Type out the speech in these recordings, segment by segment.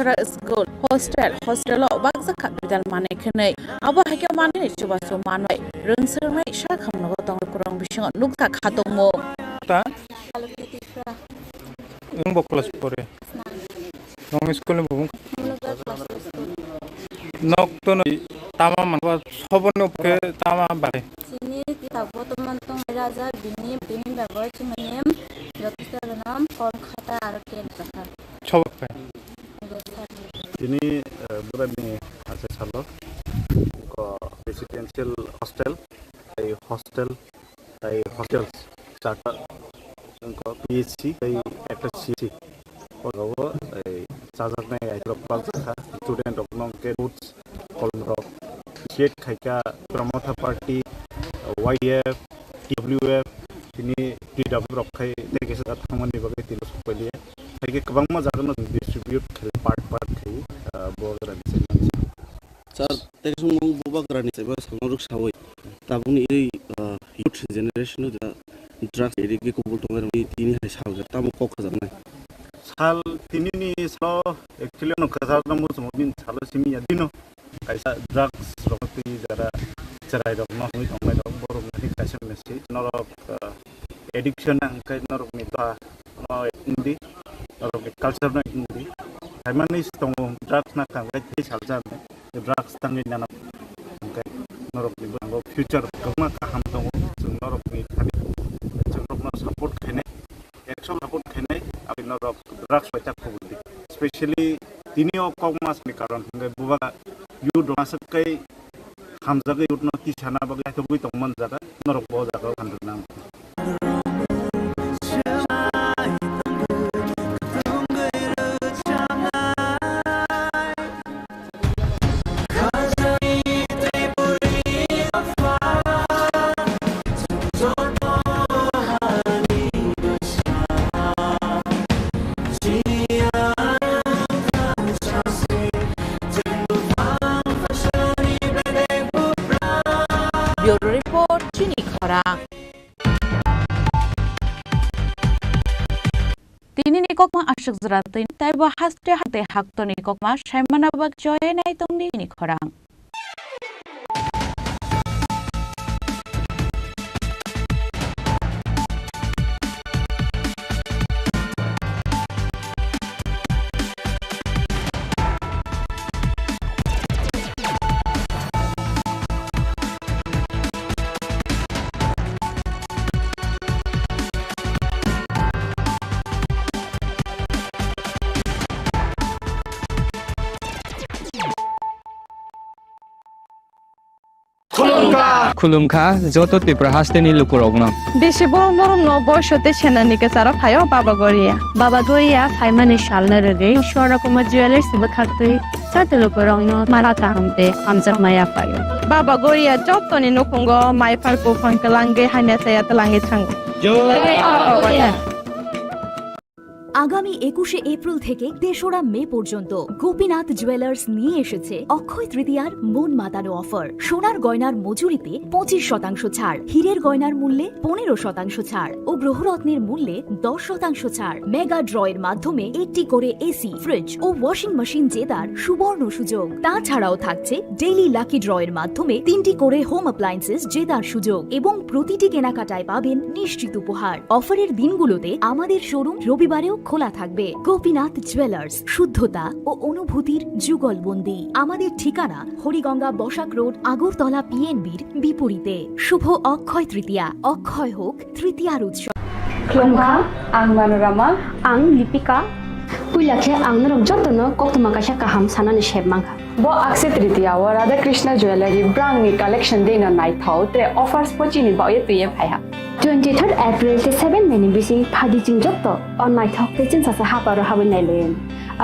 Tripura School hostel bak zakat bidal mane khenai abo haike mane chuba so manoi rungsirmai sha khamno tong kurang bising nukta khatongmo ta yung boklas pore nong school mo nok to no tama man ba sobon ke tama bare Chini Khorang Tripura bini babar chumanem Dr. Nam form khata arken kha chobak pa Chini burani ase salo ko residential hostel hostels charter ko PHC ai একটা CC ওরও এই charger নাই আইপ্রপাল থাকা student অকনং কে রুটস কলর শেট খাইকা প্রমোটা পার্টি YF WF তিনি TW রখাই দেখেছে তার থামানি বাগে তিল সপলিয়ে খাইকে गोबां मा जागोन डिस्ट्रिबिউট पार्ट खाइ बगरानि Sir, teka sung bubagrani sa iba sa maruk saway. Tapos ni youth generation no drugs erigi kubul tongar ni tini hai sawga tamo kok khazamai. साल तिनी सलो एक्चुअली नो कजार न मुस मोबिन सालो सिमी यादिनो काइसा ड्रग्स रखती जरा चराइ रक न हुइ तंबाय रक बरो नि काइसा मेसि नरक एडिक्शन अंकाय नरक नि ता इंदी नरक कल्चर न इंदी हाइमानि स्तंग ड्रग्स ना कांगाय थि सालजा ने ड्रग्स तंगि नाना अंकाय नरक नि बंगो फ्यूचर गमा काहाम दङ जों नरक नि खानि जों रकना सपोर्ट खाने एक्शन सपोर्ट खाने abi norok drugs baca kubudi especially tinio kogmas ni karon hingga buba youth masuk kai hamzaga youth no ti sana bagai to bui tongman jaga norok bo jaga khandunang Bureau Report Chini Khorang Tini ni kokma ashik zratin taiba haste hate hakto ni kokma shaimana bak joy nai tongni Chini Khorang খুলুমখা যত ত্রিপুরা হাসতেনি লুকুরগনা বেশি বড় বড় বয়সতে সেনানিকে সারা খায়ও বাবা গরিয়া ফাইমানে শালনা রে সরকম jewellers বখাতে সাতে লুকুরগনা মারাতা হামতে আমজা মায়া পায়ো বাবা গরিয়া যতনি নকুঙ্গ মাইফার কো ফনকলাঙ্গে হাইনা সায়াত লাহে থাঙ্গ জয় আগামী 21শে এপ্রিল থেকে ৩রা মে পর্যন্ত গোপীনাথ জুয়েলার্স নিয়ে এসেছে অক্ষয় তৃতীয়ার মন মাতানো অফার সোনার গয়নার মজুরিতে 25% ছাড় হীরের গয়নার মূল্যে 15% ছাড় ও গ্রহরত্নের মূল্যে 10% ছাড় মেগা ড্রয়ের মাধ্যমে একটি করে এসি ফ্রিজ ও ওয়াশিং মেশিন জেতার সুবর্ণ সুযোগ তাছাড়াও থাকছে ডেইলি লাকি ড্রয়ের মাধ্যমে 3টি করে হোম অ্যাপ্লায়েন্সেস জেতার সুযোগ এবং প্রতিটি কেনাকাটায় পাবেন নিশ্চিত উপহার অফারের দিনগুলোতে আমাদের শোরুম রবিবারেও খোলা থাকবে গোপীনাথ জুয়েলার্স শুদ্ধতা ও অনুভূতির যুগলবন্দি আমাদের ঠিকানা হরিগঙ্গা বসাক রোড আগরতলা PNB'র বিপরীতে শুভ অক্ষয় তৃতীয়া অক্ষয় হোক তৃতীয়ার উৎসব Klongha ang Manorama ang Lipika Puilakhe ang narong jotono koktuma kasha kaham sanani shebmangha Bo Akshaya Tritiya wa Radha Krishna Jewelry brand ni collection de na night thau tre offers pochini ba ye tuye phaiha 23rd April te 7 meni bisi phadi jing jotto on night thau te chin sa ha paro ha nai len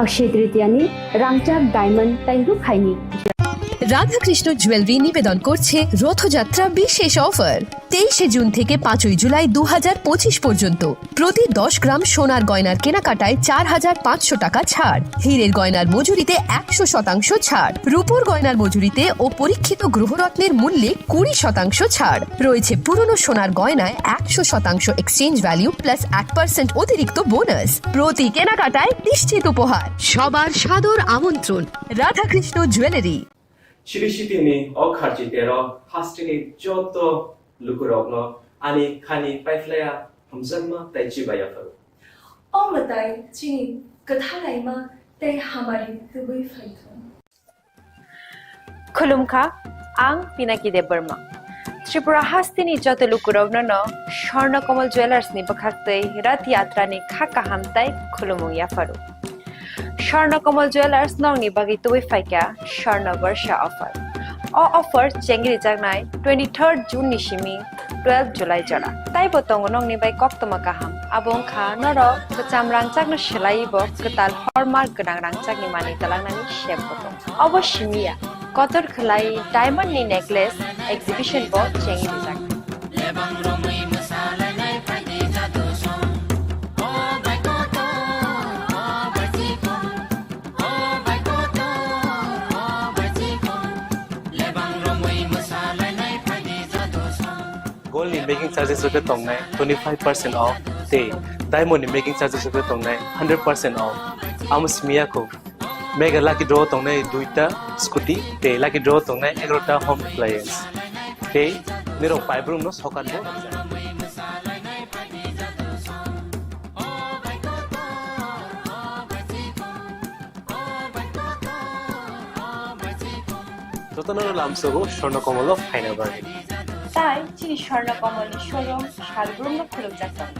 Akshaya Tritiya ni rangchak diamond tai ru khaini Radhakrishna jewellery নিবেদন করছে রথযাত্রা বিশেষ offer 23 June থেকে 5 জুলাই 2025 পর্যন্ত প্রতি 10 গ্রাম সোনার গয়নার কেনাকাটায় 4,500 টাকা ছাড়, হীরের গয়নার মজুরিতে 100% ছাড়, রূপোর গয়নার মজুরিতে ও পরীক্ষিত গ্রহরত্নের মূল্যে 20% ছাড় রয়েছে। পুরনো সোনার গয়নায় 100% এক্সচেঞ্জ ভ্যালু প্লাস 1% অতিরিক্ত বোনাস। প্রতি কেনাকাটায় নিশ্চিত উপহার। সবার সাদর আমন্ত্রণ রাধাকৃষ্ণ জুয়েলারি। 시리시티니 어카지대로 하스티니 쪼또 루크럭노 아니 카니 파이플레야 함선마 따이치바야파로 어머다이 지니 그타라이마 때 하마리 그의 파이톤 खुलुमखा आं पिनाकी देव बर्मा त्रिपुरा हास्तिनी जत लुकुरग्न स्वर्णकमल ज्वेलर्स नि बखाक्तै रथ यात्रा नि खाका हामताई खुलुमु याफारु स्वर्णकमल ज्वेलर्स नंगनि बागै तुबै फाइका स्वर्ण वर्ष ऑफर ऑफर चेंगरि जागनाय 23 जून नि सिमी 12 जुलाई जरा ताइ बतंग नंगनि बाय कप्तमा काहाम आबों खा नर बचाम रांचागनो सेलाइबो कताल हॉलमार्क गनां रांचागनि मानि तलांनानि शेप बतंग अवश्यमिया कतर खलाई डायमंड नि नेकलेस एग्जिबिशन बो चेंगरि जाग gold ni making charges oke tongnai 25% off te diamond ni making charges oke tongnai 100% off amusmia ko mega lucky draw tongnai duita scooty te lucky draw tongnai 11ta home appliance te niro paibrum no sokan bo Totono lamsogo Swarnakamal final বাগে তাই চিনি Swarnakamal showroom শালগ্রাম খুলুম যাচ্ছেন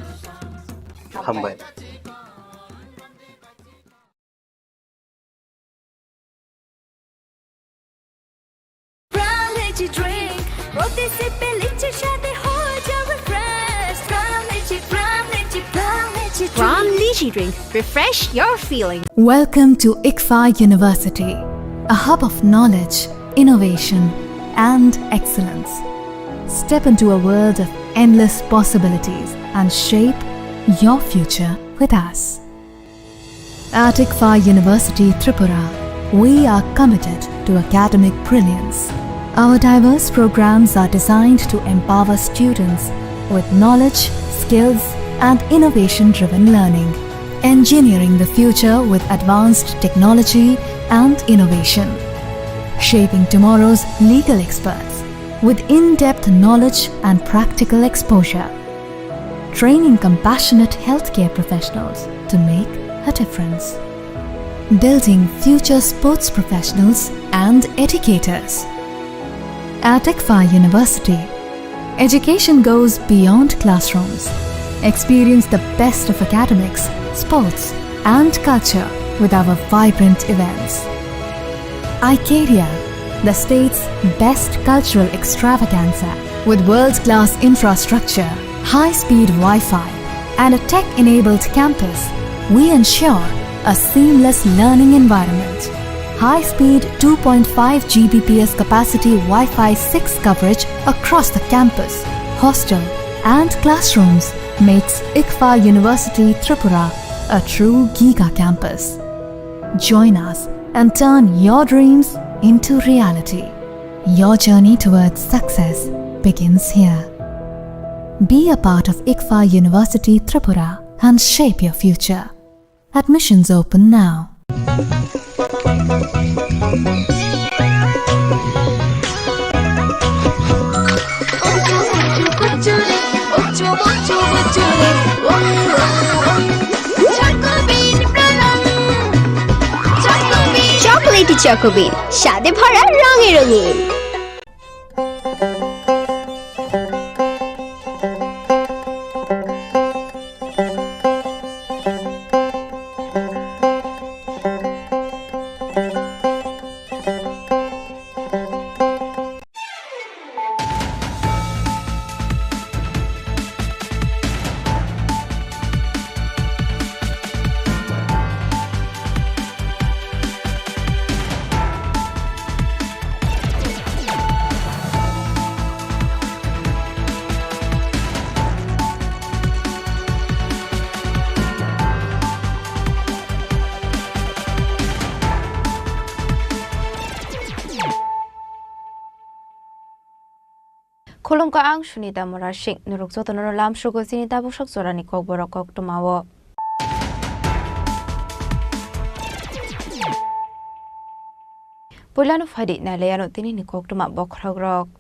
হামবাই Brown Lychee Drink. Refresh your feeling. Welcome to ICFA University, a hub of knowledge, innovation, and excellence. Step into a world of endless possibilities and shape your future with us. At ICFA University, Tripura, we are committed to academic brilliance. Our diverse programs are designed to empower students with knowledge, skills, and innovation-driven learning, engineering the future with advanced technology and innovation, shaping tomorrow's legal experts with in-depth knowledge and practical exposure, training compassionate healthcare professionals to make a difference, building future sports professionals and educators. At ICFA University, education goes beyond classrooms. Experience the best of academics, sports, and culture with our vibrant events. Icaria, the state's best cultural extravaganza, with world-class infrastructure, high-speed Wi-Fi, and a tech-enabled campus, we ensure a seamless learning environment. High-speed 2.5 Gbps capacity Wi-Fi 6 coverage across the campus, hostel, and classrooms makes ICFA University Tripura a true giga campus. Join us and turn your dreams into reality. Your journey towards success begins here. Be a part of ICFA University Tripura and shape your future. Admissions open now. Chocolatey চকোবিন স্বাদে ভরা রঙে রঙিন Khulumka ang Sunita Morashik nuruk jotono lam shugo sini tabuk zorani kok borok kok tumawo. Pulano fadi na leyano tini ni kok tuma bokragrok.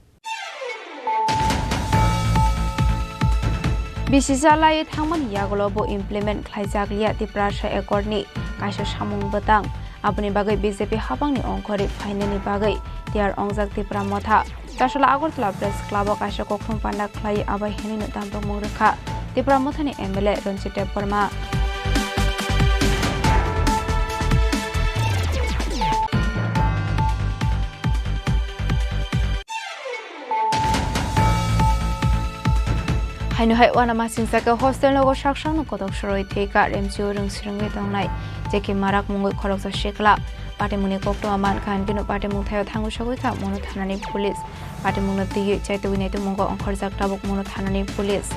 Bisisalai thangman yagulo bo implement khlaijaglia tiprasha accord-ni kaisa samung batang aboni bagai BJP habangni ongkhori finani bagai tiar ongjak tipra motha Tashala Agartala Press Club kaisa kokthong panda khlai abai heni no tamro mongrekha tipra mothani MLA Ranjit Deborma Haino hai wana masin saka hostel logo shaksang no kodok shoroi theka remchio rung sirangwe tongnai jeki marak mongoi khoroksa shekla pate muni kokto aman khan gino pate mung thayo thangu shagoi kha mono thanani police pate mung na tiye chaito winai to mongo onkhor jak tabuk mono thanani police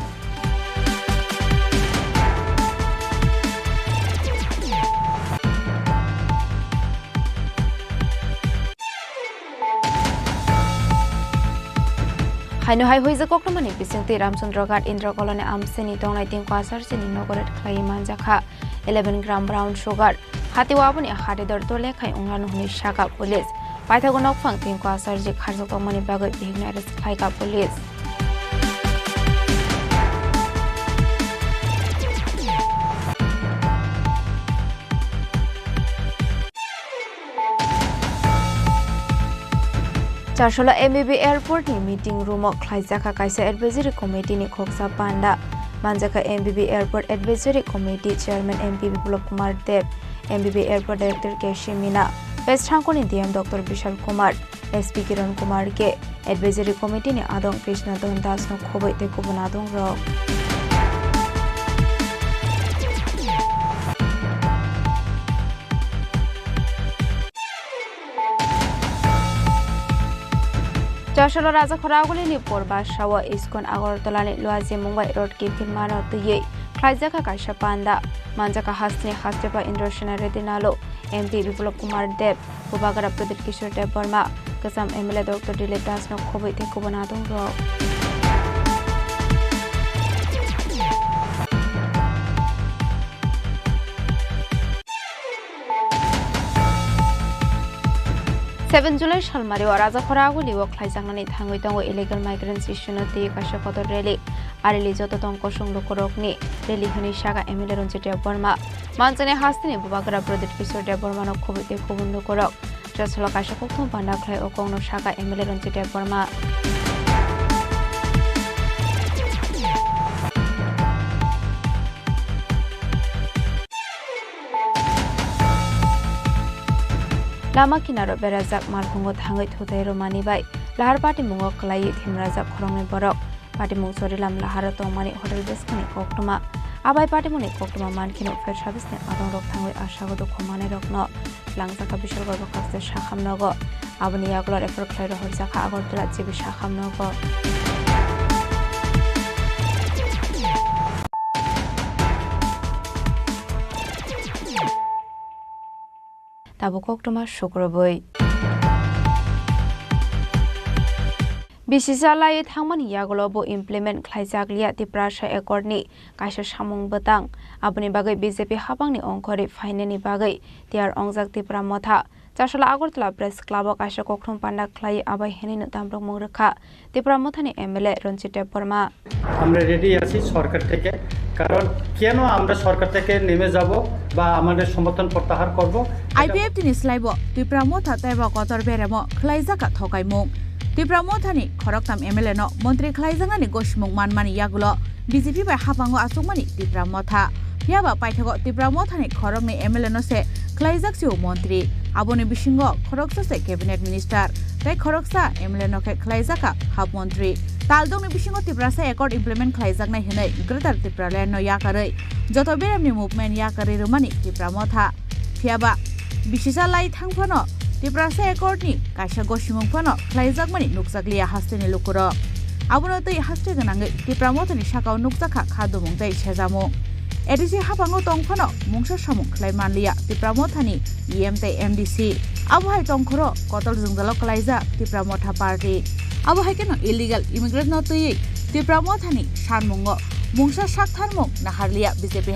Haino hai hoiza kokramani bisingti Ramchandra Ghat Indra Colony amseni tongnai ting kwasar sini nogoret khlai manjakha 11 gram brown sugar hatiwabuni hade dor tole khai onglan huni shaka police paithagonok phang ting kwasar je kharjok tongmani bagai bihna arrest khai ka police Charshola MBB Airport ni meeting room of Klaijaka Kaisa Advisory Committee ni Khoksa Panda Manjaka MBB Airport Advisory Committee Chairman MPB Pulok Kumar Dev MBB Airport Director Keshi Mina West Hangkoni DM Dr. Vishal Kumar SP Kiran Kumar ke Advisory Committee ni Adong Krishna Dondas no Khoboi te Kubunadong Ro Joshua Raja Khoraguli ni Porba Shawa Iskon Agartala ni Luazi Mumbai Road ki Filmano Tuye Klaijaka Kaisa Panda Manjaka Hasni Hastepa Indrashana Redinalo MP Vipulok Kumar Dev Bubagara Pradeep Kishore Deborma Kasam MLA Dr. Dilip Das no Khoboi te Kubunadong Ro July Shalmari or Raja Khoraguli work Klaijangani Tanguitango illegal migrants issue no te Kashakoto Rally Arili Joton Koshung Lokorokni Rally Huni Shaka Emile Ranjit Deborma Mansane Hastini Bubagara Pradeep Kishore Deborma no Khoboi te Kubun Lokorok Just Lokashakokthong Panda Khlai Okong no Shaka Emile Ranjit Deborma Lama kinaro berazak malpungo thangai thutai romani bai lahar party mungo klai thimrajak khorongni borok party mung sorilam lahar tongmani hotel beskani koktuma abai party muni koktuma mankino fair service ne adong rok thangai ashago do khomane rokno langjaka bishal gorba kaste shakhamnogo aboni yaglor refer khlai ro horjaka agortala jibi shakhamnogo Tabukok tuma shukraboi Bisisalai thangmani yagolobo implement khlaijaglia tiprasha accord-ni kaisa samung batang aboni bagai BJP habangni ongkhori finani bagai tiar ongjak tipra motha Chashala Agartala Press Club kaisa kokthong panda khlai abai heni no tamrok mongrekha tipra mothani MLA Ranjit Deborma আমরা ready আছি সরকার থেকে কারণ কেন আমরা সরকার থেকে নেমে যাব বা আমাদের সমর্থন প্রত্যাহার করব IPF তিনি স্লাইবো tipra motha taiba kotor beremo khlaijaka thokaimung tipra mothani khoroktam MLA no মন্ত্রী khlaijangani goshmung manmani yagulo BJP bai habango asungmani tipra motha yaba paithago tipra mothani khorokni MLA no se khlaijakchu মন্ত্রী aboni bisingo khoroksa se cabinet minister tai khoroksa MLA no ke khlaijaka hab মন্ত্রী Taldongni bisingo tiprasa accord implement khlaijaknai hinai greater Tripura land no yakarei joto beremni movement yakarei romani tipra motha phiaba bisisalai thangphano tiprasa accord ni kaisa gosimung phano khlaijakmani nukjaklia hasteni lukuro abono tei haste ganangai tipra mothani sakao nukjakha khadumung tei sejamu Edisi habango tongphano mungsa samung khlaimanlia tipra mothani EM tei MDC abuhai tongkhoro kotol jungdalo klaija tipra motha party abo haikeno illegal immigrant no tui Tripura mothani sanmungo mungsa saktharmung naharlia BJP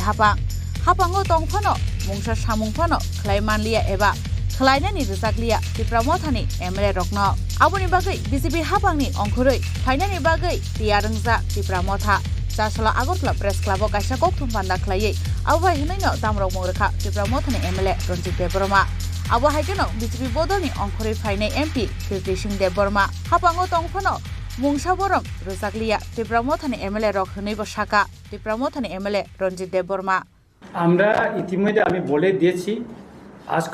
hapango tongphano mungsa samungphano khlaimanlia eba khlainani rizaklia Tripura mothani MLA rokno aboni bagai BJP hapangni ongkhoroi phainani bagai tiarungja Tripura motha Chasala Agortla Press Club kaisa kokthum banda khlaiye abo hinaino damrok mongrekha Tripura mothani MLA Ranjit Deborma abo haikeno BJP bodolni ongkhoroi phainai MP Kirti Singh Deborma hapango tongphano mungsa borong rizaklia Tripura mothani MLA rok hnibo shaka Tripura mothani MLA Ranjit Deborma আমরা ইতিমধ্যে আমি বলে দিয়েছি আজ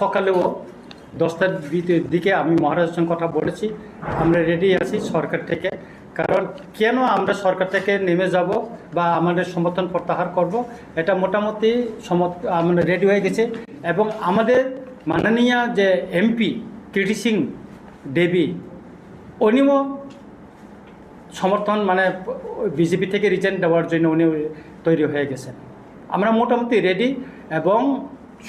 সকালেও 10টার দিকে আমি মহারাজের সঙ্গে কথা বলেছি আমরা রেডি আছি সরকার থেকে কারণ কেন আমরা সরকার থেকে নেমে যাব বা আমাদের সমর্থন প্রত্যাহার করব এটা মোটামুটি আমরা রেডি হয়ে গেছে এবং আমাদের মাননীয় যে এমপি কির্তি সিং দেবী উনিও সমর্থন মানে বিজেপি থেকে রিজাইন দেওয়ার জন্য উনি তৈরি হয়ে গেছেন আমরা মোটামুটি রেডি এবং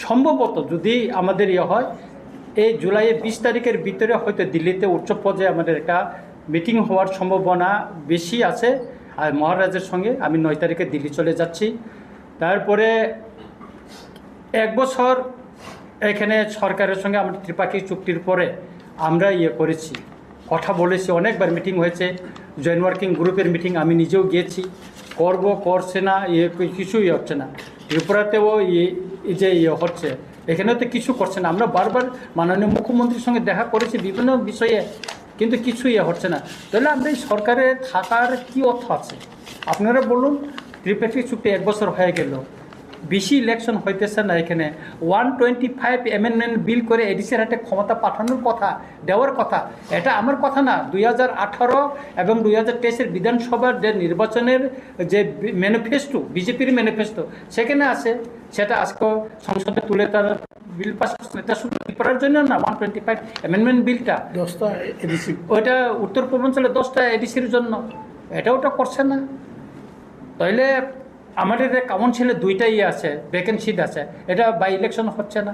সম্ভবত যদি আমাদের হয় এই জুলাইয়ের 20 তারিখের ভিতরে হয়তো দিল্লিতে উচ্চ পর্যায়ে আমাদের একটা মিটিং হওয়ার সম্ভাবনা বেশি আছে আর মহারাজের সঙ্গে আমি 9 তারিখে দিল্লি চলে যাচ্ছি তারপরে এক বছর এখানে সরকারের সঙ্গে আমরা ত্রিপাক্ষিক চুক্তির পরে আমরা করেছি কথা বলেছি অনেকবার মিটিং হয়েছে জয়েন্ট ওয়ার্কিং গ্রুপের মিটিং আমি নিজেও গিয়েছি করছে না কিছুই হচ্ছে না ত্রিপুরাতেও যে হচ্ছে এখানেও তো কিছু করছে না আমরা বারবার মাননীয় মুখ্যমন্ত্রীর সঙ্গে দেখা করেছি বিভিন্ন বিষয়ে কিন্তু কিছুই হচ্ছে না তাহলে আমরা এই সরকারে থাকার কি অর্থ আছে আপনারা বলুন ত্রিপাক্ষিক চুক্তি 1 বছর হয়ে গেল বেশি ইলেকশন হইতেছে না এখানে 125 অ্যামেন্ডমেন্ট বিল করে এডিসির হাতে ক্ষমতা পাঠানোর কথা দেওয়ার কথা এটা আমার কথা না 2018 এবং 2023-এর বিধানসভার যে নির্বাচনের যে ম্যানিফেস্টো বিজেপির ম্যানিফেস্টো সেখানে আছে সেটা আজকে সংসদে তুলে তার বিল পাস এটা শুধু করার জন্য না 125 অ্যামেন্ডমেন্ট বিলটা 10টা এডিসি ওইটা উত্তর পূর্বাঞ্চলে 10টা এডিসির জন্য ওটা করছে না তাইলে আমাদের কাউন্সিলে 2টা আছে ভ্যাকেন্সি আছে এটা বাই ইলেকশন হচ্ছে না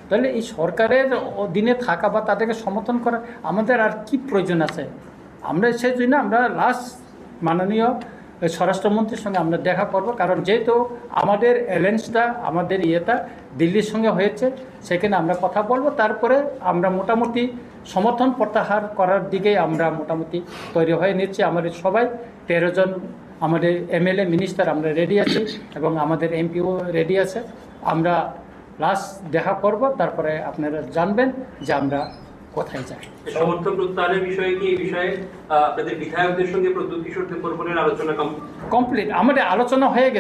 তাহলে এই সরকারের অধীনে থাকা বা তাদেরকে সমর্থন করা আমাদের আর কি প্রয়োজন আছে আমরা সেই জন্য আমরা লাস্ট মাননীয় স্বরাষ্ট্রমন্ত্রীর সঙ্গে আমরা দেখা করব কারণ যেহেতু আমাদের অ্যালায়েন্সটা আমাদের দিল্লির সঙ্গে হয়েছে সেখানে আমরা কথা বলবো তারপরে আমরা মোটামুটি সমর্থন প্রত্যাহার করার দিকে আমরা মোটামুটি তৈরি হয়ে নিচ্ছি আমাদের সবাই 13 জন আমাদের এমএলএ মিনিস্টার আমরা রেডি আছি এবং আমাদের এমপিও রেডি আছে আমরা লাস্ট দেখা করব তারপরে আপনারা জানবেন যে আমরা কোথায় যাই সমর্থন প্রত্যাহারের বিষয়ে কি এই বিষয়ে আপনাদের বিধায়কদের সঙ্গে প্রদ্যুৎ কিশোর দেববর্মনের আলোচনা কমপ্লিট আমাদের আলোচনা হয়ে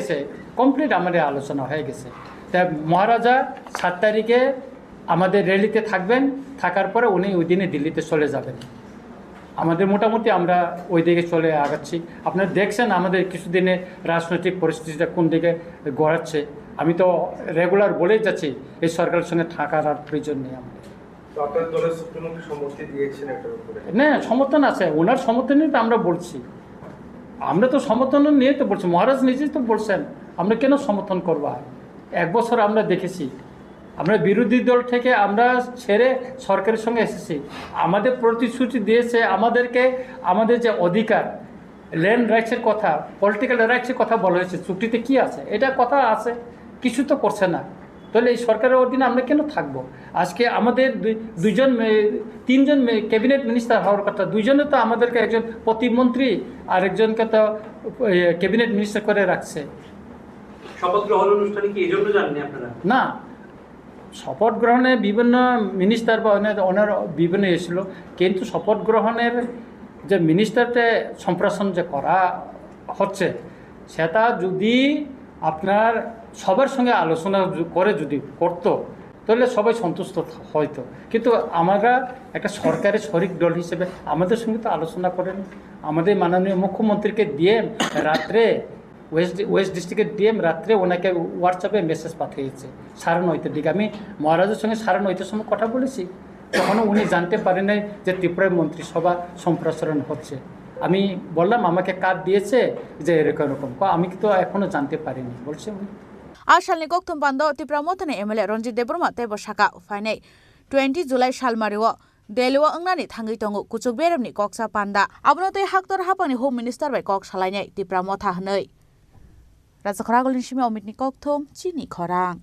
গেছে তাই মহারাজা 7 তারিখে আমাদের র্যালিতে থাকার পরে উনি ওই দিনে দিল্লিতে চলে যাবেন আমাদের মোটামুটি আমরা ওই দিকে চলে আগাচ্ছি আপনারা দেখছেন আমাদের কিছুদিনে রাজনৈতিক পরিস্থিতিটা কোন দিকে গড়াচ্ছে আমি তো রেগুলার বলেই যাচ্ছি এই সরকারের সঙ্গে থাকার আর প্রয়োজন নেই আমাদের না সমর্থন আছে ওনার সমর্থন নিয়ে তো আমরা বলছি আমরা তো সমর্থন নিয়ে তো বলছি মহারাজ নিজেই তো বলছেন আমরা কেন সমর্থন করবো 1 বছর আমরা দেখেছি আমরা বিরোধী দল থেকে আমরা ছেড়ে সরকারের সঙ্গে এসেছি আমাদের প্রতিশ্রুতি দিয়েছে আমাদেরকে আমাদের যে অধিকার ল্যান্ড রাইটসের কথা পলিটিক্যাল রাইটসের কথা বলা হয়েছে চুক্তিতে কি আছে এটা কথা আছে কিছু তো করছে না তাহলে এই সরকারের অধীনে আমরা কেন থাকবো আজকে আমাদের 3জন ক্যাবিনেট মিনিস্টার হওয়ার কথা 2জনে তো আমাদেরকে একজন প্রতিমন্ত্রী আর একজনকে তো ক্যাবিনেট মিনিস্টার করে রাখছে শপথ গ্রহণ অনুষ্ঠানে কি এজন্য জানেন আপনারা না শপথ গ্রহণে বিভিন্ন মিনিস্টার বা ওনার বিভিন্ন এসেছিল কিন্তু শপথ গ্রহণের যে মিনিস্টারতে সম্প্রসারণ যে করা হচ্ছে সেটা যদি আপনার সবার সঙ্গে আলোচনা করে যদি করতো তাহলে সবাই সন্তুষ্ট হয়তো কিন্তু আমরা একটা সরকারের শরিক দল হিসেবে আমাদের সঙ্গে তো আলোচনা করেন আমাদের মাননীয় মুখ্যমন্ত্রীকে দিয়ে রাত্রে ওয়েস্ট ডিস্ট্রিক্টের ডিএম রাত্রে ওনাকে হোয়াটসঅ্যাপে মেসেজ পাঠিয়েছে 9:30 দিকে আমি মহারাজের সঙ্গে 9:30 সময় কথা বলেছি তখনও উনি জানতে পারেন নাই যে ত্রিপুরায় মন্ত্রিসভা সম্প্রসারণ হচ্ছে আমি বললাম আমাকে কার্ড দিয়েছে যে এরকম আমি তো এখনো জানতে পারিনি বলছে উনি আশালনি kokthum bando Tripura mothani MLA Ranjit Deborma tebo shaka ufainai 20 July salmario Delua Angnani Tangi Tongo Kuchuk Beremni Koksa Panda Abnote Haktor Hapani Home Minister by Kok Salai Tripura Motha Hanoi Raja Khorang Shime Omitni Kokthom Chini Khorang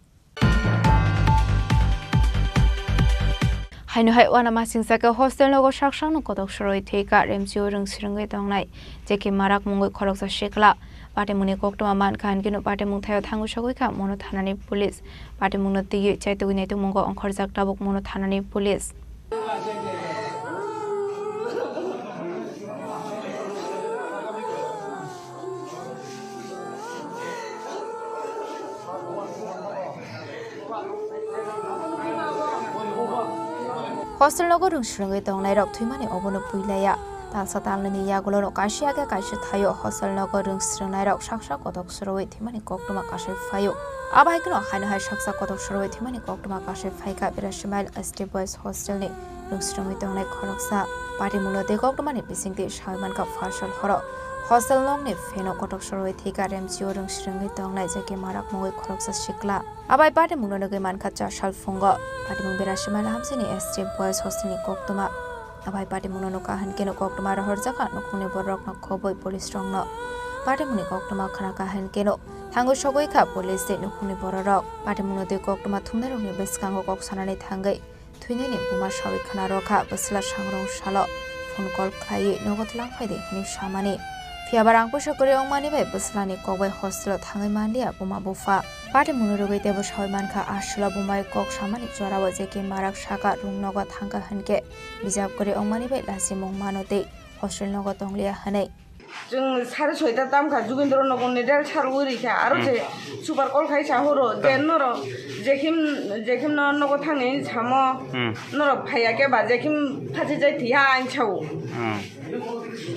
Hainu hai wana masing saka hostel logo shaksang no kodok shroi theka remjio rung sirungai tongnai jeki marak mungoi khorok sa shekla pate muni koktoma man khan kinu pate mung thayo thangu shogoi kha mono thanani police pate mung no tigi chaitu nei tu mungo onkhor jak tabuk mono thanani police Hostel logo rung shrungai tongnai rok thuimani obono puilaya tal satalni yagolo ro kasia ga kaisa thayo hostel logo rung shrungnai rok saksa kodok sroi thimani koktoma kasai phayo abai kno haino hai saksa kodok sroi thimani koktoma kasai phaika birashmail state boys hostel ni rung shrungai tongnai khoroksa pari mulo de koktomani bisingti salman ka farsal horo hostel long ni feno kotok sroi thika remjio rung shrungai tongnai jeki marak mongoi khoroksa shikla abai pari mulo nogai manka cha sal fungo pari mung birashmail hamsini state boys hostel ni koktoma abai pati muno no kahan keno koktoma ra horjaka nokune borok no khoboi police rong no pati muni koktoma khana kahan keno thango sogoi kha police de nokune borok pati muno de koktoma thumne rong ni beskango kok sanani thangai thuine ni buma sawi khana rokha basla sangrong salo phone call khlai nogot lang phaide ni samani fiabarang puso kore ongmani bai baslani kokbai hostel thangai manlia buma bufa pati muno rogai tebo sawi mankha asla bumai kok samani jorawa jeki marak saka rung nogo thangka hanke bijab kore ongmani bai lasi mong manote hostel nogo tonglia hanai जों 6:30 दाम खा जुगेन्द्र नगर नेडाल सारवरि खा आरो जे सुपार कल खाइ साहरो then नर जेखिम नगर थांनि सामो नर फाया के बा जेखिम फाजि जाय थिया आइन छाव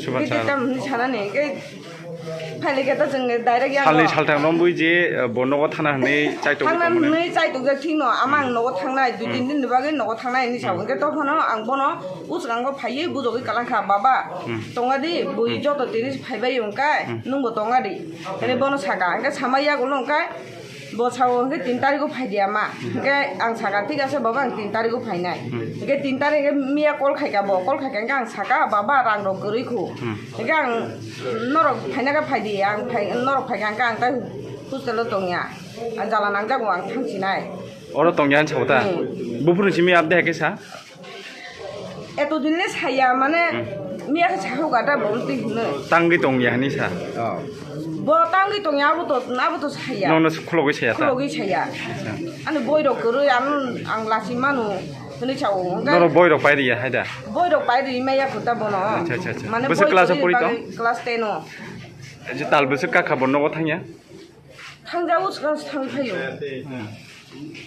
सुपार दाम सानाने के फाइले के त जों डाइरेक्ट या सालनि सालथां नं बुइ जे बननगो थाना हनै चाइतो थांनानै चाइतो जा थिनो आमां नगो थांनाय दुइ दिन दिन बागै नगो थांनाय नि साव के तखनो आं बनो उसरांगो फाइये बुजोगै कालाखा बाबा तंगादि बुइ जतो तिरिस फाइबाय ओंकाय नंगो तंगादि एने बनो सागा के सामाया गलंकाय बसाव के 3 तारिखो फाइदिया मा के आं सागा ठीक आसे बाबा आं 3 तारिखो फाइनाय के 3 तारिख मिया कल खायका ब कल खायका आं सागा बाबा रां रो गरैखौ के आं नरक फाइनाका फाइदि आं नरक फाइका आं ताय हस्टेल तंगिया आं जाला नां जागो आं थांसिनाय अरो तंगिया छौता बुफुरनि सिमी आप देखे सा एतो दिनले साया माने मिया के साखौ गाटा बोलति हुने तांगि तंगिया नि सा bo tangi tong ya buto na buto saya no khlogi saya ta khlogi saya ane boy ro kuru ang lasi manu ni chau no boy ro pai ri haida boy ro pai ri me ya kuta bono acha mane boy class pori to class 10 no je tal bese ka khabon no thangya thangja usga thang phayo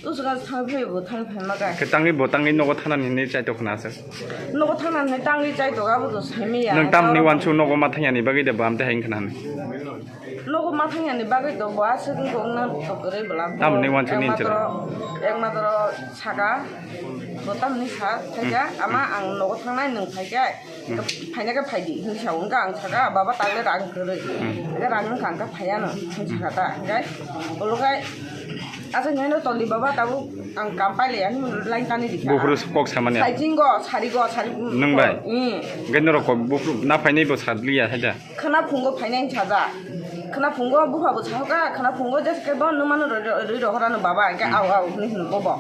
usga thang phayo thang phema ga ke tangi bo tangi no thana ni chai to khna sa no thana ni tangi chai to ga buto semi ya nang tam ni wan chu no ma thanya ni bagi de bam te hang khna ni लोगो माथाया नि बागै तो बास को ना तो करे बला tam ni wan chu ni chरा एक मात्र सागा बोताम नि सा थाया आमा आं लोगो थांनाय नों फायगा फायनाका फायदि हिसाव ओंगा आं सागा बाबा ताले रां करे के रां नों कांका फाया न सागा गाय ओलगाय आसा नैनो तलि बाबा ताबु आं कामपाले आनि लाइन तानि दिखा बुफुर कक सामाने साइजिंगो सारि नों बाय गेनरो को बुफुर ना फायनै बो सादलिया हायदा खना फुंगो फायनाय साजा खना फुंगो बुफाबो सागा खना फुंगो जसके बन नुमानो रि रहरानो बाबा के आव आव नि बबो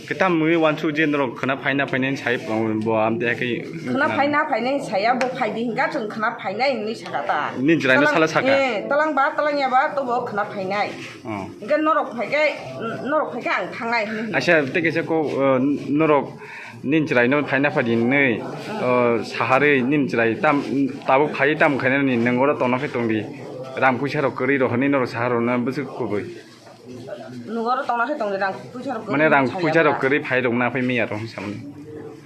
केताम मुइ वानसु जेनरो खना फायना फायनाय साइ बो आम देखे खना फायनाय साया बो फायदि हिंगा जों खना फायनाय नि सागाता निजरायनो साला सागा तलां बा तलांया बा तो बो खना फायनाय गे नरक फायगे आं थांनाय आसा तेकेसे को नरक निजरायनो फायना फायदि नै साहारै निजराय ताम ताबो फाय ताम खायनानि नंगरा तनाफे तंदि रां फैसा रो करि रो हनि नर साहारो न बसु कोबै नगरो तनाफे तंदि रां फैसा रो माने रां फैसा रो करि फाय दंना फै मिया रो सामने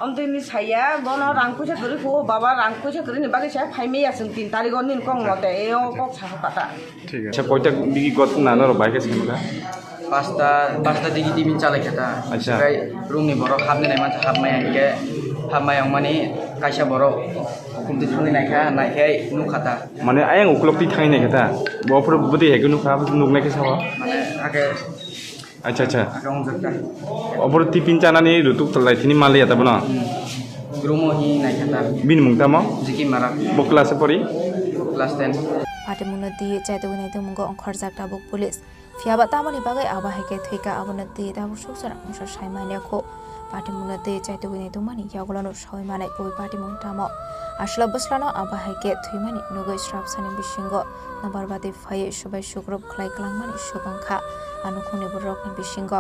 अमदेनि साया बनो रां फैसा करि को बाबा रां फैसा करि नि बागे साया फाय मिया जों 3 तारिख नि कं मते एओ कक साहा पाता ठीक है अच्छा कोइटा बिगि गत ना रो बाइक सेमगा पास्ता दिगि टिमिन चालाय खेता अच्छा ओमफ्राय रुमनि बरक हाबने नाय मानसि हाबमाय आंके हाबमायाव माने कायसा बरक कुमति थुनि नायखा नायखाय नुखाता माने आयं उक्लक्ति थाङै नायखाता बफोर बुदि हेगु नुखा नुगनायखे सावा माने आके अच्छा अच्छा अबर टिफिन जानानै रुतुक तलायथिनि मालिया तबना গ্রোমহি নাই খাতা বিন মুংতামো জিকি মারা বকলাসে পড়ি ক্লাস 10 পার্টি মুনতি চাইতে উনি তুমগো অংখর জাকটা বুক পুলিশ ফিয়াবা তামানি বাগে আবা হেকে থৈকা আবনতি দাবু সুসরা মুসা সাইমানে খো পার্টি মুনতি চাইতে উনি তুমানি ইয়াগলানো সাইমানে কই পার্টি মুংতামো আসলা বসলানো আবা হেকে থৈমানি নুগৈ শ্রাপ সানি বিসিঙ্গ নাবারবাদে ফায়ে সবাই সুগ্রব খ্লাই ক্লাংমানি সুবাংখা আনুখনি বরকনি বিসিঙ্গ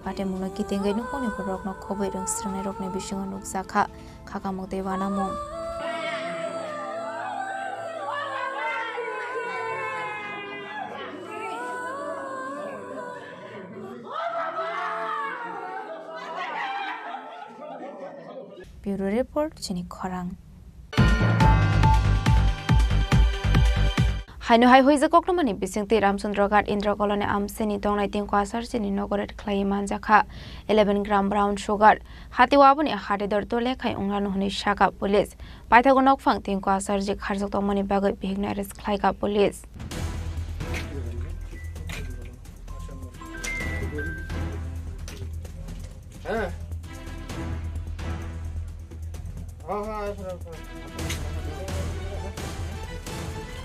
পার্টি মুনকি তেঙ্গাই নুখনি বরকন খবৈ রংস্রনে রকনি বিসিঙ্গ নুকজাখা খাকামতে বানামু Bureau Report, Chini Khorang. Haino hai hoi zakok nomani bisingti Ramchandrogat Indra Colony Amseni Dongnai Tingkwa Sarchini Nogoret Klaiman Jakha 11 gram brown sugar Hatiwabuni Hadidor Tole Kai Unganu Huni Shaka Police Paitagonok Fang Tingkwa Sarjik Harzok Tomani Bagai Bignaris Klaika Police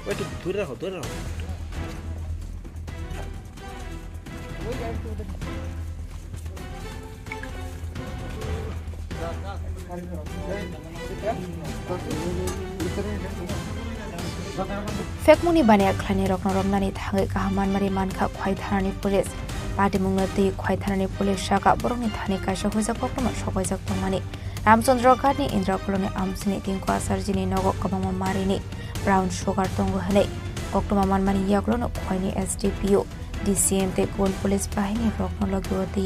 Wait, ধরে রাখো Fekmuni bania khlani rokno romnani thangai kahaman mari mankha khwai tharani police party mungnati khwai tharani police shaka borongni thani kaisa hoja kokma sobaijak tongmani Ramchandrogat ni Indra Colony Amsini Tingkwa Sarjini Nogo Kabama Marini Brown Sugar Tongo Hane Koktuma Manmani Yaklono Khwaini SDPO DCM te Gon Police Bahini Rokno Logwati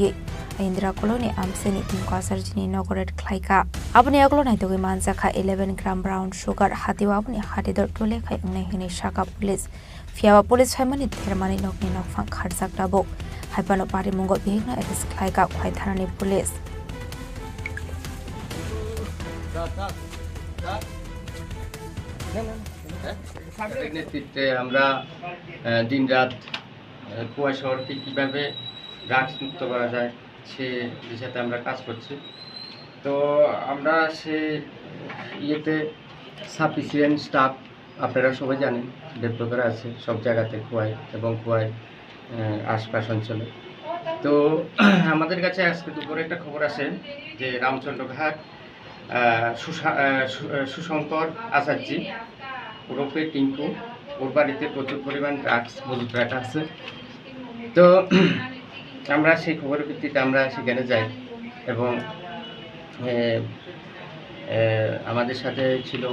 Indra Colony Amsini Tingkwa Sarjini Nogoret Klaika Abni Yaklo Nai Togi Manzakha 11 gram brown sugar Hatiwa Abni Hadidor Tole Kai Ungnai Hine Shaka Police Fiawa Police Family Thermani Nokni Nokfang Kharjak Dabok Haipano Pari Mungo Bihna Eris Klaika Khwai Tharani Police নেতৃত্বে আমরা দিনরাত কুয়া শহরকে কীভাবে drugs মুক্ত করা যায় সে দিশাতে আমরা কাজ করছি তো আমরা সে ইয়েতে সাফিসিয়েন্ট স্টাফ আপনারা সবাই জানেন ডেভেলপ করা আছে সব জায়গাতে কুয়ায় এবং কুয়ায় আশপাশ অঞ্চলে তো আমাদের কাছে আজকে দুপুরে একটা খবর আছে যে রামচন্দ্রঘাট সুশঙ্কর আচার্যি ওরফে টিঙ্কু ওর বাড়িতে প্রচুর পরিমাণ ড্রাগস মজুত রাখা আছে তো আমরা সেই খবরের ভিত্তিতে আমরা সেখানে যাই এবং আমাদের সাথে ছিল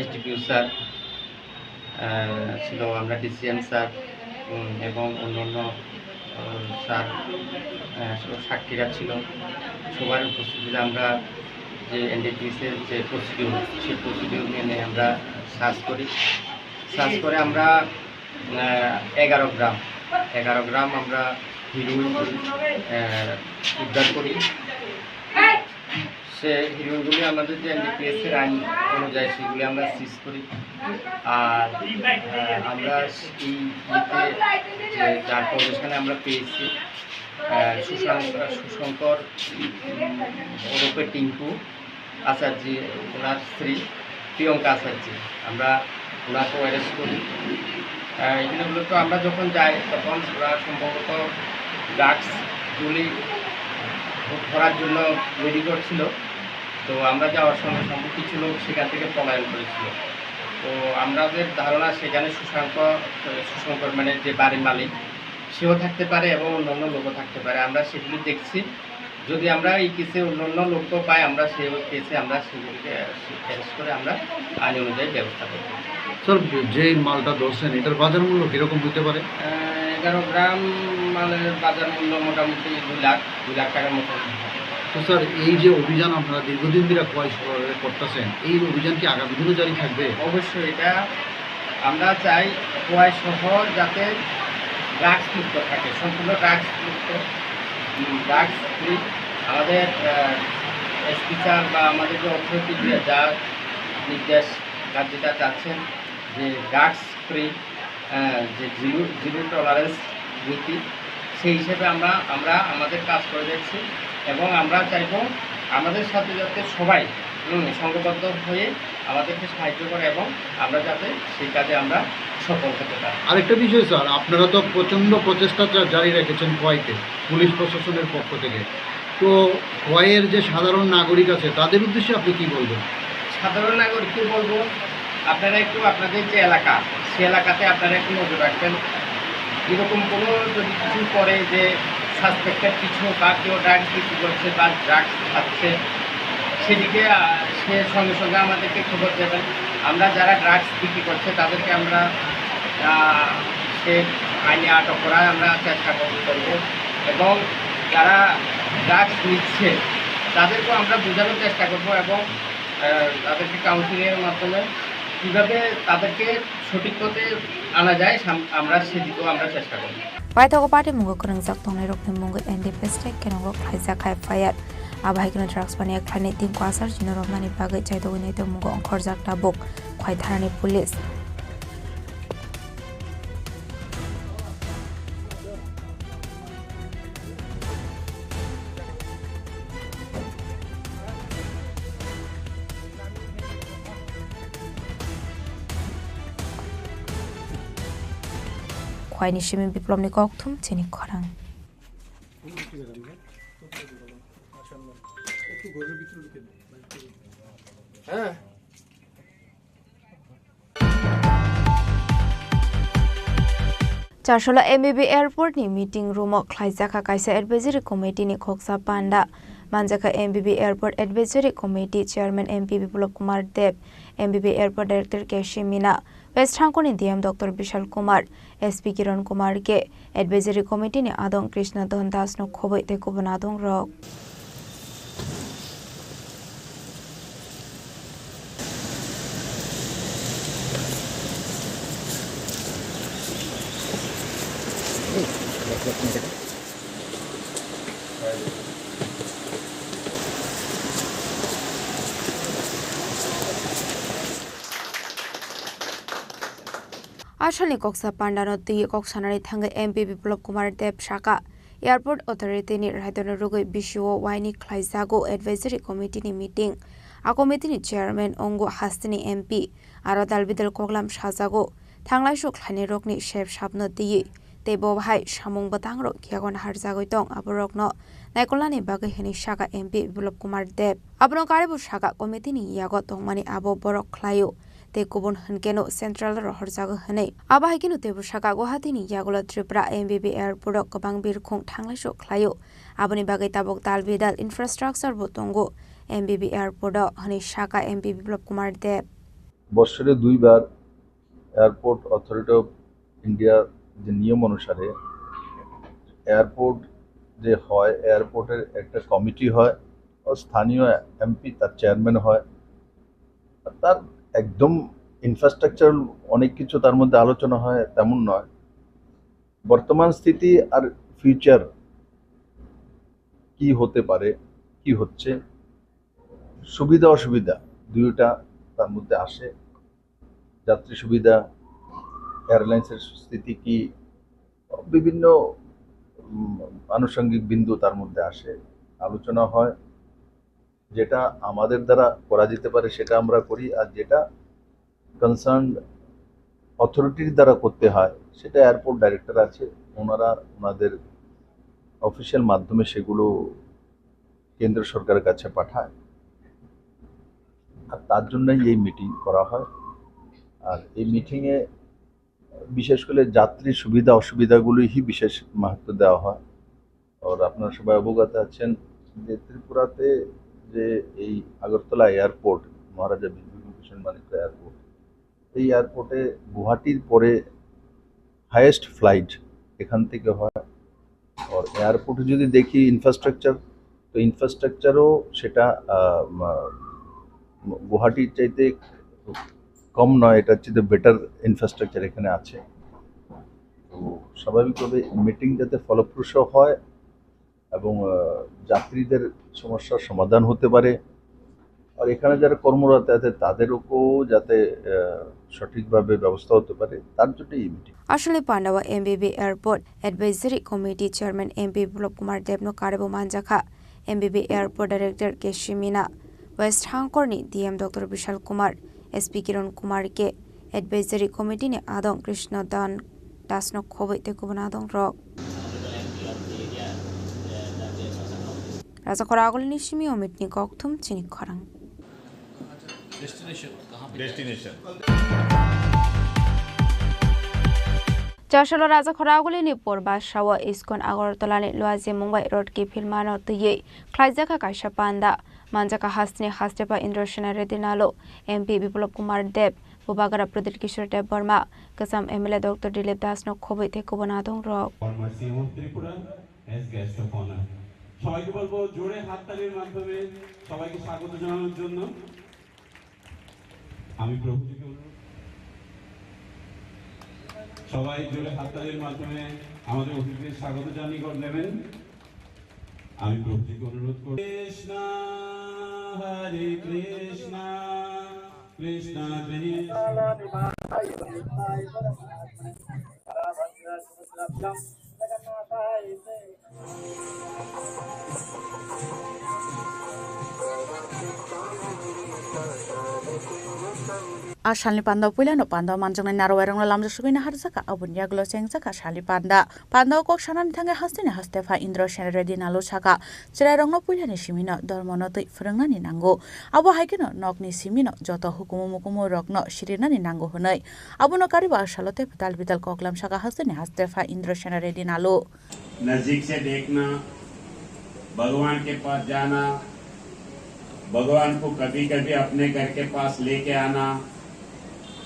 এসডিপিও স্যার ছিল আমরা ডিসিএম স্যার এবং অন্যান্য স্যার সাক্ষীরা ছিল সবার উপস্থিতিতে আমরা যে এনডিপিএসের যে প্রসিডিউর সেই প্রসিডিউর মেনে আমরা সার্চ করে আমরা 11 গ্রাম আমরা হিরোইন উদ্ধার করি সে হিরোইনগুলি আমাদের যে এনডিপিএসের আইন অনুযায়ী সেগুলি আমরা সিজ করি আর আমরা এই ইয়েতে যে যার পজিশনে আমরা পেয়েছি সুশঙ্কর ওরফে টিঙ্কু আচার্যি ওনার স্ত্রী প্রিয়ঙ্কা আচার্যি আমরা ওনাকে অ্যারেস্ট করি এগুলো তো আমরা যখন যাই তখন ওরা সম্ভবত ড্রাগসগুলি ধরার জন্য রেডি করছিল তো আমরা যাওয়ার সঙ্গে সঙ্গে কিছু লোক সেখান থেকে পলায়ন করেছিল তো আমাদের ধারণা সেখানে সুশঙ্কর মানে যে বাড়ির মালিক সেও থাকতে পারে এবং অন্যান্য লোকও থাকতে পারে আমরা সেগুলি দেখছি যদি আমরা এই কেসে অন্যান্য লোকও পাই আমরা সেই কেসে আমরা সেগুলিকে অ্যারেস্ট করে আমরা আইন অনুযায়ী ব্যবস্থা করব স্যার যে মালটা ধরছেন এটার বাজার মূল্য কীরকম হতে পারে 11 গ্রাম মালের বাজার মূল্য মোটামুটি 2 লাখ টাকার মতো তো স্যার এই যে অভিযান আপনারা দীর্ঘদিন ধরে খোয়াই করতেছেন এই অভিযান কি আগামী দিনও জারি থাকবে অবশ্যই এটা আমরা চাই খোয়াই শহর যাতে ড্রাগস মুক্ত থাকে সম্পূর্ণ ড্রাগস মুক্ত ড্রাগস ফ্রি আমাদের এসপি স্যার বা আমাদের যে অথরিটি যা নির্দেশ যেটা চাচ্ছেন যে ড্রাগস ফ্রি যে জিরো টলারেন্স নীতি সেই হিসেবে আমরা আমাদের কাজ করে যাচ্ছি এবং আমরা চাইব আমাদের সাথে যাতে সবাই সংঘবদ্ধ হয়ে আমাদেরকে সাহায্য করে এবং আমরা যাতে সেই কাজে আমরা সফল হতে পারি। আরেকটা বিষয় স্যার, আপনারা তো প্রচণ্ড প্রচেষ্টা জারি রেখেছেন খোয়াইতে পুলিশ প্রশাসনের পক্ষ থেকে, তো খোয়াইয়ের যে সাধারণ নাগরিক আছে তাদের উদ্দেশ্যে আপনি কি বলবেন? সাধারণ নাগরিককে বলবো, আপনারা একটু আপনাদের যে এলাকা সে এলাকাতে আপনারা একটু নজর রাখবেন। এরকম কোনো যদি কিছু করে যে সাসপেক্টেড কিছু বা কেউ ড্রাগস বিক্রি করছে বা ড্রাগস খাচ্ছে, সেদিকে সে সঙ্গে সঙ্গে আমাদেরকে খবর দেবেন। আমরা যারা ড্রাগস বিক্রি করছে তাদেরকে আমরা সে আইনে আটক করার আমরা চেষ্টা করব এবং যারা ড্রাগস নিচ্ছে তাদেরকেও আমরা বোঝানোর চেষ্টা করব এবং তাদেরকে কাউন্সিলিংয়ের মাধ্যমে কীভাবে তাদেরকে সঠিক পথে আনা যায় আমরা সেদিকেও আমরা চেষ্টা করব। Paithago party mungo kurungjak tongnai rokni mungo NDPS tek kenongo khlaijak khai fire abhaigno drugs bani ekhlani tin kwasar jino romani bagai chaidogo neito mungo onkhorjak tabuk khwai tharani police khwaini shimi biplomni kokthum chini khorang Charshola MBB Airport ni meeting room khlaijaka kaisa advisory committee ni khoksa panda manjaka MBB Airport Advisory Committee Chairman MP Biplop Kumar Dev MBB Airport Director Keshi Mina West Hangkoni DM Dr. Bishal Kumar SP Kiran Kumar ke Advisory Committee ni Adong Krishna Dondas no khoboi te kubonadong rok Ashali Koksa Pandano Ti Koksanari Thanga MP Biplop Kumar Dev Shaka Airport Authority ni Raidon Rugoi Bishuo Waini Klaizago Advisory Committee ni meeting A committee ni Chairman Ongo Hastini MP Aradal Bidal Koglam Shazago Tanglai Shuk Hani Rokni Chef Shabno Ti Tebo Hai Shamung Batangro Kiagon Harzagoitong Aborokno Naikolani Bagai Heni Shaka MP Biplop Kumar Dev Abno Karibu Shaka Committee ni Yago Tongmani Abo Borok Klayo Te kubon hankeno Central Rohorzago Hane Abahikino Tebu Shaka Guhatini Yagola Tripura MBB Airport Kabang Birkung Tanglasho Klayo Aboni Bagai Tabok Dalbidal Infrastructure Botongo MBB Airport Hani Shaka MP Biplop Kumar Dev বছরে দুইবার airport authority of India যে নিয়ম অনুসারে airport যে হয় এয়ারপোর্টের একটা committee হয় ও স্থানীয় এমপি তার চেয়ারম্যান হয় তার একদম ইনফ্রাস্ট্রাকচার অনেক কিছু তার মধ্যে আলোচনা হয় তেমন নয় বর্তমান স্থিতি আর ফিউচার কি হতে পারে কি হচ্ছে সুবিধা অসুবিধা দুইটা তার মধ্যে আসে যাত্রী সুবিধা এয়ারলাইন্সের স্থিতি কি বিভিন্ন আনুষঙ্গিক বিন্দু তার মধ্যে আসে আলোচনা হয় যেটা আমাদের দ্বারা করা যেতে পারে সেটা আমরা করি আর যেটা কনসার্ন অথরিটির দ্বারা করতে হয় সেটা এয়ারপোর্ট ডাইরেক্টর আছে ওনারা ওনাদের অফিসিয়াল মাধ্যমে সেগুলো কেন্দ্র সরকারের কাছে পাঠায় আর তার জন্যই এই মিটিং করা হয় আর এই মিটিংয়ে বিশেষ করে যাত্রী সুবিধা অসুবিধাগুলোই বিশেষ মাহাত্ম্য দেওয়া হয় আর আপনারা সবাই অবগত আছেন যে ত্রিপুরাতে যে এই আগরতলা এয়ারপোর্ট মহারাজা বিভূতিভূষণ মানিক্য এয়ারপোর্ট এই এয়ারপোর্টে গুয়াহাটির পরে হাইয়েস্ট ফ্লাইট এখান থেকে হয় আর এয়ারপোর্টে যদি দেখি ইনফ্রাস্ট্রাকচার তো ইনফ্রাস্ট্রাকচারও সেটা গুয়াহাটির চাইতে কম নয় এটা হচ্ছে বেটার ইনফ্রাস্ট্রাকচার এখানে আছে তো স্বাভাবিকভাবে মিটিং যাতে ফলপ্রসূ হয় এবং যাত্রীদের সমস্যার সমাধান হতে পারে আর এখানে যারা কর্মরত আছে তাদেরও যাতে সঠিকভাবে ব্যবস্থা হতে পারে তার জন্য এই মিটিং আসলে পান্ডাওয়া MBB Airport Advisory Committee Chairman MP Biplop Kumar Dev no Karebo Manjaka MBB Airport Director Keshi Mina west हांगकरनि DM doctor Vishal Kumar SP Kiran Kumar के एडवाइजरी कमिटी ने आदम कृष्ण दासनो खोबै ते गुबुन आदम रक राजा खरागलनि सिमी अमितनि गक्थुम चिनि खरां destination Joshua Raja Khoragulini Porba Shawa Iskon Agortolani Luazi Mumbai Road Ki Filmano Tuye Klaizaka Kaisha Panda Manjaka Hasni Hastepa Indroshana Redinalo MP Biplop Kumar Deb Bubagara Pradit Kishore Deb Burma Kasam MLA Dr. Dilip Das no Kobe Tekubonadong Rock Pharmacy of Tripura as guest of honor. সবাইকে বলবো জোরে হাততালির মাধ্যমে সবাইকে স্বাগত জানানোর জন্য আমি প্রভুজিকে অনুরোধ সবাই জোরে হাততালির মাধ্যমে আমাদের অতিথিদের স্বাগত জানিয়ে নেবেন আমি প্রভুজিকে অনুরোধ করি কৃষ্ণ হরে Krishna Krishna Krishna Asalni panda pula no panda manjang na narwerang na lamja sugina harzaka abun yaglo sengzaka shali panda kok shanan thange hastine hastefa indro shen ready na lo chaka chirarong no pula ni simino dormono tui frengna ni nango abo haikeno nokni simino joto hukumu mukumu rokno shirina ni nango honai abuno kariba asalote bital koklam shaka hastine hastefa indro shen ready na lo नजदीक से देखना भगवान के पास जाना भगवान को कभी कभी अपने घर के पास लेके आना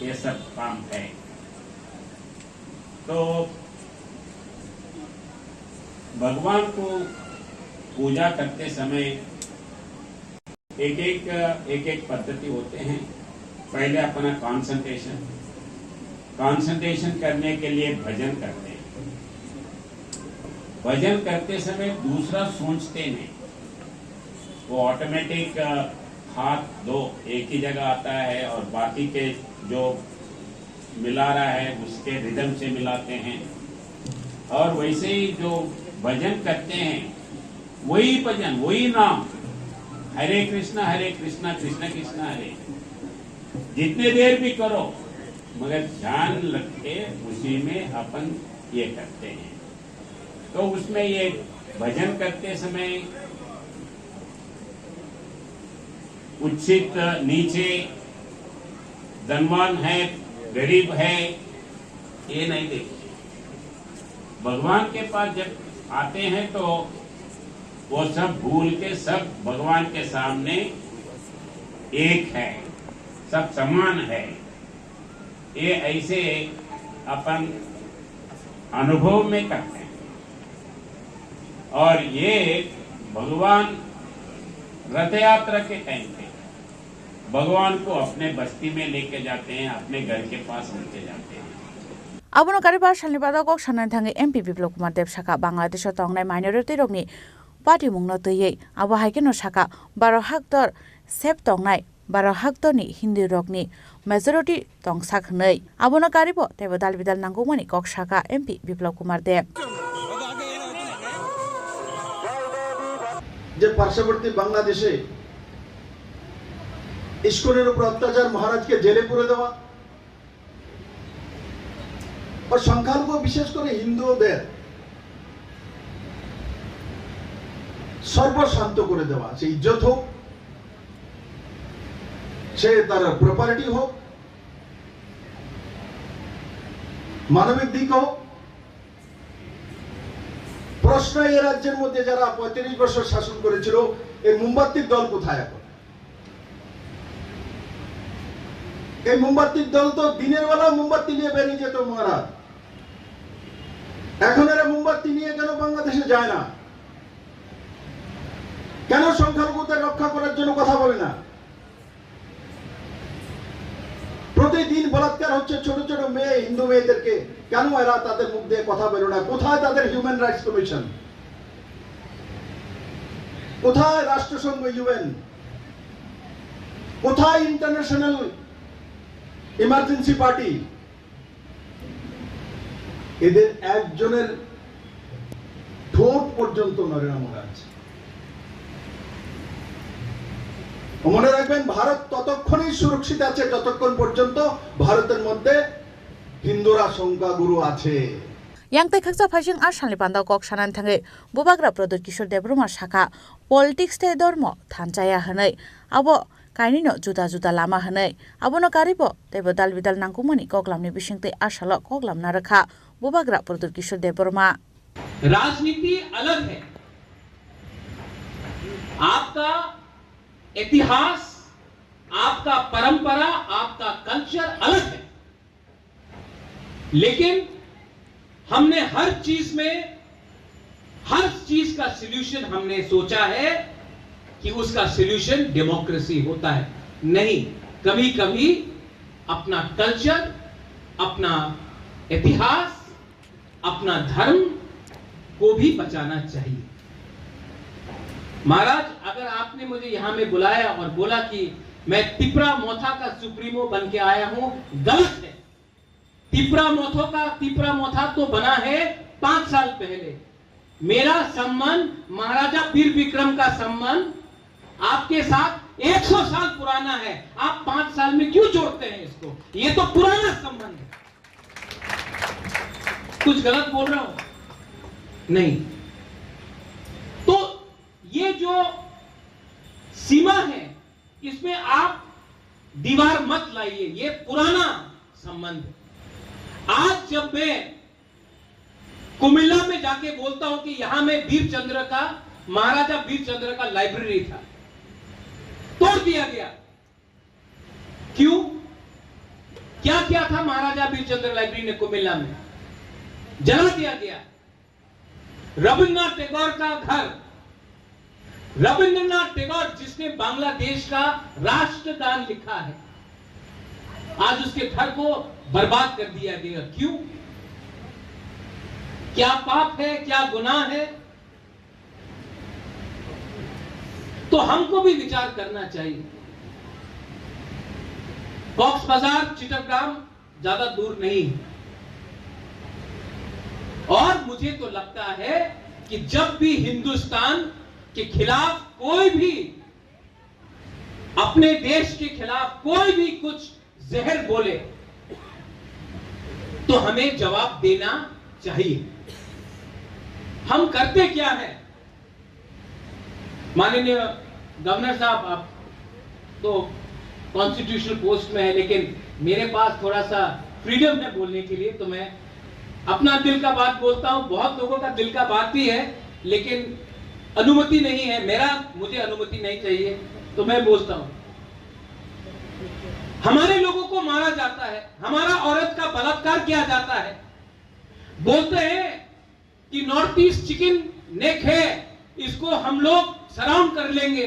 ये सब काम है तो भगवान को पूजा करते समय एक एक पद्धति होते हैं पहले अपना कंसंट्रेशन करने के लिए भजन करते हैं भजन करते समय दूसरा सोचते नहीं वो ऑटोमेटिक हाथ दो एक ही जगह आता है और बाकी के जो मिला रहा है उसके रिदम से मिलाते हैं और वैसे ही जो भजन करते हैं वही भजन वही नाम हरे कृष्णा कृष्ण कृष्ण हरे जितने देर भी करो मगर ध्यान रख के उसी में अपन ये करते हैं तो उसमें ये भजन करते समय उच्चित नीचे धनवान है गरीब है ये नहीं देखते भगवान के पास जब आते हैं तो वो सब भूल के सब भगवान के सामने एक है सब समान है ये ऐसे अपन अनुभव में करते हैं और ये भगवान रथ यात्रा के टाइम पे भगवान को अपने बस्ती में लेके जाते हैं अपने घर के पास लेके जाते हैं Abono kariba shalni pada kok shanan thange MP Biplop Kumar Deb Shaka Bangladesh tongnai minority rokni party mungno tuye abo haikeno Shaka 12 hektar sep tongnai 12 hektar ni Hindi rokni majority tongsak hnei abono karibo tebo dalbidal nangomani kok Shaka MP Biplop Kumar Deb যে পার্শ্ববর্তী বাংলাদেশে ইস্কনের উপর অত্যাচার মহারাজকে জেলে পুরে দেওয়া আর সংখ্যালঘু বিশেষ করে হিন্দুদের সর্বশান্ত করে দেওয়া সে ইজ্জত হোক সে তার প্রপার্টি হোক মানবিক দিক হোক প্রশ্ন এই রাজ্যের মধ্যে যারা 35 বছর শাসন করেছিল এই মোমবাতির দল কোথায় এখন এই মোমবাতির দল তো দিনের বেলা মোমবাতি নিয়ে বেরিয়ে যেত মহারাজ এখন এরা মোমবাতি নিয়ে কেন বাংলাদেশে যায় না কেন সংখ্যালঘুদের রক্ষা করার জন্য কথা বলে না প্রতিদিন বলাৎকার হচ্ছে ছোট ছোট মেয়ে হিন্দু মেয়েদেরকে কেন এরা তাদের মুখ দিয়ে কথা বলে না কোথায় তাদের হিউম্যান রাইটস কমিশন কোথায় রাষ্ট্রসংঘ ইউএন কোথায় ইন্টারন্যাশনাল ইমার্জেন্সি পার্টি এদের একজনের ঠোঁট পর্যন্ত নড়ে না মহারাজ মনে রাখবেন ভারত ততক্ষণই সুরক্ষিত আছে যতক্ষণ পর্যন্ত ভারতের মধ্যে হিন্দুরা সংখ্যাগুরু আছে yang tei khaksa phajing ashalni panda kok sanan thangai bubagra Prodot Kishore Debroma shaka politics te dormo thanchaya hanai abo kaini no juda juda lama hanai abono karibo tebo dal bidal nangkumani koklamni bisingte ashalo koklam na rakha bubagra Prodot Kishore Debroma राजनीति अलग है आपका इतिहास आपका परंपरा आपका culture अलग है लेकिन हमने हर चीज का सॉल्यूशन हमने सोचा है कि उसका सॉल्यूशन डेमोक्रेसी होता है नहीं कभी कभी अपना कल्चर अपना इतिहास अपना धर्म को भी बचाना चाहिए महाराज अगर आपने मुझे यहां में बुलाया और बोला कि मैं तिपरा मोथा का सुप्रीमो बन के आया हूं गलत है तिपरा मोथा तो बना है 5 साल पहले मेरा संबंध महाराजा वीर विक्रम का संबंध आपके साथ 100 साल पुराना है आप 5 साल में क्यों जोड़ते हैं इसको ये तो पुराना संबंध है कुछ गलत बोल रहा हूं नहीं तो ये जो सीमा है इसमें आप दीवार मत लाइए ये पुराना संबंध है आज जब मैं कुमिल्ला में जाके बोलता हूं कि यहां में महाराजा वीर चंद्र का लाइब्रेरी था तोड़ दिया गया क्यों क्या क्या था महाराजा वीर चंद्र लाइब्रेरी ने कुमिल्ला में जला दिया गया रविन्द्रनाथ टैगोर का घर रविन्द्रनाथ टैगोर जिसने बांग्लादेश का राष्ट्रगान लिखा है आज उसके घर को बर्बाद कर दिया गया क्यों क्या पाप है क्या गुनाह है तो हमको भी विचार करना चाहिए कॉक्स बाजार चिटगांव ज्यादा दूर नहीं और मुझे तो लगता है कि जब भी हिंदुस्तान के खिलाफ कोई भी अपने देश के खिलाफ कोई भी कुछ जहर बोले तो हमें जवाब देना चाहिए हम करते क्या है माननीय गवर्नर साहब आप तो कॉन्स्टिट्यूशनल पोस्ट में है लेकिन मेरे पास थोड़ा सा फ्रीडम है बोलने के लिए तो मैं अपना दिल का बात बोलता हूं बहुत लोगों का दिल का बात भी है लेकिन अनुमति नहीं है मुझे अनुमति नहीं चाहिए तो मैं बोलता हूं हमारे लोगों को मारा जाता है हमारा औरत का बलात्कार किया जाता है बोलते हैं कि नॉर्थ ईस्ट चिकन नेक है इसको हम लोग सलाम कर लेंगे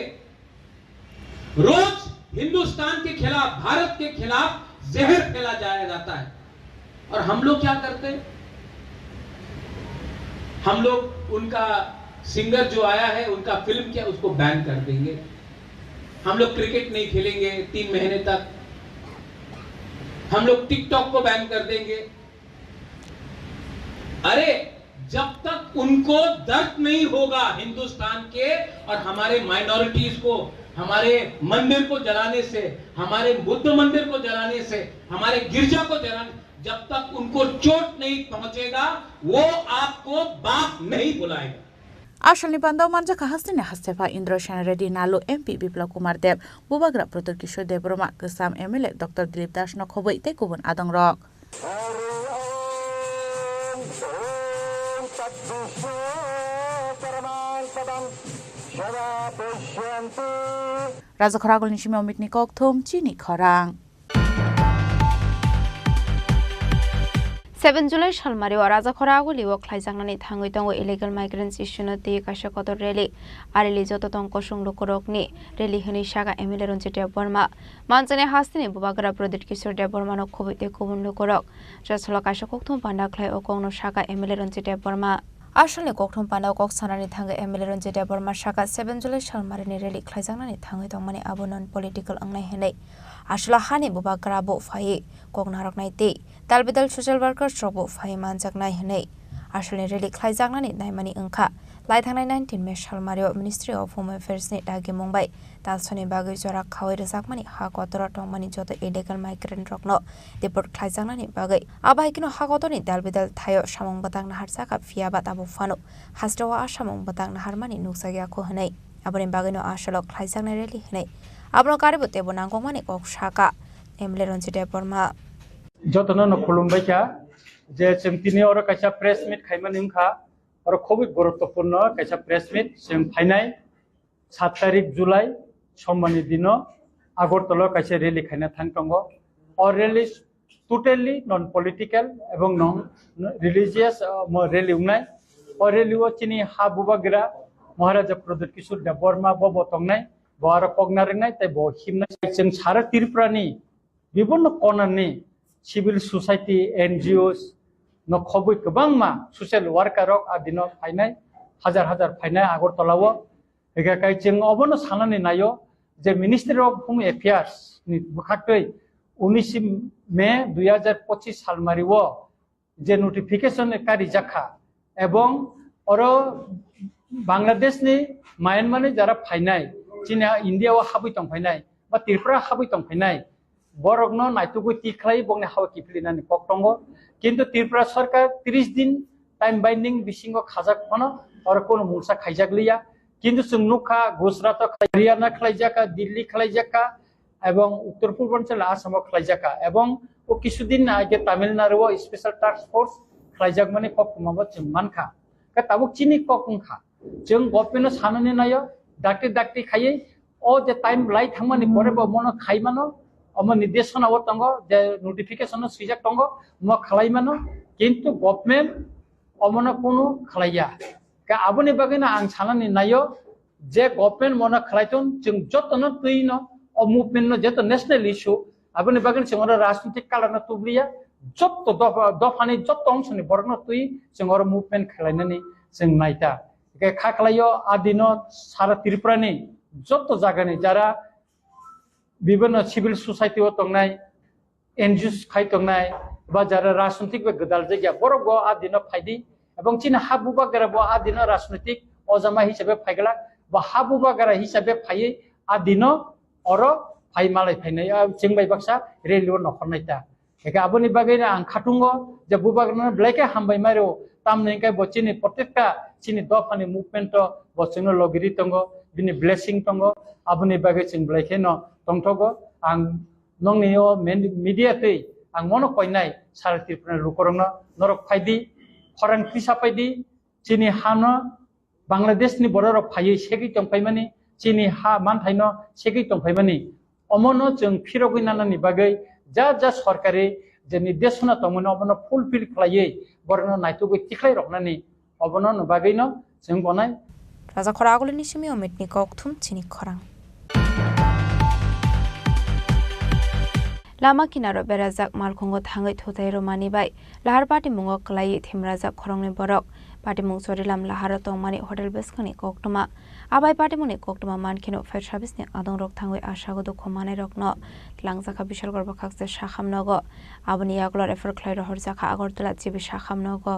रोज हिंदुस्तान के खिलाफ भारत के खिलाफ जहर फैला जाया जाता है और हम लोग क्या करते हैं हम लोग उनका सिंगर जो आया है उनका फिल्म क्या उसको बैन कर देंगे हम लोग क्रिकेट नहीं खेलेंगे 3 महीने तक हम लोग टिकटॉक को बैन कर देंगे अरे जब तक उनको दर्द नहीं होगा हिंदुस्तान के और हमारे माइनॉरिटीज को हमारे मंदिर को जलाने से हमारे बुद्ध मंदिर को जलाने से हमारे गिरजा को जलाने जब तक उनको चोट नहीं पहुंचेगा वो आपको बाप नहीं बुलाएगा Ashalni Pandau Manja Kahastin Hastefa Indra Shanaredi Nalu MP Biplab Kumar Deb Bubagra Prodot Kishore Debroma Kesam MLA Dr. Dilip Das Nokhoboi Te Kubun Adang Rock Raja Khoragul Nishime Omit Nikok Thum Chini Khorang 7 July Shalmari Raja Khoraguli work Lizanani Tanguitongo illegal migrants issue no de Kashakoto Rally Arili Joton Koshung Lokorokni Reli Huni Shaga Emileron City Burma Mansane Hastini Bubagra Prodot Kishore Debroma no Kobite Kubun Lokorok just Lokashakoktum Panda Clay Okono Shaga Emileron City Burma Ashalni Koktum Panda Kok Sanani Tanga Emileron City Burma Shaka 7 July Shalmarini Reli Klizanani Tanguitomani Abonon political Angnahene Ashla Hani Bubagra Bo Faye Kognarok Naite Talbidal social workers Robo Faye Manjak Nai Hene Ashalni Reli Klizanani Naimani Unka लाइथांनाय 19 मे सालमारियाव ministry of home एफेयार्सनि दागि मुंबाय तालसनि बागै जरा खावै रोजाकमानि हा गतर टंमानि जत इलिगेल माइग्रेन्ट रकनो डिपोर्ट खालायजांनानि बागै आबायकिनो हा गतरनि दालबिदाल थायो सामं बतां नाहार साका फियाबा ताबो फानो हास्टवा आसामं बतां नाहारमानि नुकसागियाखौ होनाय आबनि बागैनो आसलो खालायजांनाय रेलि होनाय आबनो कारिबो तेबो नांगौमानि कक साका एमले रनजित बर्मा যতন খুলুমবাইকা যে जों दिनै और कैसा प्रेस मिट खायमानि उनखा और खूब गुरुत्वपूर्ण कैसा प्रेस मिट जों फाइनाय 7 तारिख जुलाई सम्मानि दिनो आगरतला कैसा रेली खायना थांतंगो और रेली टोटली नन पॉलिटिकल एवं नन रिलीजियस रेली उनाय और रेलीओ चिनी हा बुबागिरा महाराजा प्रदीप किशोर देव बर्मा बबो तंनाय बार पगनारिनाय तै बो हिमनाय जों सारा त्रिपुरानि विभिन्न कोनानि सिविल सोसाइटी एनजिओस न खबै गोबां मा ससियेल वार्कार आदिनो फायनाय हाजार हाजार फायनाय आगरतलाव एगाकाय जों अबनो सानानै नायो जे मिनिस्ट्रि अफ होम एफेयार्स नि बुखातै 19 मे 2025 सालमारिव जे नोटिफिकेशन कारि जाखा एवं और बांग्लादेशनि म्यानमारनि जारा फायनाय चिना इंडियाव हाबै दं फायनाय बा त्रिपुरा हाबै दं फायनाय बरगनो नायतुगु तिख्लाय बंने हाव किफलिनानि पक्तंगो किंतु त्रिपुरा सरकार 30 दिन टाइम बाइंडिंग बिसिंगो खाजाक फनो और कोनो मुसा खाइजागलिया किंतु जों नुखा गुजरात हरियाणा खालायजाका दिल्ली खालायजाका एवं उत्तर पूर्वांचल आसामाव खालायजाका एवं ओ किछुदिन आगे तामिलनाडुआव स्पेशल टास्क फोर्स खालायजाक माने पक्तमाबो जों मानखा का ताबुक चिनि पक्तंखा जों गभर्नमेन्ट सानने नायो दाक्ति खायै ओ जे टाइम लाई थांमानि परेबो मनो खायमानो अम निर्देशनाव दङ जे नोटिफिकेशन सुइजाक दङ म खालायमानो किंतु गभर्नमेन्ट अमनो कोनो खालाया का आबनि बागैना आं साननानै नायो जे गभर्नमेन्ट मनो खालायथों जों जतनो तुइनो अ मुभमेन्ट जेतो नेशनल इश्यू आबनि बागैना जों राजनीतिक कालारनो तुब्लिया जत दफानि जत अंशनि बरनो तुइ जों और मुभमेन्ट खालायनानै जों नायता के खा खालायो आदिनो सारा त्रिपुरानि जत जागानि जारा विभिन्न सिविल सोसाइटी तंनाय एनजिओस खाय तंनाय बा जारा राजनीतिक बे गदाल जायगा बरगो आदिनो फायदि एवं चिन हाबु बागारा बो आदिनो राजनीतिक अजामा हिसाबै फायगला बा हाबु बागारा हिसाबै फायै आदिनो और फाय मालाय फायनाय जों बायबाक्सा रेलिओ नखरनायता एका आबनि बागैना आं खाथुंगो जे बुबागना ब्लेके हामबाय मारो तामनेकाय बचिनि प्रत्येकटा चिनि दफानि मुभमेन्ट बचनो लगिरि तंगो बिनि ब्लेसिंग तंगो आबनि बागै जों ब्लेके न तंथगो आं नंनियो मीडियातै आं मनो कयनाय सारा त्रिपुरा लुकरंनो नरक फायदि खरां फिसापायदि चिनि हानो बांलादेशनि बरर फायै सेगै तंफायमानि चिनि हा मानथायनो सेगै तंफायमानि अमनो जों फिरगैनानानि बागै जा जा सरकारि जे निर्देशना तंमोनो अमनो फुलफिल खालायै बरनो नायतुगै तिख्लाय रखनानि अबनो बागैनो जों गनाय राजा खरागुलिनि सिमी अमितनि कक्थुम चिनि खरां लामा किनारो बेराजाक मालखंगो थाङै थोथाय रोमानि बाय लाहार पार्टी मुङो क्लायै थेमराजाक खरंनि बरक पार्टी मुं सरिलाम लाहार तंमानि होटेल बेसखनि कक्तमा आबाय पार्टी मुनि कक्तमा मानखिनो फायर सार्भिसनि आदं रक थाङै आशागो दुखमाने रकनो लांजाखा बिशाल गरबा खाकसे शाखामनगो आबनि यागलर एफर क्लाय रहर जाखा आगरतला जिबि शाखामनगो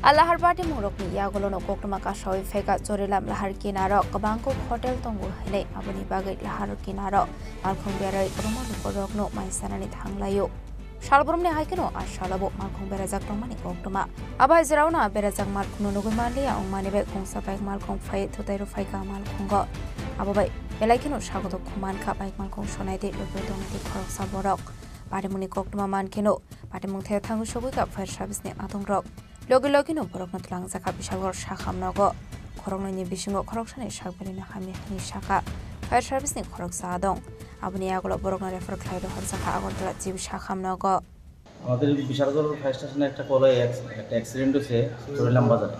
लाहार पार्टी मुरकनि यागलनो कक्तमा कासावै फेगा चोरेलाम लाहार किनारो गोबांको होटेल तंगु हैनै आबनि बागै लाहार किनारो मालखं बेराय रमनो रकनो माइसानानि थांलायो शालबरमनि हायकिनो आशालाबो मालखं बेराजाक तंमानि कक्तमा आबा जेरावना बेराजाक मालखं नुगै मानलिया अंमानि बे खंसा बाइक मालखं फाय थोतायरो फायगा मालखंगो आबाबाय बेलायकिनो सागतो खुमानखा बाइक मालखं सनायदे लोगो दंति खरकसा बरक पार्टीमुनि कक्तमा मानकिनो पार्टीमुं थे थांगु सगैगा फायर सार्भिसनि आदं रक लोगो लोगिनो बरकनो थलांजाखा बिशालगर शाखामनगो खरंनि बिसिङो खरकसानि सागबेलिनो हामिनि शाखा फायर सार्भिसनि खरकसा दं आबनि आगलो बरकनो रेफार खायरो हरजाखा आगरतला जिब शाखामनगो আমাদের বিশালগড় ফায়ার স্টেশনে একটা কলে একটা অ্যাক্সিডেন্ট হয়েছে চোরেলাম বাজারে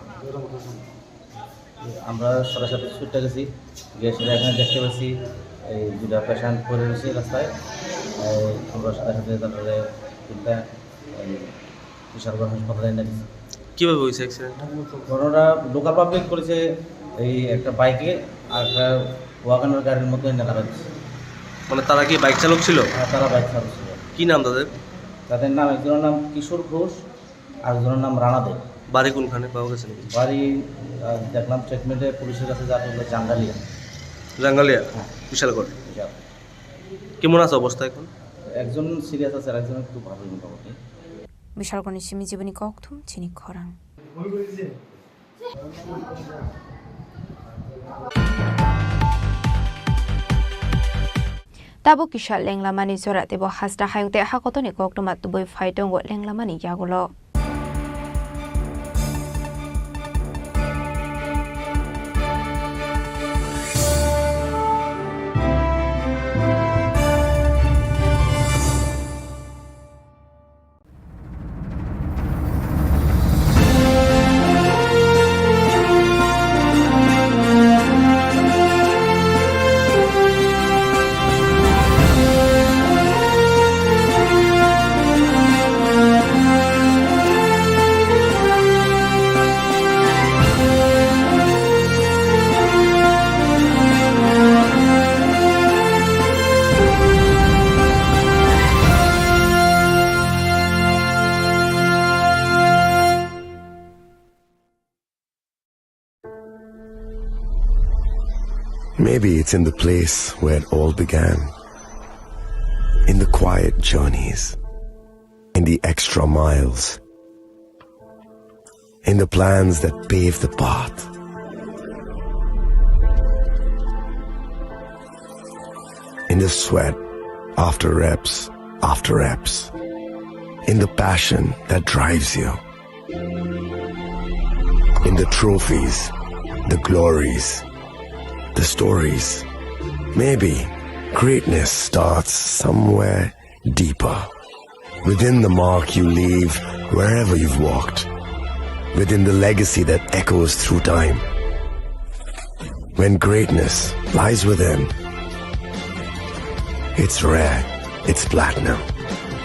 আমরা সরাসরি ছুটে গেছি গিয়ে সেটা এখানে দেখতে পাচ্ছি এই দুটা পেশেন্ট পড়ে রয়েছে রাস্তায় আমরা সাথে সাথে তারপরে তিনটা বিশালগড় হাসপাতালে এনে দিচ্ছি কিভাবে হয়েছে অ্যাক্সিডেন্টটা ঘটনাটা লোকাল পাবলিক করেছে এই একটা বাইকে আর একটা ওয়াগনার গাড়ির মধ্যে এনে লাগাচ্ছে মানে তারা কি বাইক চালক ছিল? হ্যাঁ তারা বাইক চালক ছিল। কি নাম তাদের? তাদের নাম একজনের নাম কিশোর ঘোষ আর একজনের নাম রানা দেব। বাড়ি কোনখানে পাওয়া গেছে নাকি? বাড়ি দেখলাম ট্রিটমেন্টে পুলিশের কাছে যাতে হলো জাঙ্গালিয়া। জাঙ্গালিয়া? বিশালগড়। কেমন আছে অবস্থা এখন? একজন সিরিয়াস আছে আর একজন একটু ভালোই মোটামুটি। বিশালগড় সিমি জীবনী ককথুম চিনি খরাং। Tabo kisha lenglamani zora tebo hasta hayungte hakotoni koktomat tuboi faitongo lenglamani yagulo. Maybe it's in the place where it all began, in the quiet journeys, in the extra miles, in the plans that pave the path. In the sweat after reps, in the passion that drives you, in the trophies, the glories, the stories. Maybe greatness starts somewhere deeper, within the mark you leave wherever you've walked, within the legacy that echoes through time. When greatness lies within, it's rare, it's platinum.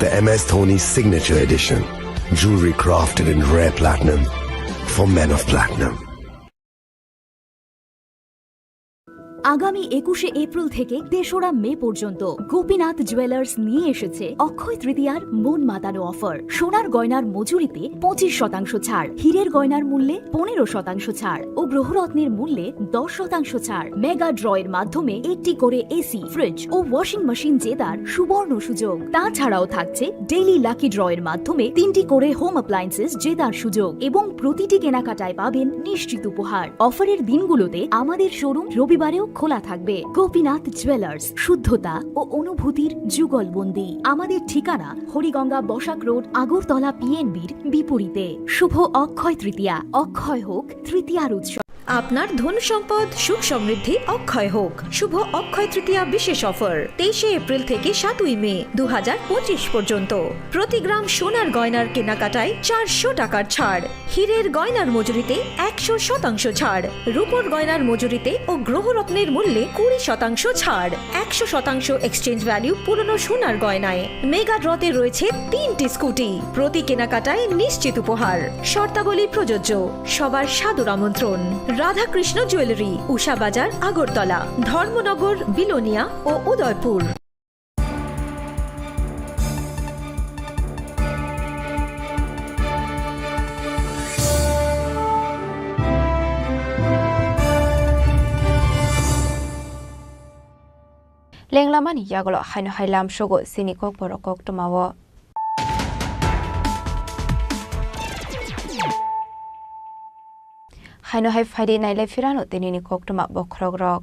The MS Dhoni Signature Edition, jewelry crafted in rare platinum for men of platinum. আগামী 21শে April থেকে ৩রা মে পর্যন্ত Gopinath jewellers নিয়ে এসেছে অক্ষয় তৃতীয়ার মন মাতানো offer. সোনার গয়নার মজুরিতে 25% ছাড়, হীরের গয়নার মূল্যে 15% ছাড় ও গ্রহরত্নের মূল্যে 10% ছাড়। মেগা ড্রয়ের মাধ্যমে একটি করে এসি, ফ্রিজ ও ওয়াশিং মেশিন জেতার সুবর্ণ সুযোগ। তাছাড়াও থাকছে ডেইলি লাকি ড্রয়ের মাধ্যমে 3টি করে হোম অ্যাপ্লায়েন্সেস জেতার সুযোগ এবং প্রতিটি কেনাকাটায় পাবেন নিশ্চিত উপহার। অফারের দিনগুলোতে আমাদের শোরুম রবিবারেও খোলা থাকবে। গোপীনাথ জুয়েলার্স, শুদ্ধতা ও অনুভূতির যুগলবন্দি। আমাদের ঠিকানা হরিগঙ্গা বসাক রোড, আগরতলা পিএনবির বিপরীতে। শুভ অক্ষয় তৃতীয়া, অক্ষয় হোক তৃতীয়ার উৎসব। আপনার ধন সম্পদ সুখ সমৃদ্ধি অক্ষয় হোক। শুভ অক্ষয় তৃতীয়া বিশেষ অফার 23শে এপ্রিল থেকে 7ই মে 2025 পর্যন্ত। প্রতি গ্রাম সোনার গয়নার কেনাকাটায় 400 টাকার ছাড়, হীরের গয়নার মজুরিতে 100% ছাড়, রূপোর গয়নার মজুরিতে ও গ্রহরত্নের মূল্যে 20% ছাড়, 100% এক্সচেঞ্জ ভ্যালু পুরনো সোনার গয়নায়। মেগা ড্রতে রয়েছে 3টি স্কুটি, প্রতি কেনাকাটায় নিশ্চিত উপহার। শর্তাবলী প্রযোজ্য। সবার সাদর আমন্ত্রণ। রাধাকৃষ্ণ জুয়েলারি, উষা বাজার, আগরতলা, ধর্মনগর, বিলোনিয়া ও উদয়পুর। লেংলামানি ইয়াগলো হাইনো হাইলাম সগো সিনিকক বরকক টমাও। হাইনো হাই ফাইডে নাইলাই ফিরানো তিনিনি কক্টমা বখরক রক।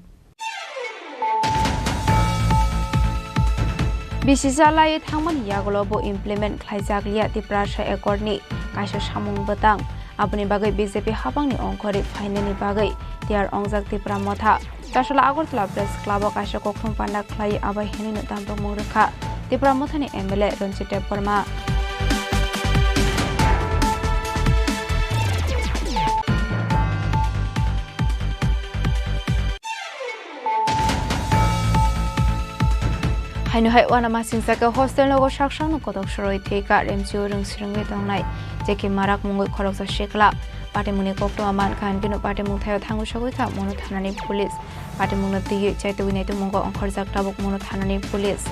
বিসিজালাই থাংমানি ইয়াগলো বো ইমপ্লিমেন্ট খাইজাগলিয়া ত্রিপুরা একর্ডনি কাইসা সামুং বতাং আপনি বাগৈ বিজেপি হাবাংনি অংখরে ফাইনেনি বাগৈ তিয়ার অংজাক ত্রিপুরা মথা চাসলা আগরতলা প্রেস ক্লাব কাইসা কক্টম পান্ডা খ্লাই আবাই হেনিনো দামপ্র মুরখা ত্রিপুরা মথানি এমএলএ রঞ্জিত দেববর্মা। হাইনো হাই ওয়ানা মাসিংসাকে হস্টেল লগো সাকসাংনো কতক সরই থেকা রেমজিও রংসিরংগে দংনাই जेके माराक मुंगै खरकसा शेखला पाटेमुनि कक्टमा मानखान बिनु पाटेमुं थायो थांगु सगैथा मनो थानानि पुलिस पाटेमुंनो दियै चाइतुइनायतु मुंगो अंखरजाक टाबुक मनो थानानि police.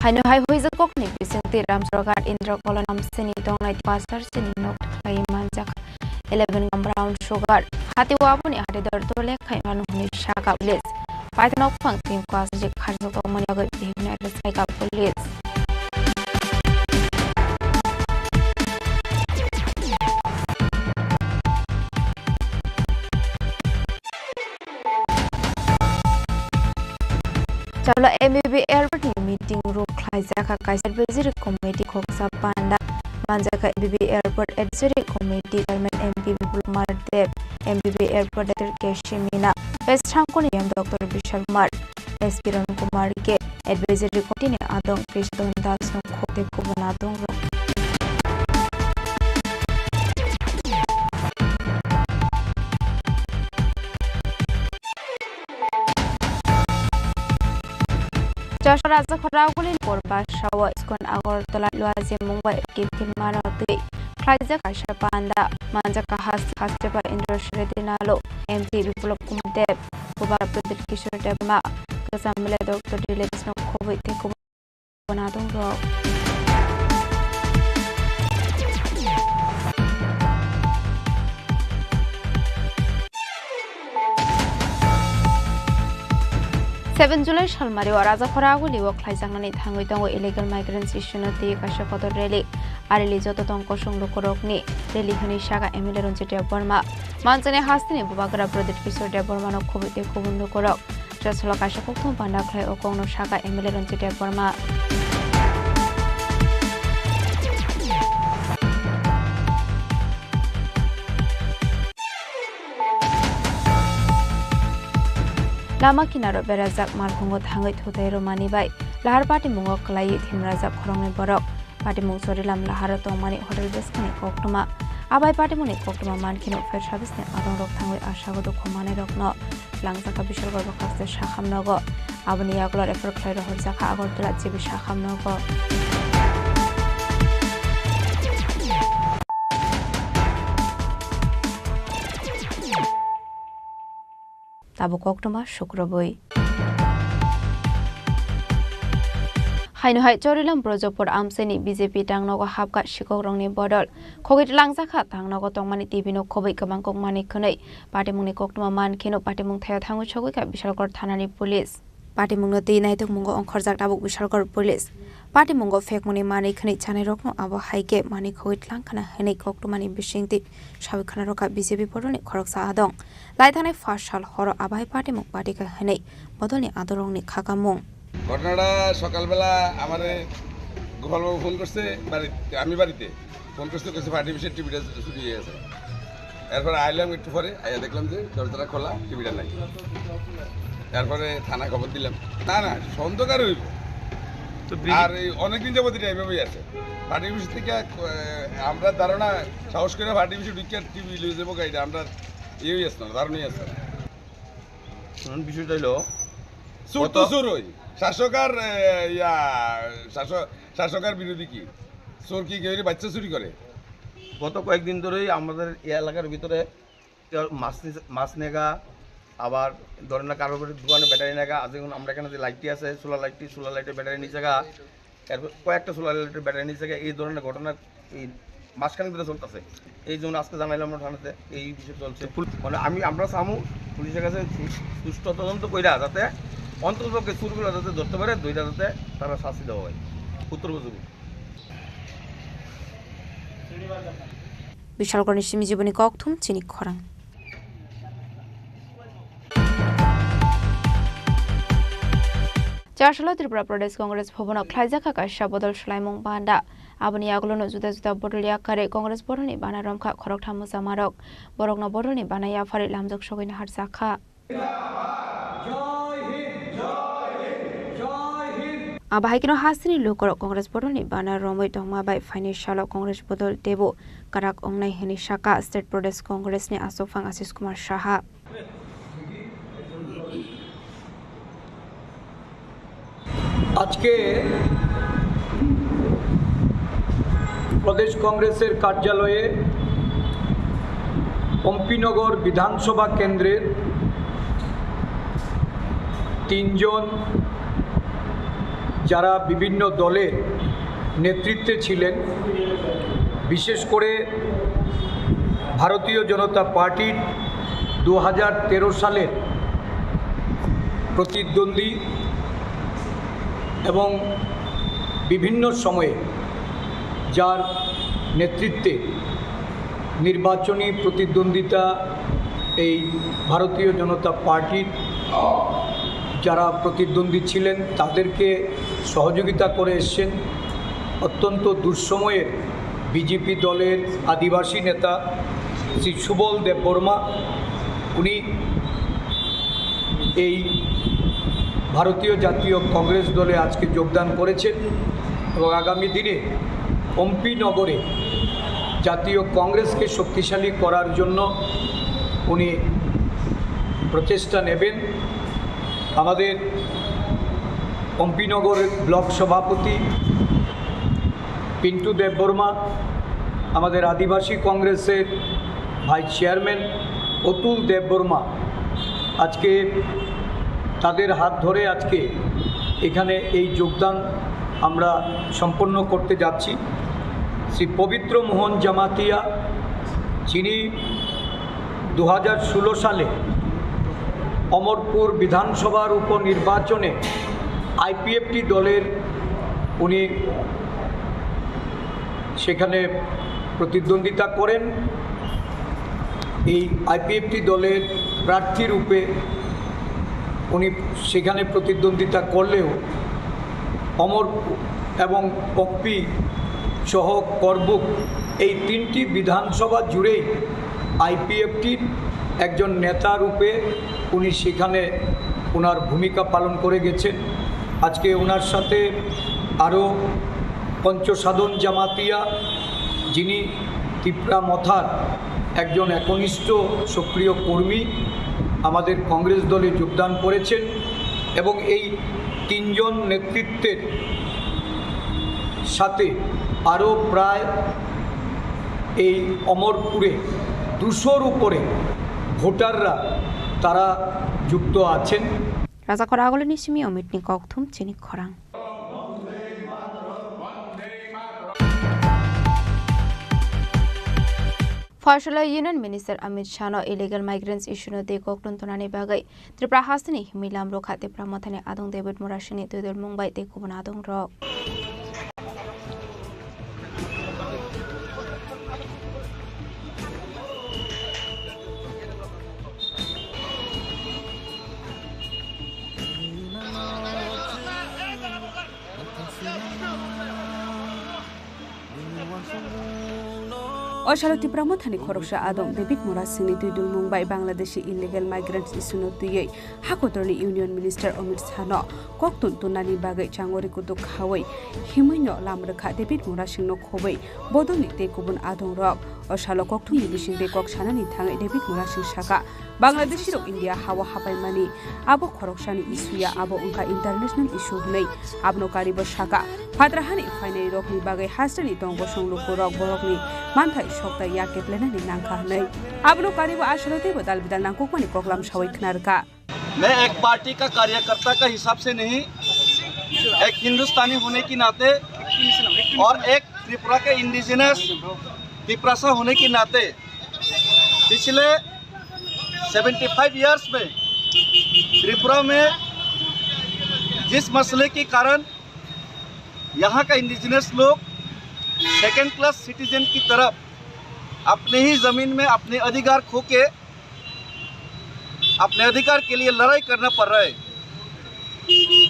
Haino hai hoiza kokni bisingti ramsrogar indra kolanam seni dongnai pasar seni nok khai manjak 11 gam brown sugar hati wabuni hati dor tole khai manu huni shaka police python of phang team class je kharjo to mani agai bihna resai ka police Chala MBB airport meeting room Klaizaka Kaiser Visit Committee Koksa Panda Manjaka MBB airport advisory committee chairman MP Bulmar Dev MBB airport director Keshimina West Hangkoniam Dr. Vishal Kumar SP Ram Kumar ke advisory committee ne Adong Kriston Das no khote kubanadong Joshua Raja Khoragulin Porba Shawa Skon Agortola Luazi Mumbai Kipkin Marati Klaija Kasha Panda Manjaka Hastapa Indra Shredinalo MP Vipulop Kumdev Kubar Pratit Kishore Debma Kasamile Dr. Dilex no Covid Kubanadong Rock July Shalmari or Raja Khoraguli work Klaizangani Tanguitango illegal migrants issue no the Kashakoto Rally Arili Jotong Koshung Lokorokni Rally Hunishaka Emilerun City of Burma Mansane Hastini Bubakara Pradet Kisor de Burmano Covid Kubun Lokorok just Lokashakokun Panda Klay Okono Shaka Emilerun City of Burma Lama kinaro berazak malpungo thangai thutai romani bai lahar party mungo klai thimrajak khorongni borok party mung sorilam lahar tongmani hotel beskani koktuma abai party muni koktuma mankino fair service ne adong rok thangai ashago do khomane rokno langsaka bishal gorba kaste shakhamnogo abuni yaglor refer khlai rohor jaka agortala jibi shakhamnogo Tabu koktuma shukraboi Haino hai chorilam projopor amseni BJP tangnogo hapka shikokrongni bodol khogit langjaka tangnogo tongmani tibino khobai kabangkok mani khunai patimungni koktuma mankhino patimung thaya thangu chogoi ka bishalgor thanani police patimungno tei naitok mungo ongkhorjak tabuk bishalgor police patimunggo fekmuni mani khunai chanai rokno abo haike mani khogit langkhana henai koktumani bisingti sabikhana roka BJP bodolni khoroksa adong laithane first sal horo abai patimung patika henai bodolni adorongni khakamung ঘটনাটা সকালবেলা আমারে গোপালবাবু phone করছে বাড়িতে আমি বাড়িতে phone করতে কইছে party বিষয়ে টিভিটা চুরি হয়ে গেছে এরপরে আইলাম একটু পরে আইয়া দেখলাম যে দরজাটা খোলা টিভিটা নাই তারপরে থানা খবর দিলাম না না সন্দেহকার হইব আর এই অনেকদিন যাবত এটা এভাবেই আছে পার্টি বিষয় থেকে আমরা ধারণা সাহস করে পার্টি বিষয় ঢুকিয়ে টিভি লিয়ে যাবো গাড়িটা আমরা ইয়েই আসতাম ধারণাই আসতাম বিষয়টা হলো চোর তো চোর হই শাসকার শাসকার বিরোধী কি চোর কি কেউ বাচ্চা চুরি করে গত কয়েকদিন ধরেই আমাদের এই এলাকার ভিতরে মাছ নেগা আবার ধরেন না কারো দোকানে ব্যাটারি নেগা আজ আমরা এখানে যে লাইটটি আছে সোলার লাইটের ব্যাটারি নিচে গা এরপর কয়েকটা সোলার লাইটের ব্যাটারি নিচে গা এই ধরনের ঘটনা এই মাঝখানে ধরে চলতেছে এই জন্য আজকে জানাইলাম আমরা থানাতে এই বিষয় চলছে মানে আমরা চামু পুলিশের কাছে সুষ্ঠু তদন্ত কইরা যাতে অন্তর্পক্ষে চুরগুলো যাতে ধরতে পারে দুইটা যাতে তারা শাস্তি দেওয়া হয় উত্তরপূর্ব বিশালগড় নিশিমি জীবনী ককথুম চিনি খরাং চারশালা ত্রিপুরা প্রদেশ কংগ্রেস ভবন খ্লাইজাকা কাশা বদল সলাইমুং বান্ডা aboni aglono juda juda bodol yakare congress bodolni bana romkha khorok thamu jamarok borokno bodolni bana yafari lamjok sogoina harjakha abaikino hasini lokoro congress bodolni bana romoi tongma bai financial congress bodol debo karak ongnai heni shaka state prodesh congress ni asofang asis kumar saha আজকে প্রদেশ কংগ্রেসের কার্যালয়ে পম্পিনগর বিধানসভা কেন্দ্রের 3 জন যারা বিভিন্ন দলের নেতৃত্বে ছিলেন, বিশেষ করে ভারতীয় জনতা পার্টির 2013 সালের প্রতিদ্বন্দ্বী এবং বিভিন্ন সময়ে যার নেতৃত্বে নির্বাচনী প্রতিদ্বন্দ্বিতা এই ভারতীয় জনতা পার্টির যারা প্রতিদ্বন্দ্বী ছিলেন তাদেরকে সহযোগিতা করে এসছেন। অত্যন্ত দুঃসময়ের বিজেপি দলের আদিবাসী নেতা শ্রী সুবল দেববর্মা, উনি এই ভারতীয় জাতীয় কংগ্রেস দলে আজকে যোগদান করেছেন এবং আগামী দিনে পম্পিনগরে জাতীয় কংগ্রেসকে শক্তিশালী করার জন্য উনি প্রচেষ্টা নেবেন। আমাদের পম্পিনগর ব্লক সভাপতি পিন্টু দেববর্মা, আমাদের আদিবাসী কংগ্রেসের ভাইস চেয়ারম্যান অতুল দেববর্মা, আজকে তাদের হাত ধরে আজকে এখানে এই যোগদান আমরা সম্পন্ন করতে যাচ্ছি। শ্রী পবিত্র মোহন জামাতিয়া, যিনি 2016 সালে অমরপুর বিধানসভার উপনির্বাচনে আইপিএফটি দলের উনি সেখানে প্রতিদ্বন্দ্বিতা করেন। এই আইপিএফটি দলের প্রার্থী রূপে উনি সেখানে প্রতিদ্বন্দ্বিতা করলেও অমরপুর এবং পম্পি সহ করবুক এই 3টি বিধানসভা জুড়েই আইপিএফটির একজন নেতা রূপে উনি সেখানে ওনার ভূমিকা পালন করে গেছেন। আজকে ওনার সাথে আরও পঞ্চসাধন জামাতিয়া, যিনি ত্রিপুরা মথার একজন একনিষ্ঠ সক্রিয় কর্মী, আমাদের কংগ্রেস দলে যোগদান করেছেন এবং এই 3 জন নেতৃত্বের সাথে আরও প্রায় এই অমরপুরে 200-র উপরে ভোটাররা তারা যুক্ত আছেন। রাজা খরাগলনি সিমি অমিতনি ককথুম চিনি খরাং। फयसला union minister Amit Shah illegal migrants इश्यूनो दे कोक्टुनतनानि बागै त्रिपुरा हासनि हिमिलाम रो खाते प्रमथने आदं डेविड मोरासिनि तुइदल मुंबाइ ते गुबुन आदं रक Oshalo Tripura Chini Khorang Adong David Morasini Tuidul Mumbai Bangladeshi illegal migrants isuno tuyei Hakotorni Union Minister Amit Shah Koktun Tunani Bagai Changori Kutuk Hawai Himino Lamrekha David Morasino Khobei Bodoni Te Kubun Adong Rok Oshalo Koktun Bishin De Kok Shanani Thangai David Morasin Shaka Bangladeshi ro India Hawa Hapai Mani Abo Khorokshani isuya Abo Unka international issue nei Abno Karibo Shaka Padrahani Finai Rokni Bagai Hastani Tongo Songlu Korok Borokni Manthai Shokta Yaketlenani Nangka nei Abno Karibo Ashrote Badal Bidal Nangkokmani Koklam Shawai Knarka मैं एक party का कार्यकर्ता का हिसाब से नहीं, एक हिंदुस्तानी होने की नाते और एक त्रिपुरा के इंडिजिनस त्रिपुरासा होने की नाते पिछले 75 इयर्स में त्रिपुरा में जिस मसले के कारण यहाँ का इंडिजिनस लोग सेकेंड क्लास सिटीजन की तरफ अपने ही ज़मीन में अपने अधिकार खो के अपने अधिकार के लिए लड़ाई करना पड़ रहा है।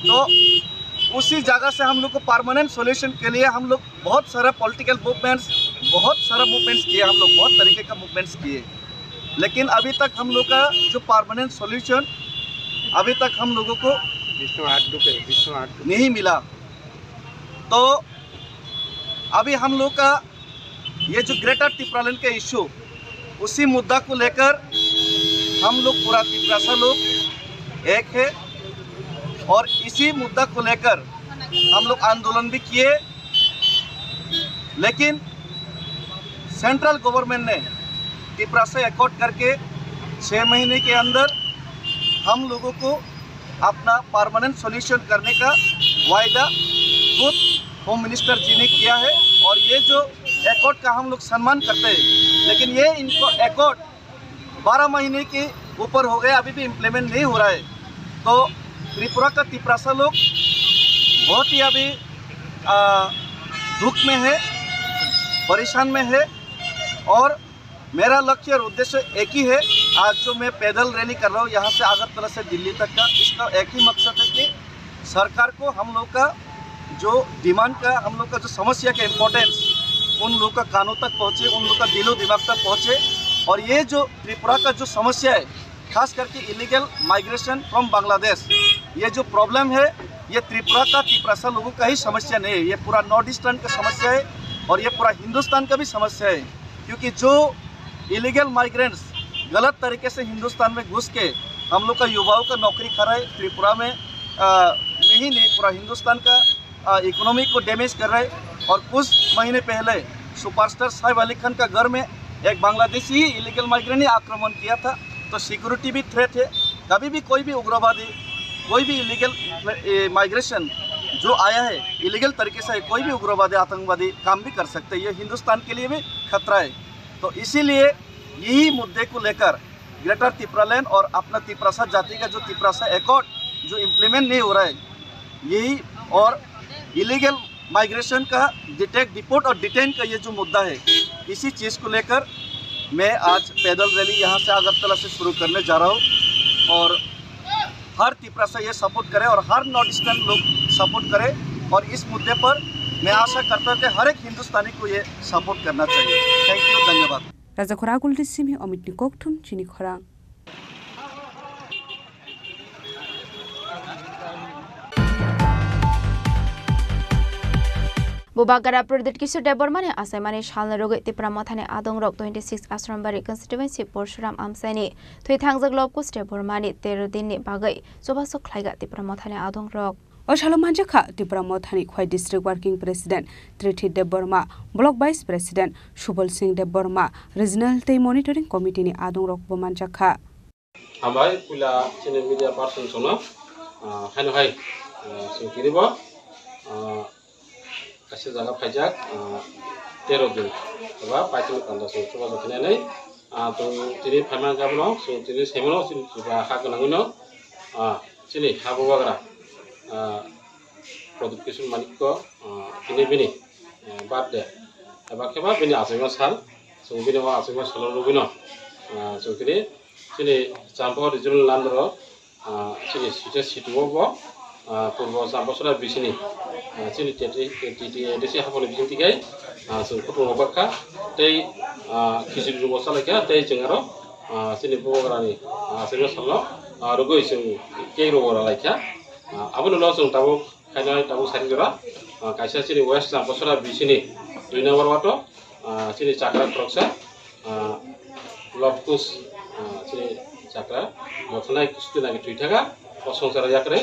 तो उसी जगह से हम लोग को परमानेंट सॉल्यूशन के लिए हम लोग बहुत सारा पॉलिटिकल मूवमेंट्स किए, हम लोग बहुत तरीके का मूवमेंट्स किए, लेकिन अभी तक हम लोग का जो परमानेंट सॉल्यूशन अभी तक हम लोगों को नहीं मिला। तो अभी हम लोग का ये जो ग्रेटर त्रिपुरालैंड का इशू, उसी मुद्दा को लेकर हम लोग पूरा त्रिपुरासा लोग एक है और इसी मुद्दा को लेकर हम लोग आंदोलन भी किए, लेकिन सेंट्रल गवर्नमेंट ने त्रिपुरा से एकॉर्ड करके 6 महीने के अंदर हम लोगों को अपना परमानेंट सॉल्यूशन करने का वायदा खुद होम मिनिस्टर जी ने किया है। और ये जो एकॉर्ड का हम लोग सम्मान करते हैं, लेकिन ये इनको एकॉर्ड 12 महीने के ऊपर हो गया, अभी भी इम्प्लीमेंट नहीं हो रहा है। तो त्रिपुरा का तिपरासा लोग बहुत ही अभी दुख में है, परेशान में है। और मेरा लक्ष्य और उद्देश्य एक ही है। आज जो मैं पैदल रैली कर रहा हूँ यहाँ से अगरतला से दिल्ली तक का, इसका एक ही मकसद है कि सरकार को हम लोग का जो डिमांड का, हम लोग का जो समस्या का इम्पोर्टेंस उन लोग का कानों तक पहुँचे, उन लोग का दिलो दिमाग तक पहुँचे। और ये जो त्रिपुरा का जो समस्या है, खास करके इलीगल माइग्रेशन फ्रॉम बांग्लादेश, ये जो प्रॉब्लम है ये त्रिपुरा का तिपरासा लोगों का ही समस्या नहीं है, ये पूरा नॉर्थ ईस्टर्न का समस्या है और ये पूरा हिंदुस्तान का भी समस्या है। क्योंकि जो इलीगल माइग्रेंट्स गलत तरीके से हिंदुस्तान में घुस के हम लोग का युवाओं का नौकरी खा रहा है, त्रिपुरा में ही नहीं पूरा हिंदुस्तान का इकोनॉमी को डैमेज कर रहा है। और कुछ महीने पहले सुपरस्टार साइफ अली खान का घर में एक बांग्लादेशी ही इलीगल माइग्रेंट ने आक्रमण किया था। तो सिक्योरिटी भी थ्रेट है। कभी भी कोई भी उग्रवादी, कोई भी इलीगल माइग्रेशन जो आया है इलीगल तरीके से, कोई भी उग्रवादी आतंकवादी काम भी कर सकते हैं। ये हिंदुस्तान के लिए भी खतरा है। तो इसीलिए यही मुद्दे को लेकर ग्रेटर त्रिपुरालैंड और अपना तिपरासा जाति का जो तिपरासा एकॉर्ड जो इम्प्लीमेंट नहीं हो रहा है, यही और इलीगल माइग्रेशन का डिपोर्ट और डिटेन का ये जो मुद्दा है, इसी चीज़ को लेकर मैं आज पैदल रैली यहाँ से अगरतला से शुरू करने जा रहा हूँ। और हर तिपरासा ये सपोर्ट करे और हर नॉर्थ ईस्टर्न लोग सपोर्ट करें। और इस मुद्दे पर मैं आशा करता हूँ कि हर एक हिंदुस्तानी को ये सपोर्ट करना चाहिए। थैंक यू, धन्यवाद। राजा खोरागुल दिसिमी अमित निकोकथुम चिनी खोरां। बुबागरा प्रदेश किशोर देवबर्माने आसामानि सालनो रोगै त्रिपुरा मथाने आदं रक 26 आश्रमबारि कन्स्टिट्युएन्सि परशुराम आमसाइनि थैथांजक लबकुस देवबर्मानि 13 दिननि बागै जबासो ख्लाइगा त्रिपुरा मथाने आदं रक अशालो मानजाखा त्रिपुरा मथानि खय district working president Trithi Debbarma, block vice president Subal Singh Debbarma, regional दै मनिटरिंग कमिटिनि आदं रक बमानजाखा हामबाय पुला चिनि मीडिया पर्सन सोनो हानो हाय सुकिरिबो kasih jaga pajak 13 दिन एबा पाइथन कान्दा सो सुबा जखिनानै तो तिनि फाइमान गाबनो सो तिनि सेमनो सुबा हा गनांगनो चिनि हाबो बागरा प्रोडक्शन मालिक को तिनि बिनि बादे एबा केबा बिनि आसेमा साल सो बिनि वा आसेमा साल रुबिनो सो चिनि चाम्पो रिजनल लांद्रो चिनि सिटे सिटुबो पूर्व चाम्पसरा बिसिनि चिनि टेटी हाफोनि बिजों तिगाय जों फटो बाखा तै खिसिरि रुबो सालायखा तै जोंआरो चिनि बगरानि आसेमा सालनो रुगै जों केग्रोरा लायखा आबोनो जों ताबो खायना ताबो सारिजरा कायसा चिनि वेस्ट चाम्पसरा बिसिनि 2 नम्बर वाटो चिनि चाकरा क्रक्सा लबकुस चिनि चाकरा मथनाय किस्तुनानि थुइथागा संसार याकरे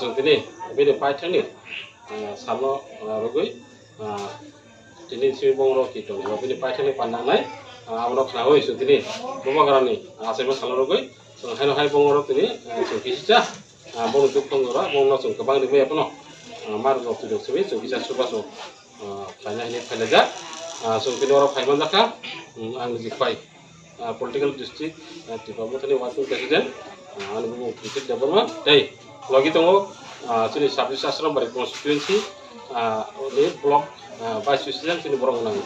जों दिनै बे पाइथानि सामनो रुगै दिनै सिमि बंगरो किटन एबा बे पाइथानि पान्नाय आमनो खानावै जों दिनै बबागारानि आसेमा साल रुगै जों हायनो हाय बंगरो दिनै जों किसिजा बनो दुखंगरा बंनो जों गोबां रिबे अपनो मार रक्ति दसबे जों किसा सुबासो फाइनालि फाइलाजा जों दिनोरा फाइमान जाखा आं जिफाय पलिटिकल डिस्ट्रिक्ट टिपामथानि वार्किं प्रेसिडेंट आंबो डिस्ट्रिक्ट देवबर्मा दै लगी दङ चिनि साबसिस आश्रमबारि कन्स्टिट्युएन्सि नि ब्लक वाइस प्रेसिडेंट चिनि बरंनांग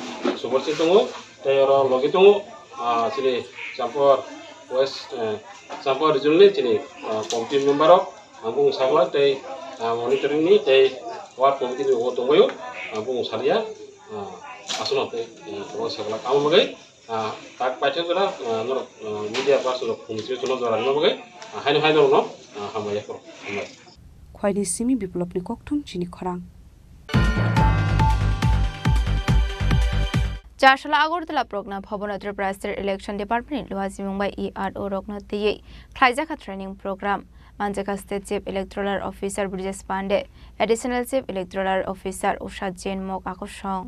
सुबरसिं दङ दै आरो लगी दङ चिनि चाम्पर वेस्ट चाम्पर रिजनल चिनि कमिटि मेम्बर आंबो सागला दै मनिटरिंग नि दै वार्ड कमिटि नि दङयो आंबो सारिया आसनो दै सागला कामगै tak paichan jora nor media person फुंसे जनो जरा नबगै हायनो हायनो न हामबाय खर खयनि सिमी बिप्लबनि ककथुम चिनि खरां चारशाला Agartala Pragya Bhavan Tripura state election department लुहाजी मुंबई ERO रकना दियै ख्लाइजाखा ट्रेनिंग प्रोग्राम मानजाका state chief electoral officer Brijesh Pandey additional chief electoral officer Usha Jain मक आकर्षण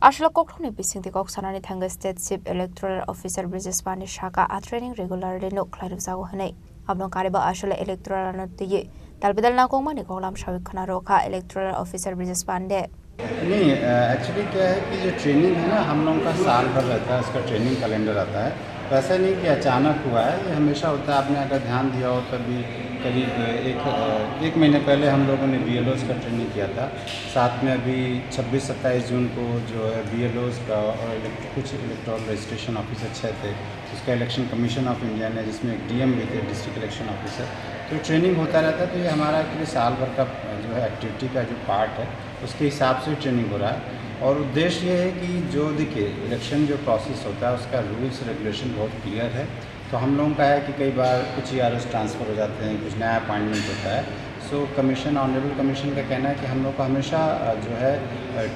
आशला ककथुमनि बिसिंति ककसानानि थांगा state chief electoral officer Brijesh Pandey शाखा आ ट्रेनिंग रेगुलरली नो ख्लाइजागो हनै आबनो कारिबा आशला इलेक्टोरल नतियै Dalbidal na kong mani kolam shawik khana roka electoral officer British Pande. नहीं एक्चुअली क्या है कि जो ट्रेनिंग है ना हम लोगों का साल भर रहता है, उसका ट्रेनिंग कैलेंडर आता है। तो ऐसा नहीं कि अचानक हुआ है, ये हमेशा होता है। आपने अगर ध्यान दिया हो तभी करीब एक महीने पहले हम लोगों ने BLOs का ट्रेनिंग किया था। साथ में अभी 26-27 जून को जो है BLOs का और कुछ इलेक्टोरल रजिस्ट्रेशन ऑफिसर 6 थे, उसका इलेक्शन कमीशन ऑफ इंडिया ने, जिसमें एक DM भी थे, डिस्ट्रिक्ट इलेक्शन ऑफिसर। तो ट्रेनिंग होता रहता है। तो ये हमारा एक्चुअली साल भर का जो है एक्टिविटी का जो पार्ट है, उसके हिसाब से ट्रेनिंग हो रहा है। और उद्देश्य ये है कि जो देखिए इलेक्शन जो प्रोसेस होता है उसका रूल्स रेगुलेशन बहुत क्लियर है। तो हम लोगों का है कि कई बार कुछ EROs ट्रांसफ़र हो जाते हैं, कुछ नया अपॉइंटमेंट होता है। सो कमीशन, ऑनरेबल कमीशन का कहना है कि हम लोग को हमेशा जो है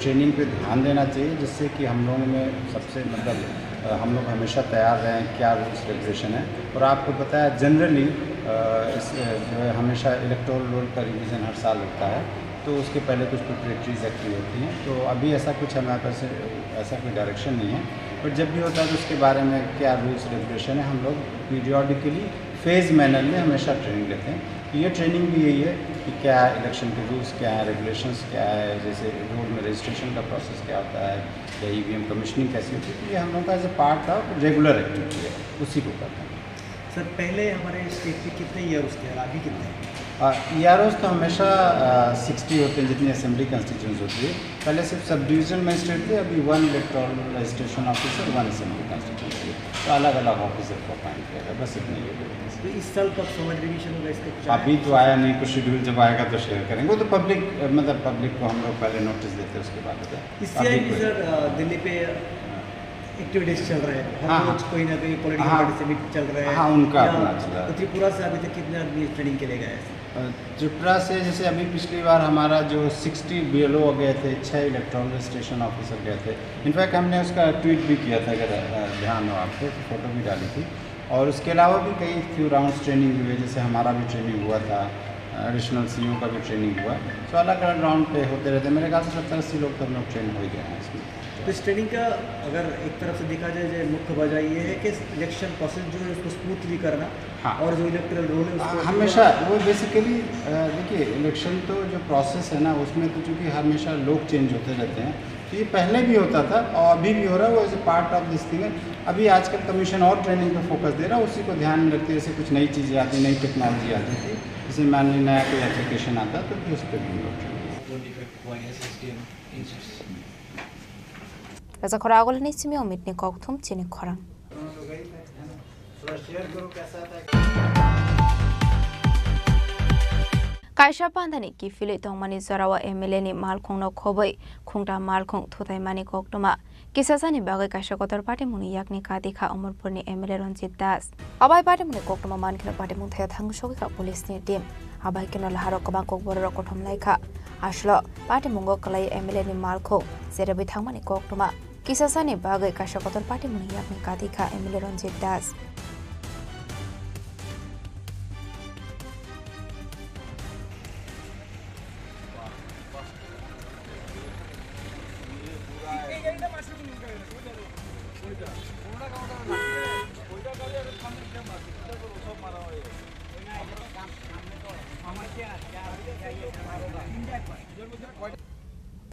ट्रेनिंग पे ध्यान देना चाहिए, जिससे कि हम लोगों में सबसे मतलब हम लोग हमेशा तैयार रहें क्या रूल्स रेगुलेशन है। और आपको पता है जनरली इस जो है हमेशा इलेक्टोरल रोल का रिवीजन हर साल होता है, तो उसके पहले कुछ प्रिपरेटरीज एक्टिव होती हैं। तो अभी ऐसा कुछ हमारे पास ऐसा कोई डायरेक्शन नहीं है, बट जब भी होता है तो उसके बारे में क्या रूल्स रेगुलेशन है हम लोग पीरियडिकली फेज़ मैनर में हमेशा ट्रेनिंग लेते हैं। तो ये ट्रेनिंग भी यही है कि क्या इलेक्शन के रूल्स क्या है, रेगुलेशंस क्या है, जैसे रोड में रजिस्ट्रेशन का प्रोसेस क्या होता है या EVM कमीशनिंग कैसी होती है। तो ये हम लोग का as a part of regular activity है, उसी को करते हैं। सर पहले हमारे स्टेट में कितने EROs थे और अभी कितने हैं? EROs तो हमेशा 60 होते हैं जितनी असेंबली कंस्टिट्यूंस होती है। पहले सिर्फ सब डिवीजन मजिस्ट्रेट थे, अभी 1 electoral registration officer, 1 assembly constituency. तो अलग अलग ऑफिसर को अपॉइंट किया गया, बस इतनी ही है। तो इस साल कब समझ रिवीजन होगा इसका? अभी तो आया नहीं, कुछ शेड्यूल जब आएगा तो शेयर करेंगे। वो तो पब्लिक मतलब पब्लिक को हम लोग पहले नोटिस देते हैं, उसके बाद होता है। इससे सर दिल्ली पे एक्टिविटीज चल रहे हैं, हाँ, हर रोज कोई ना कोई पॉलिटिकल पार्टी से भी चल रहे हैं। हाँ, उनका अपना चल रहा है। तो त्रिपुरा से अभी तक कितने आदमी ट्रेनिंग के लिए गए हैं? त्रिपुरा से जैसे अभी पिछली बार हमारा जो 60 BLO गए थे, 6 इलेक्टोरल रजिस्ट्रेशन ऑफिसर गए थे। इनफैक्ट हमने उसका ट्वीट भी किया था, अगर ध्यान हो आपको, फ़ोटो भी डाली थी। और उसके अलावा भी कई फ्यू राउंड्स ट्रेनिंग हुए, जैसे हमारा भी ट्रेनिंग हुआ था, एडिशनल CO का भी ट्रेनिंग हुआ। तो अलग अलग राउंड पे होते रहते हैं। मेरे ख्याल से 70-80 लोग तो हम लोग ट्रेन हो ही गए हैं इसमें। तो इस ट्रेनिंग का अगर एक तरफ से देखा जाए, मुख्य वजह ये है कि इलेक्शन प्रोसेस जो है उसको स्मूथली करना। हाँ। और जो इलेक्टोरल रोल है उसको हमेशा वो बेसिकली देखिए इलेक्शन तो जो प्रोसेस है ना उसमें तो चूँकि हमेशा लोग चेंज होते रहते हैं, तो ये पहले भी होता था और अभी भी हो रहा है। वो as a part of this thing है। अभी आजकल कमीशन और ट्रेनिंग पर फोकस दे रहा है, उसी को ध्यान में रखते, जैसे कुछ नई चीज़ें आती, नई टेक्नोलॉजी आती थी, जैसे मान लीजिए नया कोई एप्लीकेशन आता तो फिर उस पर भी लोग Rasa Khoragol ni simi omit ni kokthum Chini Khorang. Kaisha pandani ki fili tongmani zarawa MLA ni malkhong no khobai khungta malkhong thutai mani koktoma kisasani bagai kaisha kotor party muni yakni kadikha Amarpur ni MLA Ranjit Das abai party muni koktoma mankino party mung thaya thangsogi ka police ni team abai kino laharo kabang kokbor kothom laika aslo party mungo kalai MLA ni malkhong zerabi thangmani koktoma kisasani bagai kaisha kotor party muni yakni kadikha MLA Ranjit Das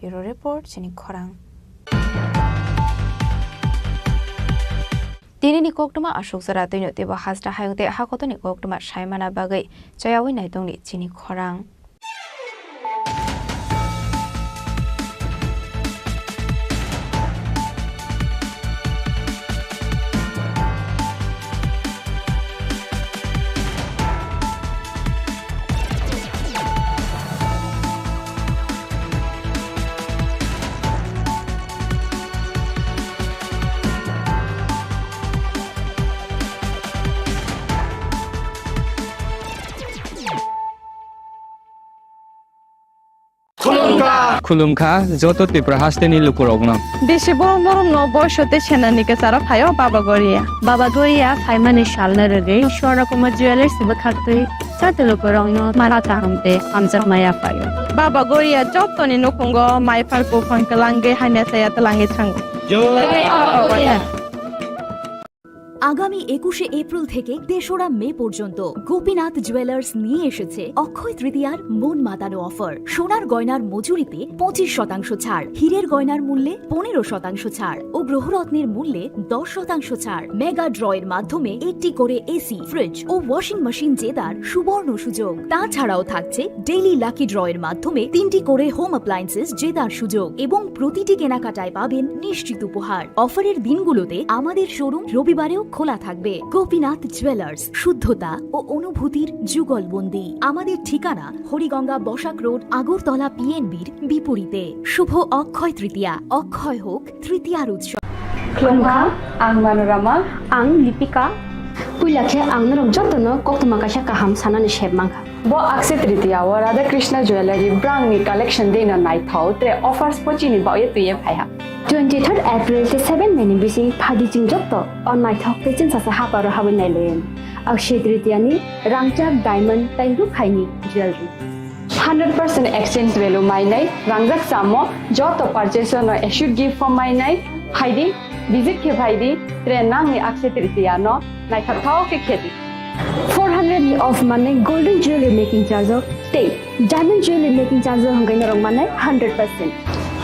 Bureau Report, Chini Khorang. Dini ni koktuma ashok zara tunyo tiba hasda hayong te hakoto ni koktuma shaimana bagai chayawi naitong ni Chini Khorang. खुलुमखा जत त्रिपुरा हास्टेनि लुकुरगनो देशे बरम बरम न बयसते सेनानि के सारा फायो बाबा गोरिया फाइमानि शालना रगे शोरा कुमा jewellers बखाते साते लुकुरगनो माराता हमते हमजा माया फायो बाबा गोरिया जतनि नखंगो माय फारको फंकलांगे हाने साया तलांगे थांगो আগামী 21শে এপ্রিল থেকে 3রা মে পর্যন্ত গোপীনাথ জুয়েলার্স নিয়ে এসেছে অক্ষয় তৃতীয়ার মন মাতানো অফার। সোনার গয়নার মজুরিতে 25% ছাড়, হীরের গয়নার মূল্যে 15% ছাড় ও গ্রহরত্নের মূল্যে 10% ছাড়। মেগা ড্রয়ের মাধ্যমে একটি করে এসি, ফ্রিজ ও ওয়াশিং মেশিন জেতার সুবর্ণ সুযোগ। তাছাড়াও থাকছে ডেইলি লাকি ড্রয়ের মাধ্যমে 3টি করে হোম অ্যাপ্লায়েন্সেস জেতার সুযোগ এবং প্রতিটি কেনাকাটায় পাবেন নিশ্চিত উপহার। অফারের দিনগুলোতে আমাদের শোরুম রবিবারেও খোলা থাকবে। গোপীনাথ জুয়েলার্স, শুদ্ধতা ও অনুভূতির যুগলবন্দি। আমাদের ঠিকানা হরিগঙ্গা বসাক রোড, আগরতলা পিএনবির বিপরীতে। শুভ অক্ষয় তৃতীয়া, অক্ষয় হোক তৃতীয়ার উৎসব। Klongkha, ang Manorama, ang Lipika. Puilakhe ang narok jotono koktuma kaisa kaham sanani shebmangkha. Bo Akshaya Tritiya o Radha Krishna Jewelry brand ni collection deina nai thau tre offers pochini baye tuye phaiha. 23rd April te 7 May ni bisi phadi ching jotto on nai thau te chin sasa haparo hawi nai len. Akshaya Tritiya ni rangchak diamond tai ru khaini jewelry. 100% exchange value mai nai rangjak samo jotto purchase no should give for mai nai haidi visit ke bhaidi tre nang ni Akshaya Tritiya no nai thau ke kheti 400 ni off mane golden jewelry making charge of stay diamond jewelry making charge hongai na rong mane 100%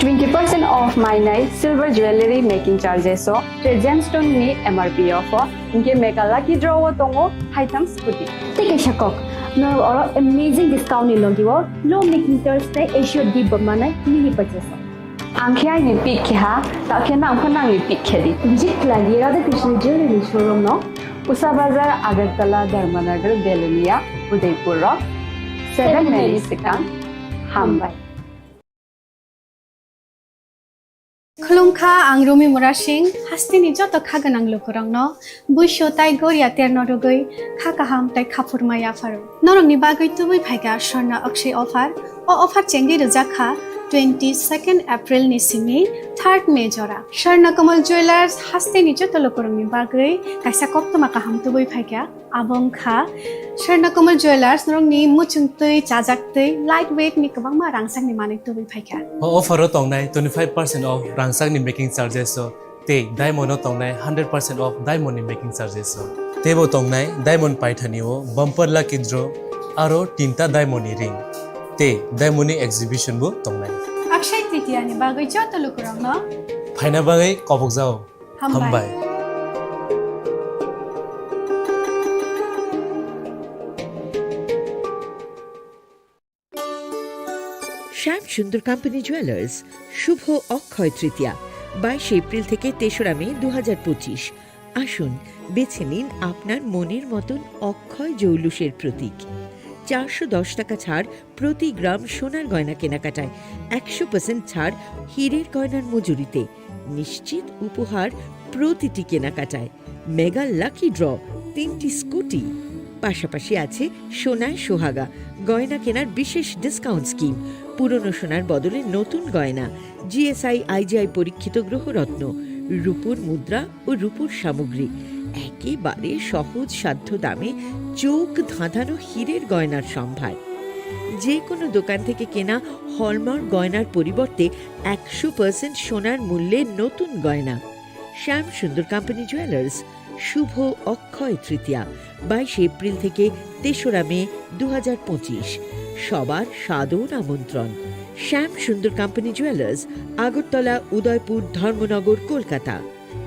20% off my night silver jewelry making charges so the gemstone ni MRP off inke mega lucky draw tongo item scooty take a shakok no or amazing discount ni logiwo low making charge te assured di mane mini purchase angkhya ni pick kha ta khena angkhana ni pick khedi visit la Radha Krishna jewelry showroom no Usa Bazar, Agartala, Dharmanagar, Belunia, Udaipur Rock, 7 May Sikang, Hambai. Klongkha ang Rumi Murashing, hastini joto khaganang lukurang no, buisho tai goria terno rogoi, khakaham tai khapurmaya faru. Norong ni bagoi tubui phaiga Swarna Akshay offer, o offer chengi rujakha 22nd April ni simi 3rd May jora. Swarna Kamal Jewelers hastini joto lukurang ni bagoi, kaisa koktoma kaham tubui phaiga, abong kha, Swarna Kamal Jewelers norong ni muchung tui, chajak tui, lightweight ni kabang ma rangsang ni manik tubui phaiga. Offer tongnai 25% off rangsang ni making charges so te diamond tongnai 100% off diamond ni making charges so tebo tongnai diamond paithani o bumper lucky draw aro tinta diamond ni ring te diamond ni exhibition bo tongnai Akshaya Tritiya ni bagoi joto lukurang no phaina bagai kopok jao hambai শ্যাম সুন্দর company jewellers শুভ Akshaya Tritiya 22 April থেকে 3রা মে 2025। আসুন বেছে নিন আপনার মনের মতন অক্ষয় জৌলুসের প্রতীক। 410 টাকা ছাড় প্রতি গ্রাম সোনার গয়না কেনাকাটায়, 100% ছাড় হীরের গয়নার মজুরিতে, নিশ্চিত উপহার প্রতিটি কেনাকাটায়, মেগা লাকি ড্র 3টি স্কুটি, পাশাপাশি আছে সোনায় সোহাগা গয়না কেনার বিশেষ ডিসকাউন্ট স্কিম, পুরনো সোনার বদলে নতুন গয়না, জিএসআই আইজিআই পরীক্ষিত গ্রহরত্ন, রূপোর মুদ্রা ও রূপোর সামগ্রী, একেবারে সহজ সাধ্য দামে চোখ ধাঁধানো হীরের গয়নার সম্ভার। যে কোনো দোকান থেকে কেনা হলমার্ক গয়নার পরিবর্তে 100% সোনার মূল্যে নতুন গয়না। শ্যাম সুন্দর কোম্পানি জুয়েলার্স শুভ অক্ষয় তৃতীয়া 22 এপ্রিল থেকে 3রা মে 2025। সবার সাদর আমন্ত্রণ। শ্যাম সুন্দর কোম্পানি জুয়েলার্স, আগরতলা, উদয়পুর, ধর্মনগর, কলকাতা।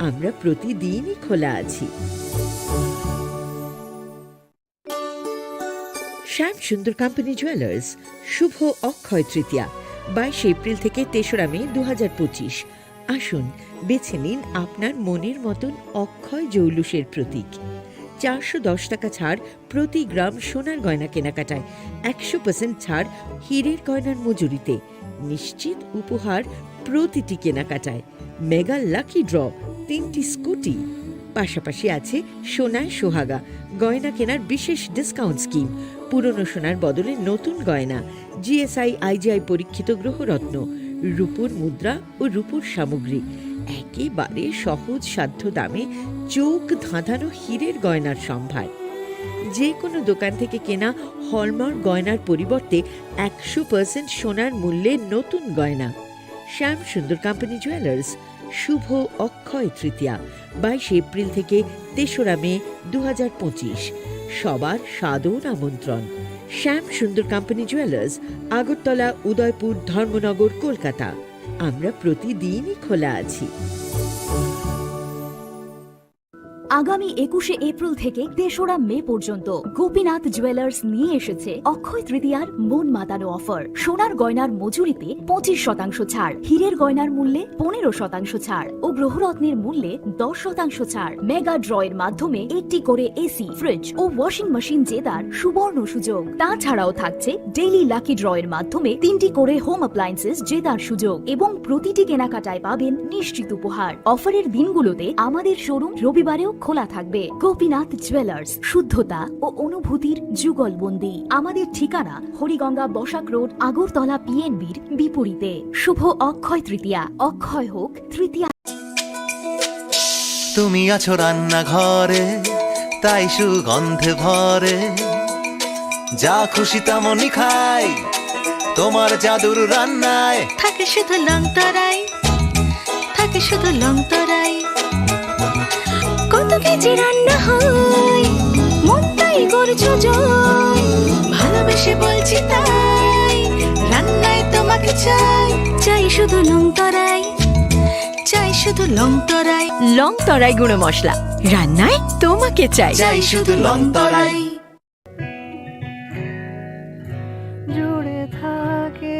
আমরা প্রতিদিনই খোলা আছি। শ্যাম সুন্দর কোম্পানি জুয়েলার্স শুভ অক্ষয় তৃতীয়া 22 এপ্রিল থেকে 3রা মে 2025। আসুন বেছে নিন আপনার মনের মতন অক্ষয় জৌলুসের প্রতীক। 410 টাকা ছাড় প্রতি গ্রাম সোনার গয়না কেনাকাটায়, 100% ছাড় হীরের গয়নার মজুরিতে, নিশ্চিত উপহার প্রতিটি কেনাকাটায়, মেগা লাকি ড্র 3টি স্কুটি, পাশাপাশি আছে সোনায় সোহাগা গয়না কেনার বিশেষ ডিসকাউন্ট স্কিম, পুরনো সোনার বদলে নতুন গয়না, জিএসআই আইজিআই পরীক্ষিত গ্রহরত্ন, রূপোর মুদ্রা ও রূপোর সামগ্রী, একেবারে সহজ সাধ্য দামে চোখ ধাঁধানো হীরের গয়নার সম্ভার। যে কোনো দোকান থেকে কেনা হলমার্ক গয়নার পরিবর্তে 100% সোনার মূল্যে নতুন গয়না। শ্যাম সুন্দর কোম্পানি জুয়েলার্স শুভ অক্ষয় তৃতীয়া 22 এপ্রিল থেকে 3রা মে 2025। সবার সাদর আমন্ত্রণ। শ্যাম সুন্দর কোম্পানি জুয়েলার্স, আগরতলা, উদয়পুর, ধর্মনগর, কলকাতা। আমরা প্রতিদিনই খোলা আছি। আগামী 21শে এপ্রিল থেকে 3রা মে পর্যন্ত গোপীনাথ জুয়েলার্স নিয়ে এসেছে অক্ষয় তৃতীয়ার মন মাতানো অফার। সোনার গয়নার মজুরিতে 25% ছাড়, হীরের গয়নার মূল্যে 15% ছাড় ও গ্রহরত্নের মূল্যে 10% ছাড়। মেগা ড্রয়ের মাধ্যমে একটি করে এসি, ফ্রিজ ও ওয়াশিং মেশিন জেতার সুবর্ণ সুযোগ। তাছাড়াও থাকছে ডেইলি লাকি ড্রয়ের মাধ্যমে 3টি করে হোম অ্যাপ্লায়েন্সেস জেতার সুযোগ এবং প্রতিটি কেনাকাটায় পাবেন নিশ্চিত উপহার। অফারের দিনগুলোতে আমাদের শোরুম রবিবারেও খোলা থাকবে। গোপীনাথ জুয়েলার্স, শুদ্ধতা ও অনুভূতির যুগলবন্দি। আমাদের ঠিকানা হরিগঙ্গা বসাক রোড, আগরতলা পিএনবির বিপরীতে। শুভ অক্ষয় তৃতীয়া, অক্ষয় হোক তৃতীয়া। তুমি আছো রান্না ঘরে, তাই সুগন্ধে ভরে, যা খুশি তেমনই খাই তোমার জাদুর রান্নায়। থাকে শুধু লং তরাই, থাকে শুধু লং তরাই। কত কেজি রান্না হয়, মনটাই করছো জয়। ভালোবেসে বলছি তাই, রান্নায় তোমাকে চাই। চাই শুধু লং তরাই, চাই শুধু লং তরাই। লং তরাই গুঁড়ো মশলা, রান্নায় তোমাকে চাই। চাই শুধু লং তরাই। জুড়ে থাকে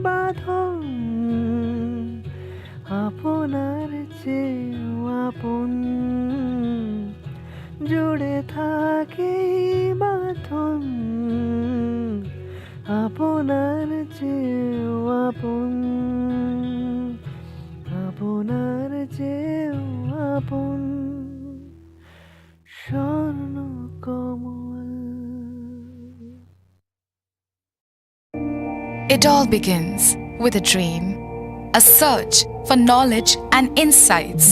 বাঁধন আপনার চেয়েও আপন, জুড়ে থাকে বাঁধন আপনার চেয়েও আপন, আপনার চেয়েও আপন স্বর্ণ কমল। It all begins with a dream, a search for knowledge and insights.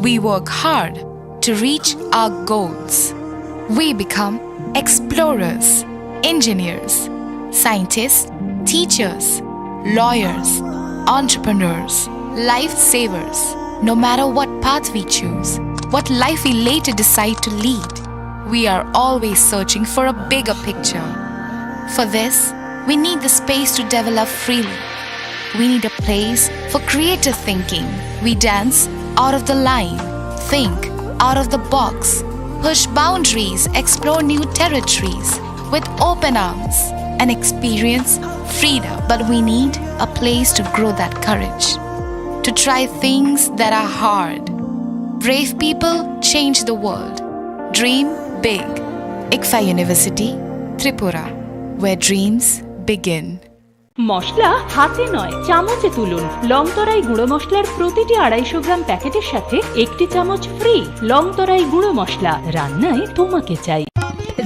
We work hard to reach our goals. We become explorers, engineers, scientists, teachers, lawyers, entrepreneurs, lifesavers. No matter what path we choose, what life we later decide to lead, we are always searching for a bigger picture. For this, we need the space to develop freely. We need a place for creative thinking. We dance out of the line, think out of the box, push boundaries, explore new territories with open arms and experience freedom. But we need a place to grow that courage, to try things that are hard. Brave people change the world. Dream big. ICFA University, Tripura, where dreams begin. মশলা হাতে নয় চামচে তুলুন। লংতরাই গুঁড়ো মশলার প্রতিটি 250 গ্রাম প্যাকেটের সাথে 1টি চামচ ফ্রি। লংতরাই গুঁড়ো মশলা, রান্নায় তোমাকে চাই।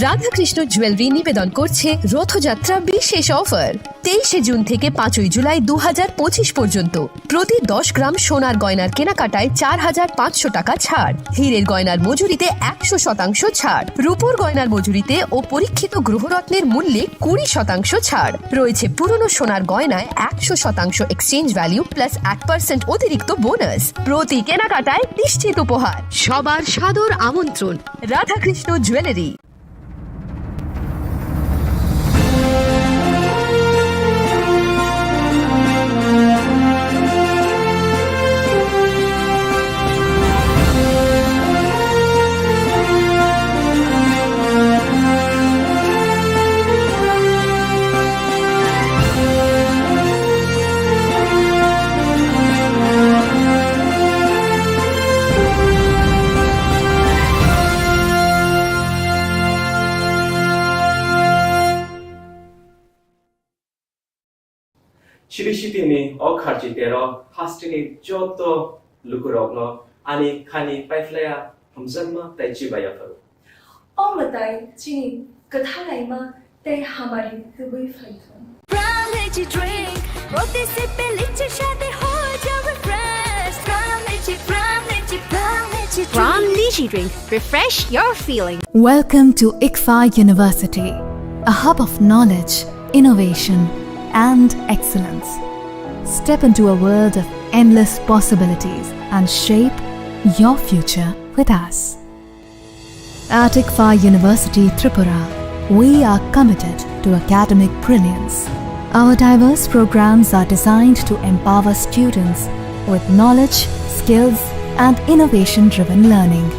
রাধাকৃষ্ণ জুয়েলারি নিবেদন করছে রথযাত্রা বিশেষ অফার। 23শে জুন থেকে 5ই জুলাই 2025 পর্যন্ত প্রতি 10 গ্রাম সোনার গয়নার কেনাকাটায় 4500 টাকা ছাড়, হীরের গয়নার মজুরিতে 100% ছাড়, রূপোর গয়নার মজুরিতে ও পরীক্ষিত গ্রহরত্নের মূল্যে 20% ছাড় রয়েছে। পুরনো সোনার গয়নায় 100% এক্সচেঞ্জ ভ্যালু প্লাস 1% অতিরিক্ত বোনাস। প্রতি কেনাকাটায় নিশ্চিত উপহার। সবার সাদর আমন্ত্রণ। রাধাকৃষ্ণ জুয়েলারি। 시리시티니 어카지대로 하스티니 쪼또 루크럭노 아니 카니 파이플레야 함장마 ताइचिबायाफरो ओमताई चिनी कथालाइमा ते हमारी Dubai Python Brown energy drink, रोटी से पीछे शादी हो जाए fresh. Brown energy drink. Brown Lychee drink. Refresh your feeling. Welcome to ICFA University, a hub of knowledge, innovation, and excellence. Step into a world of endless possibilities and shape your future with us. At ICFA University Tripura, we are committed to academic brilliance. Our diverse programs are designed to empower students with knowledge, skills, and innovation-driven learning,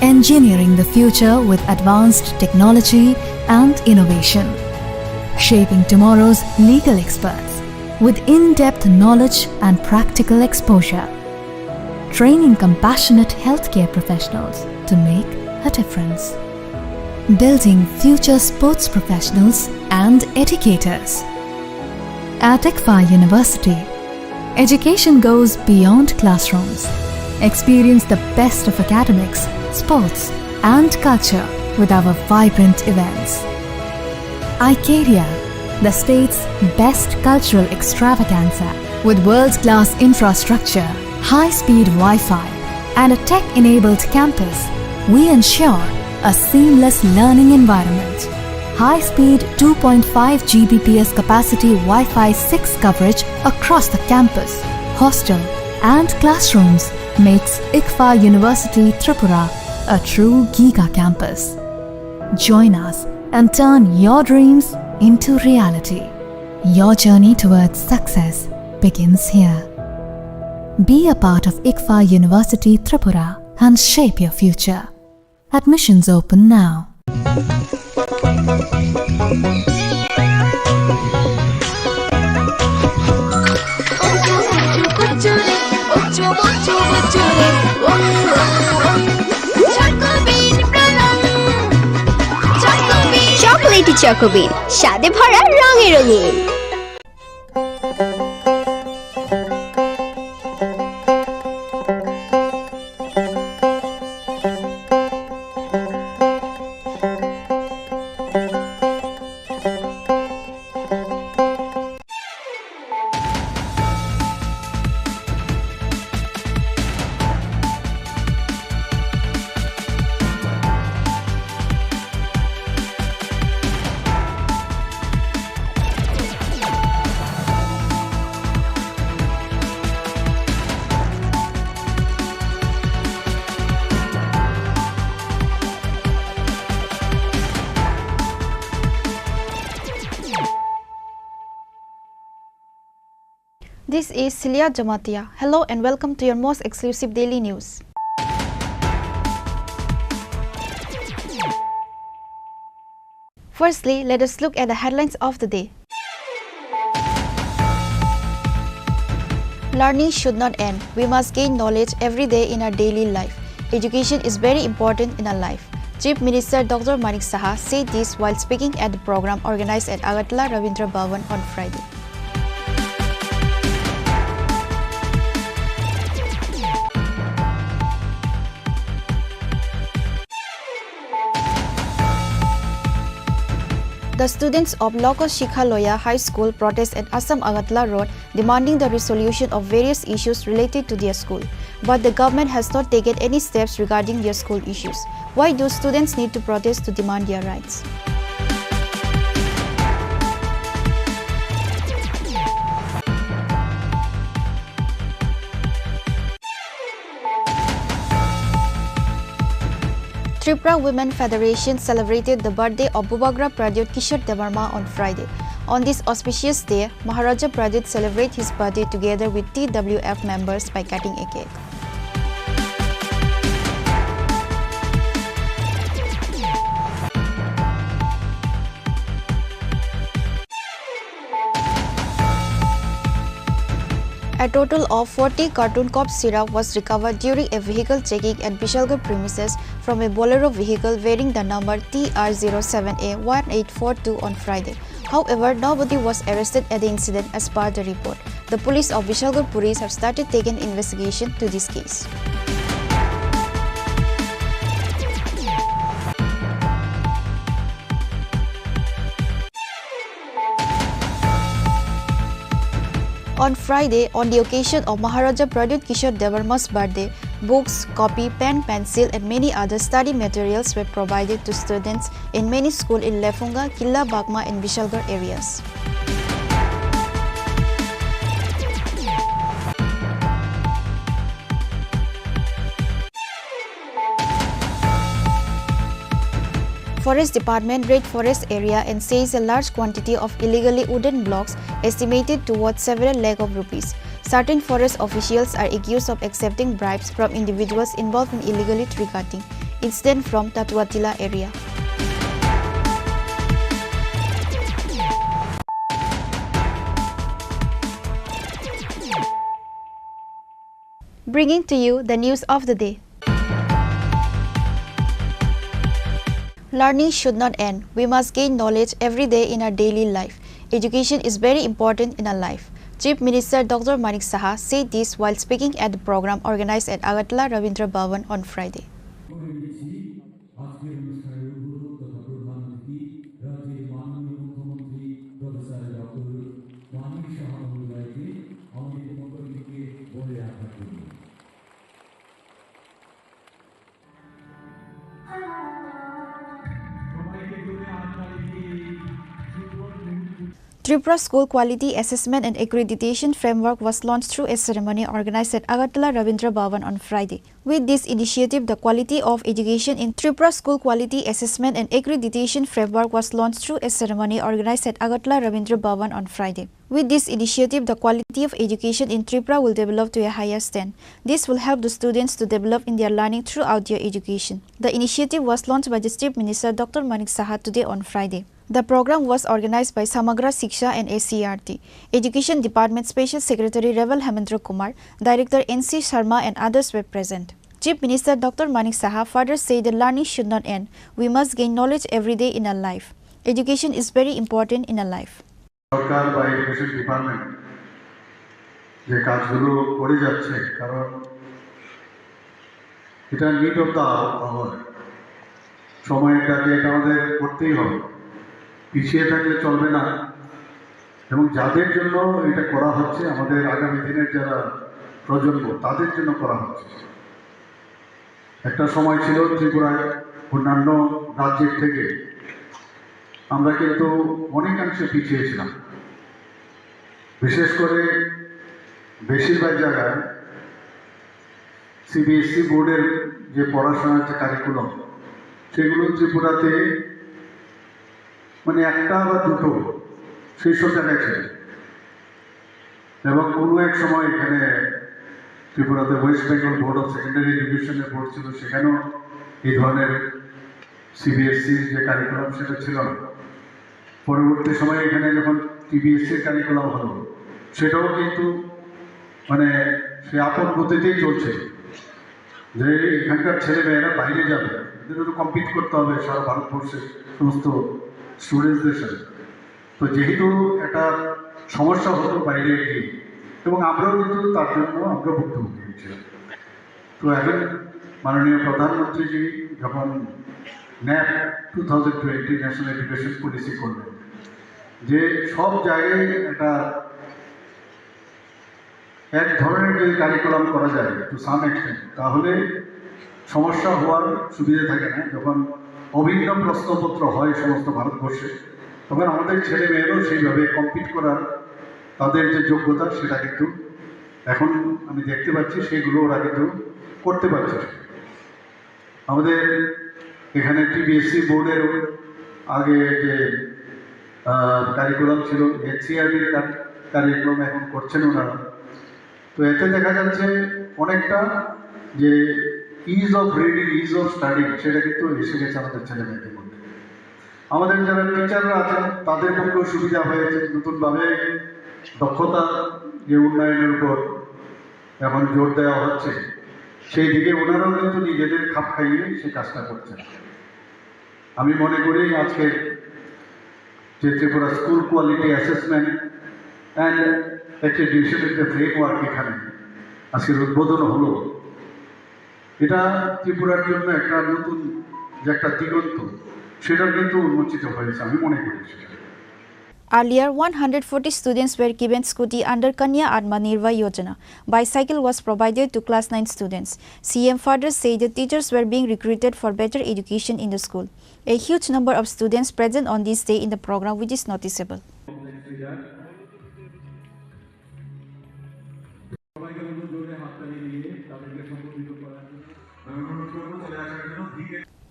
engineering the future with advanced technology and innovation, shaping tomorrow's legal experts with in-depth knowledge and practical exposure, training compassionate healthcare professionals to make a difference, building future sports professionals and educators. At ICFA University, education goes beyond classrooms. Experience the best of academics, sports, and culture with our vibrant events. Icaria, the state's best cultural extravaganza, with world-class infrastructure, high-speed Wi-Fi, and a tech-enabled campus, we ensure a seamless learning environment. High-speed 2.5 Gbps capacity Wi-Fi 6 coverage across the campus, hostel, and classrooms makes ICFA University Tripura a true Giga campus. Join us and turn your dreams into reality. Your journey towards success begins here. Be a part of ICFA University Tripura and shape your future. Admissions open now. Chocolatey চকোবিন স্বাদে ভরা রঙে রঙিন। This is Celia Jamatia. Hello and welcome to your most exclusive daily news. Firstly, let us look at the headlines of the day. Learning should not end. We must gain knowledge every day in our daily life. Education is very important in our life. Chief Minister Dr. Manik Saha said this while speaking at the program organized at Agartala Ravindra Bhavan on Friday. The students of Loko Shikha Loya High School protest at Assam Agartala Road demanding the resolution of various issues related to their school. But the government has not taken any steps regarding their school issues. Why do students need to protest to demand their rights? Tripura Women Federation celebrated the birthday of Bubagra Pradyut Kishore Devarma on Friday. On this auspicious day, Maharaja Pradyut celebrated his birthday together with TWF members by cutting a cake. A total of 40 carton cough syrup was recovered during a vehicle checking at Bishalgarh premises from a Bolero vehicle bearing the number TR07A1842 on Friday. However, nobody was arrested at the incident as per the report. The police of Bishalgarh Police have started taking investigation to this case. On Friday, on the occasion of Maharaja Pradyut Kishore Devarma's birthday, books, copy, pen, pencil and many other study materials were provided to students in many schools in Lefunga, Killa Bagma and Bishalgarh areas. Forest Department raid forest area and seized a large quantity of illegally wooden blocks estimated to worth several lakh of rupees. Certain forest officials are accused of accepting bribes from individuals involved in illegally tree cutting. Incident from Tatuatila area. Bringing to you the news of the day. Learning should not end. We must gain knowledge every day in our daily life. Education is very important in our life. Chief Minister Dr. Manik Saha said this while speaking at the program organized at Agartala Rabindra Bhavan on Friday. Tripura School Quality Assessment and Accreditation Framework was launched through a ceremony organized at Agartala Rabindra Bhavan on Friday. With this initiative, the quality of education in Tripura School Quality Assessment and Accreditation Framework was launched through a ceremony organized at Agartala Rabindra Bhavan on Friday. With this initiative, the quality of education in Tripura will develop to a higher stand. This will help the students to develop in their learning throughout their education. The initiative was launched by the Chief Minister Dr. Manik Saha today on Friday. The program was organized by Samagra Shiksha and SCRT. Education Department Special Secretary Revel Hemendra Kumar, Director NC Sharma and others were present. Chief Minister Dr. Manik Saha further said that learning should not end. We must gain knowledge every day in our life. Education is very important in our life. সরকার বা education department যে কাজগুলো করে যাচ্ছে কারণ এটা need of the our সময়টাকে এটা আমাদের করতেই হবে পিছিয়ে থাকলে চলবে না এবং যাদের জন্য এটা করা হচ্ছে আমাদের আগামী দিনের যারা প্রজন্ম তাদের জন্য করা হচ্ছে একটা সময় ছিল ত্রিপুরায় অন্যান্য রাজ্যের থেকে আমরা কিন্তু অনেকাংশে পিছিয়ে ছিলাম বিশেষ করে বেশিরভাগ জায়গায় সিবিএসই বোর্ডের যে পড়াশোনার যে কারিকুলাম সেগুলো ত্রিপুরাতে মানে একটা বা দুটো সেই সব জায়গায় ছিল এবং কোনো এক সময় এখানে ত্রিপুরাতে West Bengal board of secondary এডুকেশনের বোর্ড ছিল সেখানেও এই ধরনের সিবিএসসির যে কারিকুলাম সেটা ছিল না পরবর্তী সময়ে এখানে যখন টিবিএসসির কারিকুলাম হলো সেটাও কিন্তু মানে সে আপন গতিতেই চলছে যে এখানকার ছেলেমেয়েরা বাইরে যাবে এদের তো কম্পিট করতে হবে সারা ভারতবর্ষের সমস্ত স্টুডেন্টসদের সাথে তো যেহেতু একটা সমস্যা হতো বাইরে গিয়ে এবং আমরাও কিন্তু তার জন্য আমরা ভুক্তভোগী হয়েছিলাম তো এখন মাননীয় প্রধানমন্ত্রীজি যখন ন্যাপ 2020 ন্যাশনাল এডুকেশন পলিসি করলেন যে সব জায়গায় একটা এক ধরনের যদি কারিকুলাম করা যায় টু সাম এক্সটেন্ট তাহলে সমস্যা হওয়ার সুবিধা থাকে না যখন অভিন্ন প্রশ্নপত্র হয় সমস্ত ভারতবর্ষে তখন আমাদের ছেলে মেয়েরাও সেইভাবে কম্পিট করার তাদের যে যোগ্যতা সেটা কিন্তু এখন আমি দেখতে পাচ্ছি সেগুলো ওরা কিন্তু করতে পারছে আমাদের এখানে টিবিএসসি বোর্ডেরও আগে যে কারিকুলাম ছিল এনসিআরটির কারিকুলাম এখন করছেন ওনারা তো এতে দেখা যাচ্ছে অনেকটা যে is of reading is of studying সেটা কিন্তু এসে গেছে আমাদের ছেলে মেয়েদের মধ্যে আমাদের যারা টিচাররা আছেন তাদের পক্ষেও সুবিধা হয়েছে নতুনভাবে দক্ষতা যে উন্নয়নের উপর এখন জোর দেওয়া হচ্ছে সেই দিকে ওনারাও কিন্তু নিজেদের খাপ খাইয়ে সে কাজটা করছেন আমি মনে করি আজকে যে Tripura school quality assessment and অ্যাক্রেডিটেশনের যে ফ্রেমওয়ার্ক এখানে আজকের উদ্বোধন হলো এটা ত্রিপুরার জন্য একটা নতুন যে একটা দিগন্ত সেটা কিন্তু উন্মোচিত হয়েছে আমি মনে করি সেটা Earlier, 140 students were given scooty under Kanya Atma Nirva Yojana. Bicycle was provided to class 9 students. CM further said that teachers were being recruited for better education in the school. A huge number of students present on this day in the program, which is noticeable.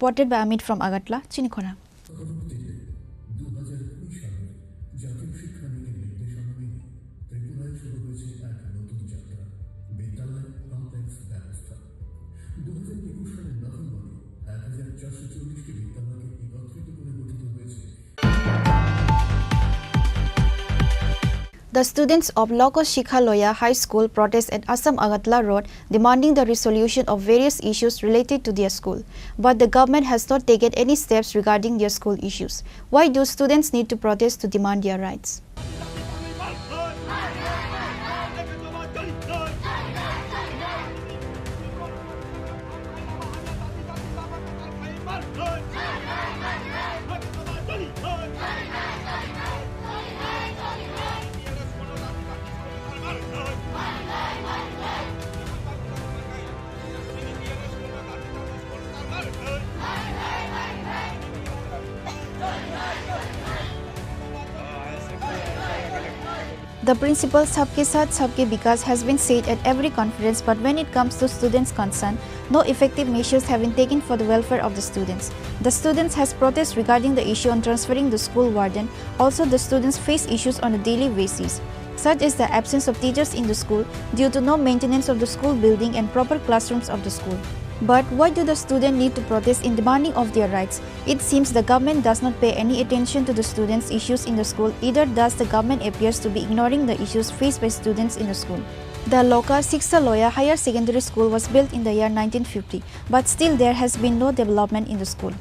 Reported by Amit from Agartala, Chini Khorang. The students of Loko Shikha Loya High School protest at Assam Agartala Road demanding the resolution of various issues related to their school. But the government has not taken any steps regarding their school issues. Why do students need to protest to demand their rights? The principle Sabke Saath Sabke Vikas has been said at every conference, but when it comes to students' concern, no effective measures have been taken for the welfare of the students. The students has protest regarding the issue on transferring the school warden. Also, the students face issues on a daily basis, such as the absence of teachers in the school due to no maintenance of the school building and proper classrooms of the school. But why do the students need to protest in demanding of their rights? It seems the government does not pay any attention to the students' issues in the school, either does the government appears to be ignoring the issues faced by students in the school. The Loka Shiksha Loya Higher Secondary School was built in the year 1950, but still there has been no development in the school.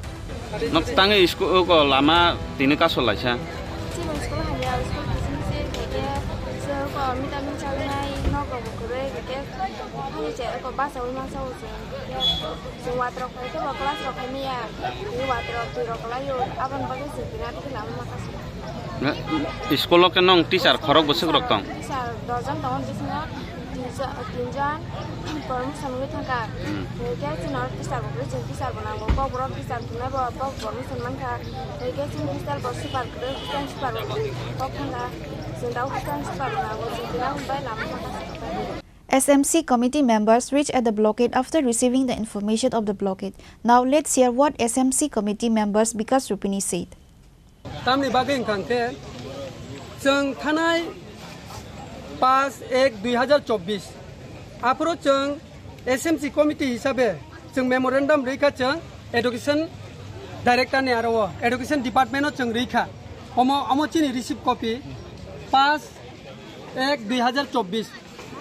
Sekolah ke nong teacher khorok bosek rok tong. SMC committee members reached at the blockade after receiving the information of the blockade. Now let's hear what SMC committee members Bikas Rupini said. Tamni bageng kangke jeng thanai 5/1/2024 apro jeng SMC committee hisabe jeng memorandum reikha jeng education director ne aro education department o jeng reikha omo chini receive copy 5/1/2024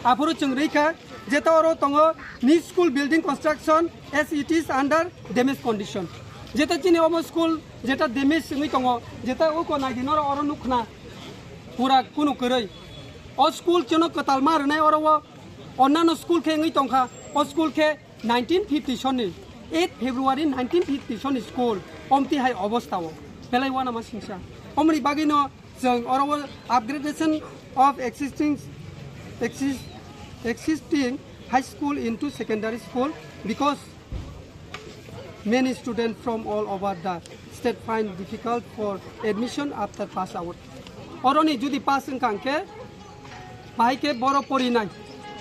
apro jeng reikha jeta oro tongo new school building construction as it is under damaged condition. Jeta chini omo school jeta damage ngi tongo jeta o ko nagi nor oro nukna pura kunu koroi o school chono katal mar nai oro onnano school ke ngi tongkha o school ke 1950 soni 8 February 1950 soni school omti hai obostha o belai wana ma singsa omri bagino jeng oro upgradation of existing high school into secondary school because many students from all over the state find difficult for admission after pass out. Oroni judi pass kangke bahike boro pori nai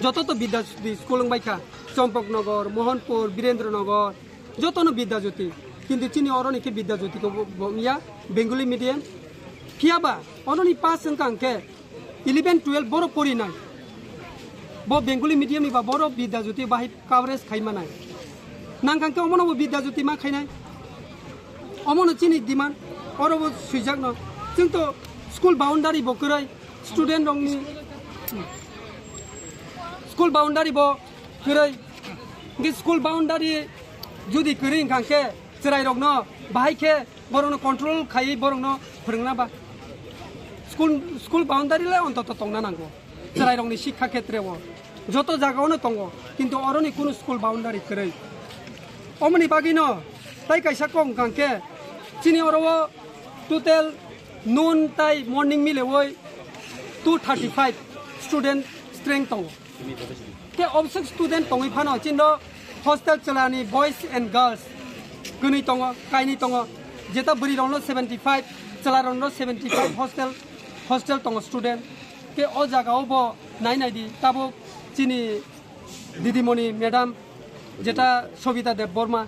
joto to bidya school baika Champok Nagar, Mohanpur, Birendra Nagar joto no bidya joti kintu chini oroni ke bidya joti ko ya Bengali medium kiaba oroni pass kangke 11 12 boro pori nai bo Bengali medium ni ba boro bidya joti bahai coverage khaima nai nangkang ke omono bidya joti ma khainai omono chini diman oro suijak no jingto school boundary bo korai student rongni school boundary bo korai ngi school boundary judi korai kangke cherai rok no bahai ke borong control khai borong no phorongna ba school boundary le ontoto tongna nango cherai rokni shikha khetre bo joto jaga ono tongo kintu oroni kuno school boundary korai omni bagino tai kaisa kong kangke chini oro total noon tai morning mile woi 235 student strength tongo ke obsek student tongi phano chindo hostel chalani boys and girls guni tongo kaini tongo jeta buri rongno 75 chalarongno 75 hostel tongo student ke o jaga obo nai di tabo chini didimoni madam যেটা সবিতা দেব Varma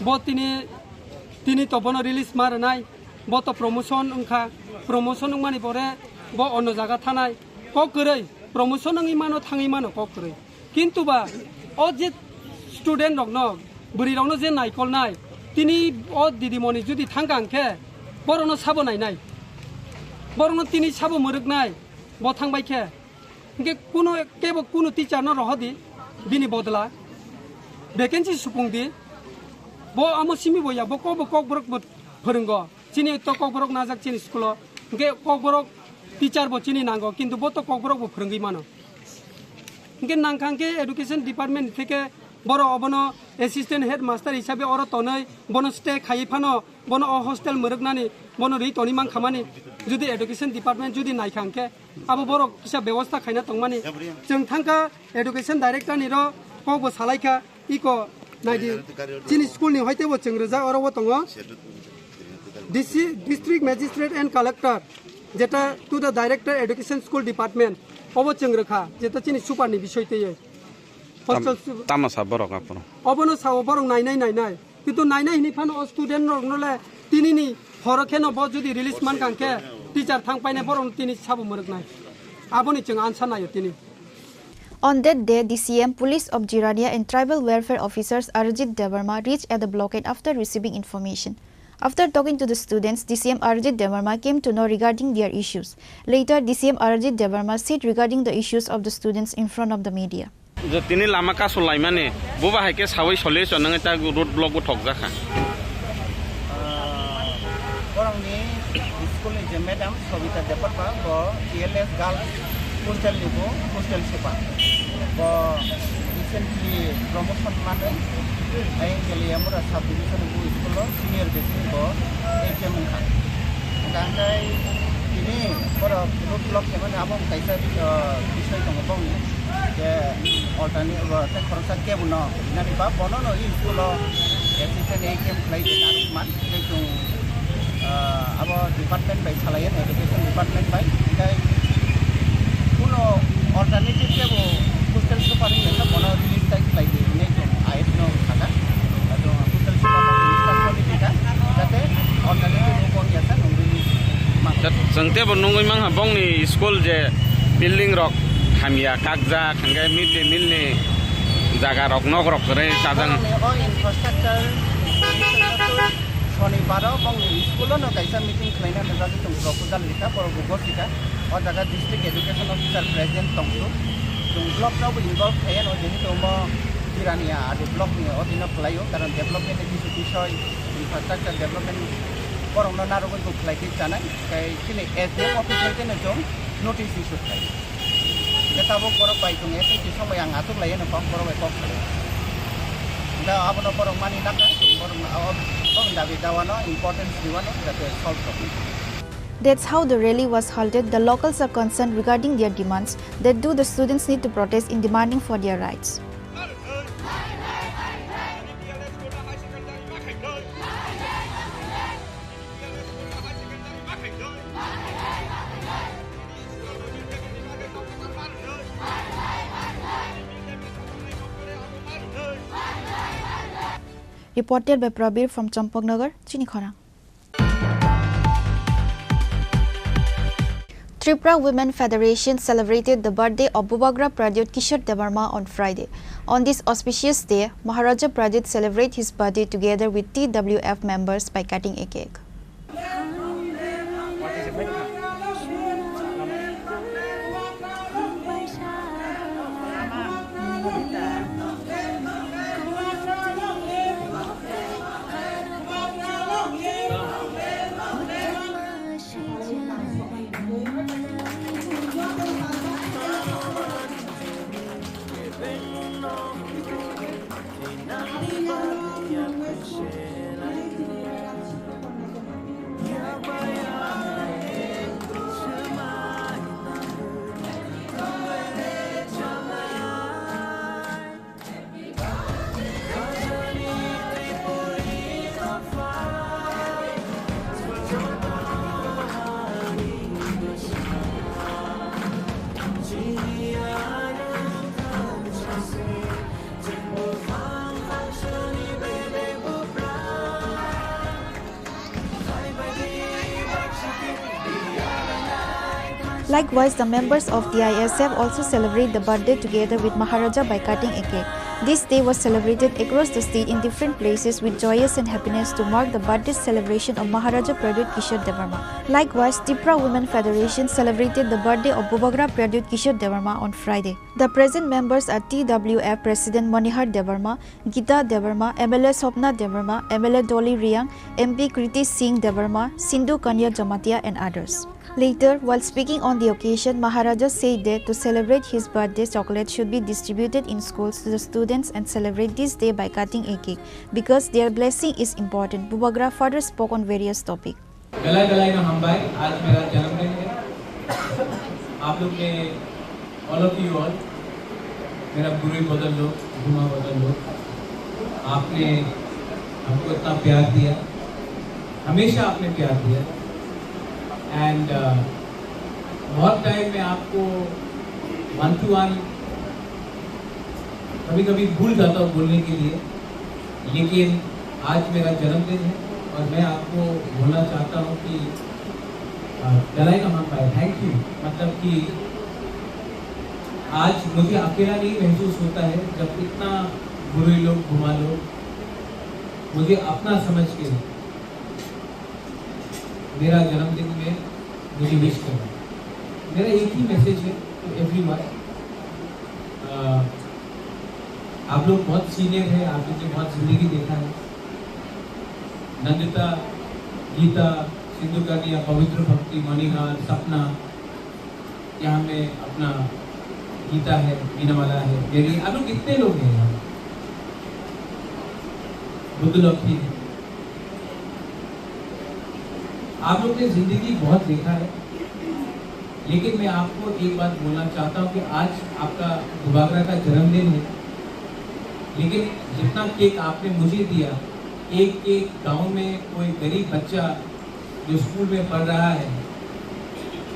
bo tini to bono release mar nai bo to promotion ungkha promotion ungmani pore bo onno jaga thanai kok korei promotion ngi mano thangi mano kok korei kintu ba o je student rok no buri rok no je naikol nai tini o didimoni judi thangkangkhe borono sabo nai borono tini sabo muruk nai bo thangbai khe ke kuno teacher no rohodi bini bodla vacancy supungdi bo amo simi boya bo kok borok phorungo chini to kok borok najak chini school ke kok borok teacher bo chini nango kintu bo to kok borok bo phorungi mano ke nangkangke education department theke boro obono assistant headmaster hisabe oro tonai bono stay khai phano bono hostel muruknani bono ri toni mang khamani judi education department judi naikangke abo borok kisa ব্যবস্থা খাইনা tongmani जों thangka education director ni ro kok bo salaika iko naidi chini school ni hoite bo chengreja oro bo tongo district magistrate and collector jeta to the director education school department obo chengrekha jeta chini super ni bishoy teye tamasa borok apno obono sawo borok nainai kitu nainai ni phano student rok nole tini ni horokheno bo jodi release man kangke teacher thangpaine borok tini sabo muruk nai aboni cheng answer nayo tini. On that day, DCM, Police of Jirania and Tribal Welfare Officers Arjit Devarma reached at the blockade after receiving information. After talking to the students, DCM Arjit Devarma came to know regarding their issues. Later, DCM Arjit Devarma said regarding the issues of the students in front of the media. Tini lama ka solai mane boba haike sawai solution nang ta road block bo thok jakha orang ni school ni madam Sobita Deparpa bo TLS girls hostel ni bo hostel sepa bo recently promotion mane ai kali amura sub division bo school senior basic bo HM kha kangai ini boro road block ke mane abong kaisa bishoy tong bong ni je alternate ba te khorsa ke buno nani ba bono no i school assistant HM play de man ke tung abo department by salayan education department by kai kuno alternative ke bo hostel super ni na bono release type play de nei tung IS no thaka ado hostel super release type quality ka jate alternative ko ni asa nungri jangte bo nungoi mang ha bong ni school je building rock hamia kakja khangai mid day meal ni jaga rok nok rok re sajang infrastructure শনিবার এবং স্কুলও ন কাইসা meeting খাইনা নেজা tung proposal lika por gugo sika o jaga district education officer present tongsu tung block no involve khayan o jehi tomo kirania ade block ni odino khlaio karon development ni kisu bishoy infrastructure development porong no narogo ko khlai ki janai kai kini SM officer tene jom notice issue khai ketabo porok bai tung ese ki somay ang atuk layan no pang porok bai kok khai da abono porong mani naka porong That's how the rally was halted. The locals are concerned regarding their demands. That do the students need to protest in demanding for their rights. Reported by Prabir from Champaknagar, Chini Khorang. Tripura Women Federation celebrated the birthday of Bubagra Pradyut Kishore Devarma on Friday. On this auspicious day, Maharaja Pradyut celebrated his birthday together with TWF members by cutting a cake. Likewise, the members of the ISF also celebrate the birthday together with Maharaja by cutting a cake. This day was celebrated across the state in different places with joyous and happiness to mark the birthday celebration of Maharaja Pradyut Kishore Devarma. Likewise, Tripura Women Federation celebrated the birthday of Bubagra Pradyut Kishore Devarma on Friday. The present members are TWF President Manihar Devarma, Gita Devarma, MLA Sopna Devarma, MLA Dolly Riang, MP Kriti Singh Devarma, Sindhu Kanya Jamatia and others. Later, while speaking on the occasion, Maharaja said that to celebrate his birthday, chocolate should be distributed in schools to the students and celebrate this day by cutting a cake because their blessing is important. Bubagra further spoke on various topics. गला गलाई ना हम भाई, आज मेरा जन्मदिन है। आप लोग ने all of you all मेरा बुरी बदल लो, घुमा बदल लो। आपने हमको इतना प्यार दिया, हमेशा आपने प्यार दिया। एंड बहुत टाइम में आपको 1-to-1 कभी-कभी भूल जाता हूँ बोलने के लिए, लेकिन आज मेरा जन्मदिन है और मैं आपको बोलना चाहता हूँ कि गलाई का मान पाए, थैंक यू। मतलब कि आज मुझे अकेला नहीं महसूस होता है जब इतना बुरे लोग घुमा लोग मुझे अपना समझ के मेरा जन्मदिन में मुझे विश करना। मेरा एक ही मैसेज है टू एवरीवन, आप लोग बहुत सीनियर हैं, आप लोग ने बहुत जिंदगी देखा है। नंदिता, गीता, सिंधु कन्या, पवित्र भक्ति, मणिहार, सपना, यहाँ में अपना गीता है, मीनामाला है, मेरी, आप लोग कितने लोग हैं यहाँ? बुद्धलक्ष्मी है। आप लोग ने जिंदगी बहुत देखा है, लेकिन मैं आपको एक बात बोलना चाहता हूँ कि आज आपका बुबागरा का जन्मदिन है, लेकिन जितना केक आपने मुझे दिया, एक गांव में कोई गरीब बच्चा जो स्कूल में पढ़ रहा है,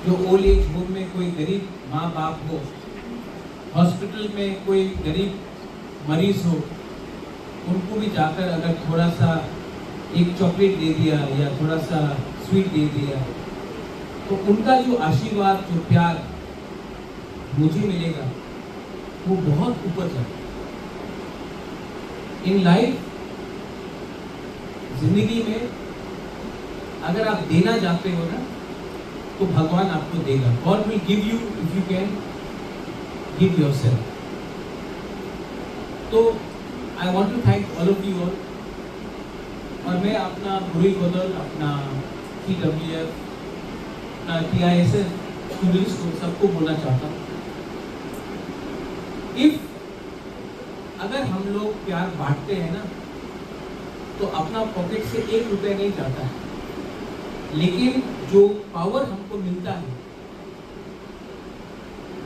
जो ओल्ड एज होम में कोई गरीब माँ बाप हो, हॉस्पिटल में कोई गरीब मरीज हो, उनको भी जाकर अगर थोड़ा सा एक चॉकलेट दे दिया या थोड़ा सा स्वीट दे दिया, तो उनका जो आशीर्वाद, जो प्यार मुझे मिलेगा, वो बहुत ऊपर जाएगा। इन लाइफ, जिंदगी में अगर आप देना चाहते हो ना, तो भगवान आपको देगा। God will give you if you can give yourself. तो I want to thank all of you all, और मैं अपना बुरी बदल, अपना TWF, अपना TISF स्टूडेंट्स को सबको बोलना चाहता हूँ, अगर हम लोग प्यार बांटते हैं ना, तो अपना पॉकेट से 1 रुपया नहीं जाता है, लेकिन जो पावर हमको मिलता है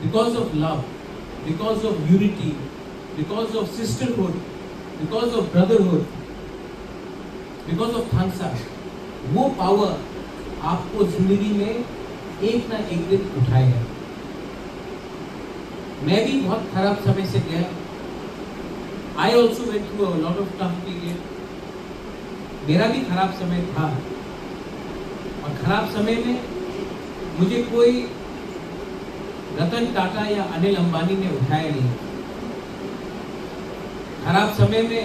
because of love, because of unity, because of sisterhood, because of brotherhood, because of थंसा, वो पावर आपको जिंदगी में एक ना एक दिन उठाएगा। मैं भी बहुत खराब समय से गया। I also went through a lot of tough period. मेरा भी खराब समय था, और खराब समय में मुझे कोई रतन टाटा या अनिल अंबानी ने उठाया नहीं। खराब समय में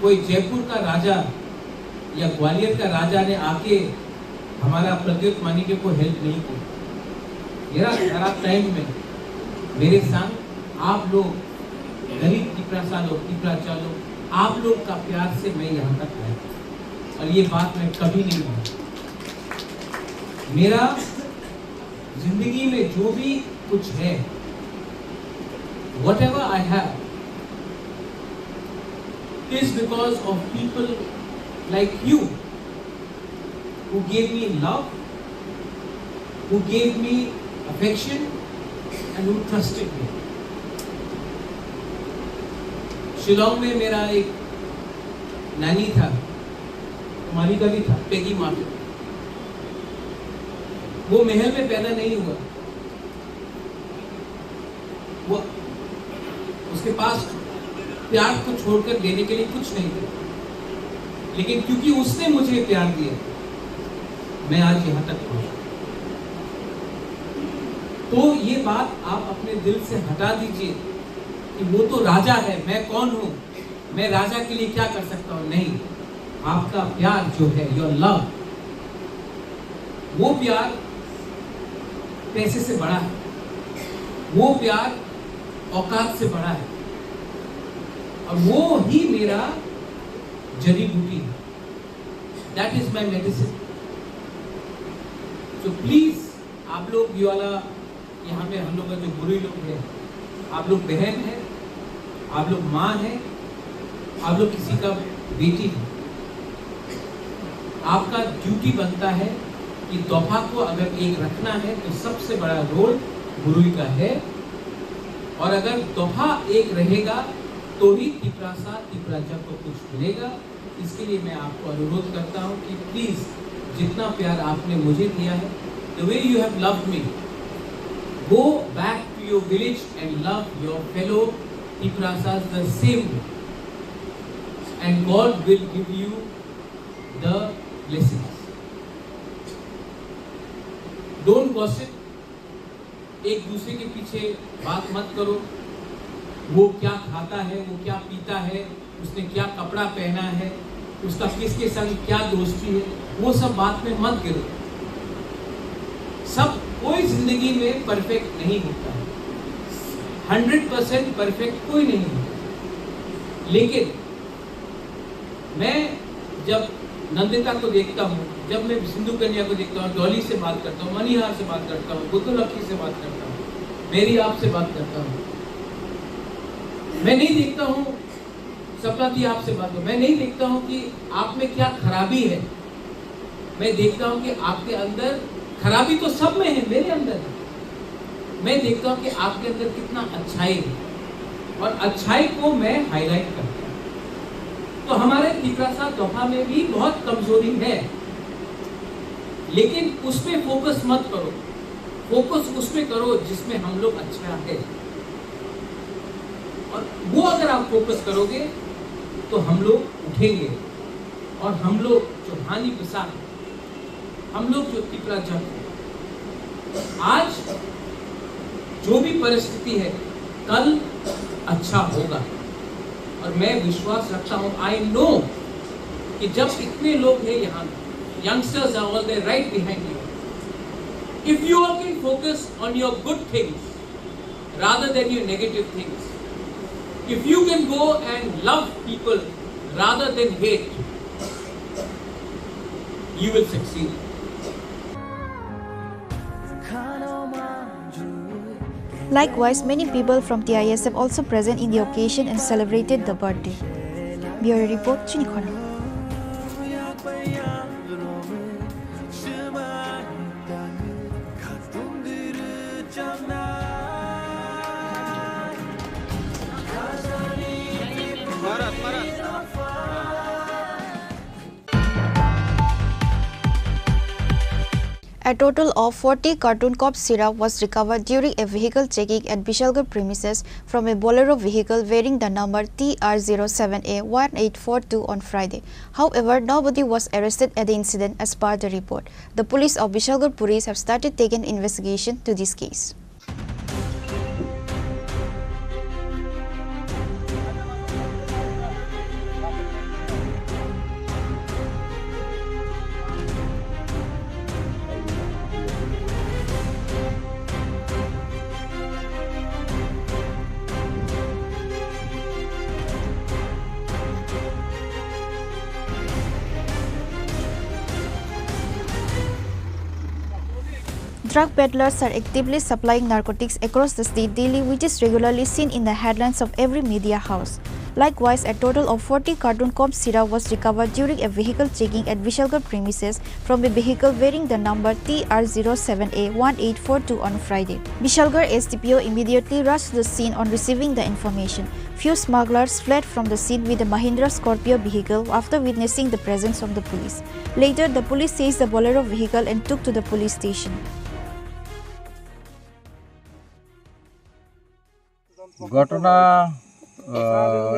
कोई जयपुर का राजा या ग्वालियर का राजा ने आके हमारा प्रद्युत मानिके को हेल्प नहीं की। मेरा खराब टाइम में मेरे संग आप लोग, गरीब टिपरा चालो, आप लोग का प्यार से मैं यहाँ तक आया, और ये बात मैं कभी नहीं भूलूंगा। मेरा जिंदगी में जो भी कुछ है, whatever I have, is because of people like you who gave me love, who gave me affection, and who trusted me. Shillong में मेरा एक नानी था, मानी का भी था, पेगी माफी। वो महल में पैदा नहीं हुआ, वो उसके पास प्यार को छोड़कर देने के लिए कुछ नहीं था, लेकिन क्योंकि उसने मुझे प्यार दिया, मैं आज यहाँ तक पहुंचा। तो ये बात आप अपने दिल से हटा दीजिए कि वो तो राजा है, मैं कौन हूँ, मैं राजा के लिए क्या कर सकता हूँ। नहीं, आपका प्यार जो है, योर लव, वो प्यार पैसे से बड़ा है, वो प्यार औकात से बड़ा है, और वो ही मेरा जड़ी बूटी है। That is my medicine. तो प्लीज आप लोग ये वाला, यहाँ पे हम लोग का जो बुरे लोग हैं, आप लोग बहन हैं, आप लोग माँ हैं, आप लोग किसी का बेटी है, आपका ड्यूटी बनता है कि तोहफा को अगर एक रखना है तो सबसे बड़ा रोल गुरुई का है, और अगर तोहफा एक रहेगा तो ही तिपराजा को कुछ मिलेगा। इसके लिए मैं आपको अनुरोध करता हूँ कि प्लीज जितना प्यार आपने मुझे दिया है, the way you have loved me, go back to your village and love your fellow Tiprasas the same way, and God will give you the blessings. Don't gossip. एक दूसरे के पीछे बात मत करो, वो क्या खाता है, वो क्या पीता है, उसने क्या कपड़ा पहना है, उसका किसके संग क्या दोस्ती है, वो सब बात में मत गिरो। सब कोई जिंदगी में परफेक्ट नहीं होता है, 100% परफेक्ट कोई नहीं होता। लेकिन मैं जब नंदिता को देखता हूँ, जब मैं सिंधु कन्या को देखता हूँ, डॉली से बात करता हूँ, मनीहार से बात करता हूँ, बुद्धलक्ष्मी से बात करता हूँ, मेरी आप से बात करता हूँ, मैं नहीं देखता हूँ सपनाती आपसे बात हो, मैं नहीं देखता हूँ कि आप में क्या खराबी है, मैं देखता हूँ कि आपके अंदर खराबी तो सब में है, मेरे अंदर है। मैं देखता हूँ कि आपके अंदर कितना अच्छाई है, और अच्छाई को मैं हाईलाइट करता हूँ। तो हमारे तिपरासा तोहफा में भी बहुत कमजोरी है, लेकिन उस पे फोकस मत करो, फोकस उस पे करो जिसमें हम लोग अच्छा है, और वो अगर आप फोकस करोगे तो हम लोग उठेंगे, और हम लोग जो हानि पिसा, हम लोग जो तिपराजा, आज जो भी परिस्थिति है कल अच्छा होगा। और मैं विश्वास रखता हूँ, आई नो कि जब इतने लोग हैं यहाँ, youngsters are all there right behind you, if you all can focus on your good things rather than your negative things, if you can go and love people rather than hate, you will succeed. Likewise, many people from TISF also present in the occasion and celebrated the birthday. Bureau Report, Chini Khorang. A total of 40 carton cough syrup was recovered during a vehicle checking at Bishalgarh premises from a Bolero vehicle bearing the number TR07A1842 on Friday. However, nobody was arrested at the incident as per the report. The police of Bishalgarh Police have started taking investigation to this case. Drug peddlers are actively supplying narcotics across the state daily, which is regularly seen in the headlines of every media house. Likewise, a total of 40 carton cough syrup was recovered during a vehicle checking at Bishalgarh premises from a vehicle bearing the number TR07A1842 on Friday. Bishalgarh SDPO immediately rushed to the scene on receiving the information. Few smugglers fled from the scene with a Mahindra Scorpio vehicle after witnessing the presence of the police. Later, the police seized the Bolero vehicle and took to the police station. ঘটনা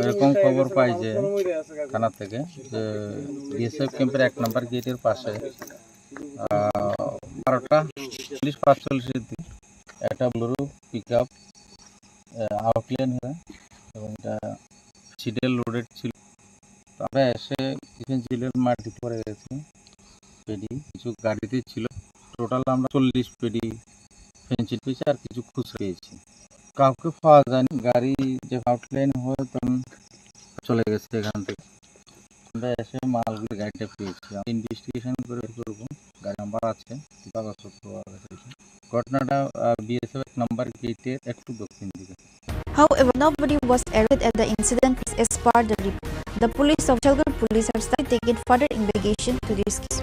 এরকম খবর পাই যে থানা থেকে যে BSF ক্যাম্পের 1 নম্বর গেটের পাশে 12টা 45-45 দিকে একটা ব্লুরু পিক আপ আউটলাইন হয়ে এবং এটা সিডেল লোডেড ছিল। আমরা এসে ইসেন্সিয়াল মাটি পড়ে গেছে পেডি কিছু গাড়িতে ছিল। টোটাল আমরা 40 পেডি ফেন্সিল পেয়েছি আর কিছু খুচরো পেয়েছি। কাউকে পাওয়া যায়নি। গাড়ি যে আউটলাইন হয়ে তখন চলে গেছে এখান থেকে। আমরা এসে মালগুলো গাড়িটা পেয়েছি। আমরা ইনভেস্টিগেশন করে বের করবো। গাড়ি নাম্বার আছে, কাগজপত্র আছে। ঘটনাটা বিএসএফ নাম্বার গেটের একটু দক্ষিণ দিকে। However, nobody was arrested at the incident as per the report. The police of Chalgar police have started taking further investigation to this case.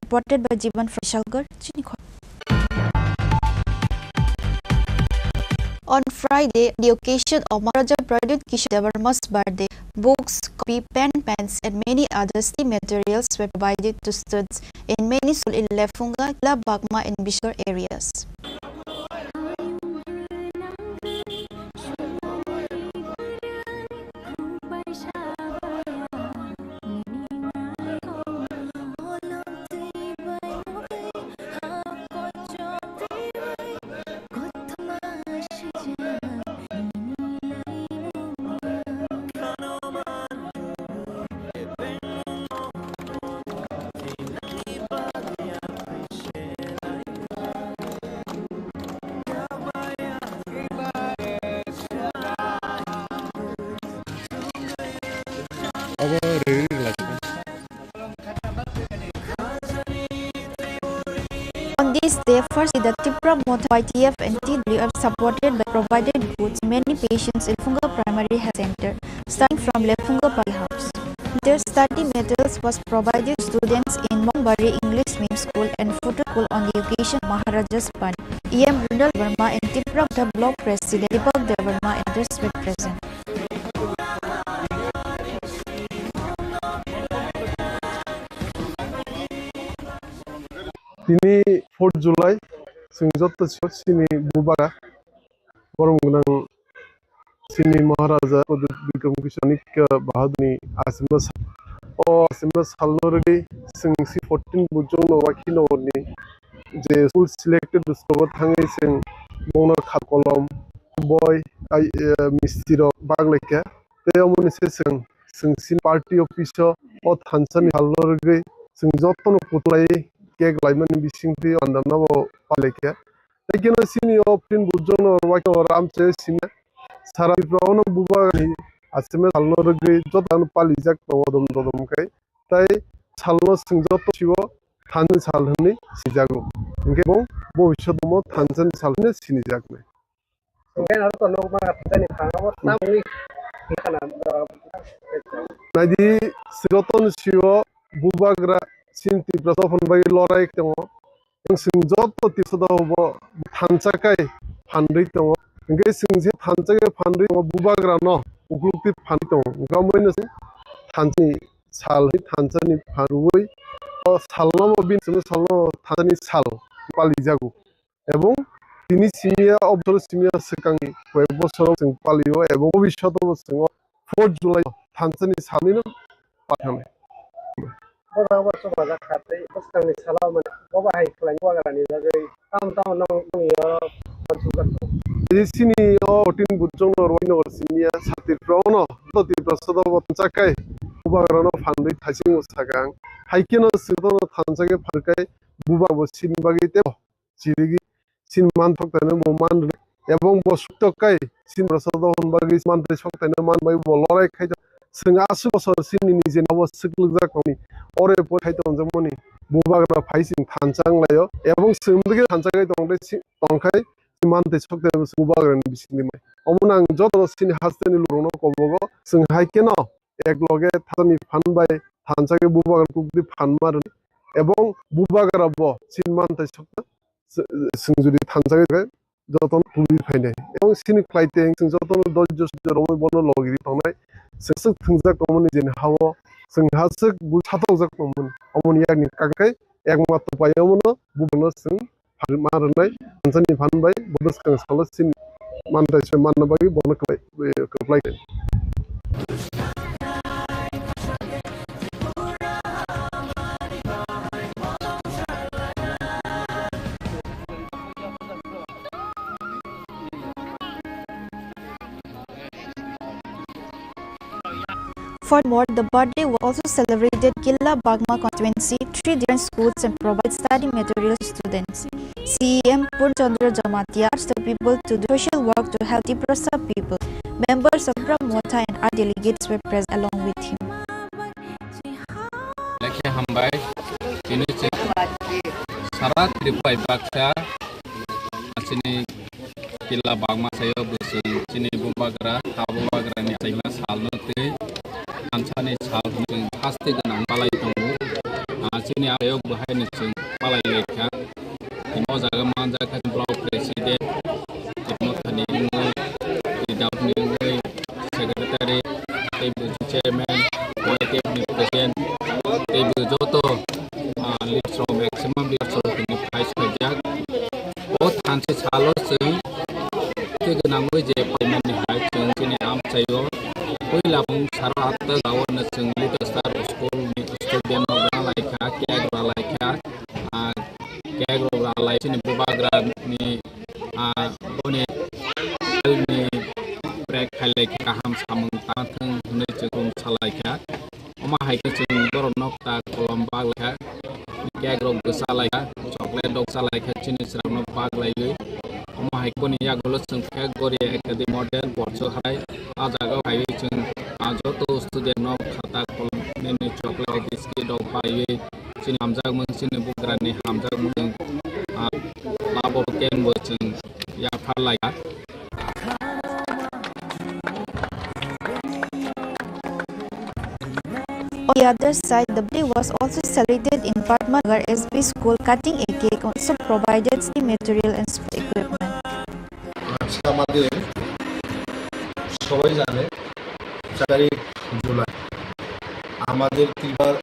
Reported by Jivan from Chalgar, Chini Khorang. On Friday, the occasion of Maharaja Pradut Kishore Devarma's birthday, books, copy, pens, and many other study materials were provided to students in many schools in Lefunga, Bagma, and Bishor areas. On this day, firstly, the Tripura Motha YTF and TWF supported by provided goods to many patients in Lefunga Primary Health Center, starting from Lefunga Party House. Their study materials was provided to students in Mongbari English Medium School and Photo School on the occasion of Maharaja's birthday. E.M. Rundal Verma and Tripura Motha Block President Deepak Devarma and others were present. তিনি 4 जुलाई जों जत सिनि बुबागा गरम गोनां सिनि महाराजा बिक्रम किशोर बाहादुरनि आसिमबा सालनोरगै जों सि 14 बुजों नवाखि नवरनि जे school selected store थाङै जों मौना खाकलम बय मिस्टिर बागलेके बेयाव मोनसे जों सिन पार्टी अफिस अ थानसानि सालनोरगै जों जतन पुतलाय केक लाइमोन बिसिंथि अंदानाव पालेके लेकिन सिनि ऑप्शन बुजों वाके और आमचे सिने सारा ब्राउन बुबानि आसिमे सालनो रगै जतान पालिजाक दम दम kai tai salno singjo chiwo than salhni sijago इंगे बो भविष्य दम थानसन सालने सिनिजाकने ओके आरो तो नोमा थानि थाङाव नामनि खाना नायदि सिगतन सिव बुबाग्रा सिनति प्रसफन बाय लराय दङ जों सिंजत तिसदाव थानसाकाय फानदै दङ इंगे सिंजे थानसाकाय फानदै बुबाग्रा न उग्लुक्ति फानदै दङ गामैनो थानसानि सालनि थानसानि फारुयै सालनाव बिनसो सालनो थानसानि साल पालिजागु এবং তিনি সিনিয়া অবসর সিনিয়া সেকাংনি কয়েক বছর जों পালিও এবং ভবিষ্যতেও जों 4 जुलाई थानसानि सालनिनो पाठानाय बबा बसो बाजा खातै बसखांनि सालाव माने बबा हाय खलाय वागारानि जागै ताम ताम नंगियो बसुगात सिनि 14 बुजों नरवाइनो सिनिया सातिफ्रावनो ततिप्रसद बतचाकाय बुबाग्रानो फानदै थासिं उसागां हायकेनो सिदनो थानसागे फारकाय बुबाबो सिनबागै ते जिरिगि सिन मानथकतानो मोमान এবং বসুতকাই সিন প্রসদ হনবাগি মানতে সকতাইনো মানবাই বলরাই খাই जों 80 বছর सिननि जेनाव सिकलुजाकनि अरे पथायतन जमनि बुबाग्रा फाइसिं थानसांलायो एवं सोमदगे थानसागै दंदे तंखाय मानते सकते बुबाग्रानि बिसिनिमाय अमनां जत सिन हास्तेनि लुरनो कबगो जों हायकेन एक लगे थानि फानबाय थानसागै बुबाग्रा कुगदि फानमार एवं बुबाग्रा ब सिन मानते सकते जों जुदि थानसागै जतन पुलि फायनाय एवं सिन क्लाइटें जों जतन दज्ज रमै बनो लगिरि थांनाय जोंसो थंजाक दंमोन जेन हाव जोंहासो बुथाथावजाक दंमोन अमनियानि काकाय एकमात्र पायावनो बुबनो जों मारनाय थानसानि फानबाय बदसखां सालसिन mantai manna bagi bona keplai Furthermore, the birthday was also celebrated Killa Bagma constituency, 3 different schools and provide study materials to students. CEM Purchandra Jamatia urged the people to do social work to help Tripura people. Members of Brahmota and our delegates were present along with him. Sarat Tripura Baksa Chini Killa Bagma sayo busung Chini Bubagra Habubagra ni China salnote Anchani sal ng pasti ganang palay tungo Chini ayo buhay ni chung palay lekha Imo zaga manja ka block president Imo thani ngoy without ni ngoy secretary table chairman table ni president table joto leads from maximum leads from ni vice president both hansi salo chung ke ganang ngoy je payment ni hai chung chini am sayo koi labung sarat gawan chung little star school ni student no laika keg laika keg lai chini bubagra ni bone ni break halai kaham samung ta thung ne chung salaika oma hai ke chung boronok ta kolomba laika keg rog salaika chocolate dog salaika chini sram bag lai oma hai ko ni ya golo chung keg gori academy model borcho hai ajaga hai chung joto student no khata kolom ne chocolate biscuit dog pai chini hamjak mung chini bugra ni hamjak mung labo ken bo chung ya phalai On the other side, the birthday was also celebrated in Padmanagar SB School, cutting a cake, also provided study material and sport equipment. আমাদের সবাই জানে 4 জুলাই আমাদের ত্রিপুরার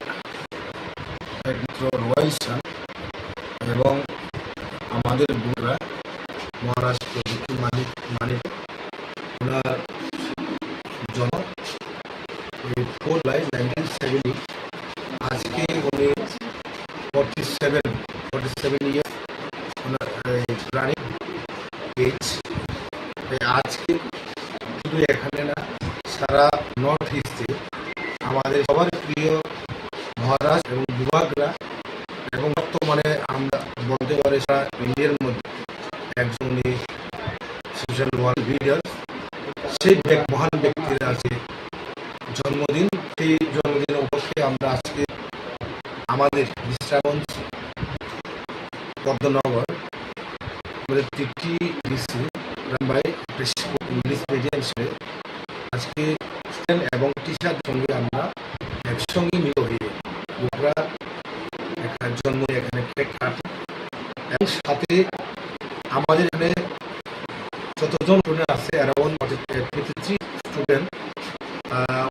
একমাত্র রয়েছে এবং আমাদের বুড়া মহারাষ্ট্র মানিক ওনার জন্ম 4 জুলাই 1970 আজকে উনি 47 ইয়ার্স ওনার রানিং এজ আজকে শুধু এখানে না সারা নর্থ ইস্টে আমাদের সবার প্রিয় মহারাষ্ট্র এবং বিভাগরা এবং বর্তমানে আমরা বলতে পারি সারা ইন্ডিয়ার মধ্যে একজন সোশ্যাল ওয়ার্ক লিডার সেই মহান ব্যক্তির আছে জন্মদিন সেই জন্মদিন উপলক্ষে আমরা আজকে আমাদের বিশ্রামঞ্চ পদ্মনগর আমাদের তৃপ্তি ডিসি রামবাই ইংলিশ মিডিয়াম হিসেবে আজকে স্টুডেন্ট এবং টিচার সঙ্গে আমরা একসঙ্গে মিলিত হয়ে আমরা এখানে জন্ম এখানে কেক কাটি এবং সাথে আমাদের এখানে যতজন স্টুডেন্ট আছে around 53 student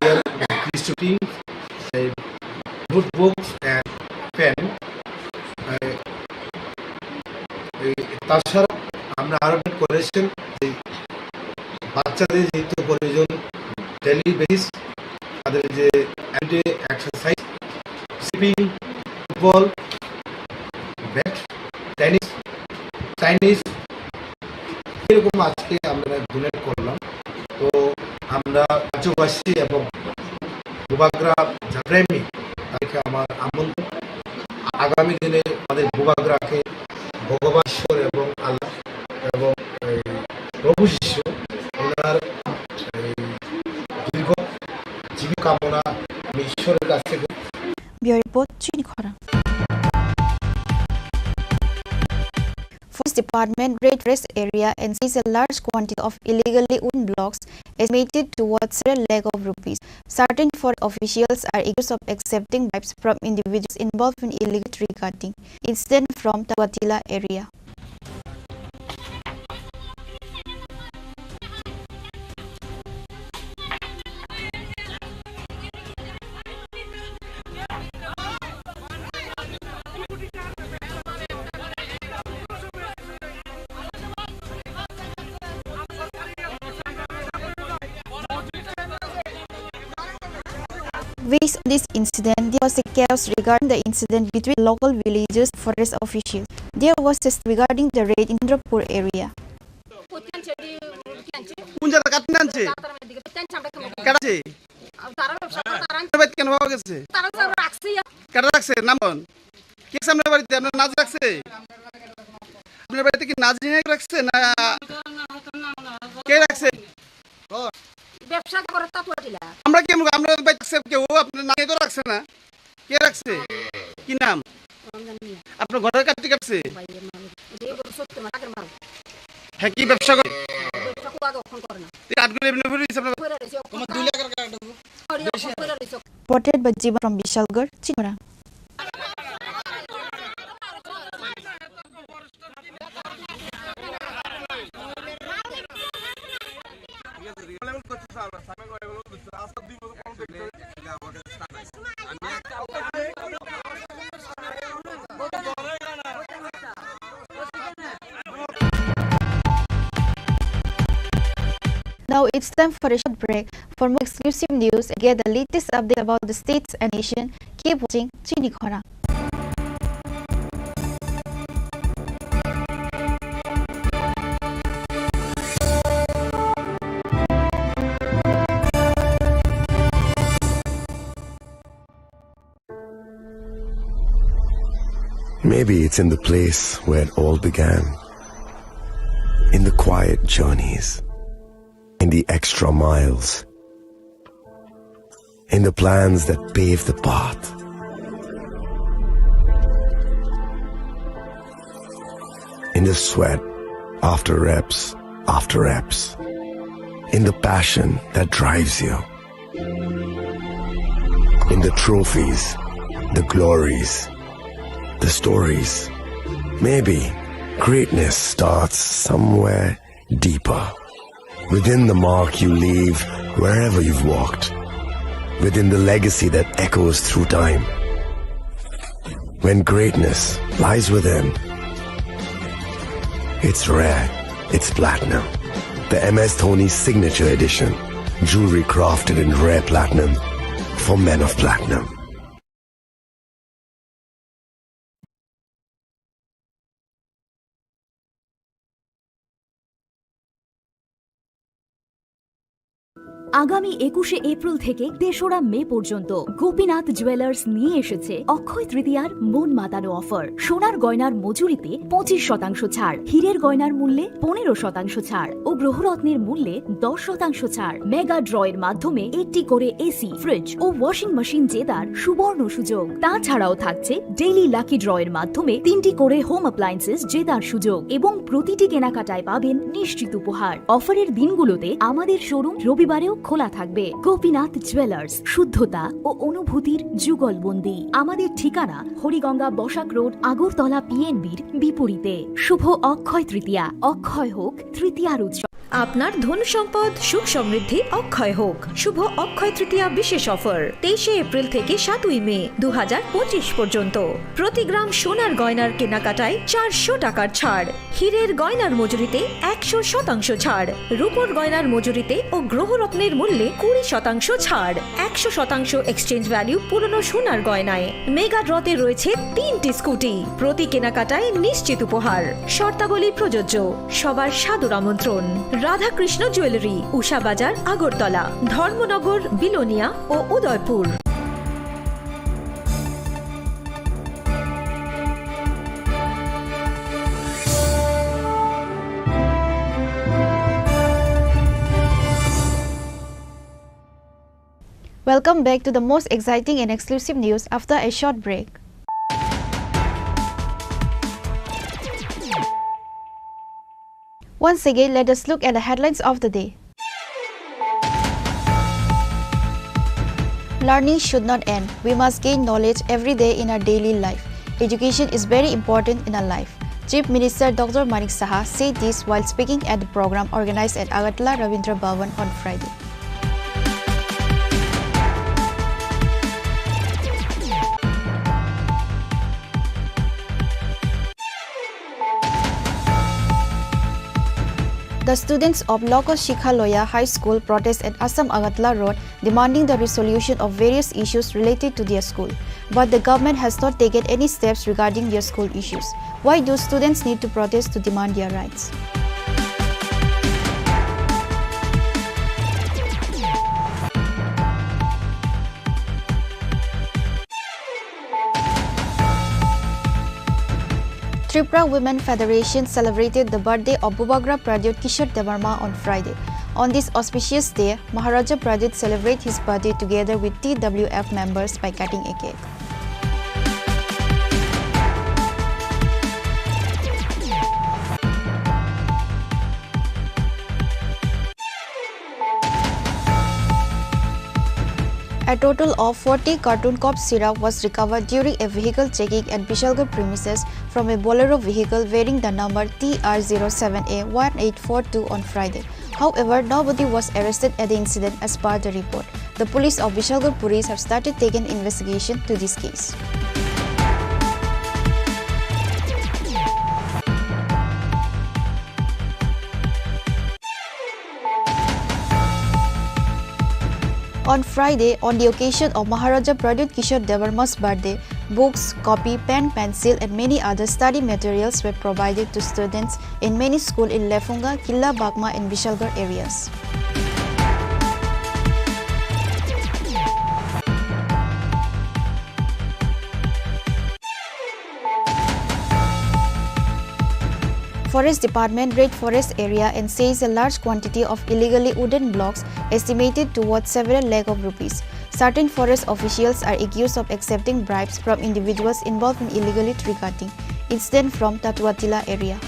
we are distributing notebooks and pen তাছাড়া আমরা আরো করেছেন যে বাচ্চাদের যেহেতু প্রয়োজন ডেইলি বেসিস তাদের যে everyday exercise swimming football bat tennis Chinese এরকম আজকে আমরা ডোনেট করলাম তো আমরা রাজ্যবাসী এবং বুবাগ্রা প্রেমী তাদেরকে আমার আমন্ত্রণ আগামী দিনে আমাদের বুবাগ্রাকে ভগবান ঈশ্বর এবং আল্লাহ এবং প্রভু শিষ্য ওনার দীর্ঘ জীবিকা কামনা আমি ঈশ্বরের কাছ থেকে Bureau Report, Chini Khorang. Forest Department raid rest area and seized a large quantity of illegally owned blocks estimated towards several lakh of rupees. Certain forest officials are accused of accepting bribes from individuals involved in illegal tree cutting. Incident from Tawatila area. Based on this incident, there was a chaos regarding the incident between local villagers and forest officials. There was a regarding the raid in Tripura area. আমরা কেমন আমরা বাইতেছে কেউ আপনার নাকি তো রাখছে না কে রাখছে কি নাম আপনার ঘরের কাটতে কাটছে হ্যাঁ কি ব্যবসা করে Reported by Jiva from Vishalgarh, Chini Khorang. Now it's time for a short break. For more exclusive news and get the latest update about the states and nation, keep watching Chini Khorang. Maybe it's in the place where it all began, in the quiet journeys, in the extra miles, in the plans that pave the path. In the sweat after reps, in the passion that drives you, in the trophies, the glories, the stories. Maybe greatness starts somewhere deeper, within the mark you leave wherever you've walked, within the legacy that echoes through time. When greatness lies within, it's rare, it's platinum. The MS Dhoni Signature Edition, jewelry crafted in rare platinum for men of platinum. আগামী ২১শে April থেকে ৩রা মে পর্যন্ত Gopinath jewellers নিয়ে এসেছে অক্ষয় তৃতীয়ার মন মাতানো offer. সোনার গয়নার মজুরিতে ২৫% ছাড়, হীরের গয়নার মূল্যে ১৫% ছাড় ও গ্রহরত্নের মূল্যে ১০% ছাড়। মেগা ড্রয়ের মাধ্যমে একটি করে এসি, ফ্রিজ ও ওয়াশিং মেশিন জেতার সুবর্ণ সুযোগ। তাছাড়াও থাকছে ডেইলি লাকি ড্রয়ের মাধ্যমে ৩টি করে হোম অ্যাপ্লায়েন্সেস জেতার সুযোগ এবং প্রতিটি কেনাকাটায় পাবেন নিশ্চিত উপহার। অফারের দিনগুলোতে আমাদের শোরুম রবিবারেও খোলা থাকবে। গোপীনাথ জুয়েলার্স, শুদ্ধতা ও অনুভূতির যুগলবন্দি। আমাদের ঠিকানা হরিগঙ্গা বসাক রোড, আগরতলা পিএনবির বিপরীতে। শুভ অক্ষয় তৃতীয়া, অক্ষয় হোক তৃতীয়ার উৎসব। আপনার ধন সম্পদ সুখ সমৃদ্ধি অক্ষয় হোক। শুভ অক্ষয় তৃতীয়া বিশেষ অফার 23শে এপ্রিল থেকে 7ই মে 2025 পর্যন্ত। প্রতি গ্রাম সোনার গয়নার কেনাকাটায় 400 টাকার ছাড়, হীরের গয়নার মজুরিতে 100% ছাড়, রূপোর গয়নার মজুরিতে ও গ্রহরত্নের মূল্যে 20% ছাড়, 100% এক্সচেঞ্জ ভ্যালু পুরনো সোনার গয়নায়। মেগা ড্রতে রয়েছে 3টি স্কুটি, প্রতি কেনাকাটায় নিশ্চিত উপহার। শর্তাবলী প্রযোজ্য। সবার সাদর আমন্ত্রণ। রাধাকৃষ্ণ জুয়েলারি, উষা বাজার, আগরতলা, ধর্মনগর, বিলোনিয়া ও Udaipur. Welcome back to the most exciting and exclusive news after a short break. Once again, let us look at the headlines of the day. Learning should not end. We must gain knowledge every day in our daily life. Education is very important in our life. Chief Minister Dr. Manik Saha said this while speaking at the program organized at Agartala Ravindra Bhavan on Friday. The students of Loko Shikhaloya High School protest at Assam Agatla Road demanding the resolution of various issues related to their school. But the government has not taken any steps regarding their school issues. Why do students need to protest to demand their rights? Tripura Women Federation celebrated the birthday of Bubagra Pradyut Kishore Devarma on Friday. On this auspicious day, Maharaja Pradyut celebrated his birthday together with TWF members by cutting a cake. A total of 40 carton cough syrup was recovered during a vehicle checking at Bishalgarh premises from a Bolero vehicle bearing the number TR07A1842 on Friday. However, nobody was arrested at the incident as per the report. The police of Bishalgarh Police have started taking investigation to this case. On Friday, on the occasion of Maharaja Pradyut Kishore Devarma's birthday, books, copy, pen, pencil and many other study materials were provided to students in many schools in Lefunga, Killa Bagma and Bishalgarh areas. Forest Department raid forest area and seized a large quantity of illegally wooden blocks estimated towards several lakh of rupees. Certain forest officials are accused of accepting bribes from individuals involved in illegally tree cutting. Incident from Tatuatila area.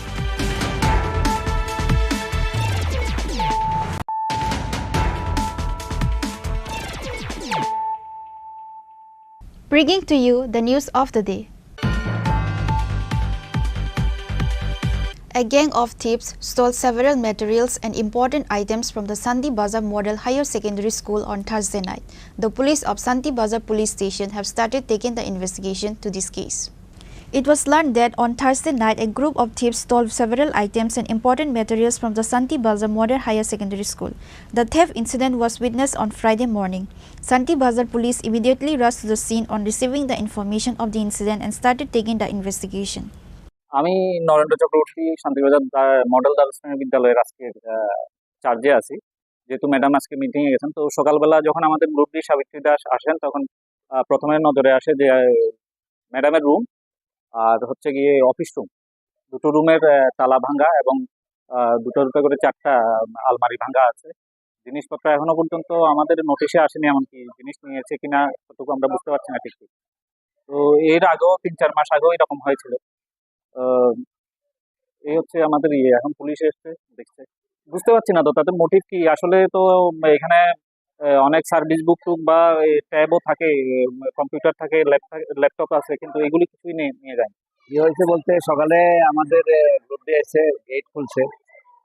Bringing to you the news of the day. A gang of thieves stole several materials and important items from the Santi Bazar Model Higher Secondary School on Thursday night. The police of Santi Bazar Police Station have started taking the investigation to this case. It was learned that on Thursday night, a group of thieves stole several items and important materials from the Santi Bazar Model Higher Secondary School. The theft incident was witnessed on Friday morning. Santi Bazar Police immediately rushed to the scene on receiving the information of the incident and started taking the investigation. আমি Narendra Chakraborty Shantibazar model দ্বাদশ শ্রেণী বিদ্যালয়ের আজকে চার্জে আছি, যেহেতু madam আজকে মিটিংয়ে গেছেন। তো সকালবেলা যখন আমাদের গ্রুপ ডি সাবিত্রী দাস আসেন, তখন প্রথমে নজরে আসে যে ম্যাডামের রুম আর হচ্ছে গিয়ে অফিস রুম, দুটো রুমের তালা ভাঙ্গা এবং দুটো করে চারটা আলমারি ভাঙ্গা আছে। জিনিসপত্র এখনো পর্যন্ত আমাদের নোটিশে আসেনি, এমনকি জিনিস নিয়েছে কিনা কতটুকু আমরা বুঝতে পারছি না ঠিক। তো এর আগেও 3-4 মাস আগেও এরকম হয়েছিল। এই হচ্ছে আমাদের এখন পুলিশ এসছে, দেখছে, বুঝতে পারছি না তো তাদের মোটিভ কি। আসলে তো এখানে অনেক সার্ভিস বুক টুক বা ট্যাবও থাকে, কম্পিউটার থাকে, ল্যাপটপ আছে, কিন্তু এগুলি কিছুই নিয়ে যায়। কি হয়েছে বলতে, সকালে আমাদের গ্রুপ দিয়ে এসে গেট খুলছে,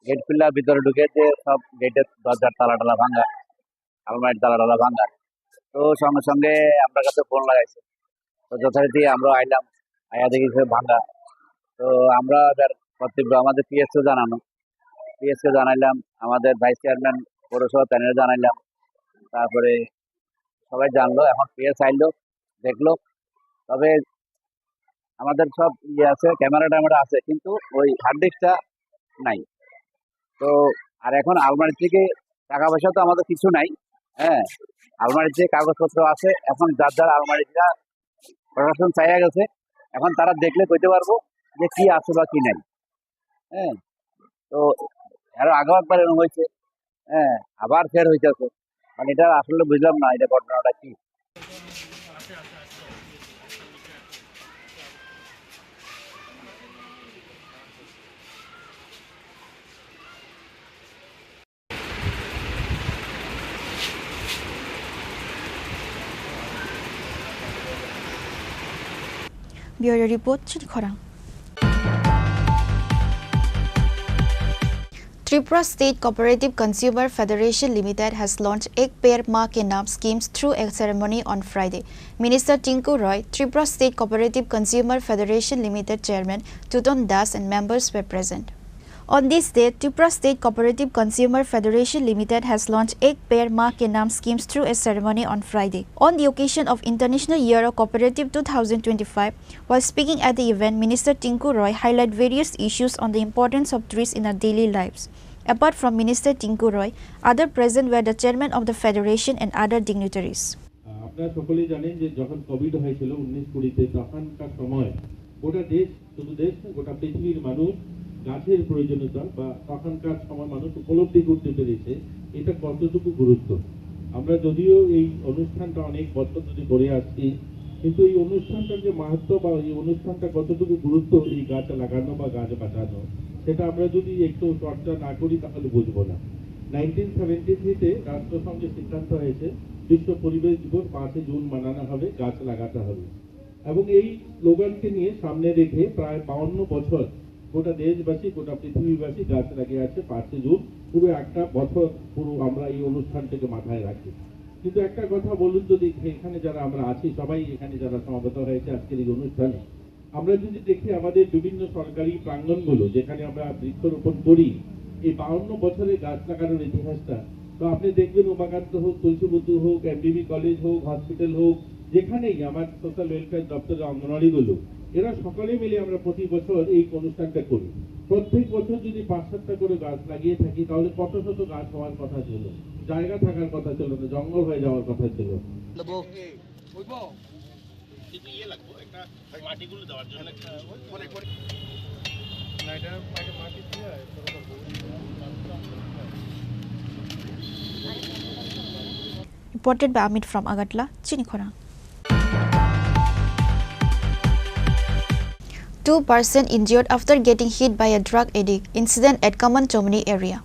গেট খুললে ভিতরে ঢুকে যে সব গেটের দরজার তালা ভাঙা, আলমারির তালা ভাঙা। তো সঙ্গে সঙ্গে আমরা কাছে ফোন লাগাইছে, তো যথারীতি আমরা আইলাম, আয়া দেখি ভাঙা। তো আমরা কর্তব্য আমাদের পিএসকে জানাইলাম, আমাদের ভাইস চেয়ারম্যান পৌরসভা প্যানেলে জানাইলাম, তারপরে সবাই জানলো। এখন পিএস আইলো, দেখলো, তবে আমাদের সব আছে, ক্যামেরা আছে, কিন্তু ওই হার্ড ডিস্কটা নাই। তো আর এখন আলমারি থেকে টাকা পয়সা তো আমাদের কিছু নাই, হ্যাঁ, আলমারির যে কাগজপত্র আছে, এখন যার আলমারিটা প্রশাসন চাইয়া গেছে, এখন তারা দেখলে কইতে পারবো যে কি আছে বা কি নাই। হ্যাঁ, তো আরো আগেও একবার এরকম হয়েছে, হ্যাঁ, আবার ফের হইতেছে, মানে এটা আসলে বুঝলাম না এটা ঘটনাটা কি। Bureau Report, Chini Khorang. Tripura State Cooperative Consumer Federation Limited has launched Ek Pair Ma Ke Naam schemes through a ceremony on Friday. Minister Tinku Roy, Tripura State Cooperative Consumer Federation Limited Chairman Tuton Das and members were present. On this day, Tripura State Cooperative Consumer Federation Limited has launched Ek Pair Maa Ke Naam schemes through a ceremony on Friday. On the occasion of International Year of Cooperative 2025, while speaking at the event, Minister Tinku Roy highlighted various issues on the importance of trees in our daily lives. Apart from Minister Tinku Roy, other present were the chairman of the federation and other dignitaries. আপনারা সকলেই জানেন যে যখন Covid হয়েছিল 19-20-তে তখনকার সময় গোটা দেশ শুধু দেশ গোটা পৃথিবীর মানুষ গাছের প্রয়োজনীয়তা বা তখনকার সময় মানুষ উপলব্ধি করতে পেরেছে এটা কতটুকু গুরুত্ব। আমরা যদিও এই অনুষ্ঠানটা অনেক বছর ধরে করে আসছি, কিন্তু এই অনুষ্ঠানটার যে মাহাত্ম্য বা এই অনুষ্ঠানটা কতটুকু গুরুত্ব এই গাছ লাগানো বা গাছ বাঁচানো, সেটা আমরা যদি একটু চর্চা না করি তাহলে বুঝবো না। 1973-তে রাষ্ট্রসংঘের সিদ্ধান্ত হয়েছে বিশ্ব পরিবেশ দিবস 5 জুন মানানো হবে, গাছ লাগাতে হবে, এবং এই স্লোগানকে নিয়ে সামনে রেখে প্রায় 52 বছর গোটা দেশবাসী গোটা পৃথিবীবাসী গাছ লাগিয়ে আছে 5 জুন, পুরো একটা বছর পুরো আমরা এই অনুষ্ঠানটাকে মাথায় রাখি। কিন্তু একটা কথা বলুন তো দেখি, এখানে যারা আমরা আছি সবাই এখানে যারা সমবেত হয়েছে আজকের এই অনুষ্ঠানে, আমরা যদি দেখি আমাদের বিভিন্ন সরকারি প্রাঙ্গণগুলো যেখানে আমরা বৃক্ষরোপণ করি, এই 52 বছরের গাছ লাগানোর ইতিহাসটা, তো আপনি দেখবেন উমাকান্ত হোক, তুলসীবুদ্ধ হোক, এমবিবি কলেজ হোক, হসপিটাল হোক, যেখানেই আমার সোশ্যাল ওয়েলফেয়ার দপ্তরের অঙ্গনওয়াড়িগুলো, এরা সকলে মিলে আমরা প্রতি বছর এই অনুষ্ঠানটা করি। প্রত্যেক বছর যদি 5-7টা করে গাছ লাগিয়ে থাকি তাহলে কত শত গাছ হওয়ার কথা ছিল, জায়গা থাকার কথা ছিল না, জঙ্গল হয়ে যাওয়ার কথা ছিল। Reported by Amit from Agatla, Chini Khorang. 2 persons injured after getting hit by a drug addict. Incident at Kaman Chomni area.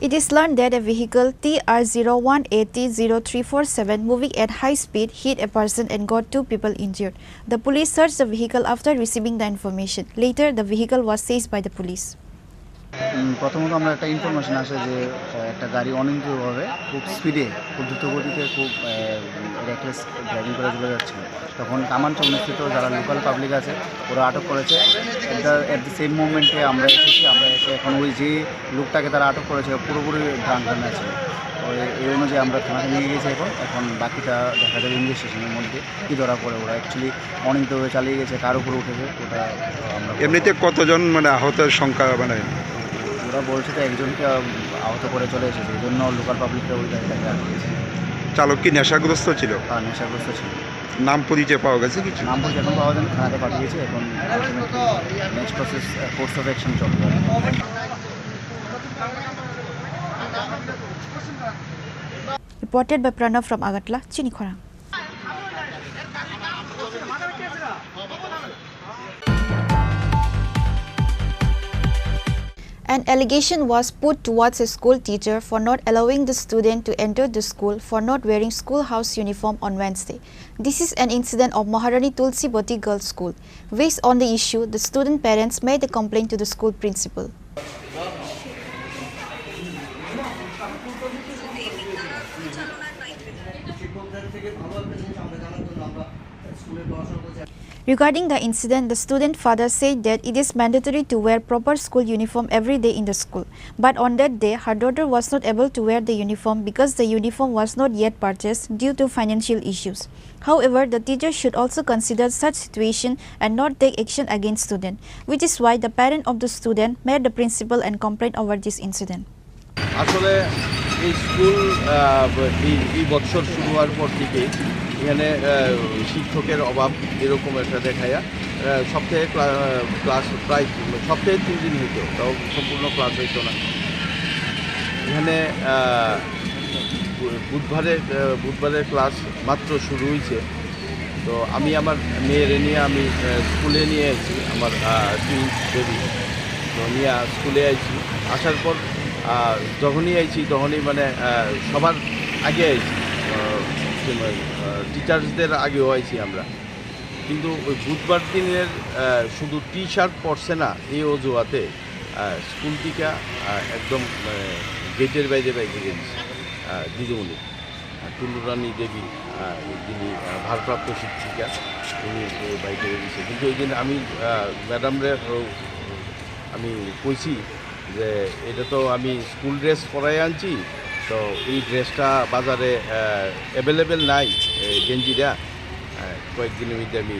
It is learned that a vehicle TR0180-0347 moving at high speed hit a person and got 2 people injured. The police searched the vehicle after receiving the information. Later, the vehicle was seized by the police. প্রথমত আমরা একটা information আসে যে একটা গাড়ি অনিয়ন্ত্রিতভাবে খুব স্পিডে খুব দ্রুত গতিতে খুব রেকলেস ড্রাইভিং করে চলে যাচ্ছে। তখন কামান চৌমস্থিত যারা লোকাল পাবলিক আছে ওরা আটক করেছে। এট দ্য সেম মুভমেন্টে আমরা এসেছি, আমরা এসে এখন ওই যে লোকটাকে তারা আটক করেছে পুরোপুরি ড্রাঙ্ক আছে, এই অনুযায়ী আমরা থানাতে নিয়ে গেছি। এখন বাকিটা দেখা যাবে ইনভেস্টিগেশনের মধ্যে কী ধরা পড়ে। ওরা অ্যাকচুয়ালি অনিয়ন্ত্রিতভাবে চালিয়ে গেছে, কার উপরে উঠেছে ওটা আমরা। এমনিতে কতজন মানে আহতের সংখ্যা মানে ওরা বলছে তো একজনকে আহত করে চলে এসেছে, এই জন্য লোকাল পাবলিকরা ওই জায়গাটাকে আটকেছে। চালক কি নেশাগ্রস্ত ছিল? হ্যাঁ, নেশাগ্রস্ত ছিল। নাম পরিচয় পাওয়া গেছে কিছু? নাম পরিচয় এখন পাওয়া যায়, থানাতে পাঠিয়েছে। এখন next process course of action চলবে। Reported by Pranav from Agatla, Chini Khorang. An allegation was put towards a school teacher for not allowing the student to enter the school for not wearing schoolhouse uniform on Wednesday. This is an incident of Maharani Tulsiboti Girls School. Based on the issue, the student parents made a complaint to the school principal. Regarding the incident, the student father said that it is mandatory to wear proper school uniform every day in the school. But on that day, her daughter was not able to wear the uniform because the uniform was not yet purchased due to financial issues. However, the teacher should also consider such situation and not take action against student, which is why the parent of the student made the principal and complained over this incident. আসলে এই school এই বছর শুরু হওয়ার পর থেকে এখানে শিক্ষকের অভাব এরকম একটা দেখায়া সপ্তাহে ক্লাস প্রায় সপ্তাহে 3 দিন হইতো, তাও সম্পূর্ণ ক্লাস হইতো না। এখানে বুধবারের ক্লাস মাত্র শুরু হয়েছে, তো আমি আমার মেয়ের নিয়ে আমি স্কুলে নিয়ে এসেছি, আমার টুইন্স বেবি। তো নিয়ে স্কুলে আইছি আসার পর যখনই আইছি তখনই মানে সবার আগে আইছি টিচার্সদের আগেও আইছি আমরা কিন্তু ওই বুধবার দিনের শুধু টি শার্ট পরছে না এই অজুহাতে স্কুল থেকে একদম গেটের বাইরে বাইরে গেছি দিদিমণি টুলুরানী দেবী যিনি ভারপ্রাপ্ত শিক্ষিকা উনি বাইরে দিয়েছে কিন্তু ওই দিন আমি ম্যাডামরে আমি কইছি যে এটা তো আমি স্কুল ড্রেস পরাই আনছি তো এই ড্রেসটা বাজারে অ্যাভেলেবেল নাই গেঞ্জিটা কয়েকদিনের মধ্যে আমি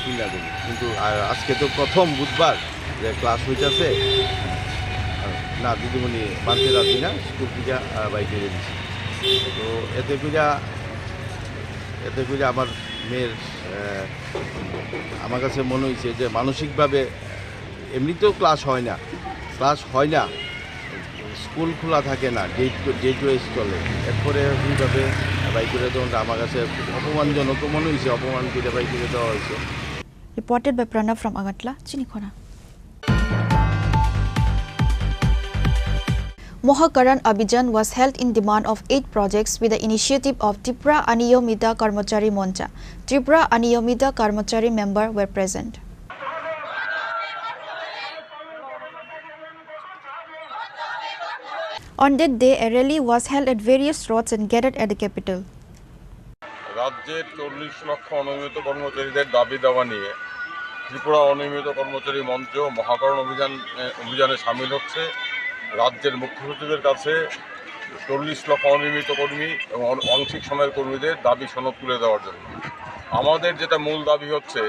কিনা দেবো কিন্তু আজকে তো প্রথম বুধবার যে ক্লাস হইতেছে না দিদিমণি মানতে রাখি না স্কুল থেকে বাইকে দিচ্ছি তো এতে করে আমার মেয়ের আমার কাছে মনে হয়েছে যে মানসিকভাবে এমনিতেও ক্লাস হয় না স্কুল খোলা থাকে না ডে টু চলে এরপরে ওইভাবে বাইক করে দেওয়াটা আমার কাছে খুব অপমানজনক মনে হয়েছে অপমান করে বাইক করে দেওয়া হয়েছে Reported by Pranav from Agatla, Chini Khorang. Mohakaran Abhijan was held in demand of 8 projects with the initiative of Tripura Aniyomita Karmachari Moncha. Tripura Aniyomita Karmachari members were present. On that day, a rally was held at various roads and gathered at the capital. রাজ্যের 40 লক্ষ অনিয়মিত কর্মচারীদের দাবি দাওয়া নিয়ে ত্রিপুরা অনিয়মিত কর্মচারী মঞ্চ মহাকরণ অভিযানে সামিল হচ্ছে রাজ্যের মুখ্য সচিবের কাছে 40 লক্ষ অনিয়মিত কর্মী এবং আংশিক সময়ের কর্মীদের দাবি সনদ তুলে দেওয়ার জন্য আমাদের যেটা মূল দাবি হচ্ছে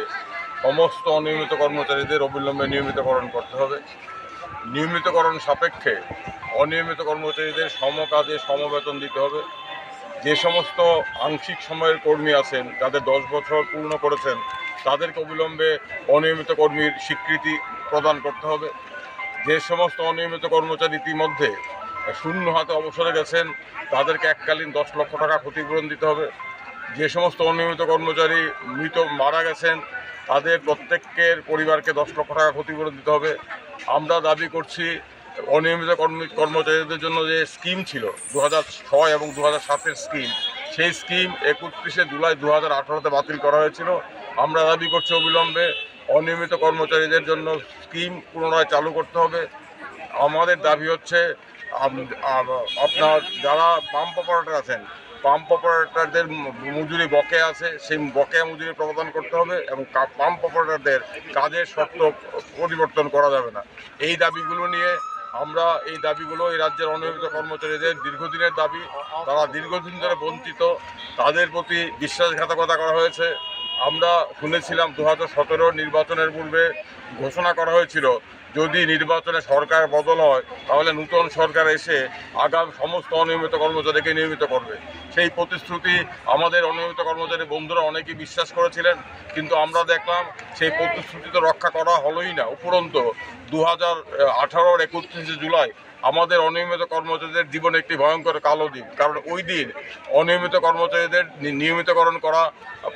সমস্ত অনিয়মিত কর্মচারীদের অবিলম্বে নিয়মিতকরণ করতে হবে নিয়মিতকরণ সাপেক্ষে অনিয়মিত কর্মচারীদের সমকাজে সমবেতন দিতে হবে যে সমস্ত আংশিক সময়ের কর্মী আছেন যাদের 10 বছর পূর্ণ করেছেন তাদেরকে অবিলম্বে অনিয়মিত কর্মীর স্বীকৃতি প্রদান করতে হবে যে সমস্ত অনিয়মিত কর্মচারী ইতিমধ্যে শূন্য হাতে অবসরে গেছেন তাদেরকে এককালীন 10 লক্ষ টাকা ক্ষতিপূরণ দিতে হবে যে সমস্ত অনিয়মিত কর্মচারী মারা গেছেন তাদের প্রত্যেকের পরিবারকে 10 লক্ষ টাকা ক্ষতিপূরণ দিতে হবে আমরা দাবি করছি অনিয়মিত কর্মচারীদের জন্য যে স্কিম ছিল 2006 এবং 2007-এর স্কিম সেই স্কিম 31 জুলাই 2018-তে বাতিল করা হয়েছিল আমরা দাবি করছি অবিলম্বে অনিয়মিত কর্মচারীদের জন্য স্কিম পুনরায় চালু করতে হবে আমাদের দাবি হচ্ছে আপনার যারা পাম্প অপারেটর আছেন পাম্প অপারেটরদের মজুরি বকেয়া আছে সেই বকেয়া মজুরি প্রদান করতে হবে এবং পাম্প অপারেটরদের কাজের শর্ত পরিবর্তন করা যাবে না এই দাবিগুলো নিয়ে আমরা এই দাবিগুলো এই রাজ্যের অনিয়মিত কর্মচারীদের দীর্ঘদিনের দাবি তারা দীর্ঘদিন ধরে বঞ্চিত তাদের প্রতি বিশ্বাসঘাতকতা করা হয়েছে আমরা শুনেছিলাম 2017 নির্বাচনের পূর্বে ঘোষণা করা হয়েছিল যদি নির্বাচনে সরকার বদল হয় তাহলে নতুন সরকার এসে আগামী সমস্ত অনিয়মিত কর্মচারীকে নিয়মিত করবে সেই প্রতিশ্রুতি আমাদের অনিয়মিত কর্মচারী বন্ধুরা অনেকেই বিশ্বাস করেছিলেন কিন্তু আমরা দেখলাম সেই প্রতিশ্রুতি তো রক্ষা করা হলোই না উপরন্তু 2018-র 31 জুলাই আমাদের অনিয়মিত কর্মচারীদের জীবনে একটি ভয়ঙ্কর কালো দিন কারণ ওই দিন অনিয়মিত কর্মচারীদের নিয়মিতকরণ করা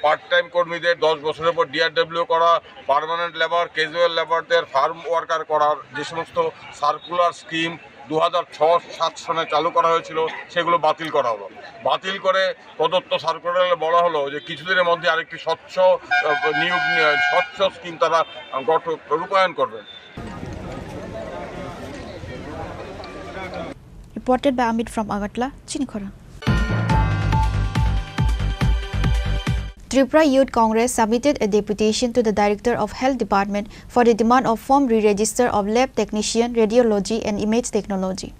পার্ট টাইম কর্মীদের 10 বছরের পর ডিআরডব্লিউ করা পার্মানেন্ট লেবার ক্যাজুয়াল লেবারদের ফার্ম ওয়ার্কার করার যে সমস্ত সার্কুলার স্কিম 2006-07 সনে চালু করা হয়েছিল সেগুলো বাতিল করা হলো বাতিল করে প্রদত্ত সার্কুলারে বলা হলো যে কিছুদিনের মধ্যে আরেকটি স্বচ্ছ স্কিম তারা রূপায়ণ করবেন Reported by Amit from Agatla, Chini Khorang. Tripura Youth Congress submitted a deputation to the Director of Health Department for the demand of form re-register of lab technician, radiology and image technology.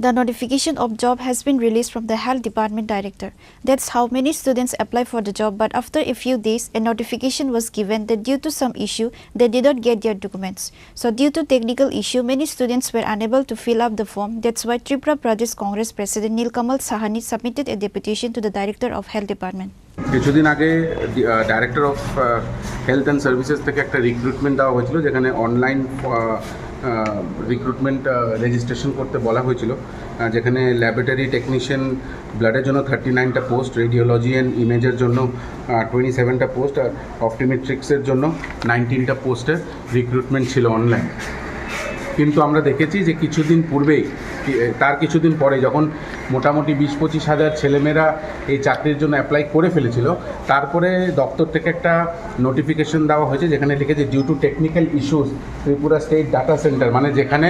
The notification of job has been released from the Health Department Director. That's how many students apply for the job, but after a few days, a notification was given that due to some issue, they did not get their documents. So due to technical issue, many students were unable to fill up the form. That's why Tripura Pradesh Congress President Nilkamal Sahani submitted a deputation to the Director of Health Department. কিছুদিন আগে director of health and services থেকে একটা recruitment দেওয়া হয়েছিল যেখানে online recruitment registration করতে বলা হয়েছিল যেখানে ল্যাবরেটরি টেকনিশিয়ান ব্লাডের জন্য 39টা পোস্ট রেডিওলজি অ্যান্ড ইমেজের জন্য 27টা পোস্ট আর অপটিমেট্রিক্সের জন্য 19টা পোস্টের রিক্রুটমেন্ট ছিল অনলাইন কিন্তু আমরা দেখেছি যে কিছুদিন পূর্বেই তার কিছুদিন পরে যখন মোটামুটি 20-25 হাজার ছেলেমেয়েরা এই চাকরির জন্য অ্যাপ্লাই করে ফেলেছিল, তারপরে দপ্তর থেকে একটা নোটিফিকেশন দেওয়া হয়েছে যেখানে লিখেছে due to technical issues Tripura state data center, মানে যেখানে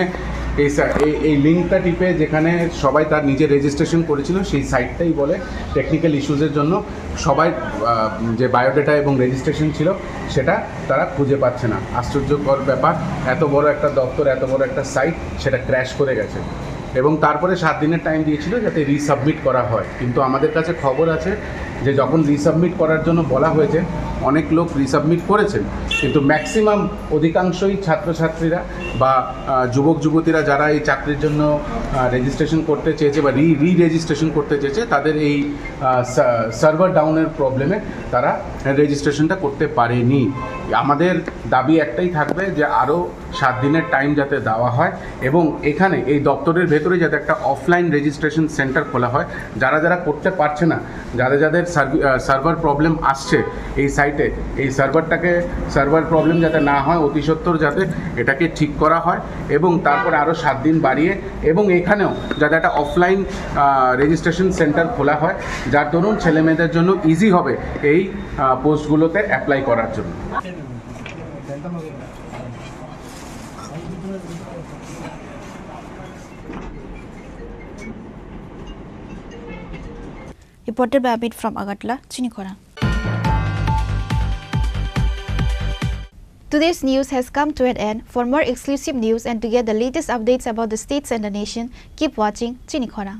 এই লিঙ্কটা টিপে যেখানে সবাই তার নিজের রেজিস্ট্রেশন করেছিল সেই সাইটটাই বলে টেকনিক্যাল ইস্যুসের জন্য সবাই যে বায়োডাটা এবং রেজিস্ট্রেশন ছিল সেটা তারা খুঁজে পাচ্ছে না। আশ্চর্যকর ব্যাপার, এত বড় একটা দপ্তর, এত বড় একটা সাইট, সেটা ক্র্যাশ করে গেছে এবং তারপরে 7 দিনের টাইম দিয়েছিল যাতে রিসাবমিট করা হয়। কিন্তু আমাদের কাছে খবর আছে যে যখন রিসাবমিট করার জন্য বলা হয়েছে অনেক লোক রিসাবমিট করেছেন, কিন্তু ম্যাক্সিমাম অধিকাংশই ছাত্রছাত্রীরা বা যুবক যুবতীরা যারা এই চাকরির জন্য রেজিস্ট্রেশন করতে চেয়েছে বা রেজিস্ট্রেশন করতে চেয়েছে তাদের এই সার্ভার ডাউনের প্রবলেমে তারা রেজিস্ট্রেশনটা করতে পারেনি। আমাদের দাবি একটাই থাকবে যে আরও 7 দিনের টাইম যাতে দেওয়া হয় এবং এখানে এই দপ্তরের ভেতরে যাতে একটা অফলাইন রেজিস্ট্রেশন সেন্টার খোলা হয়। যারা যারা করতে পারছে না, যাদের সার্ভার প্রবলেম আসছে এই সাইটে, এই সার্ভার প্রবলেম যাতে না হয়, অতি সত্বর যাতে এটাকে ঠিক করা হয় এবং তারপরে আরও 7 দিন বাড়িয়ে এবং এখানেও যাতে একটা অফলাইন রেজিস্ট্রেশন সেন্টার খোলা হয় যার দরুন ছেলেমেয়েদের জন্য ইজি হবে এই পোস্টগুলোতে অ্যাপ্লাই করার জন্য। Reported by Abid from Agartala, Chini Khorang. Today's news has come to an end. For more exclusive news and to get the latest updates about the states and the nation, keep watching Chini Khorang.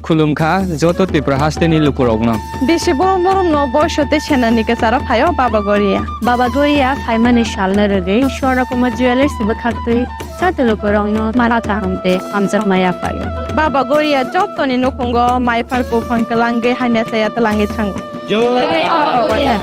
खुलुमखा जत त्रिपुरा हास्टेनि लुकुरगनो बेसे बरम बरम न बयसते सेनानिके सारा फायो बाबा गोरिया फाइमाने शालना रगे शोरा कुमा jewellers बखाते साते लुकुरगनो मारा तांते हमजर माया फायो बाबा गोरिया जतनि नखंगो माइफारको फंकलांगे हाने साया तलांगे थांगो जय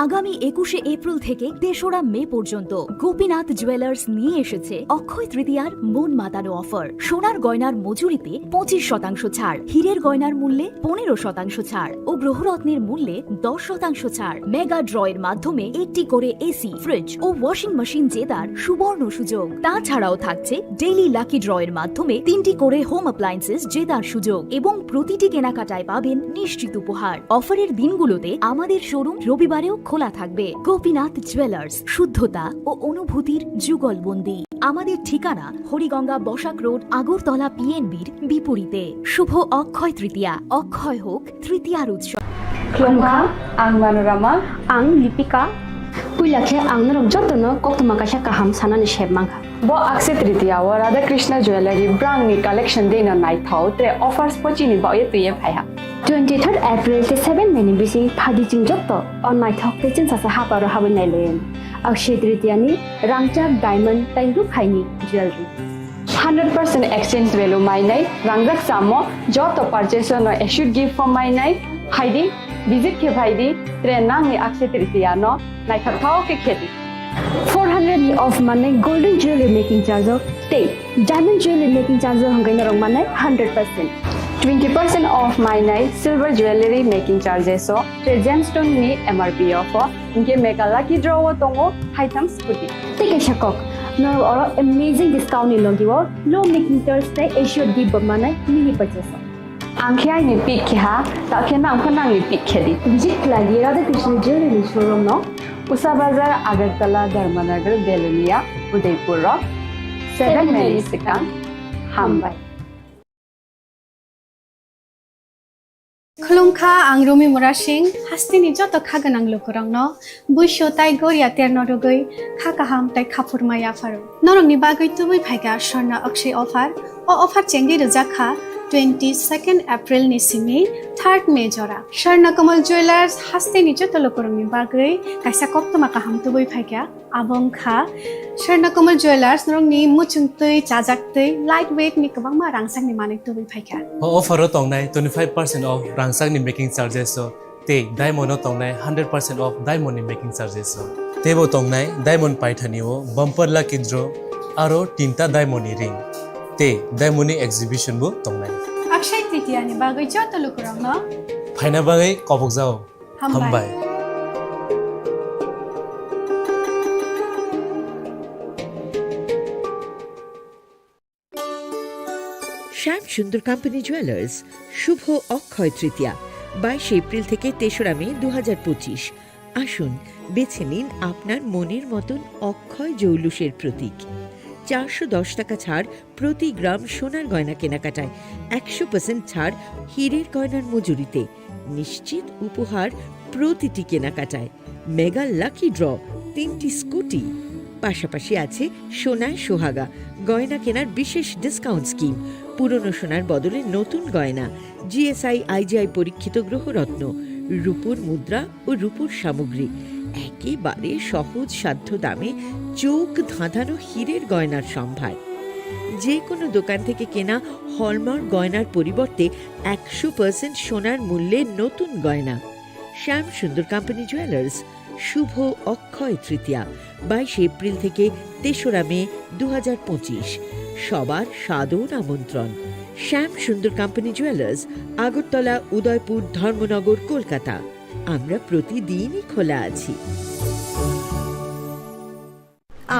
আগামী 21শে এপ্রিল থেকে ৩রা মে পর্যন্ত গোপীনাথ জুয়েলার্স নিয়ে এসেছে অক্ষয় তৃতীয়ার মন মাতানো অফার। সোনার গয়নার মজুরিতে 25% ছাড়, হীরের গয়নার মূল্যে 15% ছাড় ও গ্রহরত্নের মূল্যে 10% ছাড়। মেগা ড্রয়ের মাধ্যমে একটি করে এসি, ফ্রিজ ও ওয়াশিং মেশিন জেতার সুবর্ণ সুযোগ। তাছাড়াও থাকছে ডেইলি লাকি ড্রয়ের মাধ্যমে 3টি করে হোম অ্যাপ্লায়েন্সেস জেতার সুযোগ এবং প্রতিটি কেনাকাটায় পাবেন নিশ্চিত উপহার। অফারের দিনগুলোতে আমাদের শোরুম রবিবারেও খোলা থাকবে। গোপীনাথ জুয়েলার্স, শুদ্ধতা ও অনুভূতির যুগলবন্দি। আমাদের ঠিকানা হরিগঙ্গা বসাক রোড, আগরতলা পিএনবির বিপরীতে। শুভ অক্ষয় তৃতীয়া, অক্ষয় হোক তৃতীয়ার উৎসব। খুলুমখা আং মানোরামা আং লিপিকা পুইলাখে আং নরক যতনো কক্তমা কাশা কাহাম সানানি শেবমাংখা bo akse tritiya wa radha krishna jewelry brand ni collection dena nai thau te offers pochini ba ye tuye phaiha 23rd April te 7 meni bisi phadi jingjok to on nai thok te chen sa ha paro habin nai len akshe tritiya ni rangchak diamond tairu khaini jewelry 100% exchange value mai nai rangrak samo joto purchase no should give for mai nai haidi visit ke bhaidi tre nang ni akse tritiya no nai thau ke kheti 400 of money golden jewelry making charge of stay diamond jewelry making charge of hangai narong manai 100% 20% off my night silver jewelry making charges so gemstone ni MRP of inke mega lucky draw tongo item scooty take a shakok no or amazing discount ni logiwo low making charge stay assured give manai mini purchase angkhai ni pick kha ta khena angkhana ni pick khedi visit lagi radha krishna jewelry showroom no Usha बाजार Agartala Dharmanagar बेलुनिया Udaipur 7 minutes sekan hambai खुलुमखा आं रमि मुरा सिंह हास्तिनि जत खागोनां लोगोरांनो बुइसो ताइ गोरिया तेरनो रगै खाकाहाम ताइ खाफुरमाया pharaoh नरंनि बागै तुबै फाइगा स्वर्णा अक्षय अफार ओ अफार चेंगि रजाखा 22 April ni simi 3rd May jora Swarnakomal Jewelers hasteni joto lokorongni bagui kaisa koktoma kaham tubui phaikya abongkha Swarnakomal Jewelers norongni muchungtui chajaktui lightweight ni kabangma rangsakni manik tubui phaikya offer tongnai 25% off rangsakni making charges so te diamond tongnai 100% off diamond ni making charges so tebo tongnai diamond paithani o bumper lucky draw aro tinta diamond ni ring te diamond ni exhibition bu tongnai Akshay Tritiya ni bagui joto lokorongno phaina bagai kobok jao hambai শ্যাম সুন্দর company jewellers শুভ Akshaya Tritiya 22 April থেকে 3রা মে 2025 আসুন বেছে নিন আপনার মনের মতন অক্ষয় জৌলুসের প্রতীক 410 টাকা ছাড় প্রতি গ্রাম সোনার গয়না কেনাকাটায় 100% ছাড় হীরের গয়নার মজুরিতে নিশ্চিত উপহার প্রতিটি কেনাকাটায় মেগা লাকি ড্র 3টি স্কুটি পাশাপাশি আছে সোনায় সোহাগা গয়না কেনার বিশেষ ডিসকাউন্ট স্কিম পুরনো সোনার বদলে নতুন গয়না জিএসআই আইজিআই পরীক্ষিত গ্রহরত্ন রূপোর মুদ্রা ও রূপোর সামগ্রী একেবারে সহজ সাধ্য দামে চোখ ধাঁধানো হীরের গয়নার সম্ভার যে কোনো দোকান থেকে কেনা হলমার্ক গয়নার পরিবর্তে 100% সোনার মূল্যে নতুন গয়না শ্যাম সুন্দর কোম্পানি জুয়েলার্স শুভ অক্ষয় তৃতীয়া 22 এপ্রিল থেকে 3রা মে 2025 সবার সাদর আমন্ত্রণ শ্যাম সুন্দর কোম্পানি জুয়েলার্স আগরতলা উদয়পুর ধর্মনগর কলকাতা আমরা প্রতিদিনই খোলা আছি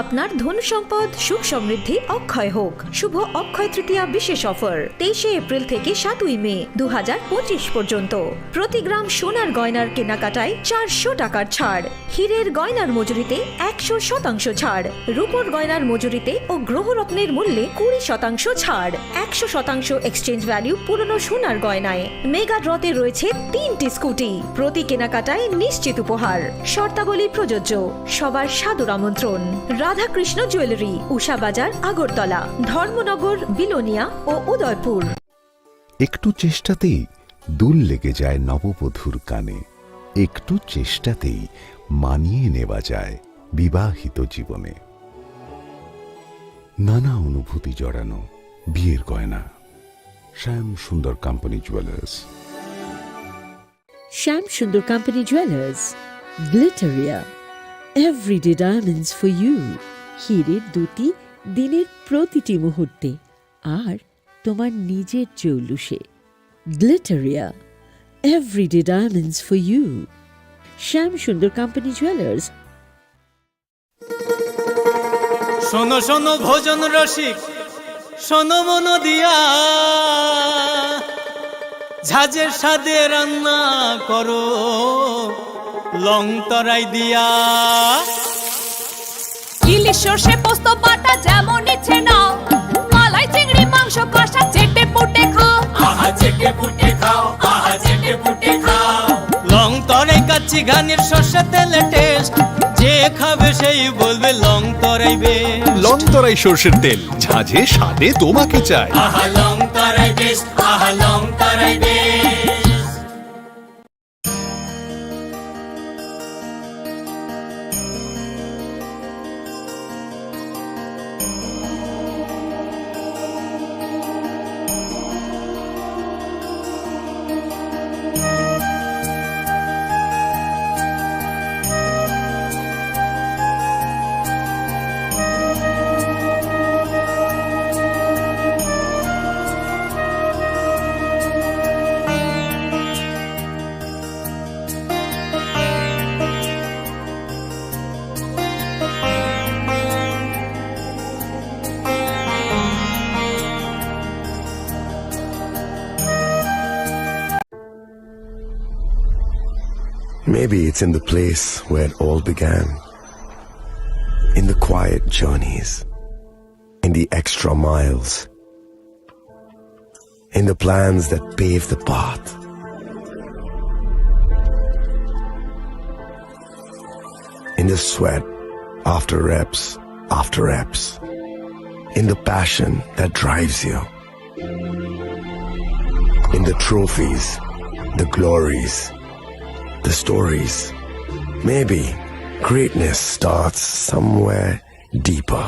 আপনার ধন সম্পদ সুখ সমৃদ্ধি অক্ষয় হোক শুভ অক্ষয় তৃতীয়া বিশেষ অফার 23 এপ্রিল থেকে 7 মে 2025 পর্যন্ত প্রতি গ্রাম সোনার গয়নার কেনাকাটায় 400 টাকার ছাড় হীরের গয়নার মজুরিতে 100% ছাড় রূপোর গয়নার মজুরিতে ও গ্রহরত্নের মূল্যে 20% ছাড় 100% এক্সচেঞ্জ ভ্যালু পুরনো সোনার গয়নায় মেগা ড্রতে রয়েছে 3টি স্কুটি প্রতি কেনাকাটায় নিশ্চিত উপহার শর্তাবলী প্রযোজ্য সবার সাদর আমন্ত্রণ রাধাকৃষ্ণ জুয়েলারি উষা বাজার আগরতলা ধর্মনগর বিলোনিয়া ও উদয়পুর একটু চেষ্টাতেই দুল লেগে যায় নববধূর কানে একটু চেষ্টাতেই মানিয়ে নেওয়া যায় বিবাহিত জীবনে নানা অনুভূতি জড়ানো বিয়ের গয়না শ্যাম সুন্দর কোম্পানি জুয়েলার্স শ্যাম সুন্দর company jewellers গ্লিটারিয়া Everyday diamonds for you. হীরের দুটি দিনের প্রতিটি মুহূর্তে আর তোমার নিজের জৌলুসে গ্লিটারিয়া Everyday diamonds for you. শ্যাম সুন্দর কোম্পানি জুয়েলার্স শোনো শোনো ভোজন রসিক শোনো মন দিয়া ঝাঁঝের স্বাদে রান্না করো লং তরাই দিয়া ইলিশ সর্ষে পোস্ত বাটা যেমন ইচ্ছে নাও মালাই চিংড়ি মাংস কষা চেটে পুটে খাও আহা চেটে পুটে খাও আহা চেটে পুটে খাও লং তরাই কাচ্চি ঘানির সর্ষে তেলে টেস্ট যে খাবে সেই বলবে লং তরাই বেশ লং তরাই সর্ষের তেল ঝাঁঝে স্বাদে তোমাকে চাই আহা লং তরাই বেশ আহা লং তরাই বেশ Maybe it's in the place where it all began. In the quiet journeys. In the extra miles. In the plans that pave the path. In the sweat after reps. In the passion that drives you. in the trophies, the glories, the stories. Maybe greatness starts somewhere deeper,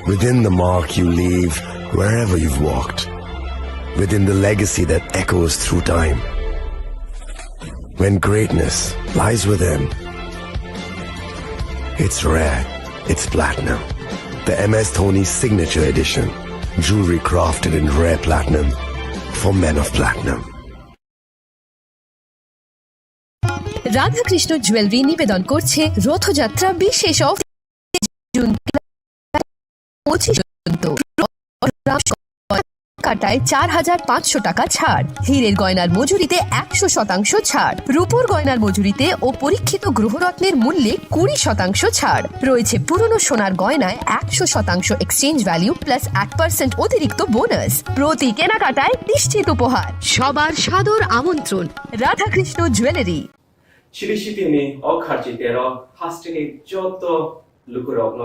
within the mark you leave wherever you've walked, within the legacy that echoes through time. When greatness lies within, it's rare, it's platinum. The MS Dhoni Signature Edition, jewelry crafted in rare platinum for men of platinum. Radhakrishna jewellery নিবেদন করছে রথযাত্রা বিশেষ offer June 25 পর্যন্ত কাটায় 4,500 টাকা ছাড়, হীরের গয়নার মজুরিতে 100% ছাড়, রূপোর গয়নার মজুরিতে ও পরীক্ষিত গ্রহরত্নের মূল্যে 20% ছাড় রয়েছে। পুরনো সোনার গয়নায় 100% এক্সচেঞ্জ ভ্যালু প্লাস 1% অতিরিক্ত বোনাস। প্রতি কেনাকাটায় নিশ্চিত উপহার। সবার সাদর আমন্ত্রণ Radhakrishna jewellery. 치리시티니 어카지대로 하스티니 쪼또 루크로그노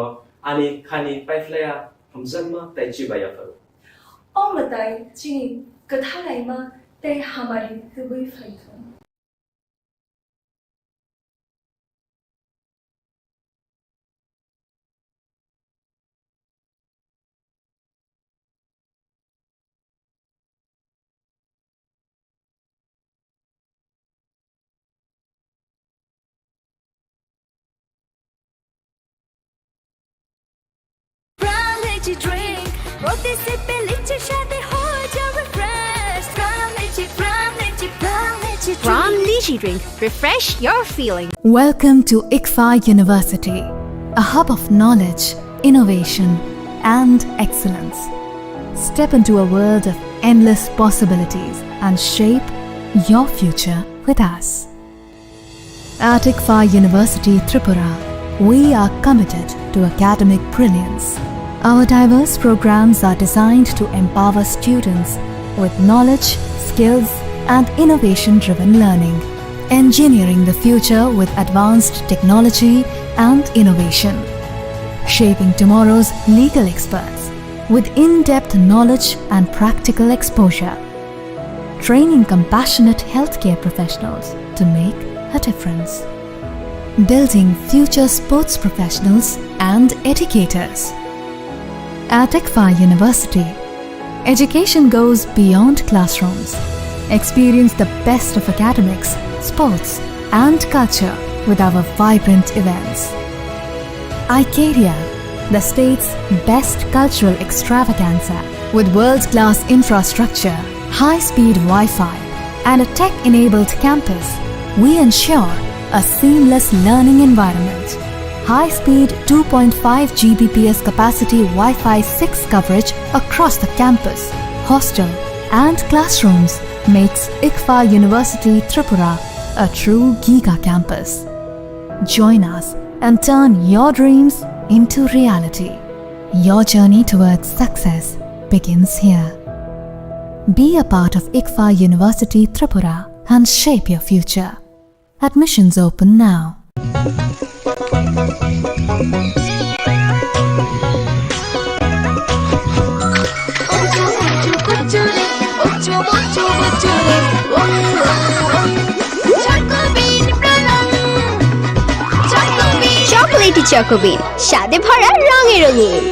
아니 카니 파이플레야 함산마 따이치바야파로 어머다이 지니 그 탈라이마 때 하마리 그의 파이톤 drink roti se peliche shade ho ja refresh From Lychee Drink, refresh your feeling. Welcome to ICFA University, a hub of knowledge, innovation, and excellence. Step into a world of endless possibilities and shape your future with us. At ICFA University Tripura, we are committed to academic brilliance. Our diverse programs are designed to empower students with knowledge, skills, and innovation-driven learning, engineering the future with advanced technology and innovation, shaping tomorrow's legal experts with in-depth knowledge and practical exposure, training compassionate healthcare professionals to make a difference, building future sports professionals and educators. At ICFA University, education goes beyond classrooms. Experience the best of academics, sports, and culture with our vibrant events. Icaria, the state's best cultural extravaganza, with world-class infrastructure, high-speed Wi-Fi, and a tech-enabled campus, we ensure a seamless learning environment. High-speed 2.5 Gbps capacity Wi-Fi 6 coverage across the campus, hostel, and classrooms makes ICFA University Tripura a true Giga campus. Join us and turn your dreams into reality. Your journey towards success begins here. Be a part of ICFA University Tripura and shape your future. Admissions open now. Chocolatey চকোবিন, স্বাদে ভরা রঙে রঙিন।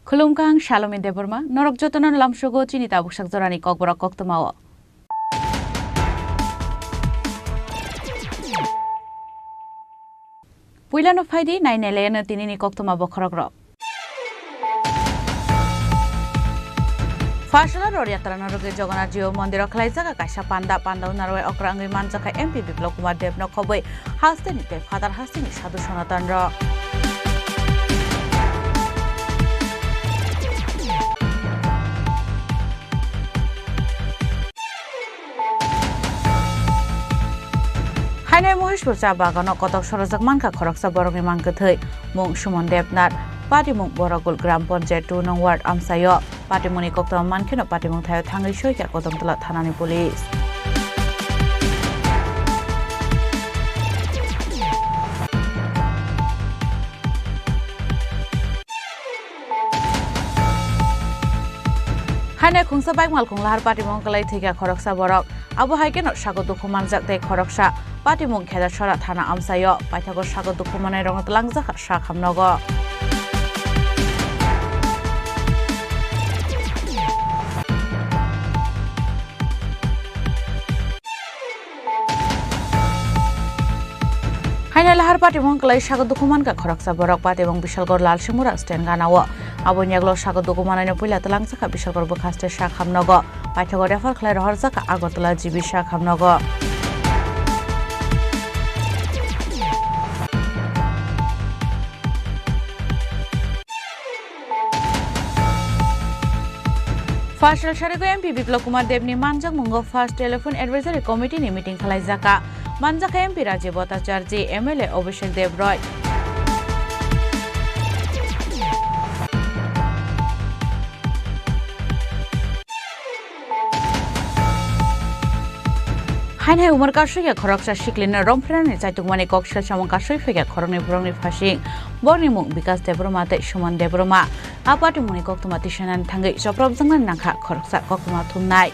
Khulumkang Shalom Deborma, Norok Jotonan Lamshogo, Chinita Bushak Zorani Kokbora Koktomawa. Puilano Faidi, 9 Elena Tinini Koktoma Bokorogro. ফাশলা ররিয়াত্রা Norgay Jagannath Jio মন্দির খালাইজাকা কাইসা পান্দা পান্দাও নারওয়ে অক্রাঙ্গি মানজাকা MP Biplab Kumar দেব নখবই হাস্তে নিতে father হাস্তিনি সাধু সনাতন র হাইনাই মহেশপুর চা বাগানো কতক সরজাক মানকা খরকসা বরংনি মানকে থৈ মুং সুমন দেবনাথ পাটিমুং বরাগুল গ্রাম পঞ্চায়েত 2 নং ওয়ার্ড আমসায় পাটিমুনি কক্তম মানখেনো পাটিমুং থায় থাঙ্গি সইকা কদমতলা থানানি পুলিশ হাইনাই খুংসা বাইক মালখুং লাহার পাটিমুং কলাই থৈকা খরকসা বরক আবু হাইকেনো সাগর দুঃখ মানজাক তাই খরকসা পাটিমুং খেদা সরা থানা আমসায় পাইথাগর সাগর দুঃখ মানায় রঙতলাংজাকা শাক হামনগ হাইনাই লাহার পাটিমুং কলাই সাগর দুঃখ মানকা খরকসা বরক পাতি এবং বিশালগড় লাল সিমুরা স্ট্যান্ড গানাও আবনিয়াগলো সাগর দুঃখ মানায়নো পইলা তলাংজাকা বিশালগড় বখাস্তে শাক হামনগ পাইথাগর রেফার খলাই রহর জাকা আগরতলা জিবি শাক হামনগ ফার্স্ট সারিগো এমপি বিপ্লব কুমার দেবনি মানজাক মুঙ্গো ফার্স্ট টেলিফোন এডভাইজারি কমিটি নি মিটিং খালাইজাকা মানজাকা এমপি রাজীব ভট্টাচার্য এমএলএ অভিষেক দেব রয় হাইনাই উমর কাশইয়া খরকসা শিকলিন রংফ্রেনানি চাইতুকমানি কক্সেল সামং কাশই ফেগা খরংনি ভরংনি ফাসিং বর্নিমুং বিকাশ দেবরমা তে সুমন দেবরমা আপাটি মুনি কক্তমা তিসানান থাঙ্গै সপ্রব জাংনান নাখা খরকসা কক্তমা থুমনাই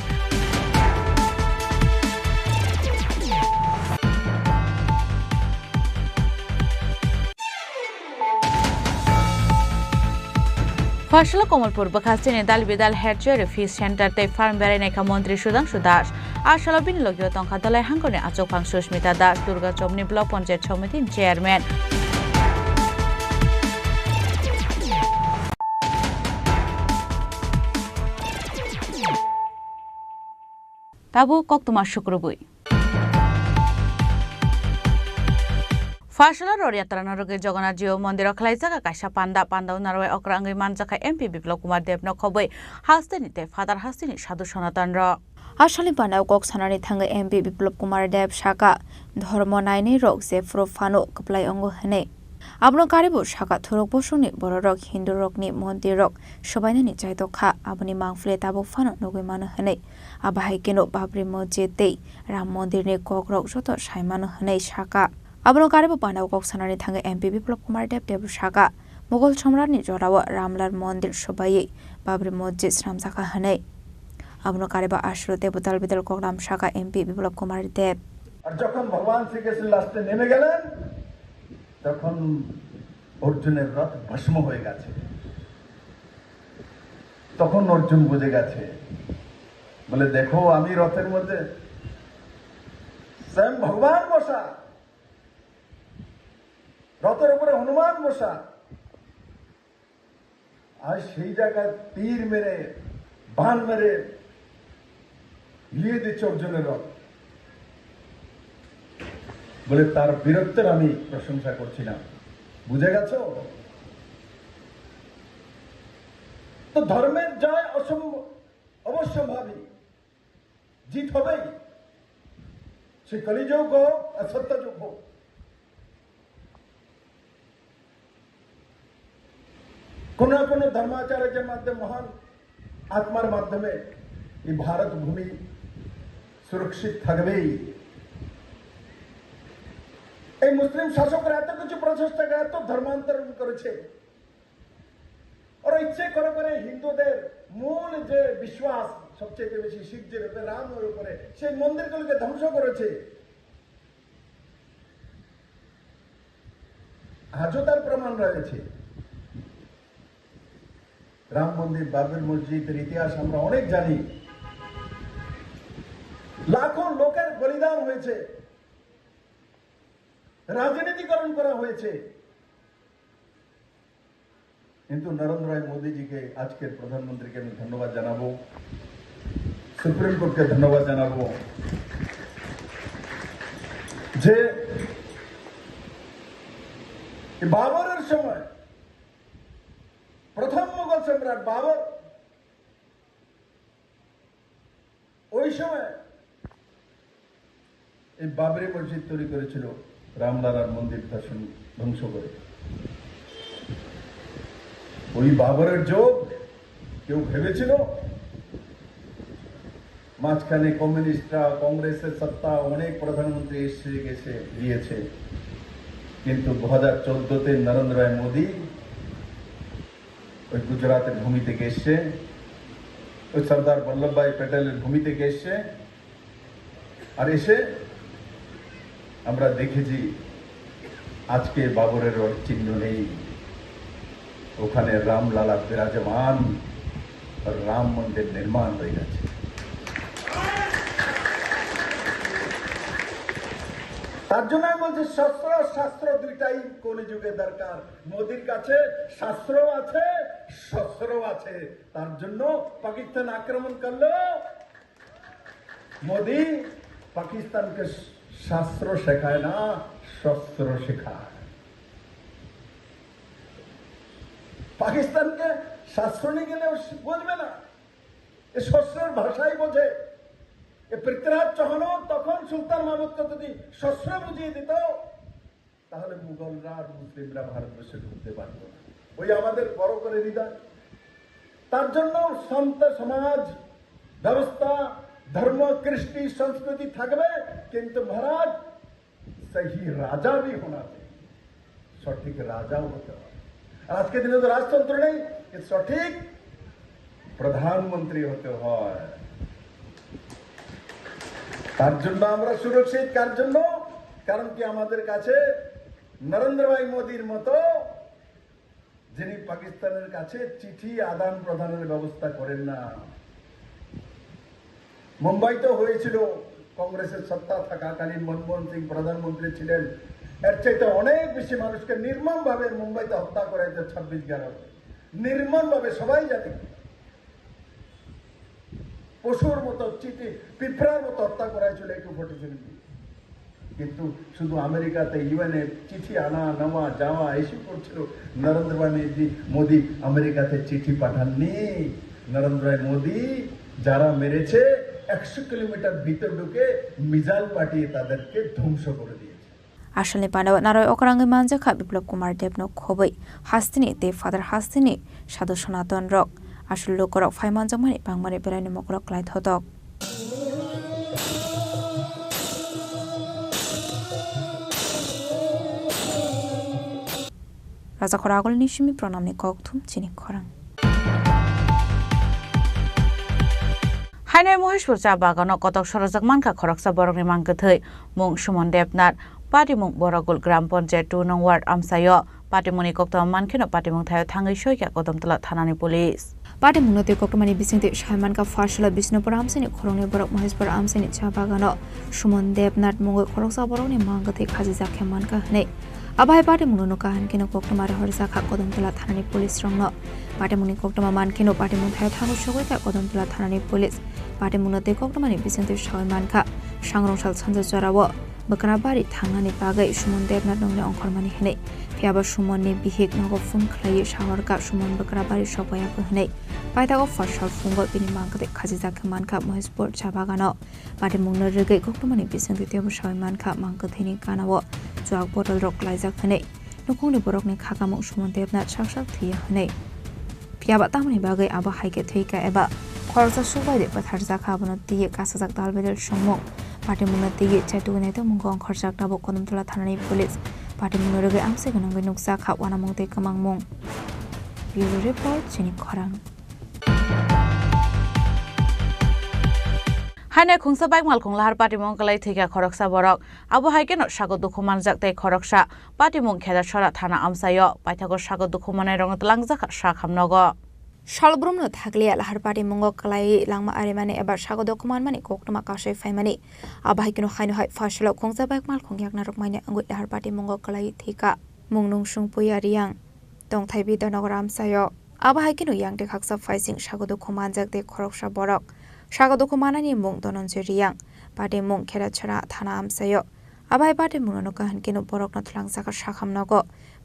ফাশলা কমলপুর বখাস্তিনি দাল বিদাল হেডজের ফিস সেন্টার তে ফার্ম বেড়াইনাইখা মন্ত্রী সুধাংশু দাস আশালা বিনিয়োগীয় তংখা দলাই হাঙ্গনে আচকফাং সুস্মিতা দাস দুর্গা চমনি ব্লক পঞ্চায়েত সমিতির চেয়ারম্যান তাবু কক্তমা শুক্রবই ফাশলা ররিয়াত্রা নরগে জগন্নাথ জিও মন্দির খালাইজাকা কাইসা পান্দা পান্দাও নারওয়ে অক্রাঙ্গি মানজাকা এমপি বিপ্লব কুমার দেব নখবই হাস্তে নিতে ফাদার হাস্তিনি সাধু সনাতন র আশালি পান্ডাও কক সানানি থাঙ্গে এমপি বিপ্লব কুমার দেব শাখা ধর্ম নাইনি রক জেফ্রো ফানো কপ্লাই অঙ্গ হেনে আবনো কারিবু শাখা থরক বসুনি বড় রক হিন্দু রকনি মন্দির রক সবাইনানি চাইতখা আবনি মাংফলে তাবু ফানো নগৈ মানো হেনে আবাহাই কেনো বাবরি মসজিদেই রাম মন্দির নি কক রক যত সাইমানো হেনে শাখা আবনো কারিবু পান্ডাও কক সানানি থাঙ্গে এমপি বিপ্লব কুমার দেব দেব শাখা মুঘল সম্রাটনি জরাওয়া রামলার মন্দির সবাই বাবরি মসজিদ শ্রামজাকা হেনে আবনো কারিবা আশ্র দেবতাল বিদল কোগ্রাম শাখা এমপি বিপ্লব কুমার দেব আর যখন ভগবান শ্রীকৃষ্ণ লাস্টে নেমে গেলেন তখন অর্জুনের রথ ভস্ম হয়ে গেছে তখন অর্জুন বুঝে গেছে বলে দেখো আমি রথের মধ্যে স্বয়ং ভগবান বসা রথের উপরে হনুমান বসা আর সেই জায়গায় তীর মেরে বান মেরে লিয়ে দিচ্ছে অর্জুনের রথ বলে তার বীরত্বের আমি প্রশংসা করছিলাম বুঝে গেছো তো ধর্মের জয় অবশ্যম্ভাবী জিত হবেই সে কলিযুগ হোক আর সত্যযুগ হোক কোন না কোন ধর্মাচার্যের মাধ্যমে মহান আত্মার মাধ্যমে এই ভারত ভূমি সুরক্ষিত থাকবেই এই মুসলিম শাসকরা এত কিছু প্রচেষ্টা করে এত ধর্মান্তরণ করেছে ওরা ইচ্ছে করে করে হিন্দুদের মূল যে বিশ্বাস সবচেয়ে বেশি শিবজির উপরে রামের উপরে সেই মন্দিরগুলোকে ধ্বংস করেছে আজও তার প্রমাণ রয়েছে রাম মন্দির বাবরি মসজিদের ইতিহাস আমরা অনেক জানি লাখো লোকের বলিদান হয়েছে রাজনীতিকরণ করা হয়েছে কিন্তু নরেন্দ্র ভাই মোদীজিকে আজকের প্রধানমন্ত্রীকে আমি ধন্যবাদ জানাবো, সুপ্রিম কোর্টকে ধন্যবাদ জানাবো যে বাবরের সময় প্রথম মুঘল সম্রাট বাবর ওই সময় এই বাবরি মসজিদ তৈরি করেছিল রামলালার মন্দির ধ্বংস করে। ওই বাবরের যোগ কেউ ভেবেছিল? মাঝখানে কমিউনিস্টরা, কংগ্রেসের সত্তা, অনেক প্রধানমন্ত্রী এসে গেছে দিয়েছে, কিন্তু 2014-তে নরেন্দ্র ভাই মোদী ওই গুজরাটের ভূমি থেকে এসছে, ওই সর্দার বল্লভভাই প্যাটেলের ভূমি থেকে এসছে, আর এসে আমরা দেখেছি আজকে বাবরের চিহ্ন নেই, ওখানে রামলালা বিরাজমান, রাম মন্দির নির্মাণ হয়ে গেছে। তার জন্য আমি বলছি শস্ত্র শাস্ত্র দুইটাই কলিযুগে দরকার। মোদির কাছে শাস্ত্র আছে, শস্ত্র আছে। তার জন্য পাকিস্তান আক্রমণ করলো, মোদি পাকিস্তানকে শাস্ত্র শেখায় না, শস্ত্র শেখায়। পাকিস্তানকে শাস্ত্র নিয়ে গেলে বুঝবে না, এ শস্ত্রের ভাষাই বোঝে। পৃথ্বীরাজ চৌহানও তখন সুলতান মাহমুদকে যদি শস্ত্র বুঝিয়ে দিত, তাহলে মুঘলরা আর মুসলিমরা ভারতবর্ষে ঢুকতে পারত না। ওই আমাদের বড় করে হৃদয়। তার জন্য সন্ত সমাজ ব্যবস্থা, ধর্ম, কৃষ্টি, সংস্কৃতি থাকবে, কিন্তু মহারাজ সহি রাজা भी होना चाहिए, সঠিক রাজাও হতে হবে। আর আজকে দিনে তো রাজতন্ত্র নেই, সঠিক প্রধানমন্ত্রী হতে হয়। তার জন্য আমরা সুরক্ষিত, কার জন্য? কারণ কি আমাদের কাছে নরেন্দ্র ভাই মোদীর মতো যিনি পাকিস্তানের কাছে চিঠি আদান প্রদানের ব্যবস্থা করেন না। মুম্বাইতে হয়েছিল, কংগ্রেসের সত্তা থাকাকালীন মনমোহন সিং প্রধানমন্ত্রী ছিলেন, এর চাইতে অনেক বেশি মানুষকে নির্মম ভাবে মুম্বাইতে হত্যা করা হয়েছে 26/11 নির্মম ভাবে, সবাই জানে। পশুর মতো, চিঠি পিঁপড়ার মতো হত্যা করা হয়েছিল AK-47। কিন্তু শুধু আমেরিকাতে ইউএনএ চিঠি আনা নেওয়া যাওয়া এসব করছিল, নরেন্দ্র ভাই মোদী আমেরিকাতে চিঠি পাঠাননি। নরেন্দ্র ভাই মোদী যারা মেরেছে 100 কিলোমিটার ভিতর ঢুকে মিসাইল পাঠিয়ে তাদেরকে ধ্বংস করে দিয়েছে। আসলে পানাও নারয় অকরাঙ্গে মানজাখা বিপ্লব কুমার দেবনক খবই হাস্তিনি তে ফাদার হাস্তিনি সাধু সনাতন রক আসল লোকরক ফাইমানজামানি বাংমানি বেলাইনি মকরক লাইট হতক। রাজা খরাগল নিশিমি প্রণামনি ককথুম চিনি খরাং। হাইনাই মহেশপুর চা বাগানক কতক সরজক মানকা খরকসা বরংনি মানকথৈ মুং সুমন দেবনাথ পাটিমুং বরগুল গ্রাম পঞ্চায়েত 2 নং ওয়ার্ড আমসায় পাটিমুনি কক্তম মানখেনো পাটিমুং থায় থাঙ্গৈ সইকা কদমতলা থানানি পুলিশ পাটিমুংতে কক্তমানি বিসিংতে সাইমানকা ফার্সলা বিষ্ণুপুর আমসানি খরংনি বরক মহেশপুর আমসানি চা বাগানো সুমন দেবনাথ মুং খরকসা বরংনি মানকথৈ খাজি জাখে মানকা হনে আবাই পাটিমুংনো কাহানকেনো কক্তমারে হরজাখা কদমতলা থানানি পুলিশ রংনো পাটিমুনি কক্তমা মানখেনো পাটিমুং থায় থাঙ্গৈ সইকা কদমতলা থানানি পুলিশ পাটিমুংতে কক্তমানি বিসিংতে সাই মানকা সাংরংসাল সানজা জরাও बकराबारी थांगनानै बागै सुमन देबनाथ नंनि अंखरमानि हनै फियाबा सुमननि बिहिक नगो फुन खलायै सावरका सुमन बकराबारी सबाया हनै पाइतागो फार्साल फुंगो बिनि मांगदे खाजि जाखो मानका महेशपुर चाबागानो पाटे मुंनो रगै गक्तमानि बिसं दितेबो सावै मानका मांगथेनि कानावो जुआक बटल रक लाइजाक हनै नखंनि बरकनि खागामो सुमन देबनाथ साकसाक थैया हनै फियाबा तामनि बागै आबा हाइके थैका एबा खरसा सुबायदे पथार जाखा बनो तिये कासाजाक दालबेदल समो पार्टी मुनती चैतुगने तो मुंगो खरजाक दाबो कदमतला थानानि पुलिस पार्टी मुनरगे आमसे गनंगै नुकसा खावाना मुंगते कमांग मुं ब्यूरो रिपोर्ट चिनी खरां हाने खुंसा बाइक माल खुंलाहार पार्टी मुंग कलाई थैगा खरकसा बरक आबो हाइकेनो सागो दुखुमान जाकते खरकसा पार्टी मुंग खेदा छरा थाना आमसायो पाइथागो सागो दुखुमानाय रंग तलांगजाखा साखामनगो शालब्रमनो थागले लाहार पार्टी मुंगो कलाई लांगमा आरेमाने एबा सागो दकुमान माने कोकटमा कासै फाइमाने आबाहाइकिनो खाइनो हाइ फासलो खोंजा बाइक माल खोंयाक नारक माने अंगुइ लाहार पार्टी मुंगो कलाई थेका मुंगनुं सुंग पुयारियां tong thai bi donogor amsayo abahai kinu yang de khaksa faising sagodo khomanjak de khoroksa borok sagodo khomanani mung dononje riyang pade mung khera chara thana amsayo abahai pade mung no kahan kinu borok na thlang saka sakham nago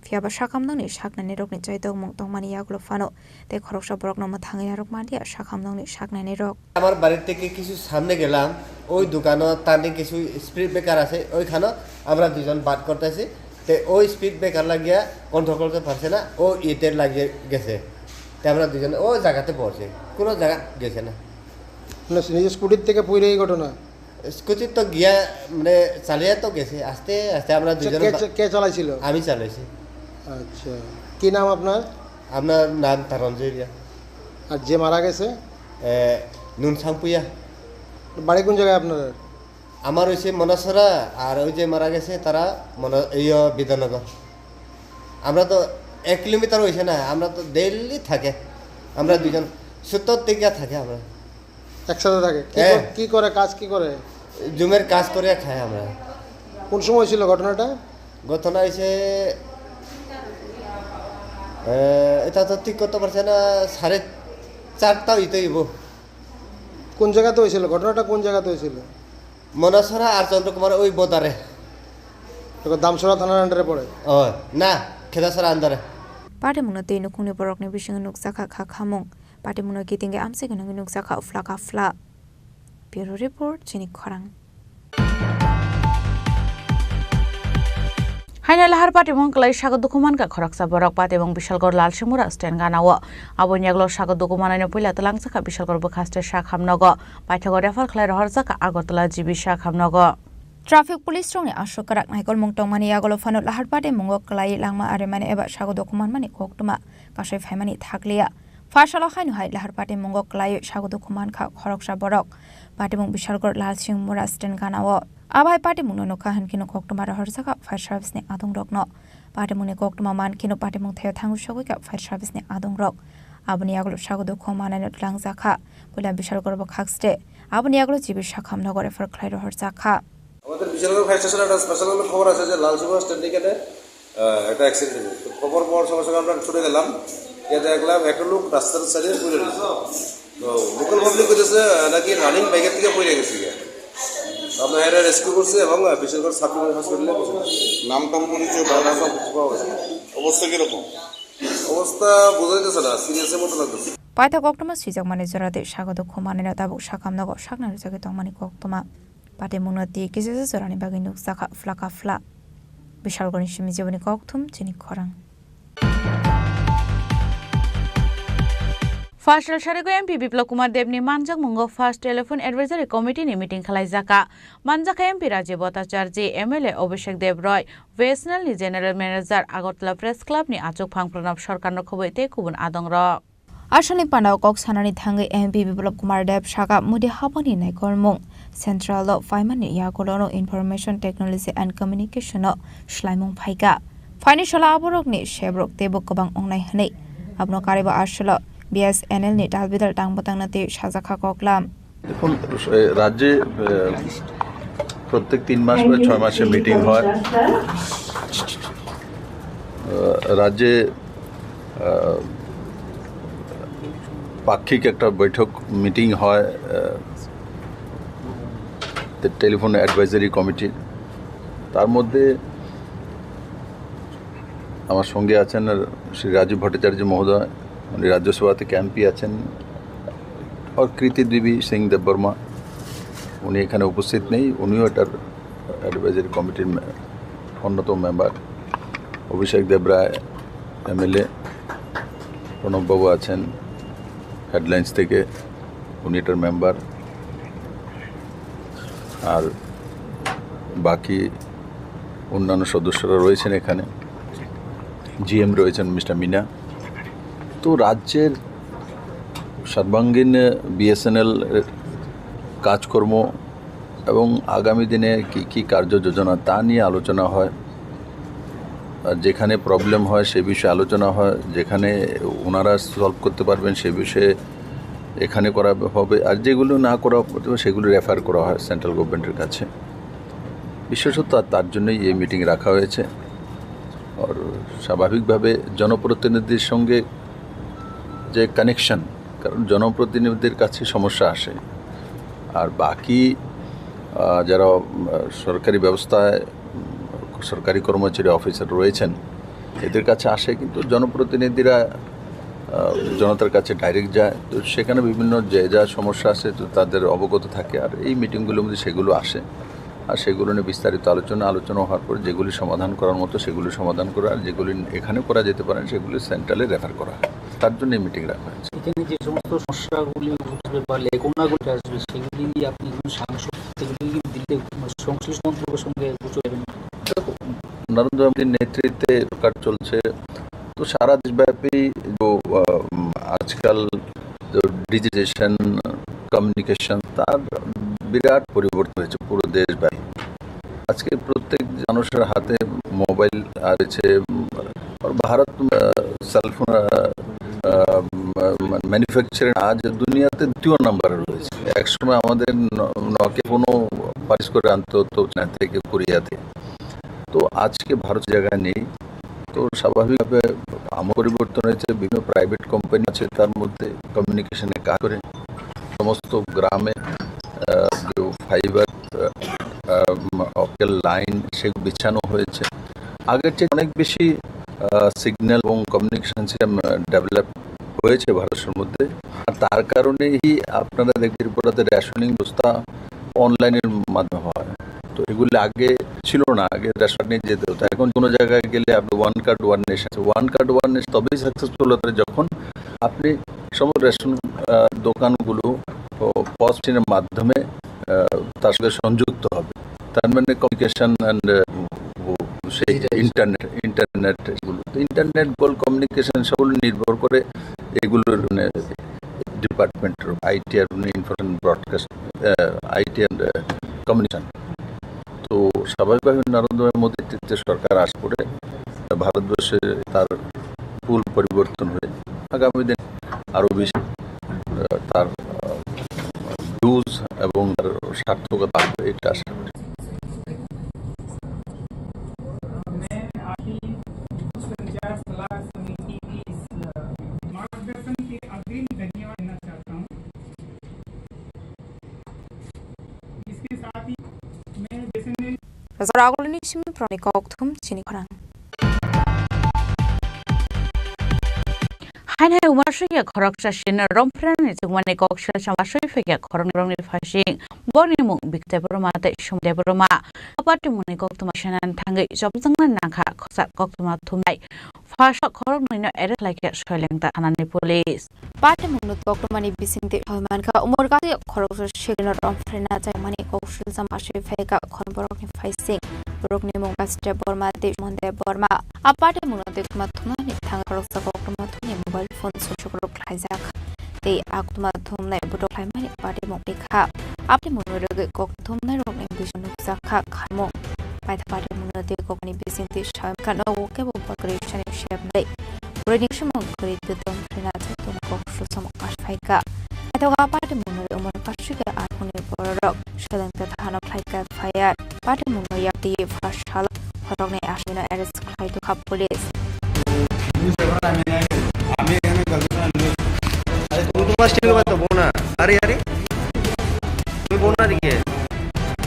fiaba sakham nang ni saknani rok ni chaidong mung tongmani yagulo fano de khoroksa borok no mathangi rok mandia sakham nang ni saknani rok আমার বাড়ি থেকে কিছু সামনে গেলাম ওই দোকানে তার কিছু স্পিড ব্রেকার আছে ওইখানে আমরা দুজন বাদ করতেছি তে ওই স্পিড ব্রেকার লাগিয়া কন্ট্রোল করতে পারছে না ও ইটের লাগিয়ে গেছে তে আমরা দুজন ওই জায়গাতে পড়ছে কোনো জায়গা গেছে না নিজের স্কুটির থেকে পড়ে এই ঘটনা স্কুটি তো গিয়া মানে চালিয়ে তো গেছে আস্তে আস্তে আমরা দুজন কে চালাইছিল আমি চালাইছি আচ্ছা কি নাম আপনার আপনার নাম তারঞ্জয় আর যে মারা গেছে নুন সাংপুয়া বাড়ি কোন জায়গায় আপনার আমার হয়েছে মনসরা আর ওই যে মারা গেছে তারা বিধাননগর আমরা তো 1 কিলোমিটার হয়েছে না আমরা তো ডেইলি থাকে আমরা দুজন 70 থেকে থাকে আমরা একসাথে থাকে কি করে কাজ কি করে জুমের কাজ করে খায় আমরা কোন সময় ছিল ঘটনাটা ঘটনা হয়েছে এটা তো ঠিক করতে পারছে না 4:30 হইতেইব কোন জায়গাতে হয়েছিল ঘটনাটা কোন জায়গাতে হয়েছিল মনসরা আর চন্দ্রকুমার ওই বোদারে দামসরা থানার আন্ডারে পড়ে ও না খেদাসরা আন্ডারে pade muno te nukuni borok ni bising nuksaka kha khamung pade muno gitinge amse gnu nuksaka ufla ka fla bureau report Chini Khorang হাইনা লাহার পাটি মং কলাই সাগর দুকুমান কা খরকসা বরক পাতে এবং বিশালগড় লাল সিমুরা স্ট্যান্ড গানাও আবনিয়াগলো সাগর দুকুমানাইনো পইলা তলাংসাকা বিশালগড় বখাস্তে শাখামনগ পাইথগর রেফার খলাই রহরজাকা আগরতলা জিবি শাখামনগ traffic police strong ashok karak naikol mungtong mani agolo fano lahar pade mungo klai langma are mane eba sago dokuman mani koktuma kasai phaimani thakliya fasalo hainu hai lahar pade mungo klai sago dokuman kha khoroksa borok pade mung bishalgor lal singmura stand ganao abai pade mungno no kahan kino koktuma rahar jaka fire service ne adong rokno pade mune koktuma man kino pade mung thaya thangu shogoi ka fire service ne adong rok aboni agolo sago dokuman ne tlang jaka bola bishalgor bo khakste aboni agolo jibi shakham nogore for klai rahar jaka আমাদের Bishalgarh fire স্টেশনে একটা special খবর আছে যে লালসুবা স্ট্যান্ডিকেটে একটা accident হয়েছে খবর পাওয়ার সঙ্গে সঙ্গে আমরা ছুটে গেলাম গিয়ে দেখলাম একটা লোক রাস্তার সাইডে পড়ে রয়েছে তো লোকাল পাবলিক হয়েছে নাকি রানিং বাইকের থেকে পড়ে গেছে আমরা এরা রেস্কিউ করছি এবং বিশালগড় সাব হসপিটালে নামটা পরিচয় অবস্থা কিরকম অবস্থা বোঝা যাচ্ছে না সিরিয়াসের মতো লাগতেছে পাইথা কক্টমা সুইজাক মানে জরাতে স্বাগত খোমানের দাবু সাকামনগ সাকনার জাগে তংমানি কক্টমা pade munati kisese zorani bagi nuksaka flaka fla bishalgoni shimi jeboni kokthum Chini Khorang first সারিগো এমপি বিপ্লব কুমার দেবনি মানজাক মুঙ্গো ফার্স্ট টেলিফোন অ্যাডভাইজারি কমিটি নি মিটিং খালাই জাকা মানজাক MP Rajib Bhattacharya MLA Abhishek Deb Roy BSNL নি general manager Agartala press club নি আচক ফাংপ্রণব সরকার খবইতে কুবুন আদং র আসনি পান্ডাও কক সানানি থাঙ্গে এমপি বিপ্লব কুমার দেব সাকা মুদি হাবনি নাইকর মুং সেন্ট্রাল ফাইমানি ইয়াগোলনো ইনফরমেশন টেকনোলজি এন্ড কমিউনিকেশন স্লাইমুং ফাইকা ফাইনান্সিয়াল আবরকনি সেব্রক তেবক গবাং অংনাই হनै আপনো কারিবা আসল বিএসএনএল নি ডালবিদাল টাংবতাংনাতে সাজাখা ককলাম দেখুন রাজ্যে প্রত্যেক 3 মাস বা 6 মাসে মিটিং হয় রাজ্যে পাক্ষিক একটা বৈঠক মিটিং হয় টেলিফোন অ্যাডভাইজারি কমিটি তার মধ্যে আমার সঙ্গে আছেন শ্রী রাজীব ভট্টাচার্য মহোদয় উনি রাজ্যসভা থেকে এমপি আছেন আর কৃতি দেবী সিং দেববর্মা উনি এখানে উপস্থিত নেই উনিও এটার অ্যাডভাইজারি কমিটির অন্যতম মেম্বার অভিষেক দেব রায় এমএলএ প্রণববাবু আছেন হেডলাইন্স থেকে উনি এটার মেম্বার আর বাকি অন্যান্য সদস্যরা রয়েছেন এখানে জিএম রয়েছেন মিস্টার মিনা তো রাজ্যের সর্বাঙ্গীন বিএসএনএল কাজকর্ম এবং আগামী দিনে কী কী কার্যযোজনা তা নিয়ে আলোচনা হয় আর যেখানে প্রবলেম হয় সে বিষয়ে আলোচনা হয় যেখানে ওনারা সলভ করতে পারবেন সে বিষয়ে এখানে করা হবে আর যেগুলো না করা হবে সেগুলো রেফার করা হয় সেন্ট্রাল গভর্নমেন্টের কাছে বিশেষত তার জন্যই এই মিটিং রাখা হয়েছে আর স্বাভাবিকভাবে জনপ্রতিনিধির সঙ্গে যে কানেকশন, কারণ জনপ্রতিনিধিদের কাছে সমস্যা আসে, আর বাকি যারা সরকারি ব্যবস্থায় সরকারি কর্মচারী অফিসার রয়েছেন এদের কাছে আসে, কিন্তু জনপ্রতিনিধিরা জনতার কাছে ডাইরেক্ট যায়, তো সেখানে বিভিন্ন যে যা সমস্যা আসে তো তাদের অবগত থাকে, আর এই মিটিংগুলোর মধ্যে সেগুলো আসে, আর সেগুলো নিয়ে বিস্তারিত আলোচনা হওয়ার পর যেগুলি সমাধান করার মতো সেগুলি সমাধান করা, আর যেগুলি এখানে করা যেতে পারে সেগুলি সেন্ট্রালে রেফার করা হয়। তার জন্য এই মিটিং রাখা হয়েছে। এখানে যে সমস্ত সমস্যাগুলি উঠবে বা লেখনাগুলি আসবে সেগুলি আপনি সাংসদ দিলে সংশ্লিষ্ট মন্ত্রকের সঙ্গে বুঝবেন। নরেন্দ্র মোদীর নেতৃত্বে সরকার চলছে, তো সারা দেশব্যাপী আজকাল ডিজিটাইজেশন কমিউনিকেশন তার বিরাট পরিবর্তন হয়েছে পুরো দেশব্যাপী। আজকে প্রত্যেক মানুষের হাতে মোবাইল আছে, ভারত সেলফোন ম্যানুফ্যাকচারিং আজ দুনিয়াতে 2 নম্বরে রয়েছে। একসময় আমাদের নকে ফোনও পারিশ করে আনতে হতো চায়না থেকে, কোরিয়াতে, তো আজকে ভারত জায়গায় নেই। তো স্বাভাবিকভাবে আমার পরিবর্তন হয়েছে, বিভিন্ন প্রাইভেট কোম্পানি আছে তার মধ্যে কমিউনিকেশনে কাজ করে সমস্ত গ্রামে যে ফাইবার অপটিক্যাল লাইন সেগুলো বিছানো হয়েছে। আগের চেয়ে অনেক বেশি সিগন্যাল এবং কমিউনিকেশন সিস্টেম ডেভেলপ হয়েছে ভারতের মধ্যে, আর তার কারণেই আপনারা দেখবেন ত্রিপুরাতে রেশনিং ব্যবস্থা অনলাইনের মাধ্যমে হয়। তো এগুলি আগে ছিল না, আগে রেশন নিয়ে যেতে হতো। এখন কোনো জায়গায় গেলে আপনি one card one nation, one card one nation তবেই সাকসেসফুল হতে যখন আপনি সমস্ত রেশন দোকানগুলো পজ চেনের মাধ্যমে তার সঙ্গে সংযুক্ত হবে। তার মানে কমিউনিকেশন অ্যান্ড সেই ইন্টারনেট বল কমিউনিকেশন সবগুলো নির্ভর করে এগুলোর ডিপার্টমেন্টের আইটি আর information broadcast, IT and communication. তো স্বাভাবিকভাবে নরেন্দ্র মোদীর নেতৃত্বে সরকার আস করে ভারতবর্ষে তার ফুল পরিবর্তন হয়ে আগামী দিন আরও বেশি তার ভিউজ এবং তার সার্থকতা আসবে, এটা আশা করি। Razoragolini Chimi Pronikoktum Chini Khorang. Hain hai umar shya khorok shin rompran ni tungmane koksha chamasoi fekya khorong rong ni phashing boni mu bikte broma te shumde broma apati muni koktuma shanan thangai jobjangna nakha khosa koktuma thumai phasha khorong ni no ere like shoilengta anani police Pate munut koktuma ni bisingte homan ka umur ka khorok shin rompran na chai mani koksha chamasoi fekya khorong borok ni phasing borok ni mung kaste borma te monde borma apati munut koktuma thumani thang khorok sa koktuma thumni mobile phone suchukrok laizak te aktuma thumnai budok laimani pati moklikha apni munurege kok thumnai rok ni bisunu zakha kharmo paitha pati munurete kokni bisingti sham kana woke bo bakration shebdai reading shimong kuri tudom trina tum kok shusam ashfaika athoga pati munure umar pashiga arhuni borok shalang ta thana phaika fire pati munur yakti fashal horok ni ashina arrest khai to khap police স্টিল বাতো বোনা আরে আরে তুমি বোনা দিকে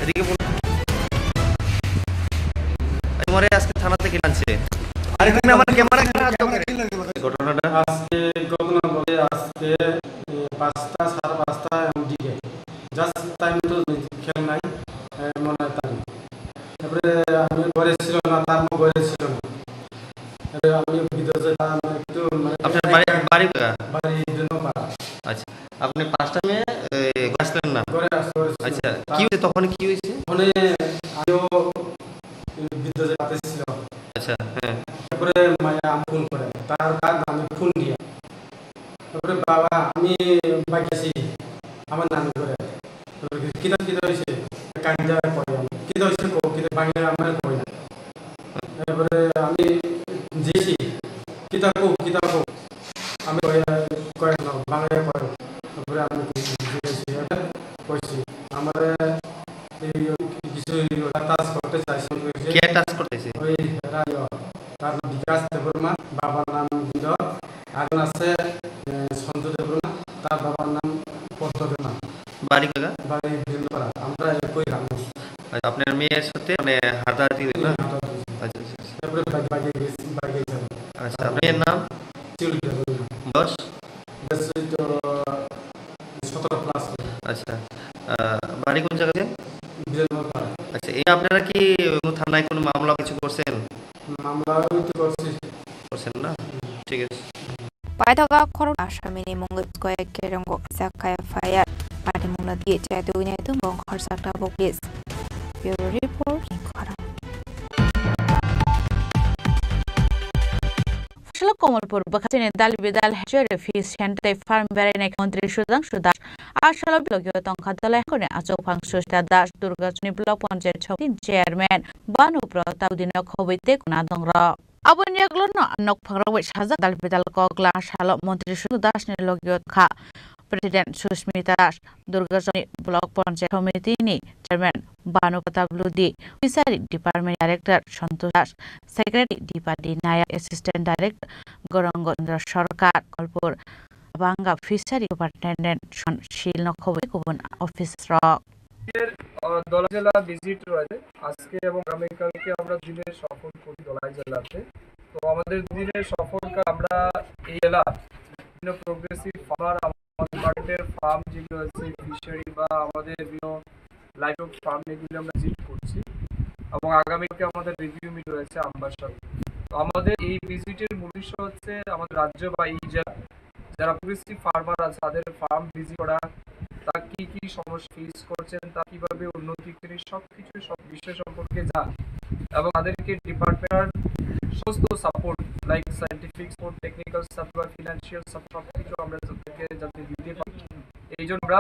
এদিকে বোনা তোমারে আজকে থানা থেকে আনছে আরে তুমি আমার ক্যামেরা খারাপ ঘটনাটা আজকে ঘটনা বলে আজকে 5টা 5:30 এমডিকে জাস্ট টাইম তো খেল নাই মনে তাই তারপরে আমি ঘরে ছিল না তার মা ঘরে ছিল না আমি ভিতরে একটু আপনার বাড়ি বাড়ি জনপাড়া। আচ্ছা আপনি 5টা মে আসলেন না ঘরে আচ্ছা কি হয়েছে তখন কি হয়েছে মানে আমিও বিদ্যুতের কাছে ছিল। আচ্ছা হ্যাঁ তারপরে মায়া ফোন করে তার কাজ আমি ফোন দিয়া তারপরে বাবা আমি বাইকেছি আমার নানি করে কিতা কিতা হয়েছে কাঞ্জা কয় আমি কিতা হয়েছে কো কিতা বাংলা আমার কই না তারপরে আমি যেছি কিতা কো আমি কয় না বাংলা কয় তারপরে আমি কইছি আমার এই কিছু টাচ করতে চাইছি কে টাচ করতেছে ওই রায় তার আপনার নাম? বয়স? 17+। আচ্ছা, বাড়ি কোন জায়গাতে? আচ্ছা, এই আপনারা কি থানায় কোনো মামলা কিছু করছেন? মামলা করছেন না? ঠিক আছে। পায়থাকা খরচ আসামিনি মঙ্গল কয়েক কেরঙ্গ সাকায়া ফায়ার পাটি মুলা দিয়ে চাইতে উইনাইতো বং খরসাকটা পুলিশ। ব্যুরো রিপোর্ট খরাং। কমলপুর বখাচিনে দাল বিদাল হেচরে ফিস সেন্টে ফার্ম বেড়াইনে মন্ত্রী সুধাংশু দাস আশাল ব্লকীয় তংখাতলা এখনে আচক ফাংসুস্তা দাস দুর্গাচনি ব্লক পঞ্চায়েত সমিতি চেয়ারম্যান বানু প্রতাপদিন খবইতে কুনাদংর আবনিয়াগলো নক ফাংরাবই সাজা দাল বিদাল কগলা আশাল মন্ত্রী সুধাংশু দাস নিলগীয় খা প্রেসিডেন্ট সুস্মিতা দাস দুর্গাচনি ব্লক পঞ্চায়েত সমিতিনি চেয়ারম্যান বানু প্রতাপলুদি fishery department director Santosh Das secretary দীপাদি নায়ার অ্যাসিস্ট্যান্ট ডাইরেক্টর গৌরাঙ্গেন্দ্র সরকার কলপুর বাঙ্গা ফিশারি সুপারিনটেন্ডেন্ট শিল নখবই কুবন অফিসার দলা জেলা ভিজিট রয়েছে আজকে এবং আগামীকালকে আমরা দিনের সফর করি দলাই জেলাতে। তো আমাদের দিনের সফরকে আমরা এই জেলা বিভিন্ন প্রোগ্রেসিভ ফার্মার আমাদের ফার্ম যেগুলো আছে ফিশারি বা আমাদের বিভিন্ন লাইভস্টক ফার্ম এগুলো আমরা ভিজিট করছি এবং আগামীকালকে আমাদের রিভিউ মিট রয়েছে আমবাসা। তো আমাদের এই ভিজিটের মূল উদ্দেশ্য হচ্ছে আমাদের রাজ্য বা এই জেলা যারা প্রোগ্রেসিভ ফার্মার আছে তাদের ফার্ম ভিজিট করা, তা কি কি সমস্যা ফেস করছেন, তা কিভাবে উন্নতি করে সব বিষয় সম্পর্কে জান এবং তাদেরকে ডিপার্টমেন্ট সমস্ত support like scientific support, technical support, financial support কিছু আমরা তাদেরকে যাতে দিতে পারি এই জন্য আমরা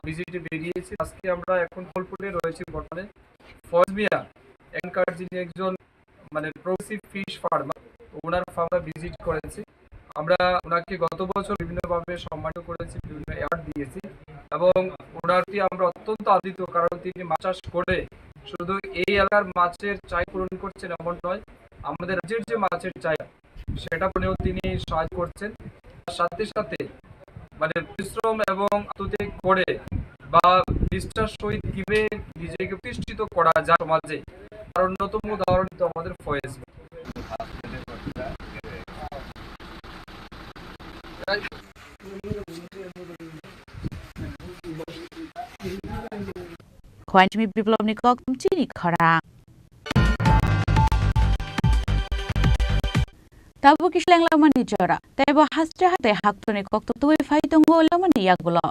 ভিজিটে বেরিয়েছি। আজকে আমরা এখন কলপুরে রয়েছি বর্তমানে ফজমিয়া এনকার যিনি একজন মানে প্রোগ্রেসিভ ফিশ ফার্মার, ওনার ফার্মে ভিজিট করেছি। আমরা ওনাকে গত বছর বিভিন্নভাবে সম্মানিত করেছি, বিভিন্ন অ্যাওয়ার্ড দিয়েছি এবং ওনারটি আমরা অত্যন্ত আদিত, কারণ তিনি মাছ চাষ করে শুধু এই এলাকার মাছের চাই পূরণ করছেন এমন নয়, আমাদের রাজ্যের যে মাছের চাহিদা সেটা পূরণেও তিনি সাহায্য করছেন। তার সাথে সাথে মানে পরিশ্রম এবং আত্মত্যাগ করে বা নিষ্ঠার সহিত কিভাবে নিজেকে প্রতিষ্ঠিত করা যায় সমাজে, তার অন্যতম উদাহরণ তো আমাদের ফয়েজ। খোয়াইজমি বিপ্লব নিকক চিনি খরাং tabu kislang laman ni jora tebo hasja hate haktone kok tuwe faitongo laman ni yagulo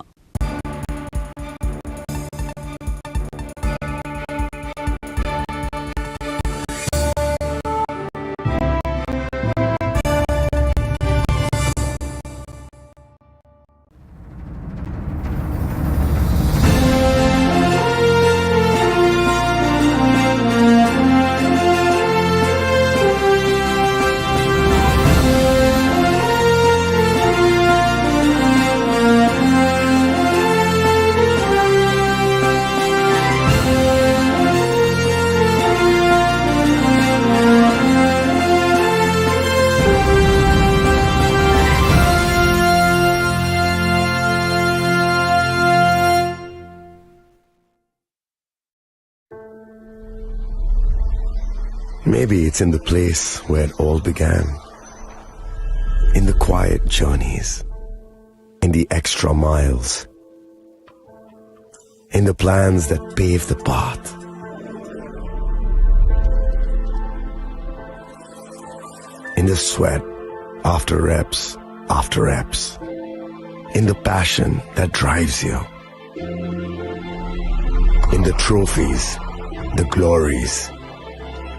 Maybe it's in the place where it all began. In the quiet journeys. In the extra miles. In the plans that pave the path. In the sweat after reps. In the passion that drives you. In the trophies, the glories,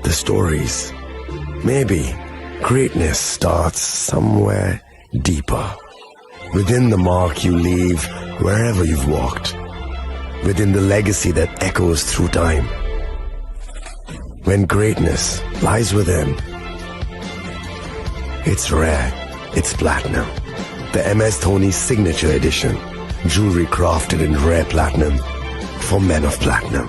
the stories. Maybe greatness starts somewhere deeper. Within the mark you leave wherever you've walked. Within the legacy that echoes through time. When greatness lies within, it's rare, it's platinum. The MS Dhoni Signature Edition. Jewelry crafted in rare platinum for men of platinum.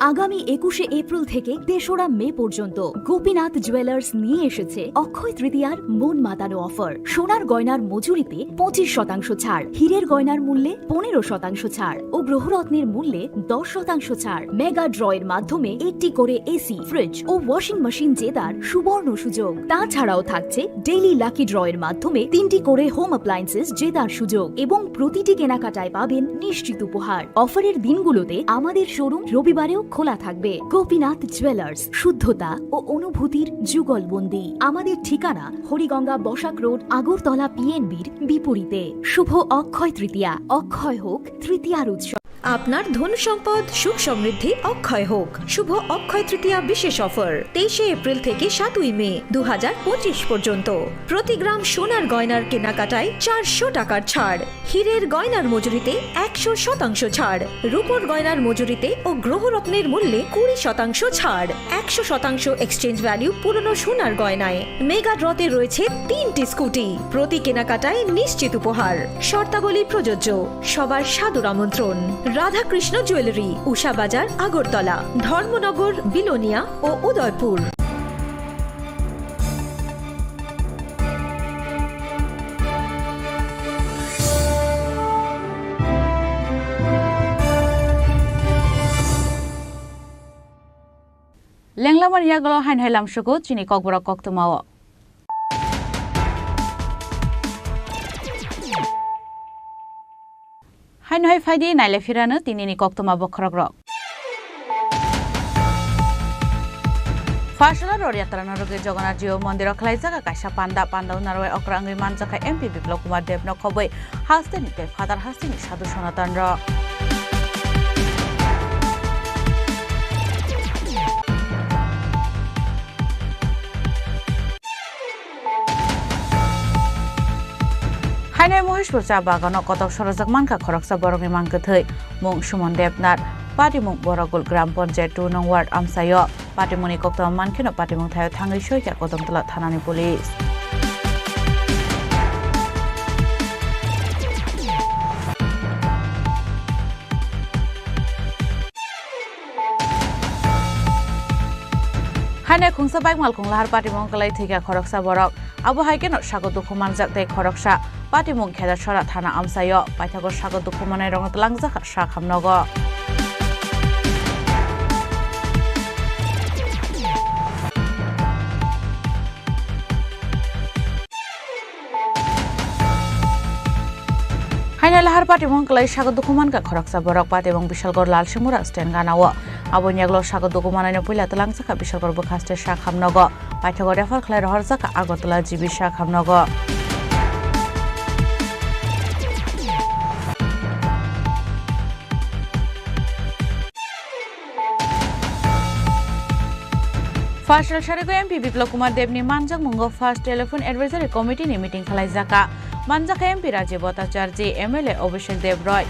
আগামী 21শে April থেকে 3রা মে পর্যন্ত Gopinath jewellers নিয়ে এসেছে অক্ষয় তৃতীয়ার মন মাতানো offer. সোনার গয়নার মজুরিতে 25% ছাড়, হীরের গয়নার মূল্যে 15% ছাড় ও গ্রহরত্নের মূল্যে 10% ছাড়। মেগা ড্রয়ের মাধ্যমে একটি করে এসি, ফ্রিজ ও ওয়াশিং মেশিন জেতার সুবর্ণ সুযোগ। তাছাড়াও থাকছে ডেইলি লাকি ড্রয়ের মাধ্যমে 3টি করে হোম অ্যাপ্লায়েন্সেস জেতার সুযোগ এবং প্রতিটি কেনাকাটায় পাবেন নিশ্চিত উপহার। অফারের দিনগুলোতে আমাদের শোরুম রবিবারেও খোলা থাকবে। গোপীনাথ জুয়েলার্স, শুদ্ধতা ও অনুভূতির যুগলবন্দি। আমাদের ঠিকানা হরিগঙ্গা বসাক রোড, আগরতলা পিএনবির বিপরীতে। শুভ অক্ষয় তৃতীয়া, অক্ষয় হোক তৃতীয়ার উৎসব। আপনার ধন সম্পদ সুখ সমৃদ্ধি অক্ষয় হোক। শুভ অক্ষয় তৃতীয়া বিশেষ অফার 23শে এপ্রিল থেকে 7ই মে 2025 পর্যন্ত। প্রতি গ্রাম সোনার গয়নার কেনাকাটায় 400 টাকার ছাড়, হীরের গয়নার মজুরিতে 100% ছাড়, রূপোর গয়নার মজুরিতে ও গ্রহরত্নের মূল্যে 20% ছাড়, 100% এক্সচেঞ্জ ভ্যালু পুরনো সোনার গয়নায়। মেগা ড্রতে রয়েছে 3টি স্কুটি, প্রতি কেনাকাটায় নিশ্চিত উপহার। শর্তাবলী প্রযোজ্য। সবার সাদর আমন্ত্রণ। রাধাকৃষ্ণ জুয়েলারি, উষা বাজার, আগরতলা, ধর্মনগর, বিলোনিয়া ও উদয়পুর। লেংলামার ইয়াগল হাইন হাইলাম সুগো চিনি ককবরা কক্তমাও হাইন হাই ফাইদি নাইলে ফিরানো তিনিনি কক্তমা বখরগ্রক ফাশলা ররিয়াত্রা নরগে জগন্নাথ জিও মন্দির খাইজাকা কাইসা পান্ডা পান্ডা নারওয়ে অক্রাঙ্গি মানজাকা এমপি বিপ্লব কুমার দেব নখবই হাসতে নিতে ফাদার হাসিনি সাধু সনাতন র হাইনাই মহেশপুর চা বাগান কতক সরজক মানকা খরকসা বরংনি মানকে থৈ মুং সুমন দেবনাথ পাটিমুং বরগুল গ্রাম পঞ্চায়েত 2 নং ওয়ার্ড আমসায় পাটিমুনি কক্তম মানखेन পাটিমুং থায় থাঙ্গै সইকা কদমতলা থানানি পুলিশ হাইনাই খুংসা বাইক মালখুং লাহার পাটিমুং কলাই থৈকা খরকসা বরক আবু হাইকেন সাগর দুঃখ মানজাক তাই খরকসা পাটিমুং খেদার সরা থানা আমসায় পাইথাগর সাগর দুঃখ মানায় রঙতলাংজাক সা খামনগ হাইনাই লাহার পাটিমুং কলাই সাগর দুঃখ মানকা খরকসা বরক পাত এবং বিশালগড় লালসিমুরা স্ট্যান্ড গানাও আবনিয়াগল সাগর দুঃখ মানায় পইলা তলাংজাকা বিশালগড় বখাস্তে সা খামনগ পাইথাগর রেফার খলাই রহরজাকা আগরতলা জিবি সা খামনগ ফার্স্ট সারিগো এমপি বিপ্লব কুমার দেবনি মানজাক মুঙ্গ ফার্স্ট টেলিফোন এডভাইজারি কমিটি নি মিটিং খালাইজাকা মানজাকা এমপি রাজীব ভট্টাচার্য এমএলএ অভিষেক দেব রয়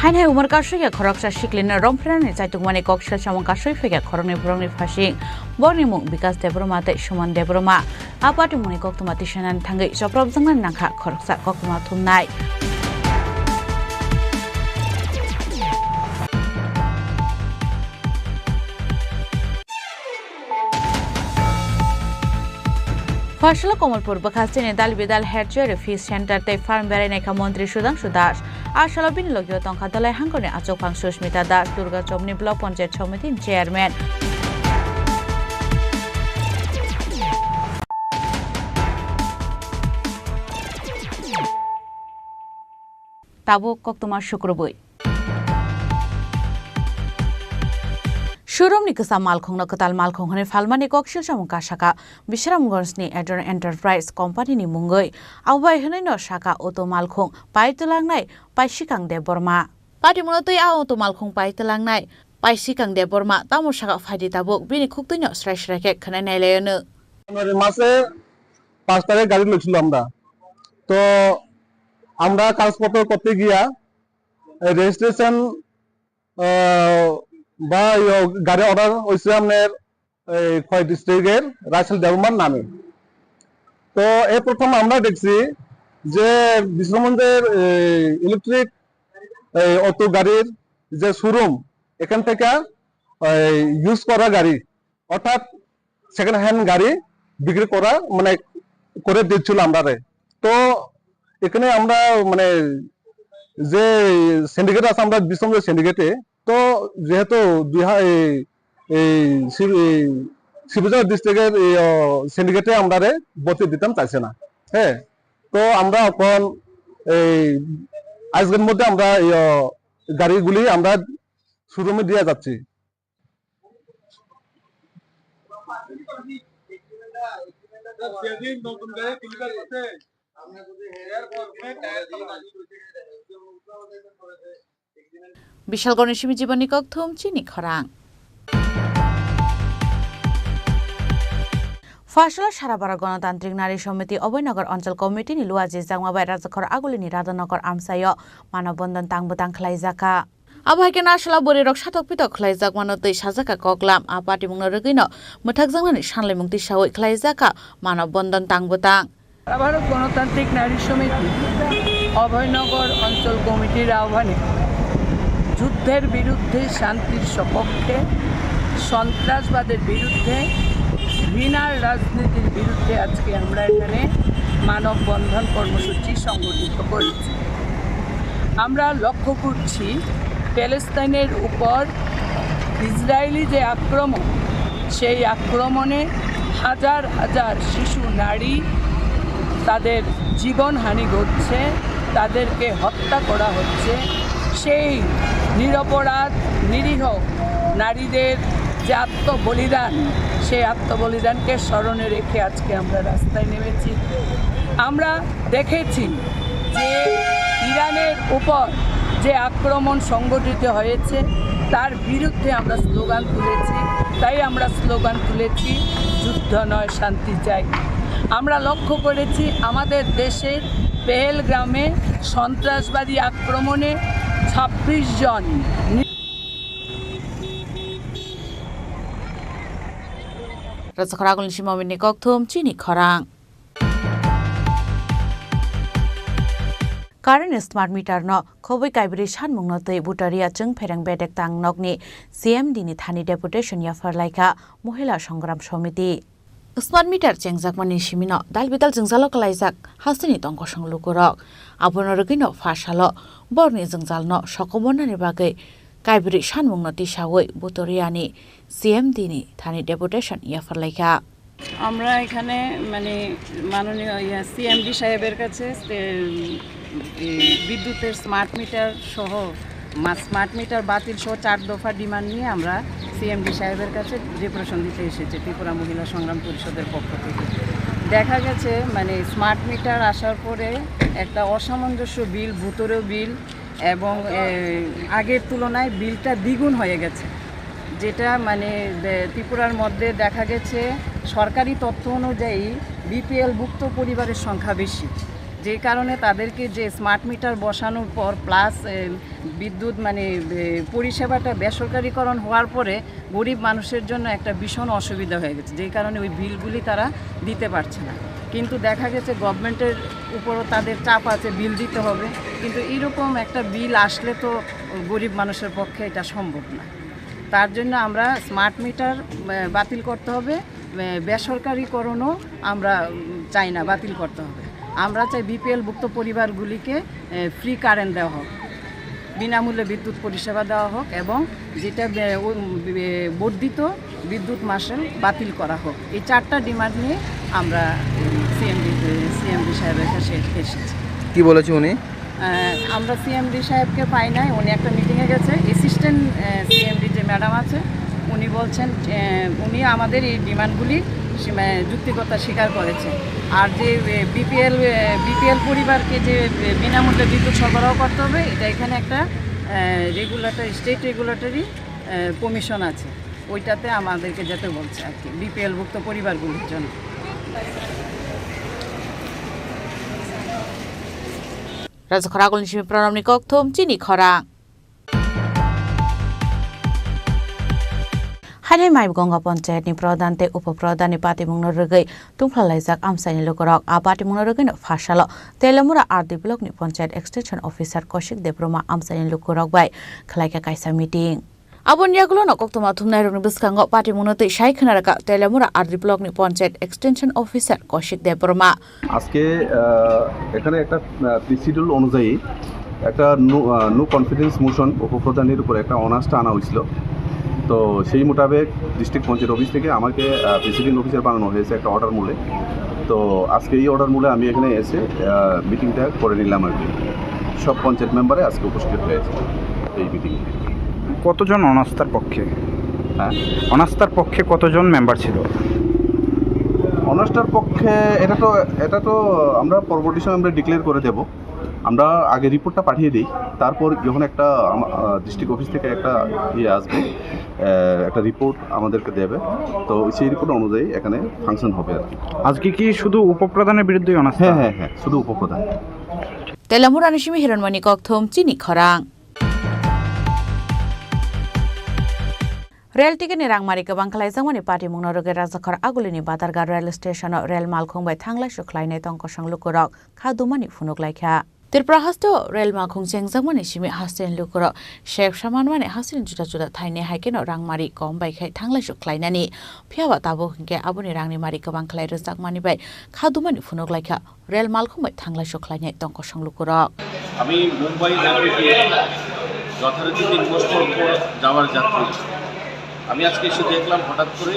হাইনাই উমার কাশইয়া খরকসা শিকলিনা রমফ্রানি চাইতুকমানি কক্সা সামং কাশই ফেগা খরংনি ভরংনি ফাসি বর্নিমুং বিকাশ দেবরমাতে সুমন দেবরমা আপাটি মুনি কক্তমা তিসানান থাঙ্গै সপ্রবজংনান নাখা খরকসা কক্তমা থুমনাই ফসল কমলপুর বখাস্তিনি দাল বিদাল হেডজের ফিস সেন্টার তে ফার্ম বেড়াইনাইখা মন্ত্রী সুধাংশু দাস আশাল বিনিয়োগীয় তংখা দলাই হাঙ্কনে আচকফাং সুস্মিতা দাস দুর্গা চমনি ব্লক পঞ্চায়েত সমিতির chairman Tabuk কক্তমা শুক্রবই Showroom ni kesa malkhong na katal malkhong hone falmani kokshil samung ka shaka Bisharamgons ni Adron Enterprise Company ni mungoi awbai hone no shaka auto malkhong paitulang nai paishikang de borma pati monotoi a auto malkhong paitulang nai paishikang de borma tamo shaka faidi tabuk bini khuktuino srai srai ke khana nai layone মাসে 5 তারিখ গাড়ি লইছিল আমরা তো আমরা কাগজপত্র করতে গিয়া registration বা গাড়ি অর্ডার হয়েছে আপনার 6 ডিস্ট্রিক্টের রাসেল দেবমার নামে তো এই প্রথম আমরা দেখছি যে বিশ্রামগঞ্জের ইলেকট্রিক অটো গাড়ির যে শোরুম এখান থেকে ইউজ করা গাড়ি অর্থাৎ সেকেন্ড হ্যান্ড গাড়ি বিক্রি করা মানে করে দিচ্ছিল আমরা। তো এখানে আমরা মানে যে সিন্ডিকেট আছে আমরা বিশ্রামগঞ্জ সিন্ডিকেটে, তো যেহেতু শিবচর ডিস্ট্রিক্টের সিন্ডিকেটে আমরা ভর্তি দিতাম চাইছে না। হ্যাঁ, তো আমরা এখন আজকের মধ্যে আমরা গাড়িগুলি আমরা শোরুমে দিয়ে যাচ্ছি। বিশালগড়ের সিমি জীবনী কক্থম চিনি খরাং ফাশলা সারাবারা গণতান্ত্রিক নারী সমিতি অভয়নগর অঞ্চল কমিটি নি লুয়াজি জাংমাবাই রাজাখর আগুলিনি রাধানগর আমসায় মানববন্ধন তাংবতাং খ্লাইজাকা আবহাইকে নাশলা বরি রক সাতক পিতক খ্লাইজাক মানতৈ সাজাকা কগলাম আপাটি মুংনা রগিনো মথাক জাংনানি সানলাই মুক্তি সাওই খ্লাইজাকা মানববন্ধন তাংবতাং ভারত গণতান্ত্রিক নারী সমিতি অভয়নগর অঞ্চল কমিটির আহ্বানে যুদ্ধের বিরুদ্ধে শান্তির সপক্ষে, সন্ত্রাসবাদের বিরুদ্ধে, ঘৃণার রাজনীতির বিরুদ্ধে আজকে আমরা এখানে মানববন্ধন কর্মসূচি সংগঠিত করেছি। আমরা লক্ষ্য করছি প্যালেস্তাইনের উপর ইসরায়েলি যে আক্রমণ, সেই আক্রমণে হাজার হাজার শিশু নারী তাদের জীবনহানি ঘটছে, তাদেরকে হত্যা করা হচ্ছে। সেই নিরপরাধ নিরীহ নারীদের যে আত্মবলিদান, সেই আত্মবলিদানকে স্মরণে রেখে আজকে আমরা রাস্তায় নেমেছি। আমরা দেখেছি যে ইরানের উপর যে আক্রমণ সংগঠিত হয়েছে তার বিরুদ্ধে আমরা স্লোগান তুলেছি। তাই আমরা স্লোগান তুলেছি, যুদ্ধ নয় শান্তি চাই। আমরা লক্ষ্য করেছি আমাদের দেশের পেহেলগ্রামে সন্ত্রাসবাদী আক্রমণে 26 জন রাজাখরাগুল সিমামিনি কক্থম চিনি খরাং কারেন্ট স্মাर्ट मिटार न खबै काइब्रि सानमुंनो तै बुटारिया जों फेरें बेडेक तां नगनि सीएमडी नि थानि डेपुटेशन या फरलाइका महिला संग्राम समिति स्मार्ट मिटार चेंगजाकमानि सिमिनो दालबिदाल जोंजालो कलाइजाक हास्तिनि तंग संलुकुरक आबनरगिनो फाशालो बरनि जोंजालनो सकबनानि बागै काइब्रि सानमुंनो तिसावै बुटारियानि सीएमडी नि थानि डेपुटेशन या फरलाइका আমরা এখানে মানে মাননীয় সিএমডি সাহেবের কাছে বিদ্যুতের স্মার্ট মিটার সহ স্মার্ট মিটার বাতিল সহ 4 দফা ডিমান্ড নিয়ে আমরা সিএমডি সাহেবের কাছে ডেপুটেশন দিতে এসেছি ত্রিপুরা মহিলা সংগ্রাম পরিষদের পক্ষ থেকে। দেখা গেছে মানে স্মার্ট মিটার আসার পরে একটা অসামঞ্জস্য বিল, ভূতর বিল এবং আগের তুলনায় বিলটা দ্বিগুণ হয়ে গেছে, যেটা মানে ত্রিপুরার মধ্যে দেখা গেছে সরকারি তথ্য অনুযায়ী বিপিএল ভুক্ত পরিবারের সংখ্যা বেশি, যে কারণে তাদেরকে যে স্মার্ট মিটার বসানোর পর প্লাস বিদ্যুৎ মানে পরিষেবাটা বেসরকারিকরণ হওয়ার পরে গরিব মানুষের জন্য একটা ভীষণ অসুবিধা হয়ে গেছে, যেই কারণে ওই বিলগুলি তারা দিতে পারছে না। কিন্তু দেখা গেছে গভর্নমেন্টের উপরও তাদের চাপ আছে, বিল দিতে হবে, কিন্তু এরকম একটা বিল আসলে তো গরিব মানুষের পক্ষে এটা সম্ভব না। তার জন্য আমরা স্মার্ট মিটার বাতিল করতে হবে, বেসরকারিকরণও আমরা চাই না, বাতিল করতে হবে। আমরা চাই বিপিএল ভুক্ত পরিবারগুলিকে ফ্রি কারেন্ট দেওয়া হোক, বিনামূল্যে বিদ্যুৎ পরিষেবা দেওয়া হোক এবং যেটা বর্ধিত বিদ্যুৎ মাশুল বাতিল করা হোক। এই 4টা ডিমান্ড নিয়ে আমরা সিএমডি সাহেবের কাছে এসেছি। কি বলেছে উনি? আমরা সিএমডি সাহেবকে পাই নাই, উনি একটা মিটিংয়ে গেছে। অ্যাসিস্ট্যান্ট সিএমডি যে ম্যাডাম আছে উনি বলছেন উনি আমাদের এই ডিমান্ডগুলি যুক্তিকতা স্বীকার করেছে। আর যে বিপিএল পরিবারকে যে বিনামূল্যে বিদ্যুৎ সরবরাহ করতে হবে, এটা এখানে একটা স্টেট রেগুলেটরি কমিশন আছে, ওইটাতে আমাদেরকে যেতে বলছে আর কি, বিপিএল ভুক্ত পরিবারগুলির জন্য। রাজাখরাগুল নিশিমি প্রণামনি কক্থম চিনি খরাং Khanai Maibgonga Ponchayat ni Pradhan te Upapradhan ni Patimungno Regai Tungphalaijak Amsaini Lukorok a Patimungno Regai no Phasalo Telamura RD Block ni Ponchayat Extension Officer Koshik Debroma Amsaini Lukorok bai Khlaika kaisa meeting Abon yagulo no koktoma thumnai rokni biskango Patimungno te shai khanaraka Telamura RD Block ni Ponchayat Extension Officer Koshik Debroma আজকে এখানে একটা প্রিসিডিউল অনুযায়ী একটা no confidence motion উপপ্রধানের উপর একটা অনার্সটা আনা হয়েছিল তো সেই মোতাবেক ডিস্ট্রিক্ট পঞ্চায়েত অফিস থেকে আমাকে প্রেসিডেন্ট অফিসার বানানো হয়েছে একটা অর্ডার মূলে তো আজকে এই অর্ডার মূলে আমি এখানে এসে মিটিংটা করে নিলাম আর কি সব পঞ্চায়েত মেম্বারে আজকে উপস্থিত হয়েছে এই মিটিংয়ে কতজন অনাস্থার পক্ষে হ্যাঁ অনাস্থার পক্ষে কতজন মেম্বার ছিল অনার্সটার পক্ষে এটা তো আমরা পরবর্তী সময় আমরা ডিক্লেয়ার করে দেব আমরা আগে রিপোর্টটা পাঠিয়ে দিই তারপর যখন একটা ডিস্ট্রিক্ট অফিস থেকে একটা আসবে একটা রিপোর্ট আমাদেরকে দেবে তো সেই রিপোর্ট অনুযায়ী এখানে ফাংশন হবে আর কি আজকে কি শুধু উপপ্রধানের বিরুদ্ধে অনাস্থা হ্যাঁ শুধু উপপ্রধান Telamura Nishimi Hiranmani Kokthom Chini Khorang Rail ticket ni rangmari ke bangkalai zamani party mungno roge rajakhar agulini badargar rail station rail malkhung bai thanglai suklai ne tongko sanglukurok khadumani funuk laikha Tripura hasto rail malkhung chengjamani simi hasten lukurok shek samanmani hasin juda juda thaine haikeno rangmari kom bai khai thanglai suklai nani phiaba tabo hingke abuni rangni mari ke bangkalai rajakmani bai khadumani funuk laikha rail malkhung bai thanglai suklai ne tongko sanglukurok আমি মুম্বাই যাওয়ার গিয়ে যথারীতি 3 বছর পর যাওয়ার যাত্রী আমি আজকে এসে দেখলাম হঠাৎ করে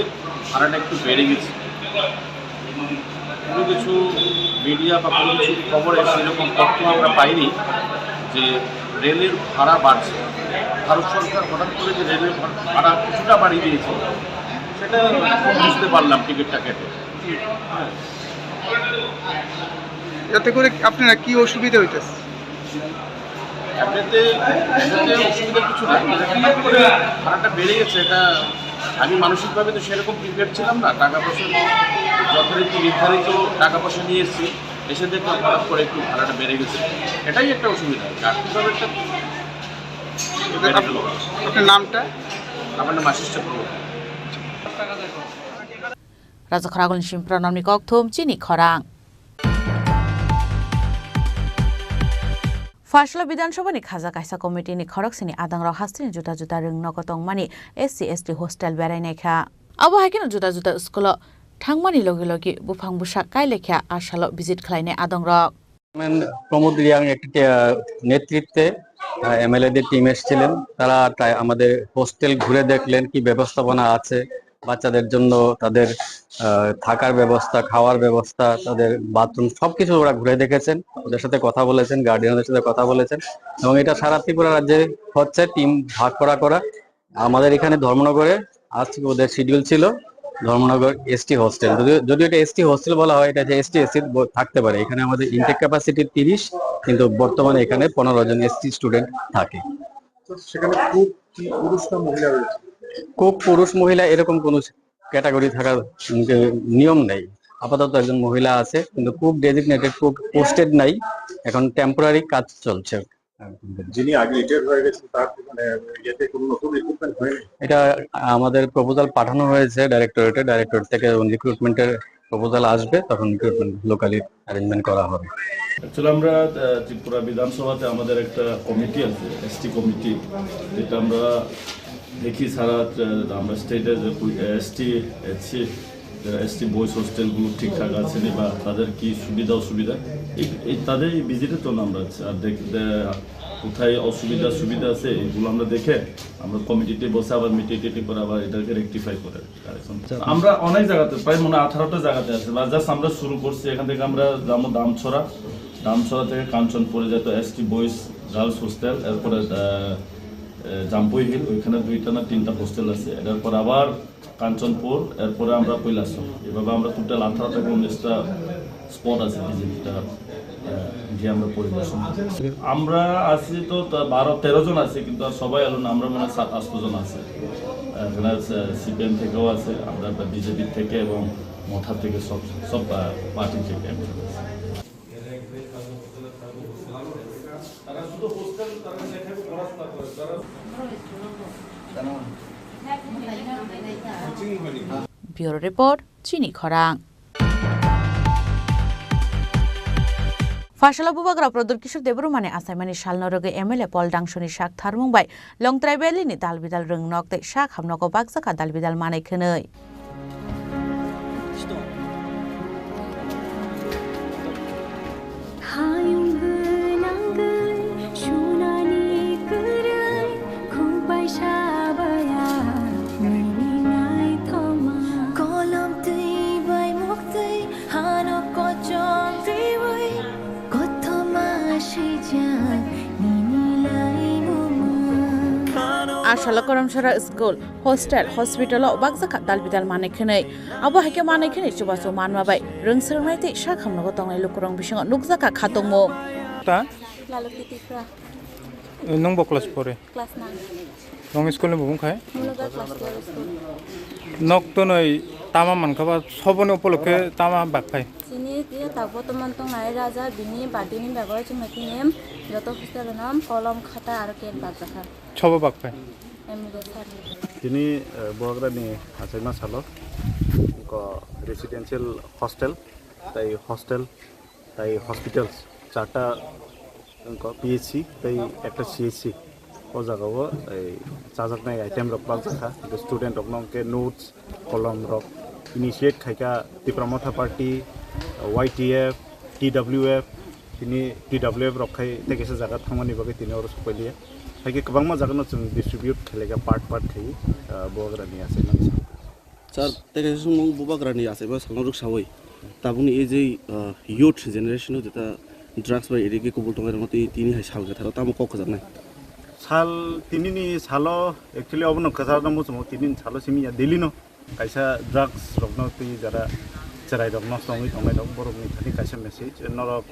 ভাড়াটা একটু বেড়ে গেছে কোনো কিছু মিডিয়া বা কোনো কিছু খবরে সেরকম তথ্য আমরা পাইনি যে রেলের ভাড়া বাড়ছে ভারত সরকার হঠাৎ করে যে রেলের ভাড়া কিছুটা বাড়িয়ে দিয়েছে সেটা বুঝতে পারলাম টিকিটটা কেটে এতে করে আপনারা কি অসুবিধা হইতেছে এমনিতে অসুবিধা কিছু নাই ভাড়াটা বেড়ে গেছে এটা আমি মানসিকভাবে তো সেরকম প্রিপেয়ার ছিলাম না টাকা পয়সা যথারীতি নির্ধারিত টাকা পয়সা নিয়ে এসেছি এসে দেখলাম হঠাৎ করে একটু ভাড়াটা বেড়ে গেছে এটাই একটা অসুবিধা আর্থিকভাবে একটা আপনার নামটা আমার নাম Ashis Chakraborty Rajakhar agulini Shimpranamni Kokthom Chini Khorang Fashla Bidansabha ni Khaja Kaisa Committee ni Khorok sini adangrok hastini juta juta rungno kotongmani SC ST hostel berai naikha abo haikeno juta juta school thangmani logi logi bufang busak kai lekha asalo visit khlainai adangrok Pramod Reang একটি নেতৃত্বে এমএলএদের team এসেছিলেন তারা আমাদের hostel ঘুরে দেখলেন কি ব্যবস্থাপনা আছে বাচ্চাদের জন্য তাদের থাকার ব্যবস্থা খাওয়ার ব্যবস্থা তাদের বাথরুম সবকিছু ওরা ঘুরে দেখেছেন ওদের সাথে কথা বলেছেন গার্ডিয়ানদের সাথে কথা বলেছেন এবং এটা সারা ত্রিপুরা রাজ্যে হচ্ছে টিম ভাগ করা আমাদের এখানে ধর্মনগরে আজ থেকে ওদের শিডিউল ছিল ধর্মনগর এসটি হোস্টেল যদি এটা এসটি হোস্টেল বলা হয় এটা যে এসটি এসসি থাকতে পারে এখানে আমাদের ইনটেক ক্যাপাসিটি 30 কিন্তু বর্তমানে এখানে 15 জন এসটি স্টুডেন্ট থাকে সেখানে খুব পুরুষ না মহিলা রয়েছে খুব পুরুষ মহিলা এরকম কোনো ক্যাটাগরি থাকার নিয়ম নেই আপাতত একজন মহিলা আছে কিন্তু খুব ডেজিগনেটেড খুব পোস্টেড নাই এখন টেম্পোরারি কাজ চলছে যিনি আগে রিটায়ার হয়ে গেছেন তার মানে এতে কোনো নতুন রিক্রুটমেন্ট হয়নি এটা আমাদের প্রপোজাল পাঠানো হয়েছে ডাইরেক্টরেট থেকে রিক্রুটমেন্টের প্রপোজাল আসবে তখন রিক্রুটমেন্ট লোকালি অ্যারেঞ্জমেন্ট করা হবে অ্যাকচুয়ালি আমরা ত্রিপুরা বিধানসভাতে আমাদের একটা কমিটি আছে এসটি কমিটি যেটা আমরা দেখি সারা আমরা স্টেটে যে এসটি বয়েজ হোস্টেলগুলো ঠিকঠাক আছে নি বা তাদের কি সুবিধা অসুবিধা এই তাদের এই ভিজিটের জন্য আমরা আর কোথায় সুবিধা আছে এগুলো আমরা দেখে আমরা কমিটিতে বসে আবার মিটিং করে আবার এটাকে রেকটিফাই করে আমরা অনেক জায়গাতে প্রায় মনে 18টা জায়গাতে আছে বা জাস্ট আমরা শুরু করছি এখান থেকে আমরা যাবো দামছড়া থেকে কাঞ্চনপুরে যেত এসটি বয়েজ গার্লস হোস্টেল এরপরে জাম্পুই হিল ওইখানে 2টা না 3টা হোস্টেল আছে এরপর আবার কাঞ্চনপুর এরপরে আমরা কৈলাসহর এভাবে আমরা টোটাল 18 থেকে 19টা স্পট আছে যেটা গিয়ে আমরা পরিদর্শন আমরা আছি তো 12-13 জন আছে কিন্তু আর সবাই এলো না আমরা মনে হয় 7-8 জন আছে এখানে সিপিএম থেকেও আছে আমরা বিজেপি থেকে এবং মথা থেকে সব পার্টি থেকে তারা শুধু হোস্টেল তারা ব্যুরো রিপোর্ট চিনি খরাং ফাশালা বুবাগ্রা প্রদর কিশোর দেবরুমানে আসাইমানি শালনরগে এমএলএ পল ডাংশনি শাক থারমুংবাই लं ट्राइबेलिनि दालबिदाल रोंनक ते शाक हामनको बागजाका दालबिदाल मानायखोनै आशाला करमसरा स्कुल हस्टेल हस्पिटाल बागजाका दालबिदाल मानायखोनै आबो हाइके मानायखोनै चुबासो मानमाबाय रोंसोरनाय ते शाक हामनको तंनाय लुकुरं बिसंग नुकजाका खातंमो ता नों बो क्लास 4 क्लास 9 नों स्कुल नि बुं खाय मुलुगा क्लास 4 स्कुल नक तो नै तामा मानखाबा सबने उपलक्षे तामा बागफाय सिनि के ताबो तमन तंनाय राजा बिनि बादिनि बागय चमति नेम যত হস্টেল নাম কলম খাতা আর কেন বাগজাকা ছব বাগফাय তিনি বগ্রানি আসাইমা সালো রেসিডেন্সিয়াল হস্টেল তাই হসপিটালস চারটা পিএইচসি তাই একটা সিএইচসি ও জায়গাও চাজাকনাই আইটেম রক বাগজাকা স্টুডেন্ট রক নকে নোটস কলম রক ইনিশিয়েট খাইকা ত্রিপুরা মথা পার্টি ওয়াইটিএফ টিডব্লিউএফ তিনি টিডব্লিউএফ রক্ষাই তেকেছে জায়গা থামানি বাকি তিনি ওর সপাইলিয়া হাইকে गोबां मा जागोन जों डिस्ट्रिब्यूट खेलेगा पार्ट खायो बग्रानि आसे मानसि सर तेकेसे सुमु बग्रानि आसे बा सालना रुखसावै ताबुनि ए जे यूथ जेनेरेशन जेता ड्राग्स बाय एरिके कबुल तंगाय मते तिनि हाय साल गथार तामु कक जानाय साल तिनिनि सालो एक्चुअली अबन कजार नमु सम तिनिनि सालो सिमिया दिलिनो कायसा ड्राग्स रखनो ति जरा चराय रखनो संगै तंगाय दं बरमनि खानि कायसा मेसेज नरक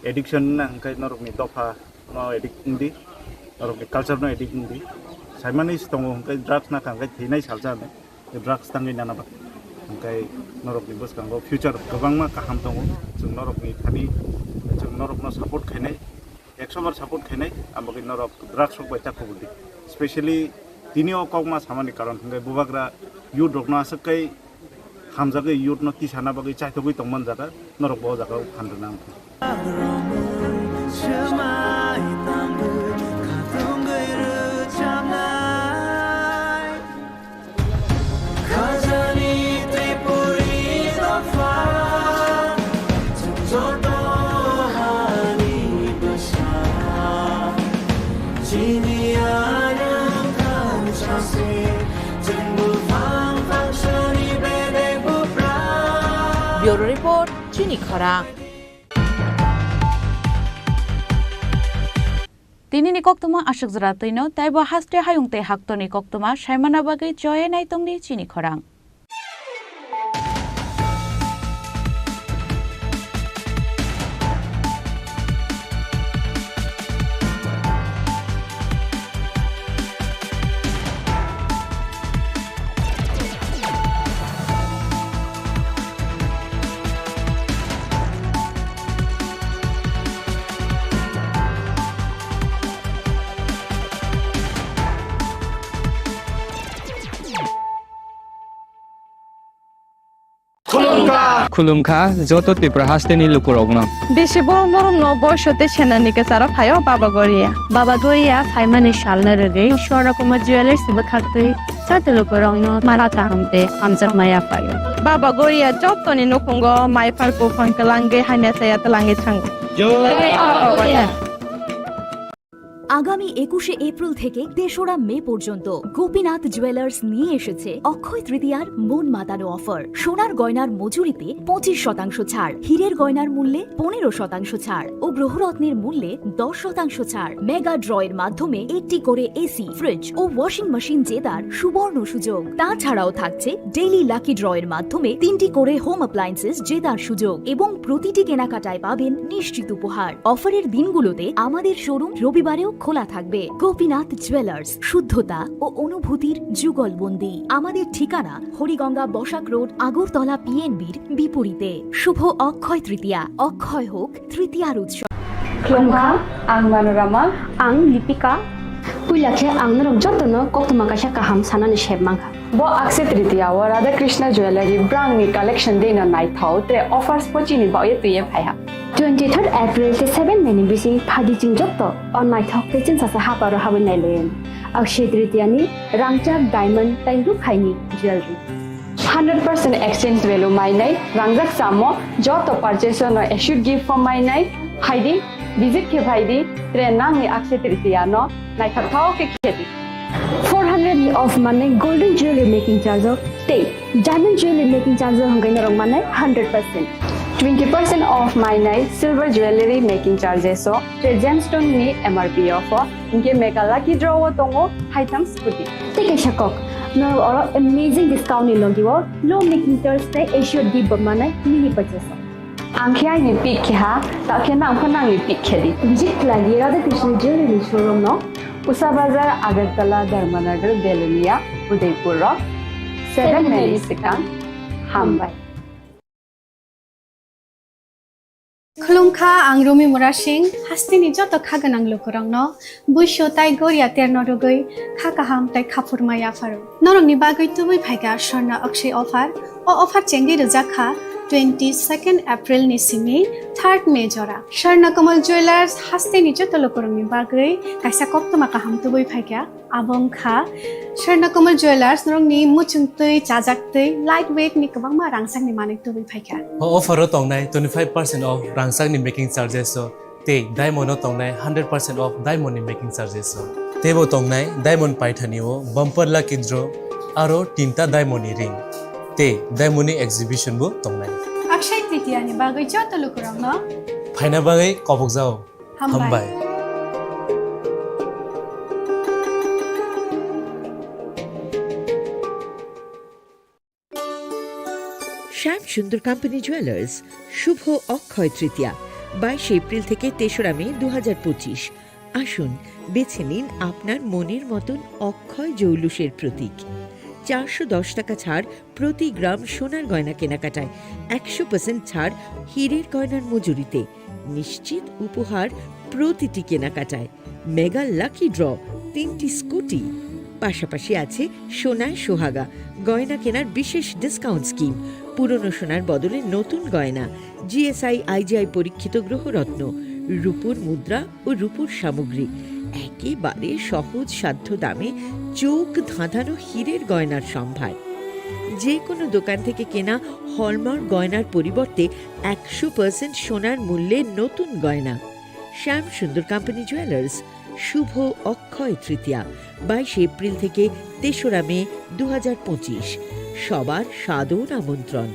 एडिक्शन ना अंकाय नरकनि दफा न एडिक्टिंग दि नरकनि कल्चर न एडिक्टिंग दि साइमानि स्टंग अंकाय ड्राग्स ना कांगाय थैनाय सालजाने ड्राग्स तांगै नानाबा अंकाय नरकनि बसकांगो फ्यूचर गोबां मा काहाम दङ जों नरकनि खानि जों नरकनो सपोर्ट खायनाय 100 बार सपोर्ट खायनाय आमबगै नरक ड्राग्स बाय ताखौबुदि स्पेशली तिनिओ कौमा सामानि कारण अंकाय बुबाग्रा युथ रकनो आसकै हामजागै युथ न तिसाना बगै चाइथगै तंमन जागा नरक बो जागा फानदना Bureau Report Chini Khorang Tini ni koktuma ashok zratino taibo haste hayungte haktoni koktuma shaimana bagai joye naitongni Chini Khorang खुलुमखा जत त्रिपुरा हास्टेनि लुकुरगना बेसे बरम बरम न बयसते सेनानिके सारा फायो बाबा गरिया फाइमानि शालना रगे शोरा कुमा ज्वेलर्स बखाते साते लुकुरगन माराता हमते हमजर माया फायो बाबा गरिया जतनि नखंगो माइफारको फंकलांगे हाइना साया तलांगे थांगो আগামী 21শে এপ্রিল থেকে ৩রা মে পর্যন্ত গোপীনাথ জুয়েলার্স নিয়ে এসেছে অক্ষয় তৃতীয়ার মন মাতানো অফার সোনার গয়নার মজুরিতে 25% ছাড় হীরের গয়নার মূল্যে 15% ছাড় ও গ্রহরত্নের মূল্যে 10% ছাড় মেগা ড্রয়ের মাধ্যমে একটি করে এসি ফ্রিজ ও ওয়াশিং মেশিন জেতার সুবর্ণ সুযোগ তাছাড়াও থাকছে ডেইলি লাকি ড্রয়ের মাধ্যমে 3টি করে হোম অ্যাপ্লায়েন্সেস জেতার সুযোগ এবং প্রতিটি কেনাকাটায় পাবেন নিশ্চিত উপহার অফারের দিনগুলোতে আমাদের শোরুম রবিবারেও খোলা থাকবে গোপীনাথ জুয়েলার্স শুদ্ধতা ও অনুভূতির যুগলবন্দি আমাদের ঠিকানা হরিগঙ্গা বসাক রোড আগরতলা পিএনবির বিপরীতে শুভ অক্ষয় তৃতীয়া অক্ষয় হোক তৃতীয়ার উৎসব খুলুমখা আং মানোরামা আং Lipika Puilakhe angnorok jotono koktuma kaisa kaham sanani sheb mangkha. Bo Akshaya Tritiya wa Radha Krishna Jewelry brand ni collection dena naithau tre offers pochini baye tuye phaiha. 23rd April te 7 May ni bisi phadi jingjok to on naithok te chin sasa haparo habin nailen. Akshaya Tritiya ni rangchak diamond tai ru khaini jewelry. 100% exchange value mainai rangjak samo joto purchase no issued gift from mainai haidi visit ke bhaidi tre nangni Akshaya Tritiya no naithathau ke kheti. 400 ni off mane golden jewelry making charge of te diamond jewelry making charge hangai norong mane 100%. 20% off mainai silver jewelry making charges so tre gemstone ni MRP of inke mega lucky draw tongo haitam scooty. Take a shakok. No amazing discount ni logiwo low making charge te issued gift mane mini purchase. Angkhya ni pick kha ta khena angkhana ni pick khedi. Visit lagi Radha Krishna Jewelry showroom no Usa Bazar Agartala Dharmanagar Belunia Udaipur 7 May Second Hambai. Khulumkha Angrumi Mura Singh Hastini joto khaganang lokorang no buisho tai goria terno rogoi khakaham tai khapurmaya faru norong ni bagoi tubui phaiga Sharna Akshay offer o offer chengi rujakha 22nd April ni simi 3rd May jora Sharna Kamal Jewelers Hastini joto lokorang ni bagoi kaisa koktoma kaham tubui phaiga abong kha Sharna Kamal Jewelers norong ni muchungtui chajaktui lightweight ni kabangma rangsang ni manik tubui phaiga offer tongnai 25% off rangsang ni making charges so te diamond tongnai 100% off diamond ni making charges so tebo tongnai diamond paithani o bumper lucky draw aro tinta diamond ni ring te diamond ni exhibition bu tongnai Akshaya Tritiya ni bagoi joto lokorang no phaina bagai kobok jao hambai শ্যাম সুন্দর company jewellers শুভ Akshaya Tritiya 22 April থেকে 3রা মে 2025 আসুন বেছে নিন আপনার মনের মতন অক্ষয় জৌলুসের প্রতীক 410 টাকা ছাড় প্রতি গ্রাম সোনার গয়না কেনাকাটায় 100% ছাড় হীরের গয়নার মজুরিতে নিশ্চিত উপহার প্রতিটি কেনাকাটায় মেগা লাকি ড্র 3টি স্কুটি পাশাপাশি আছে সোনায় সোহাগা গয়না কেনার বিশেষ ডিসকাউন্ট স্কিম পুরনো সোনার বদলে নতুন গয়না জিএসআই আইজিআই পরীক্ষিত গ্রহরত্ন রূপোর মুদ্রা ও রূপোর সামগ্রী একেবারে সহজ সাধ্য দামে চোখ ধাঁধানো হীরের গয়নার সম্ভার যে কোনো দোকান থেকে কেনা হলমার্ক গয়নার পরিবর্তে 100% সোনার মূল্যে নতুন গয়না শ্যাম সুন্দর কোম্পানি জুয়েলার্স শুভ অক্ষয় তৃতীয়া 22 এপ্রিল থেকে 3রা মে 2025 সবার সাদর আমন্ত্রণ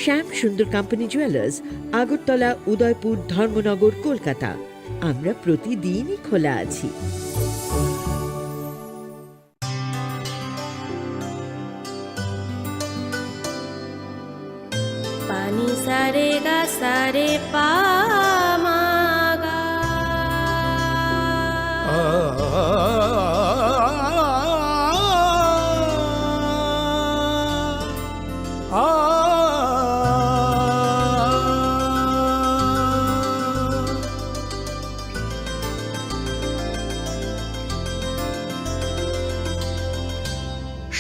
শ্যাম সুন্দর কোম্পানি জুয়েলার্স আগরতলা উদয়পুর ধর্মনগর কলকাতা আমরা প্রতিদিনই খোলা আছি পানি সারে গা সারে পা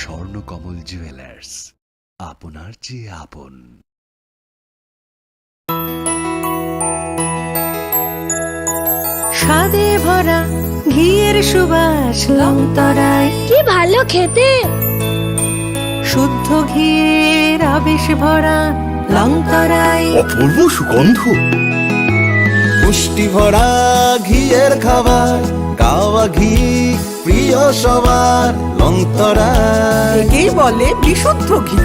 স্বর্ণকমল জুয়েলার্স আপনার চেয়ে আপন স্বাদে ভরা ঘিয়ের সুবাস লংতরায় কি ভালো খেতে শুদ্ধ ঘিয়ের আবেশ ভরা লংতরায় অপূর্ব সুগন্ধ পুষ্টি ভরা ঘিয়ের খাবার গাওয়া ঘি প্রিয় সবার লংতরায় কে বলে বিশুদ্ধ ঘি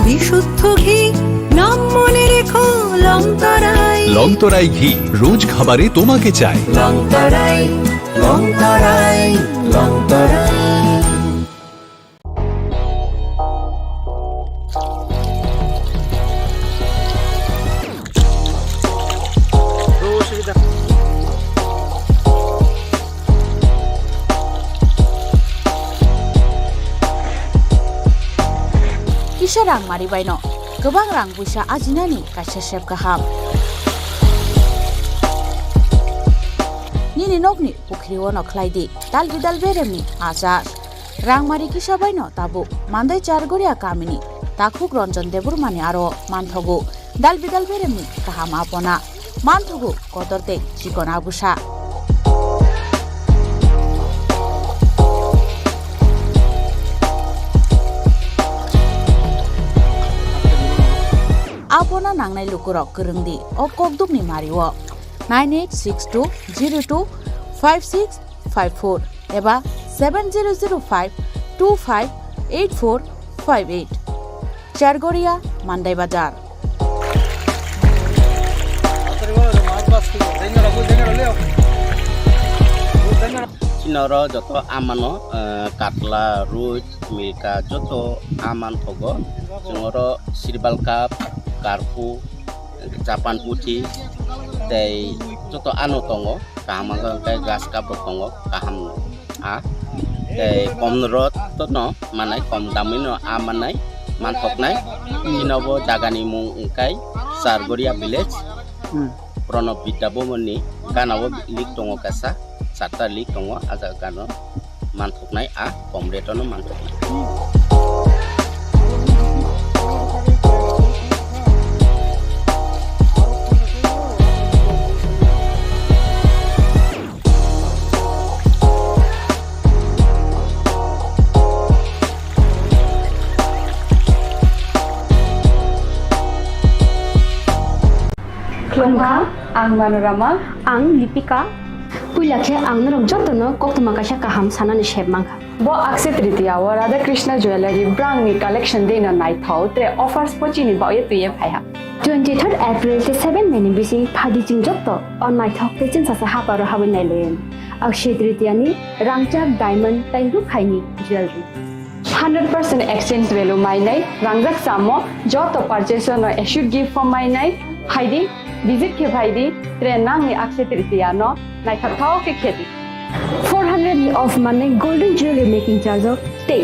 বিশুদ্ধ ঘি নাম মনে রেখো লংতরায় লংতরাই ঘি রোজ খাবারে তোমাকে চাই Longtharai Longtharai Longtharai Kisah rang mari baino, gobang rang busa ajinani kasih sep kaham. Ni bini nokni pukriwo no khlaidi dal bidal beremni achas rangmari kisabaino tabu mandai chargoria kamini takhuk ranjan deburmani aro manthogu dal bidal beremni kaham apona manthogu kotorte chikon abusa apona nangnai lukurok kerengdi o kokdukni mariwo 9862025654 eba 7005258458 Chargoria Mandai Bazar Chinoro joto amano katla ruit milka joto aman thogo jongoro sirbal cup karpu capan putih tei joto anu tongo kaham kai gas cup tongo kaham a tei komrot to no manai kom damino amanai manthoknai chinobo jagani mung ungkai Chargoria village Prono Bidabomoni ganao lik tongo kasa sata lik tongo aja gano manthoknai a komretono manthoknai Klongka, ang Manorama, ang Lipika. Puilakhe ang narom jotono koktuma kaisa kaham sanani shebmangka. Bo Akshaya Tritiya wa Radha Krishna Jewelry brang ni collection de no nai thau tre offers pochini ba ye tuye phaiha. 23rd April te 7 meni bisi phadi jing jotto on nai thau te chin sa haparo habin nai len. Akshaya Tritiya ni rangchak diamond tai ru khaini jewelry. 100% exchange value mainai rangjak samo joto purchase no issue gift from mainai haidi visit ke bhaidi tre nang ni Akshaya Tritiya no nai thau ke kheti 400 of money golden jewelry making charge of te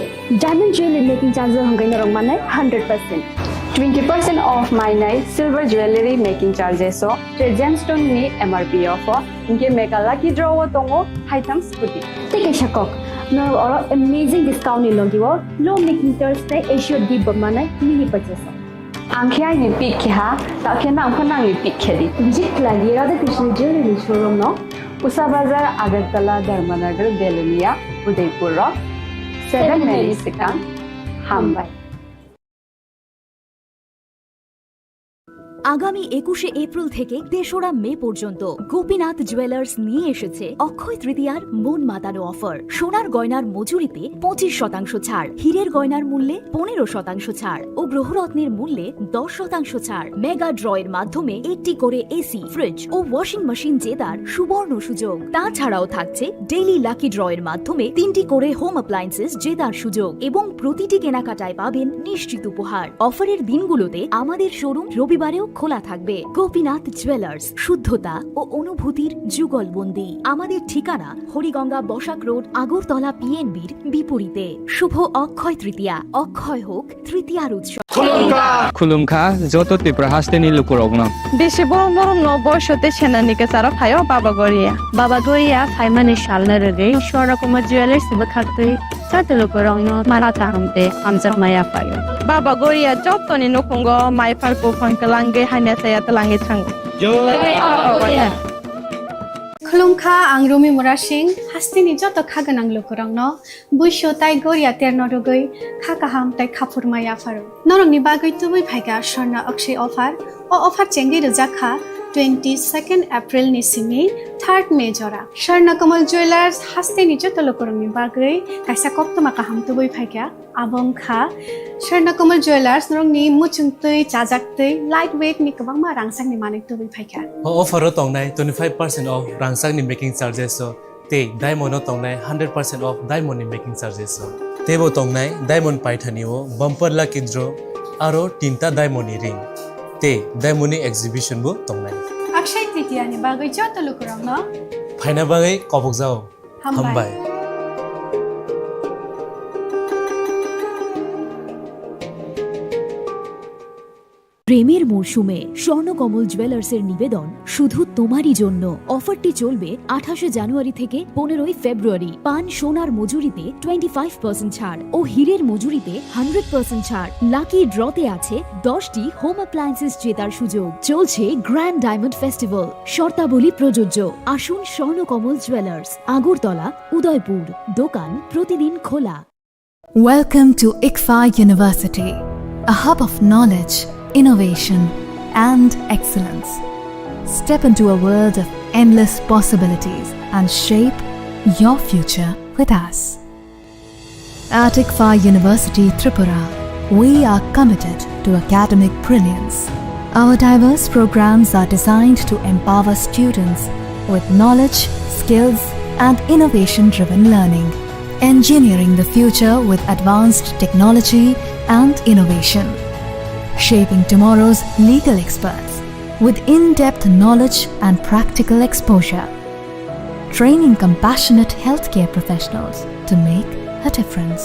diamond jewelry making charge hangai na rong manai 100% 20% off mainai silver jewelry making charges so tre gemstone ni MRP of inge mega lucky draw tongo haitam scooty take a shakok no oro amazing discount ni logiwo low making charge te issue di manai mini purchase Angkya ni pik kha ta khena phana ni pik khedi visit lagi Radha Krishna Jewelry showroom no Usa Bazar Agartala Dharmanagar Belunia Udaipur 7 Mary Sikang Hambai আগামী 21শে April থেকে 3রা মে পর্যন্ত Gopinath jewellers নিয়ে এসেছে অক্ষয় তৃতীয়ার মন মাতানো offer সোনার গয়নার মজুরিতে 25% ছাড় হীরের গয়নার মূল্যে 15% ছাড় ও গ্রহরত্নের মূল্যে 10% ছাড় মেগা ড্রয়ের মাধ্যমে একটি করে এসি ফ্রিজ ও ওয়াশিং মেশিন জেতার সুবর্ণ সুযোগ তাছাড়াও থাকছে ডেইলি লাকি ড্রয়ের মাধ্যমে 3টি করে হোম অ্যাপ্লায়েন্সেস জেতার সুযোগ এবং প্রতিটি কেনাকাটায় পাবেন নিশ্চিত উপহার অফারের দিনগুলোতে আমাদের শোরুম রবিবারেও খোলা থাকবে গোপীনাথ জুয়েলার্স শুদ্ধতা ও অনুভূতির যুগলবন্দি আমাদের ঠিকানা হরিগঙ্গা বসাক রোড আগরতলা পিএনবির বিপরীতে শুভ অক্ষয় তৃতীয়া অক্ষয় হোক তৃতীয়ার উৎসব খুলুমখা যত ত্রিপুরা হাসতেনি লুকুরগ্ন বেশি বড় নরম ন বয়সতে সেনানিকে সারা ফায়ো বাবা গরিয়া ফাইমানি শালনা রে সরকমা জুয়েলার্স সিব খাকতে চাতে লুকুরগ্ন মারাতা হামতে আমজা মায়া ফায়ো বাবা গরিয়া যতনি নকুঙ্গ মাই ফারকো ফংকলাঙ্গে হাইনা সায়া তলাঙ্গে থাঙ্গো Khulungkha ang Rumi Murashing hastini joto khaganang lukurangno buisho tai goria ternodogoi khakaham tai khapurmaya faru norong ni bagoi tubui phaiga sorna akshay offer o offer chengi rujakha 22nd April ni simi 3rd May jora Sharna Kamal Jewelers hastini joto lukurang ni bagoi kaisa koptoma kaham tubui phaiga abong kha Sharna Kamal Jewelers norong ni muchungtui chajaktui lightweight ni kabangma rangsang ni manik tubui phaiga offer tongnai 25% off rangsak ni making charges so te diamond tongnai 100% off diamond ni making charges so tebo tongnai diamond paithaniwo bumper lucky draw aro tinta diamond ni ring te diamond ni exhibition bo tongnai Akshaya Tritiya ni bagoi joto lukurangno phaina bagai kobok jao hambai প্রেমের মরশুমে স্বর্ণকমল জুয়েলার্সের নিবেদন শুধু তোমারই জন্য। অফারটি চলবে 28 জানুয়ারি থেকে 15 ফেব্রুয়ারি। পান সোনার মজুরিতে 25% ছাড় ও হীরের মজুরিতে 100% ছাড়। লাকি ড্রতে আছে 10টি হোম অ্যাপ্লায়েন্সেস জেতার সুযোগ। চলছে গ্র্যান্ড ডায়মন্ড ফেস্টিভ্যাল। শর্তাবলী প্রযোজ্য। আসুন স্বর্ণকমল জুয়েলার্স, আগরতলা, উদয়পুর। দোকান প্রতিদিন খোলা। Welcome to ICFA University, a hub of knowledge, innovation, and excellence. Step into a world of endless possibilities and shape your future with us. At ICFA University Tripura, we are committed to academic brilliance. Our diverse programs are designed to empower students with knowledge, skills, and innovation-driven learning, engineering the future with advanced technology and innovation, shaping tomorrow's legal experts with in-depth knowledge and practical exposure, training compassionate healthcare professionals to make a difference,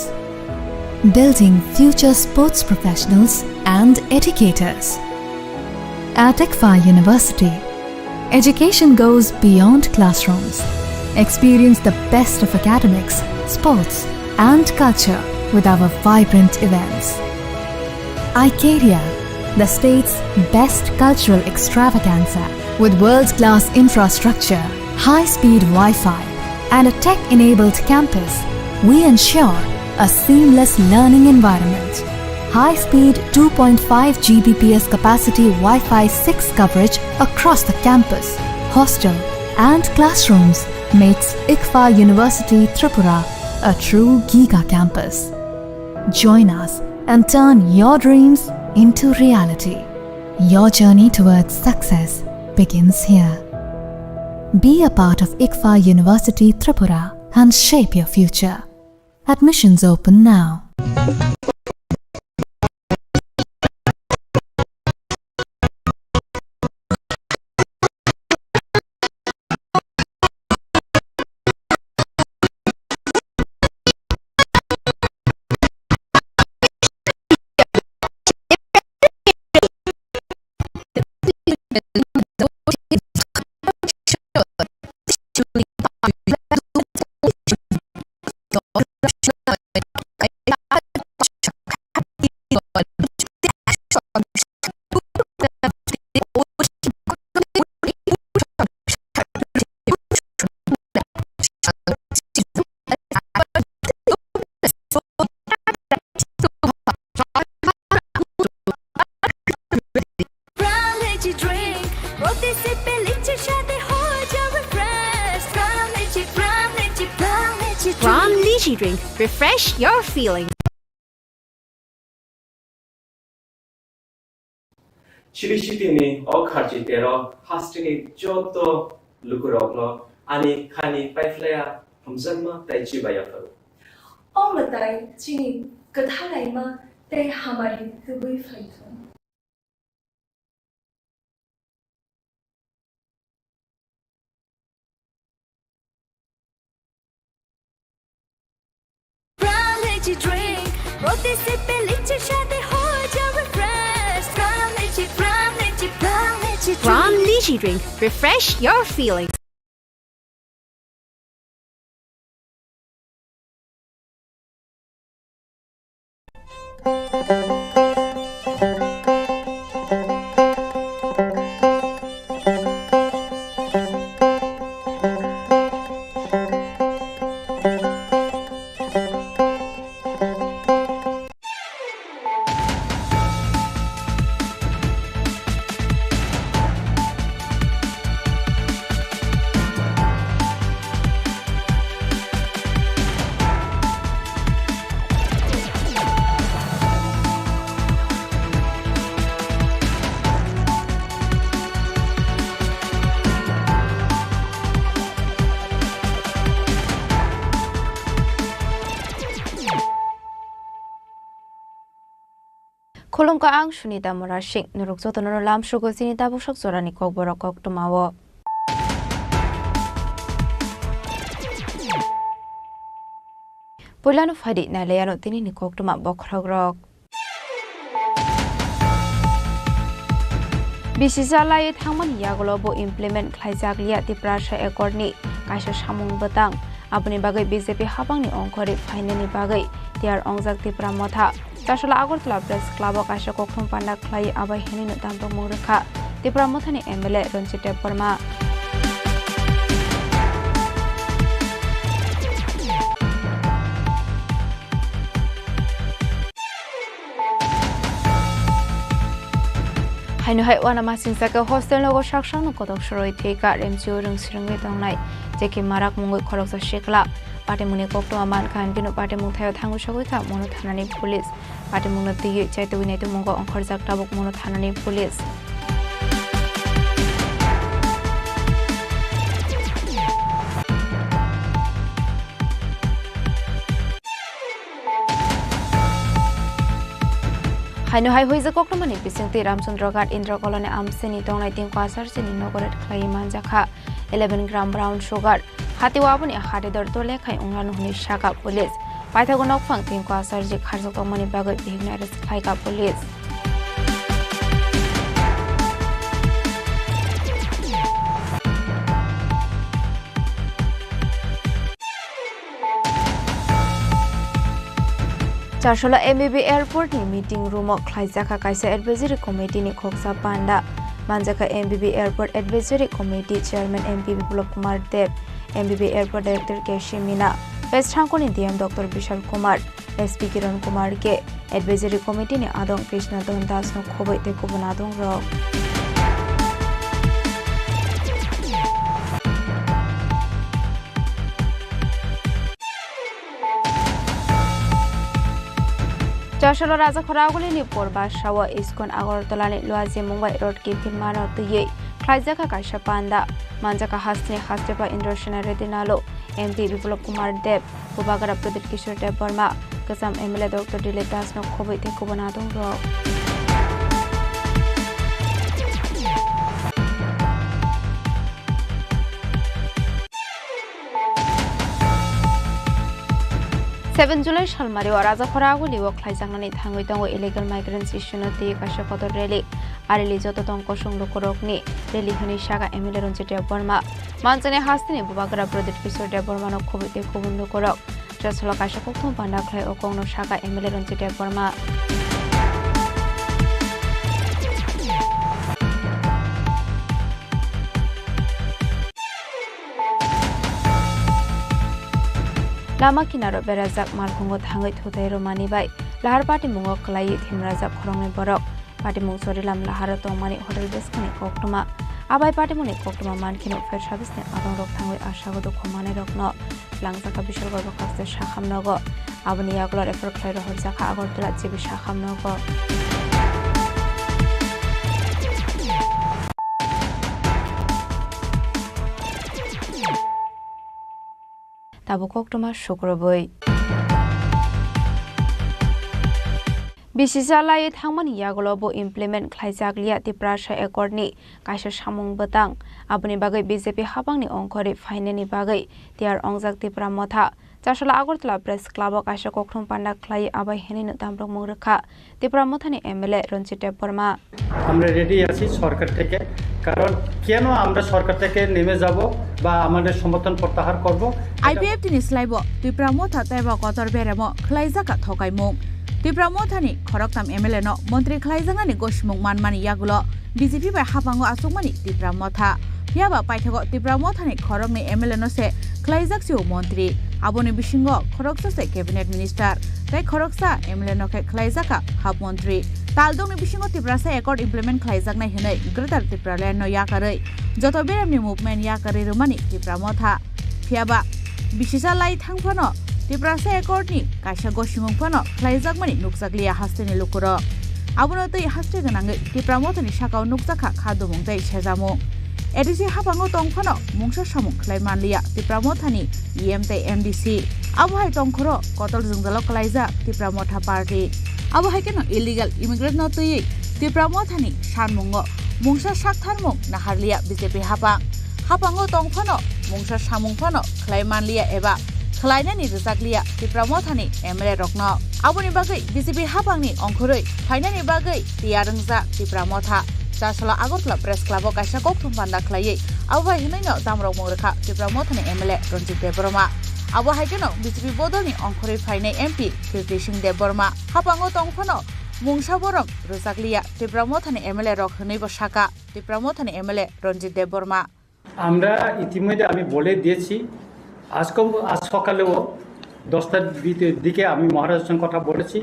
building future sports professionals and educators. At ICFA University, education goes beyond classrooms. Experience the best of academics, sports, and culture with our vibrant events. Icaria, the state's best cultural extravaganza, with world-class infrastructure, high-speed Wi-Fi, and a tech-enabled campus, we ensure a seamless learning environment. High-speed 2.5 Gbps capacity Wi-Fi 6 coverage across the campus, hostel, and classrooms makes ICFA University Tripura a true Giga campus. Join us and turn your dreams into reality. Your journey towards success begins here. Be a part of ICFA University Tripura and shape your future. Admissions open now. Ram Lychee Drink. Refresh your feeling. Chili Okhaji Tero, Hastini Joto, Lukurogno, Ani Kani Paiflea, from Zanma, Taichi Bayafaru. All the time, Chini, Kathalaima, they hamari the way faithful. Drink, roti se peliche shade ho jawe fresh. Ram Lychee Drink. Refresh your feeling. Khulum ka ang sunita morashik nuruk jotono lam shugo sinita bushak zorani kok borok kok tumawo. Polano fadi na leyano tini ni kok tuma bokragrok. Bisisala Tangman Yagolobo implement Klaizaglia Tiprasha Accordi, Kasha Shamung Batang, Abuni Bagai BZP Habang Onkori, Finani Bagai, they are Ongzak Tipramota, Tashala Agotla Press Club Kasha Kokum Panda Klai Abai Henin Tampa Muraka, Tipramotani Emele Ronchite Porma. Hainu hai wana masin saka hostel logo shakshang no kodok shoroi theka remchu rung sirungwe tongnai jeki marak mungoi khorok sa shekla pate muni kokto aman khan ginu pate mung thayo thangu shagoi ka mono thanani police pate mung na tiye chaito winai to mungo onkhor jak tabuk mono thanani police Hainu hai hoiza koknomani bisingti Ramchandra Indra Colony Amseni Tongnai Ting Kwasar Sini Nogoret Klai Manjaka 11 gram brown sugar Hatiwabuni Hade Dortole Kai Ungran Huni Shaka Police Paitagonok Fang Ting Kwasar Jik Harzokomani Bagot Bihnaris Klaika Police Charshola MBB Airport ni meeting room of Klaizaka Kaisa Advisory Committee ni Khoksa Panda Manjaka MBB Airport Advisory Committee Chairman MP Biplop Kumar Dev MBB Airport Director Keshi Mina West Hankoni DM Dr. Bishal Kumar SP Kiran Kumar ke Advisory Committee ni Adong Krishna Das no Khoboi te Kubunadong Ro Joshua Raza Khoraguli ni Porba Shawa Iskon Agortolani Luazi Mumbai Road ki Filmano Tuye Klaizaka Kaisha Panda Manjaka Hasne Hastepa Indroshana Redinalo MP Biplop Kumar Dev Bubagara Pradeep Kishore Dev Burma Kasam MLA Dr. Dilip Das no Khoboi te Kubunadong Ro July Shalmari or Raza Khoraguli work Klaizangani Tanguitango illegal migrants issue no te Kashakoto Rally Arili Joton Koshung Lokorokni Reli Huni Shaka Emilerun City of Burma Mansane Hastini Bubagara Pradeep Kishore Dev Burma no Khoboi Kubun Lokorok Just Lokashakokun Panda Klai Okong no Shaka Emilerun City of Burma Lama Kinaro Berazak Malpungo Tangai Tutai Romani Bai Lahar Party Mungo Kalai Timrazak Korong Borok Party Mungsorilam Lahara Tomani Hotel Beskani Koktuma Abai Party Muni Koktuma Mankino Fair Service Adon Rok Tangai Ashago Komane Rokno Langsaka Bishal Gorbakas the Shaham Nogo Abani Yaglo Refer Claire Horzaka Agortula Zibi Shaham Nogo Tabukokuma Shukraboi Bisisala Hangman Yagolobo implement Klaizaglia Tiprasha Accordi Kasha Shamung Batang Abuni Bagai BZP Habangni Onkori Finani Bagai they are Ongzak Tipramota Tashala Agotla Press Club Kasha Kokum Panda Klai Abai Henin Tampa Muraka Tipramotani MLA Ronchite Porma আমরা ready আছি সরকার থেকে কারণ কেন আমরা সরকার থেকে নেমে যাব বা আমাদের সমর্থন প্রত্যাহার করব আইপিএফ তিনি স্লাইব টিপ্রামথা তাইবা কতর বেরেমো খ্লাইজাকা থকাইমুং টিপ্রামথানি খরকতাম এমএলএ ন মন্ত্রী খ্লাইজাঙ্গানি গশমুং মানমানি ইয়াগুলো বিজেপি বাই হাবাঙ্গো আসুকমানি টিপ্রামথা ইয়াবা পাইথাগো টিপ্রামথানি খরকনি এমএলএ নসে খ্লাইজাকসিও মন্ত্রী আবনি বিসিংহ খরকসে ক্যাবিনেট মিনিস্টার তাই খরকসা এমএলএ নকে খ্লাইজাকা হাব মন্ত্রী Taldong Bishingo Tiprasa Accord implement Klaizakna Hene, Greater Tipraland no Yakare, Joto Beremni movement Yakare Romani, Tipramotha, Piaba, Bishisa Light Hangfano, Tiprasa Accord ni, Kasha Goshimungfano, Klaizakmani, Nuxaglia Hastini Lukuro. Abunoti Hasteganang, Tipramotani Shaka Nuxaka, Kadumung Day Chezamo. Edisi Habango Tongfano, Mungsha Shamuk, Klaimanlia, Tipramotani, EMT MDC. Abuhai Tongkoro, Kotol Zungalo Klaiza, Tipramotha Party. Abo haikeno illegal immigrant no tui Tipramothani Shanmungo Mungsha Shaktharmung Naharlia BJP Hapango Tongfano Mungsha Shamungfano Klaimanlia Eba Klainani Rizaklia Tipramothani Emre Rokno Abuni Bagai BJP Hapangni Onkuroi Fainani Bagai Tiarangza Tipramotha Chasala Agotla Press Club Kaisa Koktum Panda Claye, Ava Hinino Damro Murka, Tripura Mothani MLA Ronjit Deborma. Abo Haikano, BJP Bodoni Onkore Fine MP, Kirtishin Deborma, Hapango Tongfono, Mungsha Borong, Rosaglia, Tripura Mothani MLA Rock Nibo Shaka, Tripura Mothani MLA Ronjit Deborma. আমরা ইতিমধ্যে আমি বলে দিয়েছি আজ সকালেও 10টার দিকে আমি মহারাজের সঙ্গে কথা বলেছি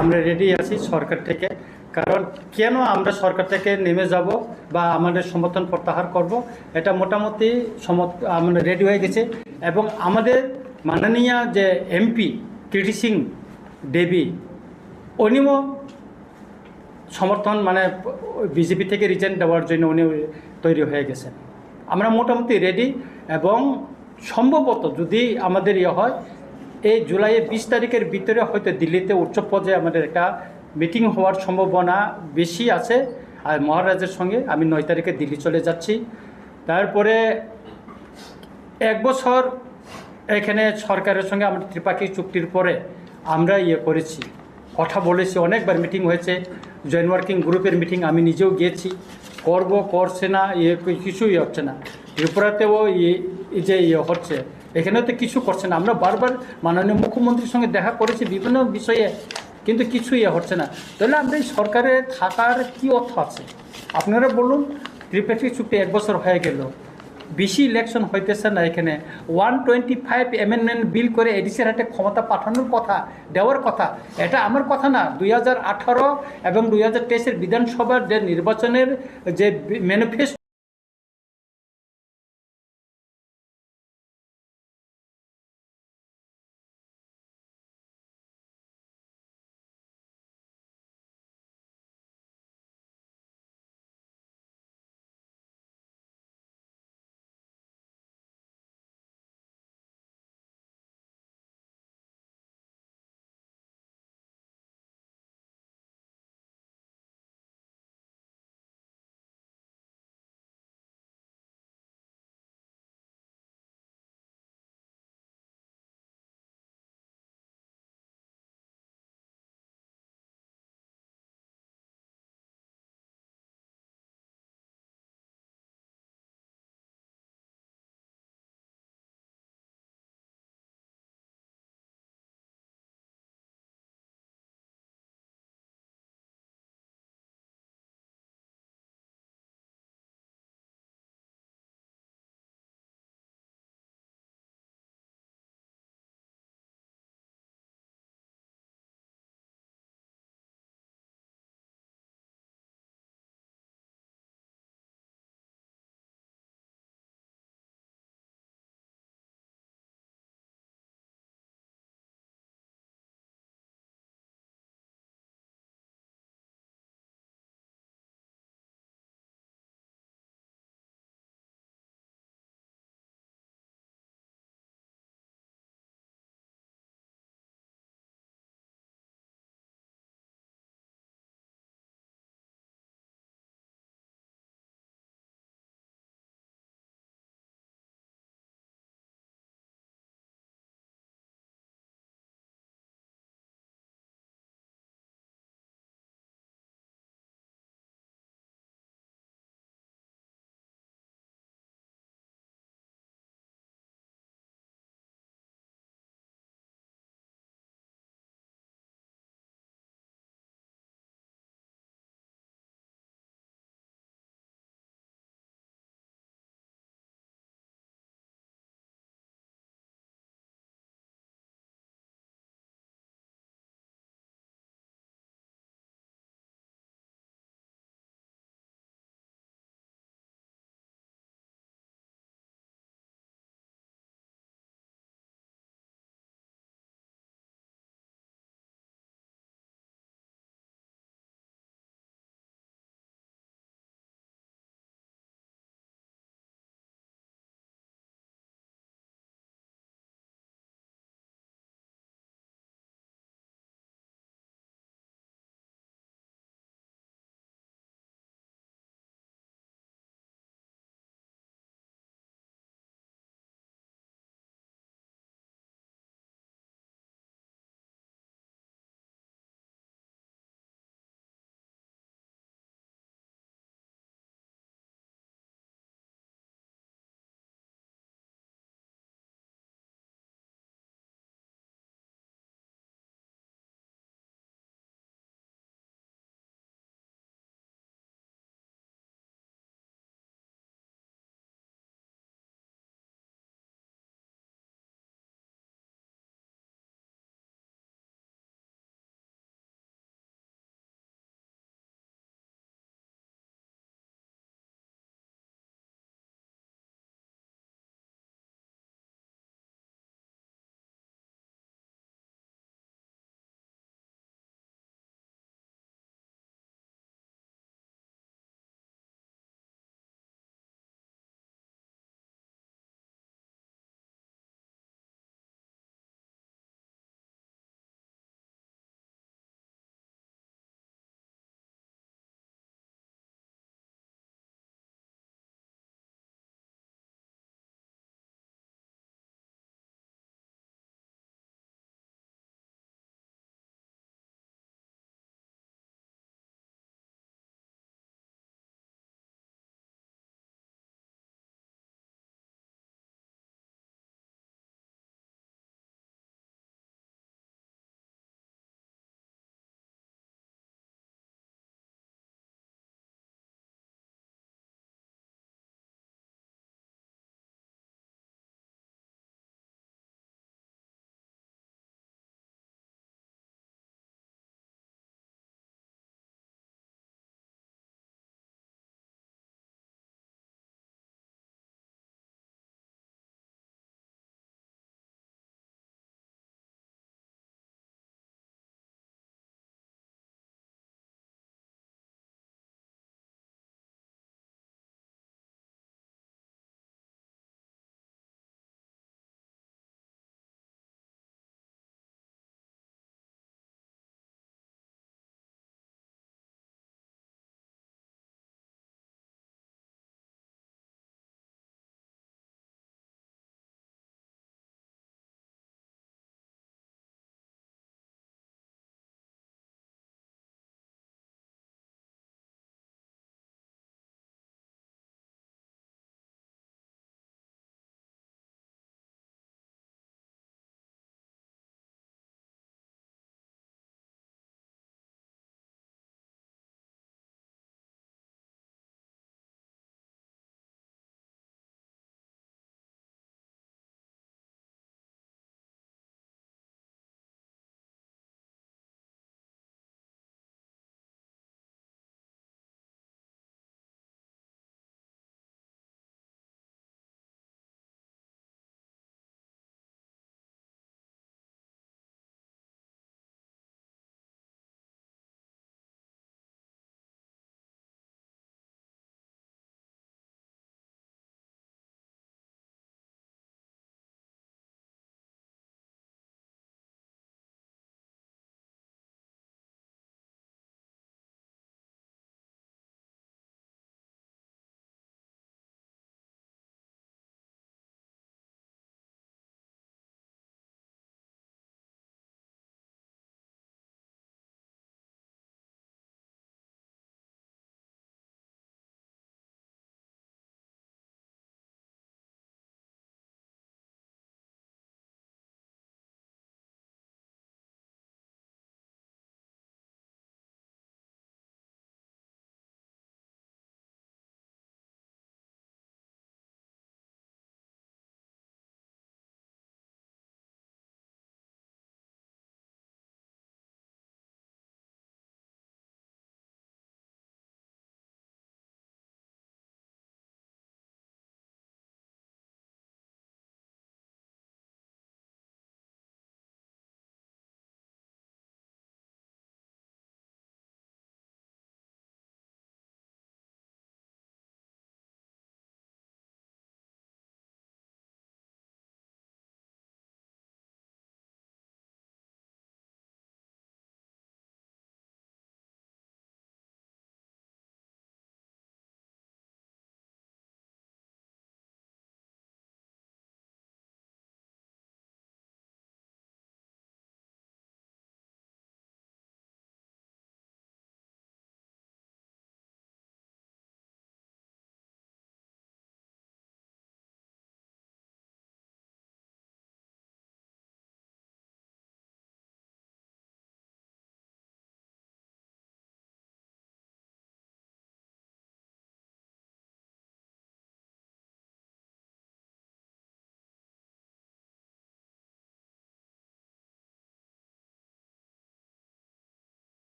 আমরা রেডি আছি সরকার থেকে কারণ কেন আমরা সরকার থেকে নেমে যাব বা আমাদের সমর্থন প্রত্যাহার করব এটা মোটামুটি আমরা রেডি হয়ে গেছে এবং আমাদের মাননীয় যে এমপি কীর্তি সিং দেবী উনিও সমর্থন মানে বিজেপি থেকে রিজাইন দেওয়ার জন্য উনি তৈরি হয়ে গেছেন আমরা মোটামুটি রেডি এবং সম্ভবত যদি আমাদের হয় এই জুলাইয়ের 20 তারিখের ভিতরে হয়তো দিল্লিতে উচ্চ পর্যায়ে আমাদের একটা মিটিং হওয়ার সম্ভাবনা বেশি আছে আর মহারাজের সঙ্গে আমি 9 তারিখে দিল্লি চলে যাচ্ছি তারপরে এক বছর এখানে সরকারের সঙ্গে আমরা ত্রিপাক্ষিক চুক্তির পরে আমরা করেছি কথা বলেছি অনেকবার মিটিং হয়েছে জয়েন্ট ওয়ার্কিং গ্রুপের মিটিং আমি নিজেও গিয়েছি করব করছে না কিছুই হচ্ছে না ত্রিপুরাতেও যে হচ্ছে এখানেও তো কিছু করছে না আমরা বারবার মাননীয় মুখ্যমন্ত্রীর সঙ্গে দেখা করেছি বিভিন্ন বিষয়ে কিন্তু কিছুই হচ্ছে না তাহলে আমরা এই সরকারে থাকার কি অর্থ আছে আপনারা বলুন ত্রিপাক্ষিক চুক্তি 1 বছর হয়ে গেল বেশি ইলেকশন হইতেছে না এখানে 125 অ্যামেন্ডমেন্ট বিল করে এডিসির হাতে ক্ষমতা পাঠানোর কথা দেওয়ার কথা এটা আমার কথা না 2018 এবং 2023-এর বিধানসভার যে নির্বাচনের যে ম্যানিফেস্টো